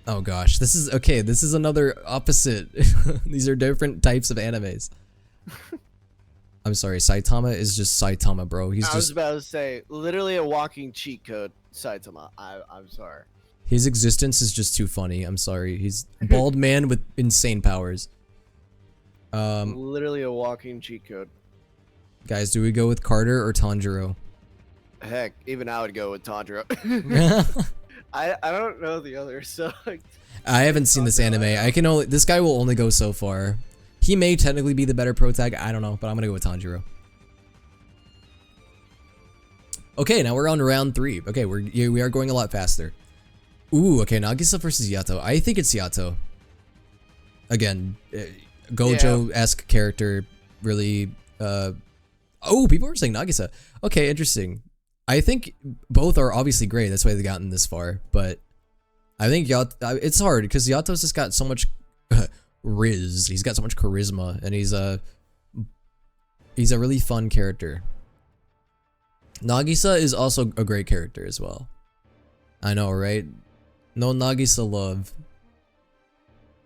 Oh gosh, this is okay. This is another opposite. These are different types of animes. I'm sorry, Saitama is just Saitama, bro. He's I was just about to say, literally a walking cheat code, Saitama. I'm sorry. his existence is just too funny. I'm sorry. He's a bald man with insane powers. Literally a walking cheat code. Guys, do we go with Carter or Tanjiro? Heck, even I would go with Tanjiro. I don't know the others, so I haven't seen this anime. I can only this guy will only go so far. He may technically be the better pro tag. I don't know, but I'm gonna go with Tanjiro. Okay, now we're on round 3. Okay, we are going a lot faster. Ooh, okay, Nagisa versus Yato. I think it's Yato. Again, Gojo-esque character, really. Oh, people are saying Nagisa. Okay, interesting. I think both are obviously great. That's why they've gotten this far. But I think Yato, it's hard because Yato's just got so much riz. He's got so much charisma, and he's a really fun character. Nagisa is also a great character as well. I know, right? No Nagisa love.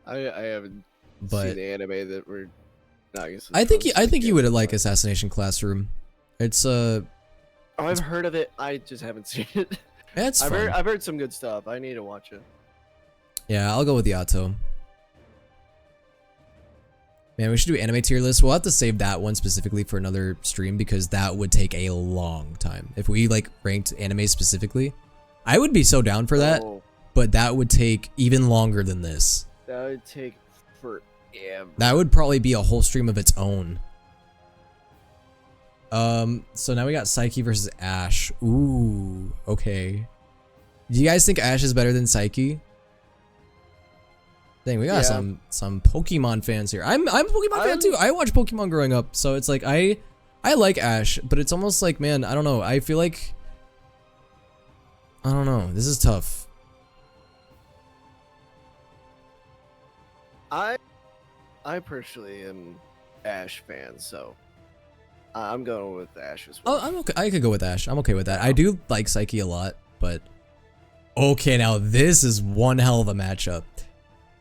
I haven't seen the anime that we're Nagisa. I think you would like Assassination Classroom. It's Oh, I've heard of it. I just haven't seen it. It's fun. I've heard some good stuff. I need to watch it. Yeah, I'll go with Yato. Man, we should do anime tier list. We'll have to save that one specifically for another stream because that would take a long time. If we like ranked anime specifically, I would be so down for that, but that would take even longer than this. That would take forever. That would probably be a whole stream of its own. So now we got Psyche versus Ash. Ooh, okay. Do you guys think Ash is better than Psyche? Dang, we got some Pokemon fans here. I'm a Pokemon fan too. I watched Pokemon growing up, so it's like I like Ash, but it's almost like, man, I don't know. I feel like I don't know. This is tough. I personally am Ash fan, so I'm going with Ash as well. Oh, I'm okay. I could go with Ash. I'm okay with that. I do like Psyche a lot, but okay, now this is one hell of a matchup.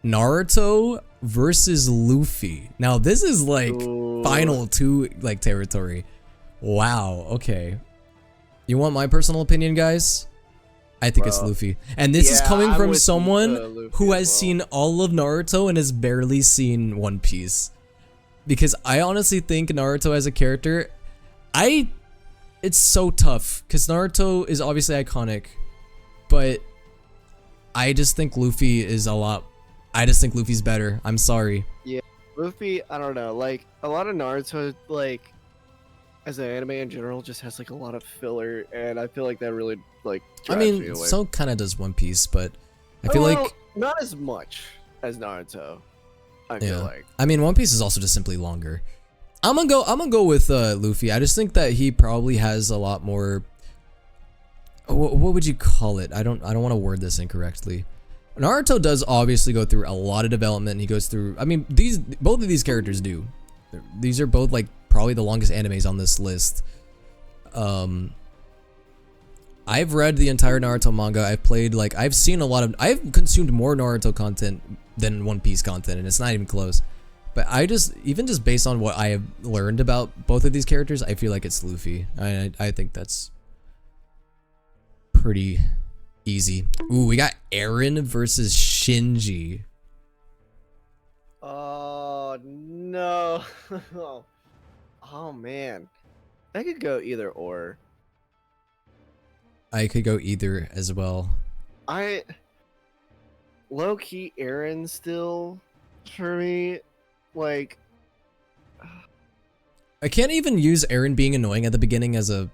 Naruto versus Luffy. Now this is like final 2 like territory. Wow. Okay. You want my personal opinion, guys? I think it's Luffy. And this is coming from someone who has seen all of Naruto and has barely seen One Piece. Because I honestly think Naruto as a character, it's so tough because Naruto is obviously iconic, but I just think Luffy is I just think Luffy's better. I'm sorry. Yeah, Luffy, I don't know, like a lot of Naruto, like as an anime in general, just has like a lot of filler, and I feel like that really like drives me away. So kind of does One Piece, but I feel like not as much as Naruto. I feel like. I mean, One Piece is also just simply longer. I'm gonna go with Luffy. I just think that he probably has a lot more. What would you call it? I don't want to word this incorrectly. Naruto does obviously go through a lot of development. He goes through. I mean, both of these characters do. These are both like probably the longest animes on this list. I've read the entire Naruto manga. I've consumed more Naruto content than One Piece content, and it's not even close. But even just based on what I have learned about both of these characters, I feel like it's Luffy. I think that's pretty easy. Ooh, we got Eren versus Shinji. Oh no. Oh man. I could go either or. I could go either as well. Low-key Eren still for me, like I can't even use Eren being annoying at the beginning as a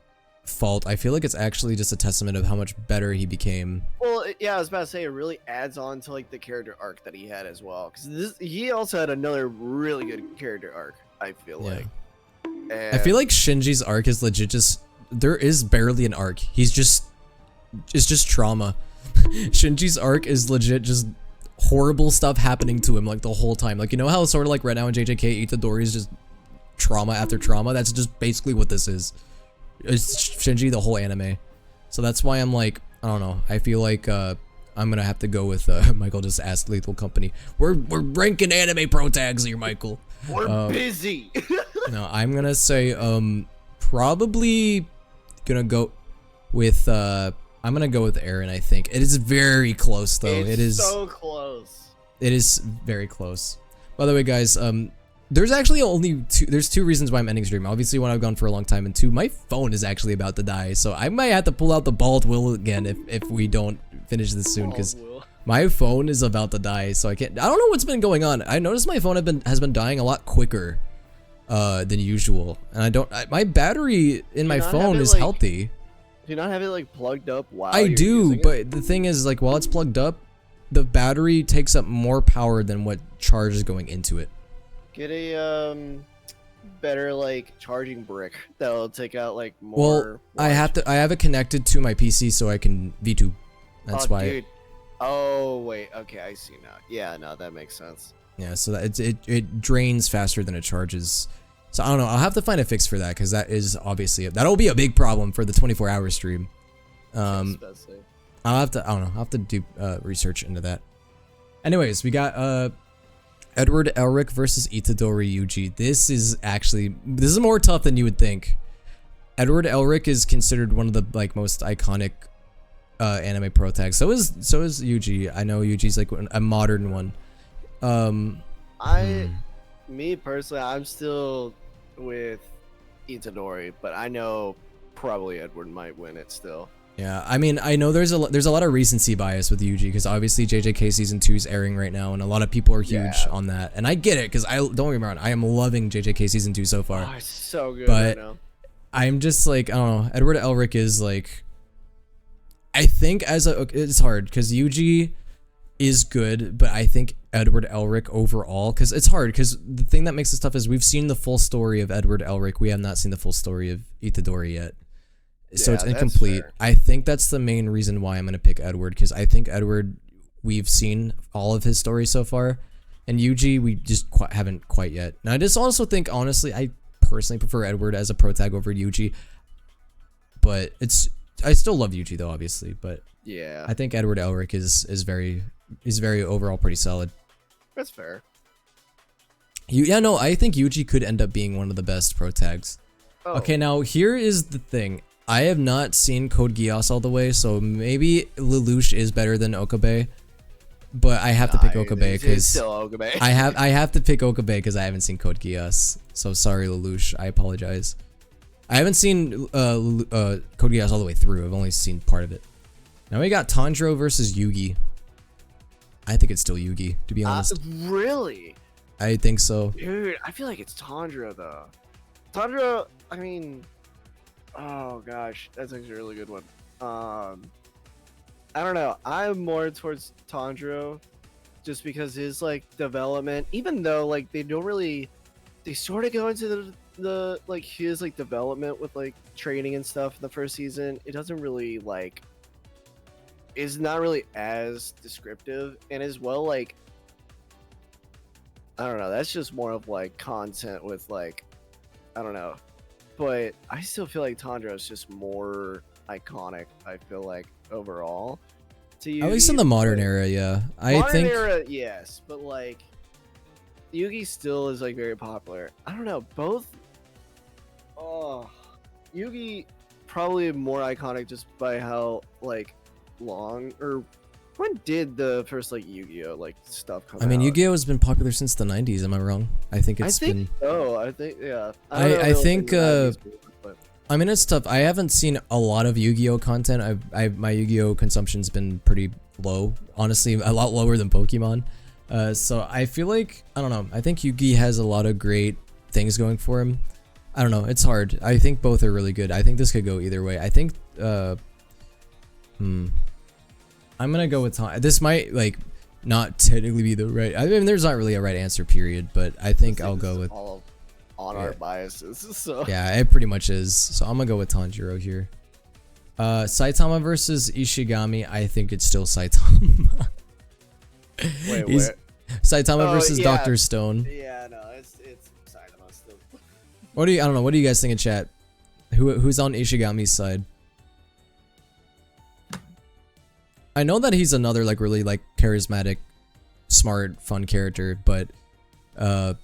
fault. I feel like it's actually just a testament of how much better he became. Well, yeah, I was about to say it really adds on to like the character arc that he had as well, because he also had another really good character arc. I feel like. I feel like Shinji's arc is legit just there is barely an arc. It's just trauma. Shinji's arc is legit just horrible stuff happening to him like the whole time. Like, you know how sort of like right now in JJK Itadori is just trauma after trauma? That's just basically what this is. It's Shinji the whole anime. So that's why I'm like, I don't know. I feel like I'm gonna have to go with Michael just asked Lethal Company. We're ranking anime pro tags here, Michael. We're busy. No, I'm gonna say probably gonna go with I'm gonna go with Aaron. I think it is very close though. It's it is so close. It is very close. By the way, guys, there's actually only two reasons why I'm ending stream. Obviously, one, I've gone for a long time, and two, my phone is actually about to die, so I might have to pull out the bald will again if we don't finish this soon, because my phone is about to die. So I don't know what's been going on. I noticed my phone has been dying a lot quicker than usual, and my battery in my phone is healthy. Do you not have it like plugged up while I do, but the thing is, like, while it's plugged up, the battery takes up more power than what charge is going into it. Get a better like charging brick that'll take out like more. Well, I have it connected to my PC so I can VTube. That's why. Dude. Oh wait, okay, I see now. Yeah, no, that makes sense. Yeah, so that it drains faster than it charges. So I don't know. I'll have to find a fix for that, because that is obviously that'll be a big problem for the 24-hour stream. I'll have to I'll have to do research into that. Anyways, we got Edward Elric versus Itadori Yuji. This is more tough than you would think. Edward Elric is considered one of the like most iconic anime pro tags. So is Yuji. I know Yuji's like a modern one. Me personally, I'm still with Itadori, but I know probably Edward might win it still. Yeah, I mean, I know there's a lot of recency bias with Yuji, because obviously JJK season 2 is airing right now, and a lot of people are huge on that, and I get it, because don't get me wrong, I am loving JJK season 2 so far. Oh, it's so good but right now. I'm just like, I don't know, Edward Elric is like, I think it's hard, because Yuji is good, but I think Edward Elric overall, because it's hard, because the thing that makes this tough is we've seen the full story of Edward Elric, we have not seen the full story of Itadori yet. So it's incomplete. I think that's the main reason why I'm going to pick Edward, because I think Edward, we've seen all of his story so far, and Yuji, we just haven't quite yet. Now, I just also think, honestly, I personally prefer Edward as a pro tag over Yuji, but I still love Yuji though, obviously, but yeah, I think Edward Elric is very overall pretty solid. That's fair. I think Yuji could end up being one of the best pro tags. Oh. Okay, now here is the thing. I have not seen Code Geass all the way, so maybe Lelouch is better than Okabe, but I have to pick Okabe because I have to pick Okabe because I haven't seen Code Geass. So sorry, Lelouch. I apologize. I haven't seen Code Geass all the way through. I've only seen part of it. Now we got Tanjiro versus Yugi. I think it's still Yugi, to be honest. Really? I think so. Dude, I feel like it's Tanjiro though. Tanjiro, I mean, oh gosh, that's actually a really good one. I don't know. I'm more towards Tanjiro, just because his like development, even though like they sort of go into the like his like development with like training and stuff in the first season. It doesn't really like. Is not really as descriptive, and as well like I don't know, that's just more of like content with like I don't know, but I still feel like Tanjiro is just more iconic. I feel like overall to Yugi, at least in the modern era, yeah. Modern era, yes, but like Yugi still is like very popular. I don't know, both. Oh, Yugi probably more iconic just by how like long, or when did the first like Yu-Gi-Oh like stuff come out? I mean, Yu-Gi-Oh has been popular since the 90s. Am I wrong? I think yeah. I think I mean, it's tough. I haven't seen a lot of Yu-Gi-Oh content. My Yu-Gi-Oh consumption's been pretty low, honestly, a lot lower than Pokemon. So I feel like, I don't know, I think Yugi has a lot of great things going for him. I don't know. It's hard. I think both are really good. I think this could go either way. I think, I'm gonna go with This might, like, not technically be the right. I mean, there's not really a right answer, period. But I think I'll go with. All on our biases. So Yeah, it pretty much is. So I'm gonna go with Tanjiro here. Saitama versus Ishigami. I think it's still Saitama. wait, He's- where? Saitama Oh, versus yeah. Dr. Stone. Yeah, no, it's Saitama still. What do you? I don't know. What do you guys think in chat? Who's on Ishigami's side? I know that he's another like really like charismatic, smart, fun character, but I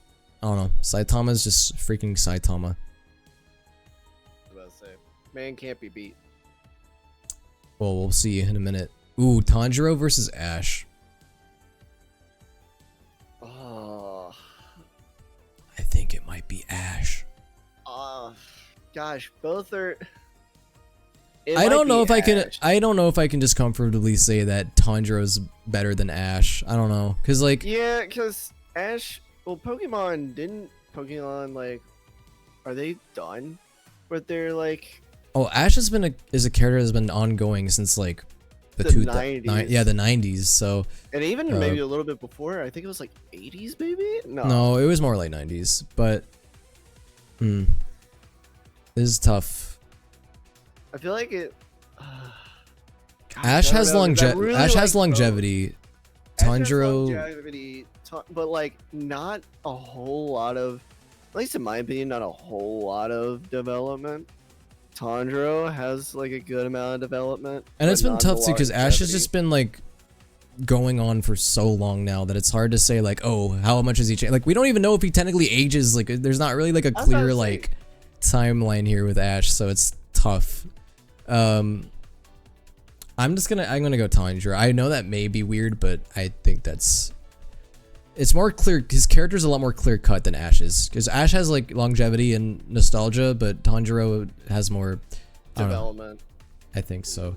don't know. Saitama's just freaking Saitama. I was about to say, man can't be beat. Well, we'll see in a minute. Ooh, Tanjiro versus Ash. Oh, I think it might be Ash. gosh, both are. I don't know if I can. I don't know if I can just comfortably say that Tanjiro's better than Ash. I don't know, cause like Yeah, because Ash. Well, Pokemon like, are they done with their like? oh, Ash has been is a character that's been ongoing since like the 90s. Yeah, the 90s. So And even maybe a little bit before. I think it was like 80s, maybe. no, it was more like 90s. But this is tough. I feel like it. Ash has longevity. Ash has longevity. Tanjiro. But like not a whole lot of, at least in my opinion, not a whole lot of development. Tanjiro has like a good amount of development, And it's but been not tough the too, because Ash has longevity. just been like going on for so long now that it's hard to say like, oh, how much has he changed? Like, we don't even know if he technically ages. Like, there's not really like a I was about clear to say- like timeline here with Ash, so it's tough. I'm gonna go Tanjiro. I know that may be weird, but I think it's more clear. His character's a lot more clear cut than Ash's, because Ash has like longevity and nostalgia, but Tanjiro has more development. I think so.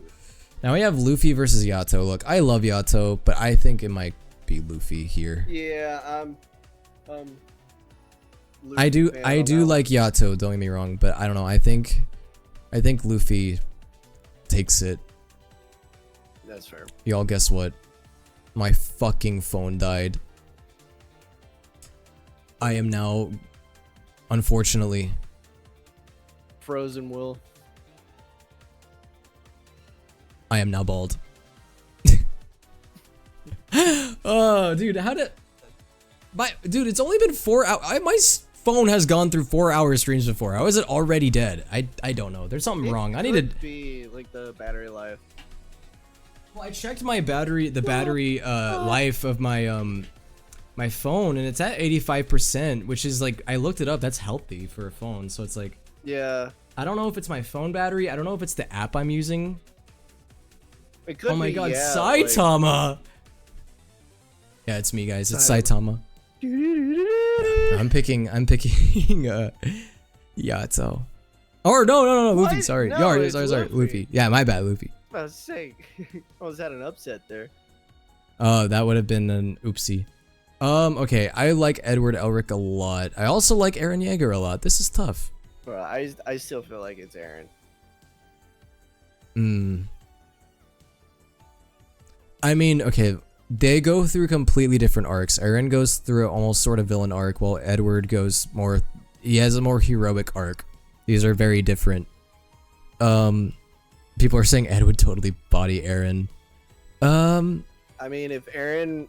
Now we have Luffy versus Yato. Look, I love Yato, but I think it might be Luffy here. Yeah, I do like Yato, don't get me wrong, but I don't know. I think Luffy takes it. That's fair. Y'all, guess what? My fucking phone died. I am now, unfortunately, Frozen Will. I am now bald. Oh, dude, dude, it's only been 4 hours. My phone has gone through 4-hour streams before. How is it already dead? I don't know. There's something wrong. I need to be like the battery life. Well, I checked my battery, life of my my phone, and it's at 85%, which is like, I looked it up. That's healthy for a phone. So it's like, Yeah. I don't know if it's my phone battery. I don't know if it's the app I'm using. It could Oh my be, god, yeah, like- Saitama! Yeah, it's me, guys. It's Saitama. I'm picking Yato. Or no, Luffy. What? Sorry. No, it's sorry. Luffy. Luffy. Yeah, my bad, Luffy. I was saying, I was at an upset there. Oh, that would have been an oopsie. Okay, I like Edward Elric a lot. I also like Eren Yeager a lot. This is tough. Bro, I still feel like it's Aaron. I mean, okay, they go through completely different arcs. Eren goes through almost sort of villain arc, while Edward goes more, he has a more heroic arc. These are very different. People are saying Ed would totally body Eren. I mean, if Aaron,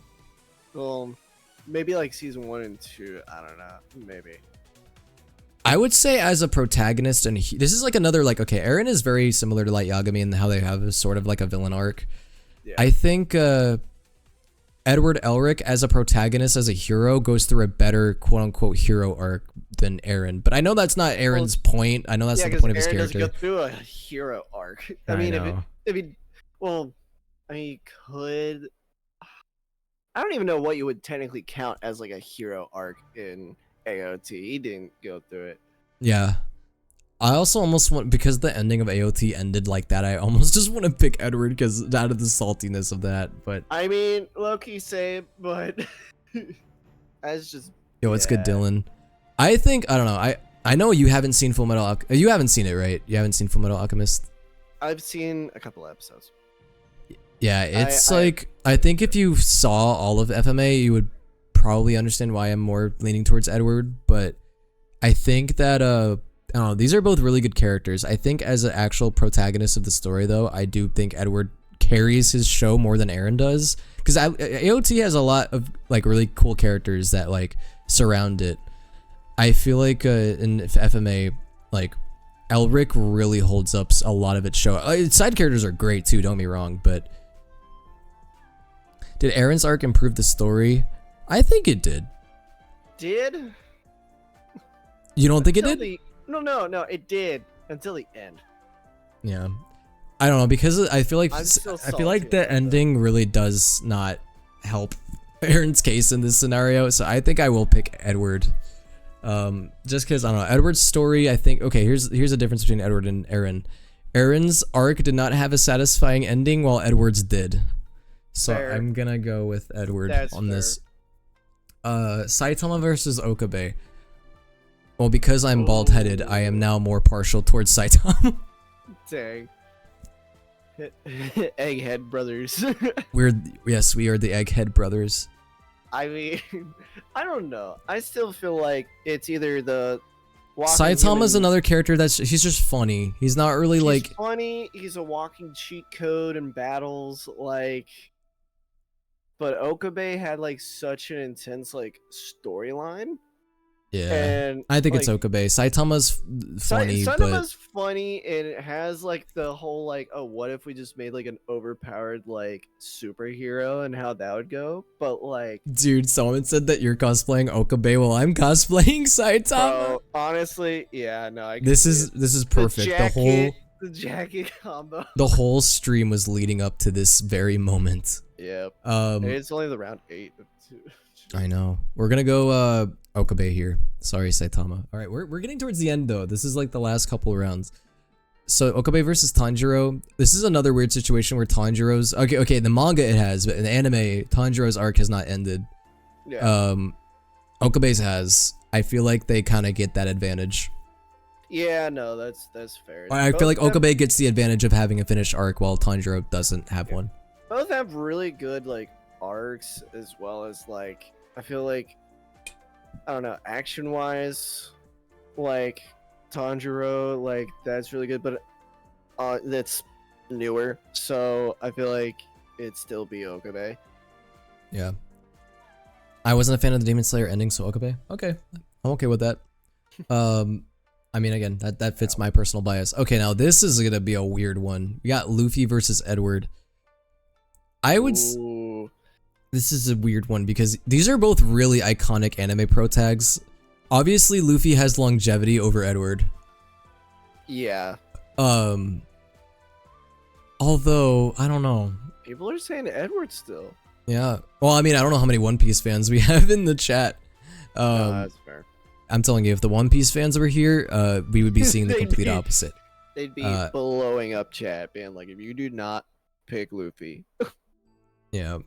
well, maybe like season 1 and 2. I don't know. Maybe. I would say as a protagonist, and this is like another, like, okay, Eren is very similar to Light Yagami in how they have a sort of like a villain arc. Yeah. I think Edward Elric as a protagonist, as a hero, goes through a better quote-unquote hero arc than Eren. But I know that's not Eren's point. I know that's Yeah, not the because point of his Aaron doesn't character. go through a hero arc. I I mean, know. he could. I don't even know what you would technically count as like a hero arc in AOT. He didn't go through it. Yeah. I also almost want, because the ending of AOT ended like that, I almost just want to pick Edward because out of the saltiness of that. But I mean, low-key same, but that's just. yo, it's good, Yeah. Dylan. I think, I don't know. I know you haven't seen Full Metal you haven't seen it, right? You haven't seen Full Metal Alchemist? I've seen a couple episodes. Yeah, it's like I think if you saw all of FMA, you would probably understand why I'm more leaning towards Edward, but I think that I don't know, these are both really good characters. I think as an actual protagonist of the story though, I do think Edward carries his show more than Aaron does, because AOT has a lot of like really cool characters that like surround it. I feel like in FMA, like Elric really holds up a lot of its show. Side characters are great too, don't be wrong, but did Aaron's arc improve the story? I think it did. Did? You don't think it did? No, it did until the end. Yeah, I don't know, because I feel like the ending really does not help Aaron's case in this scenario. So I think I will pick Edward. Just because I don't know Edward's story. I think okay. Here's a difference between Edward and Aaron. Aaron's arc did not have a satisfying ending, while Edward's did. So fair. I'm gonna go with Edward on this. Saitama versus Okabe. Well, because I'm bald-headed, I am now more partial towards Saitama. Dang. Egghead brothers. we are the Egghead brothers. I mean, I don't know. I still feel like it's either the Saitama's another character he's just funny. He's not really like funny. He's a walking cheat code in battles, like. But Okabe had like such an intense like storyline. Yeah, and I think it's Okabe. Saitama's funny, Saitama's funny, and it has like the whole like, oh, what if we just made like an overpowered like superhero and how that would go? But like, dude, someone said that you're cosplaying Okabe while I'm cosplaying Saitama. Bro, honestly, yeah, no. This is perfect. The jacket combo. The whole stream was leading up to this very moment. Yep. It's only the round 8. I know. We're gonna go Okabe here. Sorry, Saitama. All right, we're getting towards the end though. This is like the last couple of rounds. So Okabe versus Tanjiro. This is another weird situation where Tanjiro's okay. The manga it has, but in the anime, Tanjiro's arc has not ended. Yeah. Okabe's has. I feel like they kind of get that advantage. Yeah, no, that's fair. I feel like Okabe gets the advantage of having a finished arc while Tanjiro doesn't have one. Both have really good like arcs, as well as like I feel like I don't know, action wise, like Tanjiro, like that's really good, but that's newer, so I feel like it'd still be Okabe. Yeah, I wasn't a fan of the Demon Slayer ending, so Okabe. Okay, I'm okay with that. I mean, again, that fits my personal bias. Okay, now this is gonna be a weird one. We got Luffy versus Edward. This is a weird one because these are both really iconic anime pro tags. Obviously, Luffy has longevity over Edward. Yeah. Although, I don't know. People are saying Edward still. Yeah. Well, I mean, I don't know how many One Piece fans we have in the chat. No, that's fair. I'm telling you, if the One Piece fans were here, we would be seeing the complete opposite. They'd be blowing up chat, being like, if you do not pick Luffy. Yeah.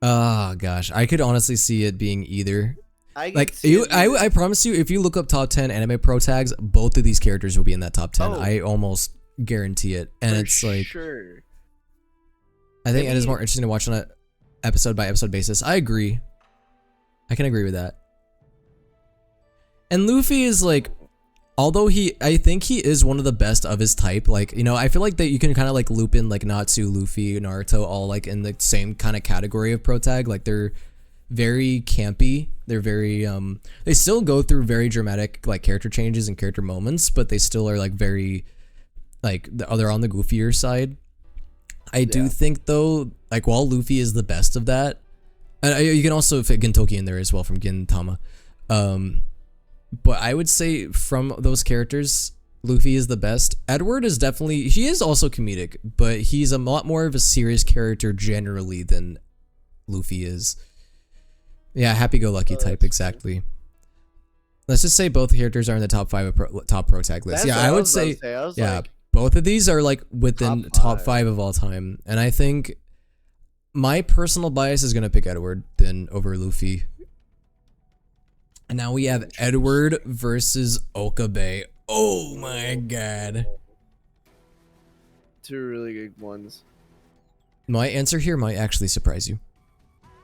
Oh gosh, I could honestly see it being either. I promise you, if you look up top 10 anime pro tags, both of these characters will be in that top 10. I almost guarantee it. And it's like, sure. I think it is more interesting to watch on an episode by episode basis. I agree. I can agree with that. And Luffy is like, although I think he is one of the best of his type. Like, you know, I feel like that you can kind of like loop in like Natsu, Luffy, Naruto, all like in the same kind of category of pro tag. Like they're very campy. They're very they still go through very dramatic like character changes and character moments, but they still are like very like they're on the goofier side. I do think though, like while Luffy is the best of that, and you can also fit Gintoki in there as well from Gintama. But I would say from those characters, Luffy is the best. Edward is definitely, he is also comedic, but he's a lot more of a serious character generally than Luffy is. Yeah, happy-go-lucky type, exactly. Let's just say both characters are in the top 5 of top pro tag list. Yeah, I would say, both of these are like within top 5 of all time. And I think my personal bias is going to pick Edward then over Luffy. And now we have Edward versus Okabe. Oh my god. Two really good ones. My answer here might actually surprise you.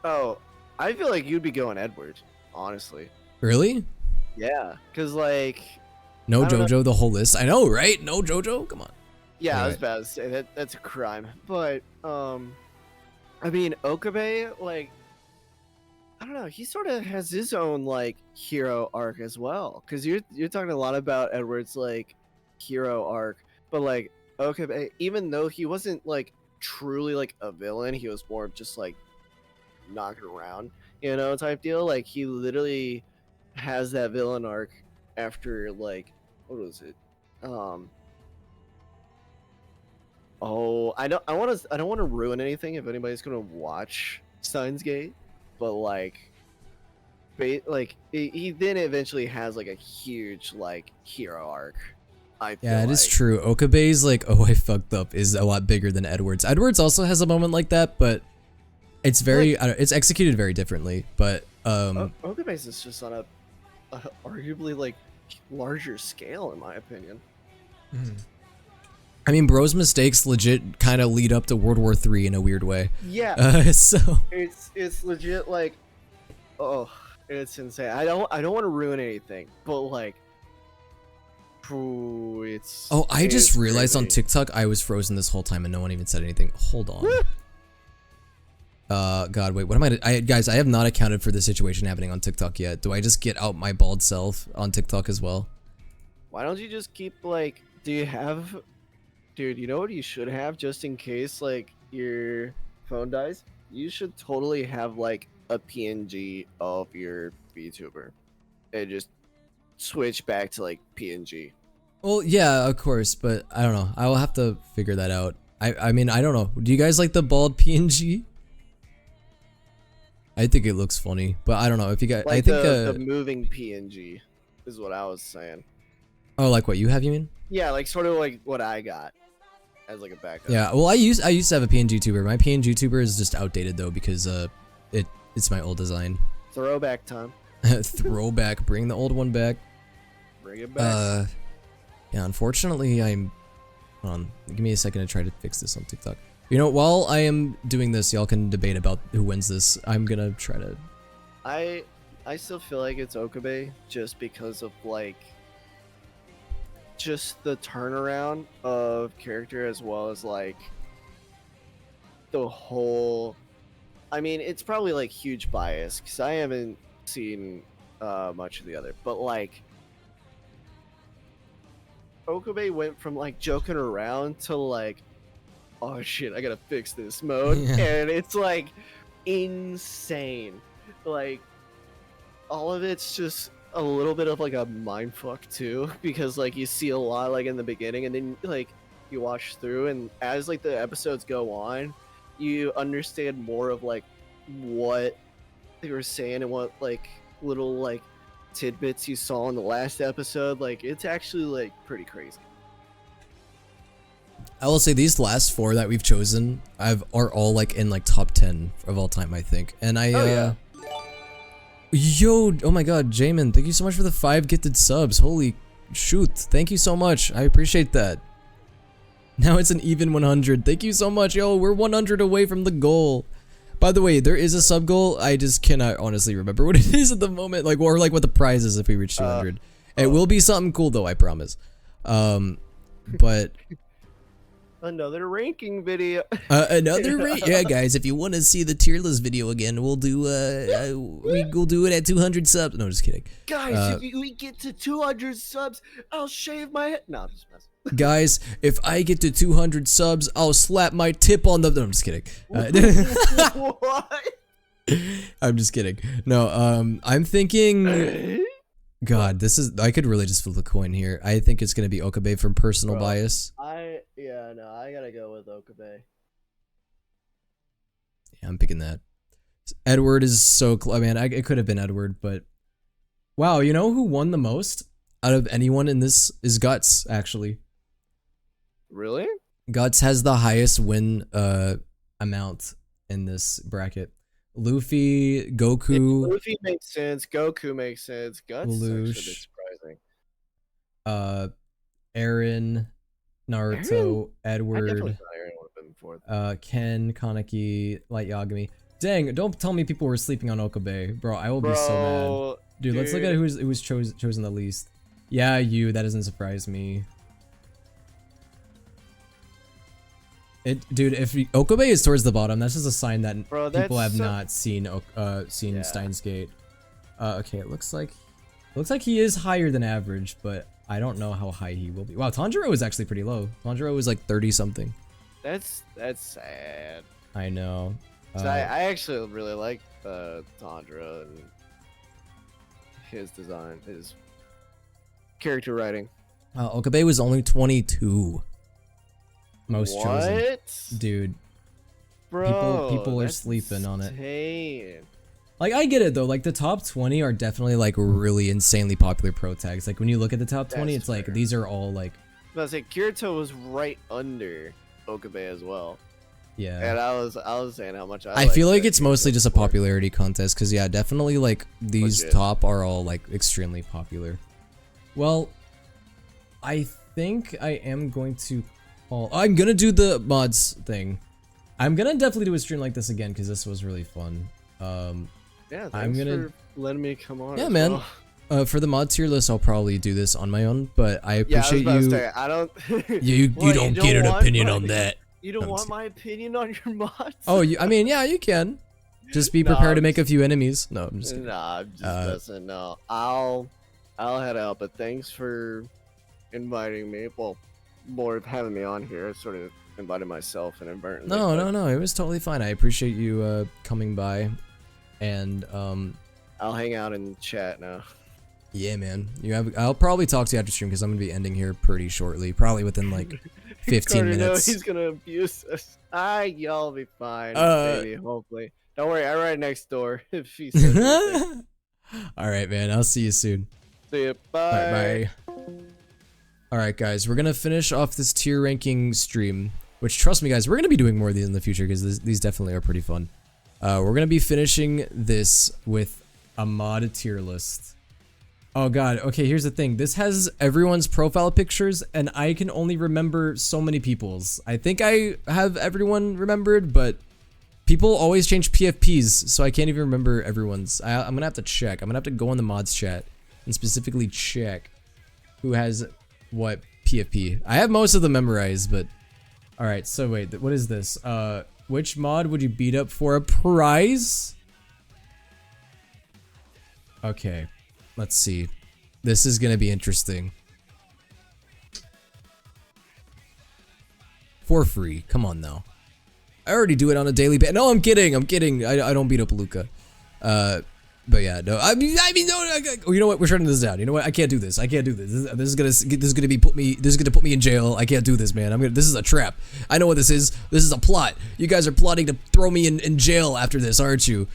Oh, I feel like you'd be going Edward, honestly. Really? Yeah, because, like... No I don't know. JoJo, the whole list. I know, right? No JoJo? Come on. Yeah, I was Alright. about to say, that's a crime. But, I mean, Okabe, like... I don't know, he sort of has his own, like, hero arc as well. Because you're talking a lot about Edward's, like, hero arc. But, like, Okabe, even though he wasn't, like, truly, like, a villain, he was more of just, like, knocking around, you know, type deal. Like, he literally has that villain arc after, like, what was it? Oh, I don't want to ruin anything if anybody's gonna watch Steins Gate, but like, he then eventually has like a huge like hero arc. I feel Yeah, it is like. true. Okabe's like, oh, I fucked up is a lot bigger than Edward's. Edward's also has a moment like that, but it's very, it's executed very differently. But, Okabe's is just on a arguably like larger scale in my opinion. I mean, Bro's mistakes legit kind of lead up to World War III in a weird way. Yeah, So it's legit like, oh, it's insane. I don't want to ruin anything, but like, ooh, it's. oh, I just it's realized on crazy. TikTok I was frozen this whole time and no one even said anything. Hold on. God, wait, what am guys, I have not accounted for the situation happening on TikTok yet. Do I just get out my bald self on TikTok as well? Why don't you just keep like? Do you have, dude? You know what you should have just in case like your phone dies. You should totally have like a PNG of your VTuber, and just switch back to like PNG. Well, yeah, of course, but I don't know. I will have to figure that out. I mean, I don't know. Do you guys like the bald PNG? I think it looks funny, but I don't know if you guys. Like I think the moving PNG is what I was saying. oh, like what you have, you mean? Yeah, like sort of like what I got as like a backup. Yeah. Well, I used to have a PNG tuber. My PNG tuber is just outdated though because it's my old design. Throwback time. Throwback. Bring the old one back. Bring it back. Yeah. Unfortunately, hold on. Give me a second to try to fix this on TikTok. You know, while I am doing this, y'all can debate about who wins this. I'm gonna try to. I still feel like it's Okabe just because of like just the turnaround of character as well as like the whole. I mean, it's probably like huge bias because I haven't seen much of the other, but like Okabe went from like joking around to like, oh shit, I gotta fix this mode, Yeah. and it's like insane. Like all of it's just a little bit of like a mind fuck too, because like you see a lot like in the beginning, and then like you watch through, and as like the episodes go on, you understand more of like what they were saying and what like little like tidbits you saw in the last episode. Like it's actually like pretty crazy. I will say these last four that we've chosen are all like in like top 10 of all time, I think. And I yeah. Yo, oh my god, Jamin, thank you so much for the 5 gifted subs. Holy shoot, thank you so much. I appreciate that. Now it's an even 100. Thank you so much. Yo, we're 100 away from the goal. By the way, there is a sub goal. I just cannot honestly remember what it is at the moment. Like, or like what the prize is if we reach 200. It will be something cool though, I promise. But Another ranking video. another rate. Yeah, guys, if you want to see the tier list video again, we'll do we'll do it at 200 subs. No, just kidding. Guys, if we get to 200 subs, I'll shave my head. No, I'm just messing. Guys, if I get to 200 subs, I'll slap my tip on the. No, I'm just kidding. What? I'm just kidding. No, I'm thinking. God, this is. I could really just flip the coin here. I think it's gonna be Okabe from personal bias. I gotta go with Okabe. Yeah, I'm picking that. Edward is so close. I mean, it could have been Edward, but wow, you know who won the most out of anyone in this is Guts. Actually, Really? Guts has the highest win amount in this bracket. Luffy, Goku, Luffy makes sense. Goku makes sense. Guts is actually a bit Lelouch, surprising. Aaron, Naruto, I definitely Edward, thought Aaron would have been before. Ken, Kaneki, Light Yagami. Dang, don't tell me people were sleeping on Okabe, bro. I will be so mad. Dude, let's look at who's chosen the least. Yeah, you. That doesn't surprise me. Dude, if Okabe is towards the bottom, that's just a sign that people have not seen Steins Gate. Okay, it looks like he is higher than average, but I don't know how high he will be. Wow, Tanjiro is actually pretty low. Tanjiro was like 30 something. That's sad. I know. I actually really like Tanjiro and his design, his character writing. Okabe was only 22. Most what? chosen. Dude. Bro, people are sleeping on it. Insane. Like, I get it though. Like, the top 20 are definitely like really insanely popular pro tags. Like, when you look at the top 20, That's it's like fair. these are all like. I was like, Kirito was right under Okabe as well. Yeah. And I was saying how much I feel like that it's mostly Kirito just a before. popularity contest, because yeah, definitely like these Legit. top are all like extremely popular. Well, I think I am going to call. I'm gonna do the mods thing. I'm gonna definitely do a stream like this again because this was really fun. Yeah, I'm thanks gonna- for letting me come on. Yeah, as man. well. For the mod tier list, I'll probably do this on my own, but I Yeah, I was appreciate about to you. say, I don't. You What, don't get an want opinion my- on that. You don't I'm want just- my opinion on your mods? Oh, I mean, yeah, you can. Just be Nah, prepared to I'm make a few enemies. No, I'm just kidding. Nah, I'm just messing. No, I'll head out. But thanks for inviting me. Well, more of having me on here. I sort of invited myself inadvertently. No. It was totally fine. I appreciate you coming by, and I'll hang out in chat now. yeah, man. I'll probably talk to you after stream because I'm gonna be ending here pretty shortly, probably within like 15 Carter, no, minutes. he's gonna abuse us. Y'all be fine. Uh, Maybe, hopefully. Don't worry, I ride next door. If he says anything. All right, man. I'll see you soon. See ya. All Bye. right, bye. All right, guys. We're gonna finish off this tier ranking stream. Which, trust me, guys, we're gonna be doing more of these in the future because these definitely are pretty fun. We're gonna be finishing this with a mod tier list. Oh god, okay, here's the thing. This has everyone's profile pictures, and I can only remember so many people's. I think I have everyone remembered, but people always change PFPs, so I can't even remember everyone's. I'm gonna have to check. I'm gonna have to go in the mods chat and specifically check who has what PFP. I have most of them memorized, but... Alright, so wait, what is this? Which mod would you beat up for a prize? Okay. Let's see. This is gonna be interesting. For free. Come on now. I already do it on a daily basis. No, I'm kidding. I don't beat up Luca. But yeah, no. I mean, no. You know what? We're shutting this down. You know what? I can't do this. I can't do this. This is gonna put me in jail. I can't do this, man. This is a trap. I know what this is. This is a plot. You guys are plotting to throw me in jail after this, aren't you?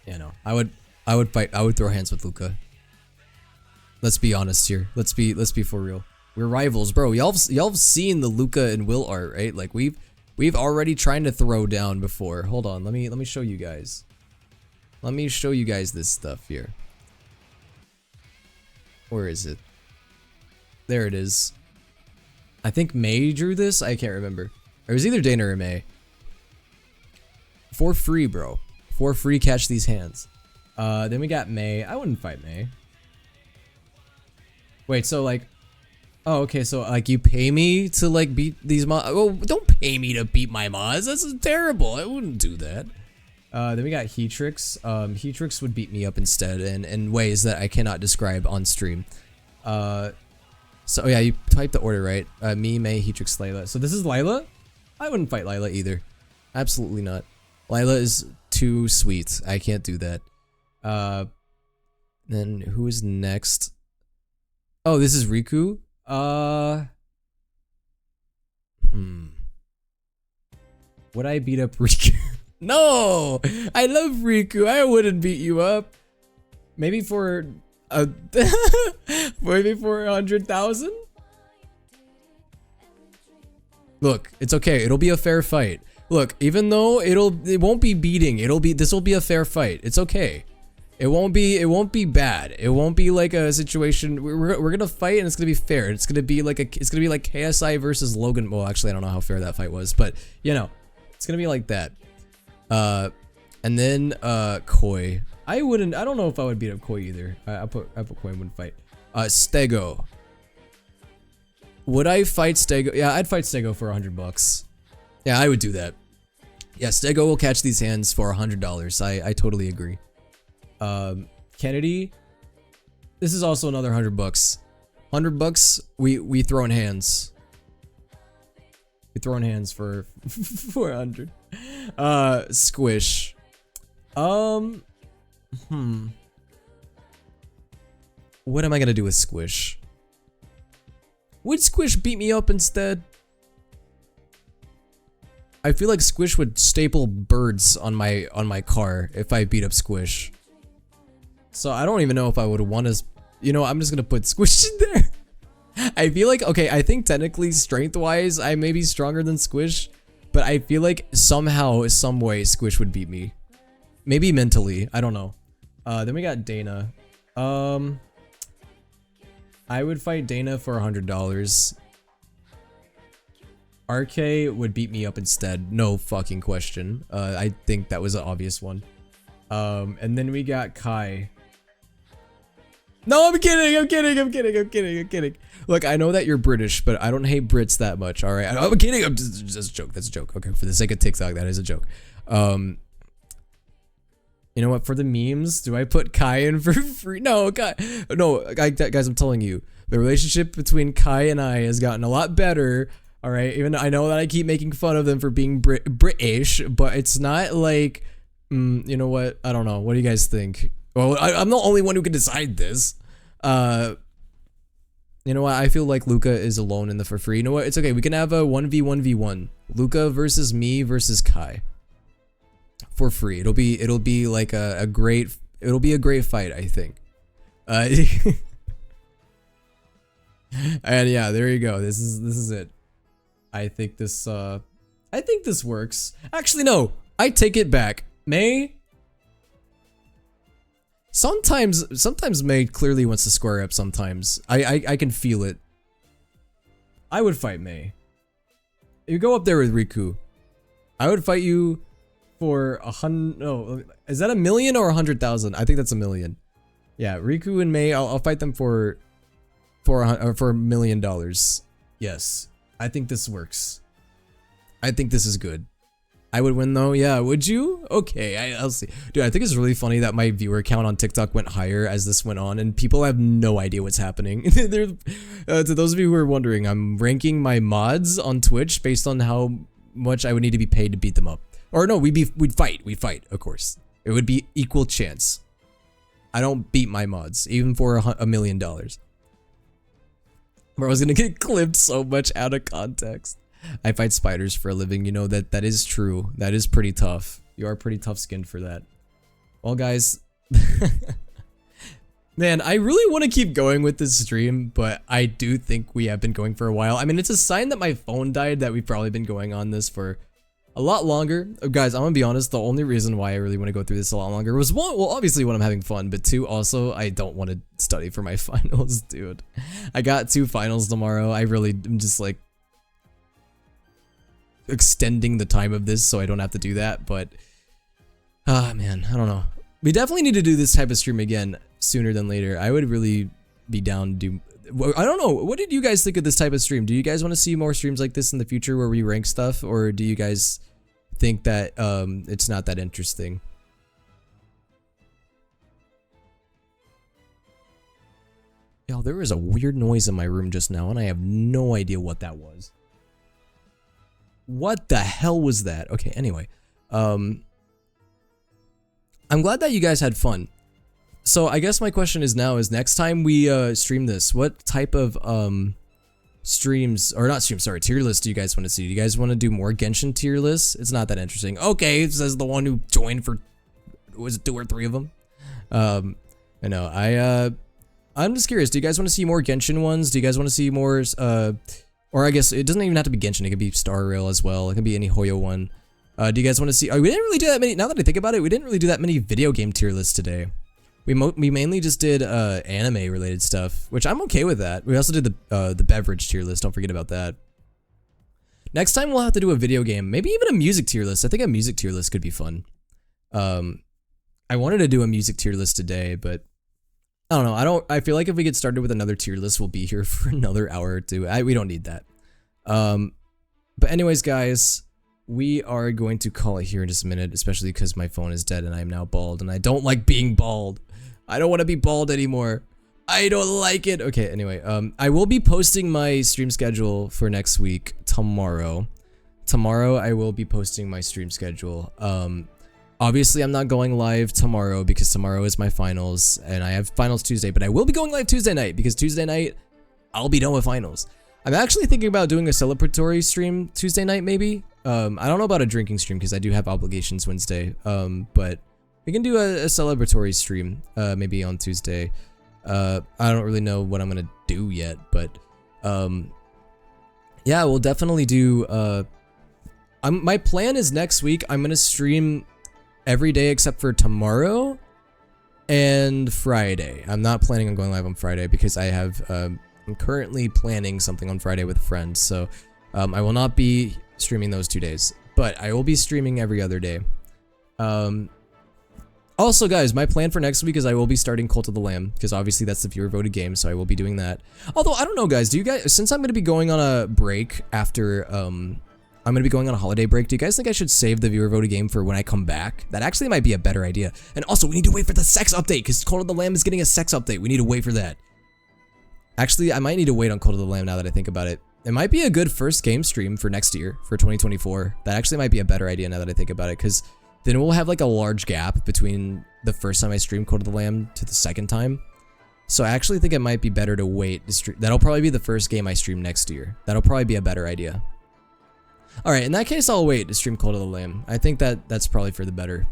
Yeah, no. I would fight. I would throw hands with Luca. Let's be honest here. Let's be for real. We're rivals, bro. Y'all have seen the Luca and Will art, right? Like we've already tried to throw down before. Hold on. Let me show you guys. Let me show you guys this stuff here. Where is it? There it is. I think May drew this. I can't remember. It was either Dana or May. For free, bro. For free, catch these hands. Then we got May. I wouldn't fight May. Wait, so like, oh, okay, so like you pay me to like beat these mods? Well, don't pay me to beat my mods. That's terrible. I wouldn't do that. Then we got Heatrix. Heatrix would beat me up instead in ways that I cannot describe on stream. So yeah, you type the order right. Me, May, Heatrix, Layla. So this is Layla? I wouldn't fight Layla either. Absolutely not. Layla is too sweet. I can't do that. Then who is next? Oh, this is Riku. Would I beat up Riku? No! I love Riku. I wouldn't beat you up. Maybe for maybe for 100,000? Look, it's okay. It'll be a fair fight. Look, even though it won't be beating. This will be a fair fight. It's okay. It won't be bad. It won't be like a situation. We're gonna fight and it's gonna be fair. It's gonna be like KSI versus Logan. Well, actually, I don't know how fair that fight was, but you know, it's gonna be like that. And then Koi. I don't know if I would beat up Koi either. I put Koi in one fight. Stego. Would I fight Stego? Yeah, I'd fight Stego for $100. Yeah, I would do that. Yeah, Stego will catch these hands for $100. I totally agree. Kennedy. This is also another $100. $100. We throw in hands. We throw in hands for 400. Squish. What am I gonna do with Squish? Would Squish beat me up instead? I feel like Squish would staple birds on my car if I beat up Squish. So I don't even know if I would want to, you know, I'm just gonna put Squish in there. I feel like, okay, I think technically strength-wise, I may be stronger than Squish, but I feel like somehow, some way, Squish would beat me. Maybe mentally, I don't know. Then we got Dana. I would fight Dana for $100. RK would beat me up instead, no fucking question. I think that was an obvious one. And then we got Kai. No, I'm kidding. Look, I know that you're British, but I don't hate Brits that much, alright? I'm kidding, that's a joke, that's a joke. Okay, for the sake of TikTok, that is a joke. You know what, for the memes, do I put Kai in for free? No, Kai, guys, I'm telling you, the relationship between Kai and I has gotten a lot better, alright? Even though I know that I keep making fun of them for being British, but it's not like, you know what, I don't know, what do you guys think? Well, I'm the only one who can decide this. You know what, I feel like Luca is alone in the for free. You know what, it's okay, we can have a 1v1v1. Luca versus me versus Kai. For free. It'll be like a great fight, I think. And yeah, there you go. This is it. I think this works. Actually, no, I take it back. May. Sometimes May clearly wants to square up. Sometimes I can feel it. I would fight May. You go up there with Riku. I would fight you for 100. No, is that 1,000,000 or 100,000? I think that's 1,000,000. Yeah, Riku and May. I'll fight them for $1 million. Yes, I think this works. I think this is good. I would win though. Yeah, would you? Okay, I'll see. Dude, I think it's really funny that my viewer count on TikTok went higher as this went on, and people have no idea what's happening. To those of you who are wondering, I'm ranking my mods on Twitch based on how much I would need to be paid to beat them up. Or no, we'd fight, of course. It would be equal chance. I don't beat my mods, even for $1 million. Bro, I was gonna get clipped so much out of context. I fight spiders for a living, you know, that is true. That is pretty tough. You are pretty tough skinned for that. Well, guys, man, I really want to keep going with this stream, but I do think we have been going for a while. I mean, it's a sign that my phone died that we've probably been going on this for a lot longer. Guys, I'm gonna be honest, the only reason why I really want to go through this a lot longer was one, well, obviously when I'm having fun, but two, also, I don't want to study for my finals, dude. I got 2 finals tomorrow. I really am just like extending the time of this so I don't have to do that, but man, I don't know. We definitely need to do this type of stream again sooner than later. I would really be down to do, I don't know, what did you guys think of this type of stream? Do you guys want to see more streams like this in the future where we rank stuff, or do you guys think that it's not that interesting? Yo, there was a weird noise in my room just now and I have no idea what that was. What the hell was that? Okay, anyway. I'm glad that you guys had fun. So I guess my question is now is next time we stream this, what type of streams, or not streams, sorry, tier lists do you guys want to see? Do you guys want to do more Genshin tier lists? It's not that interesting. Okay, says the one who joined for, was it 2 or 3 of them? I know, I'm just curious, do you guys want to see more Genshin ones? Do you guys want to see more, or Or I guess it doesn't even have to be Genshin. It could be Star Rail as well. It can be any Hoyo one. Do you guys want to see? Oh, we didn't really do that many. Now that I think about it, we didn't really do that many video game tier lists today. We mainly just did anime related stuff, which I'm okay with that. We also did the beverage tier list. Don't forget about that. Next time we'll have to do a video game, maybe even a music tier list. I think a music tier list could be fun. I wanted to do a music tier list today, but I don't know. I feel like if we get started with another tier list, we'll be here for another hour or two. We don't need that. But anyways, guys, we are going to call it here in just a minute, especially because my phone is dead and I am now bald, and I don't like being bald. I don't want to be bald anymore. I don't like it. Okay, anyway, I will be posting my stream schedule for next week tomorrow. Tomorrow, I will be posting my stream schedule. Obviously, I'm not going live tomorrow because tomorrow is my finals, and I have finals Tuesday, but I will be going live Tuesday night because Tuesday night, I'll be done with finals. I'm actually thinking about doing a celebratory stream Tuesday night, maybe. I don't know about a drinking stream because I do have obligations Wednesday, but we can do a celebratory stream, maybe on Tuesday. I don't really know what I'm gonna do yet, but yeah, we'll definitely do. My plan is next week I'm gonna stream every day except for tomorrow and Friday. I'm not planning on going live on Friday because I have I'm currently planning something on Friday with a friend, so I will not be streaming those 2 days, but I will be streaming every other day. Also, guys, my plan for next week is I will be starting Cult of the Lamb, because obviously that's the viewer voted game, so I will be doing that. Although, I don't know, guys, do you guys, since I'm going to be going on a break after, I'm going to be going on a holiday break, do you guys think I should save the viewer voted game for when I come back? That actually might be a better idea. And also, we need to wait for the sex update, because Cult of the Lamb is getting a sex update. We need to wait for that. Actually, I might need to wait on Cult of the Lamb now that I think about it. It might be a good first game stream for next year, for 2024. That actually might be a better idea now that I think about it, because then we'll have like a large gap between the first time I stream Cult of the Lamb to the second time. So I actually think it might be better to wait to stream. That'll probably be the first game I stream next year. That'll probably be a better idea. Alright, in that case, I'll wait to stream Cult of the Lamb. I think that's probably for the better.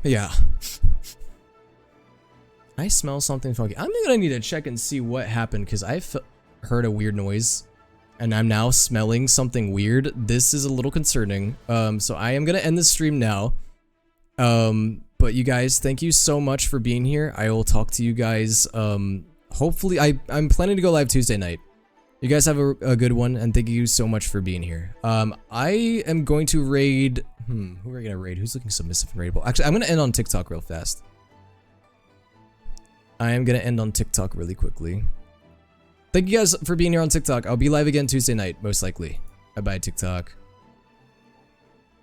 Yeah. I smell something funky. I'm gonna need to check and see what happened, because I heard a weird noise. And I'm now smelling something weird. This is a little concerning. So I am gonna end the stream now. But you guys, thank you so much for being here. I will talk to you guys. Hopefully, I'm planning to go live Tuesday night. You guys have a good one, and thank you so much for being here. I am going to raid. Who are we gonna raid? Who's looking submissive and raidable? Actually, I'm gonna end on TikTok real fast. I am gonna end on TikTok really quickly. Thank you guys for being here on TikTok. I'll be live again Tuesday night, most likely. Bye-bye, TikTok.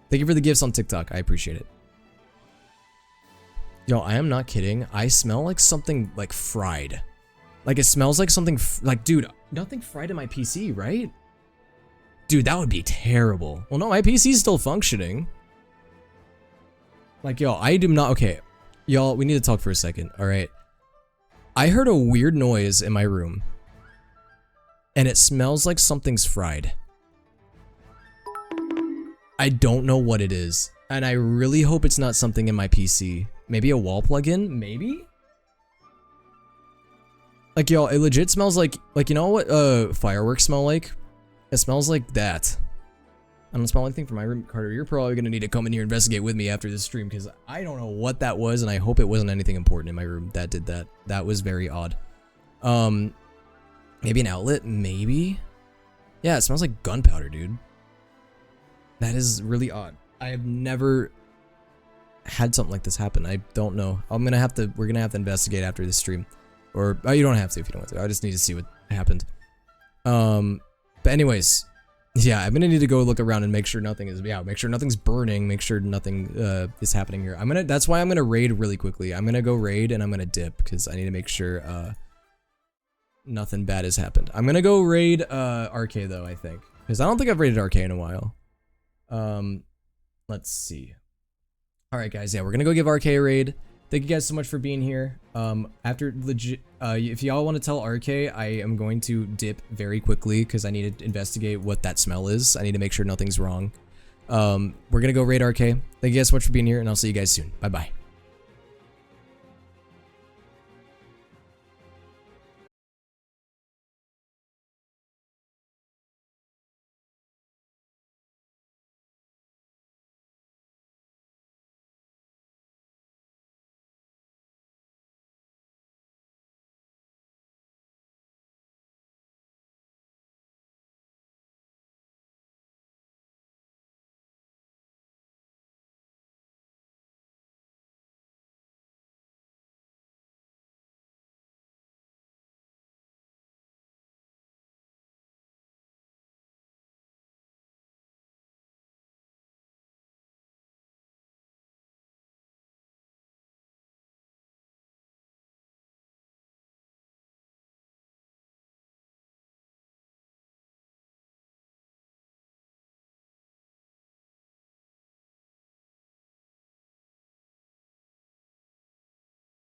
Thank you for the gifts on TikTok. I appreciate it. Yo, I am not kidding. I smell like something like fried. Like it smells like something like, dude, nothing fried in my PC, right? Dude, that would be terrible. Well, no, my PC is still functioning. Like, yo, I do not. Okay, y'all, we need to talk for a second. All right. I heard a weird noise in my room. And it smells like something's fried. I don't know what it is. And I really hope it's not something in my PC. Maybe a wall plugin? Maybe? Like, y'all, it legit smells like you know what fireworks smell like? It smells like that. I don't smell anything from my room. Carter, you're probably gonna need to come in here and investigate with me after this stream, because I don't know what that was, and I hope it wasn't anything important in my room that did that. That was very odd. Maybe an outlet? Maybe? Yeah, it smells like gunpowder, dude. That is really odd. I have never had something like this happen. I don't know. We're gonna have to investigate after this stream. Or, oh, you don't have to if you don't want to. I just need to see what happened. But anyways, yeah, I'm gonna need to go look around and make sure nothing is, make sure nothing's burning, make sure nothing is happening here. That's why I'm gonna raid really quickly. I'm gonna go raid and I'm gonna dip, because I need to make sure, nothing bad has happened. I'm gonna go raid RK though, I think, because I don't think I've raided RK in a while. Let's see. All right, guys, yeah, we're gonna go give RK a raid. Thank you guys so much for being here. After legit, if y'all want to tell RK, I am going to dip very quickly because I need to investigate what that smell is. I need to make sure nothing's wrong. We're gonna go raid RK. Thank you guys so much for being here, and I'll see you guys soon. Bye bye.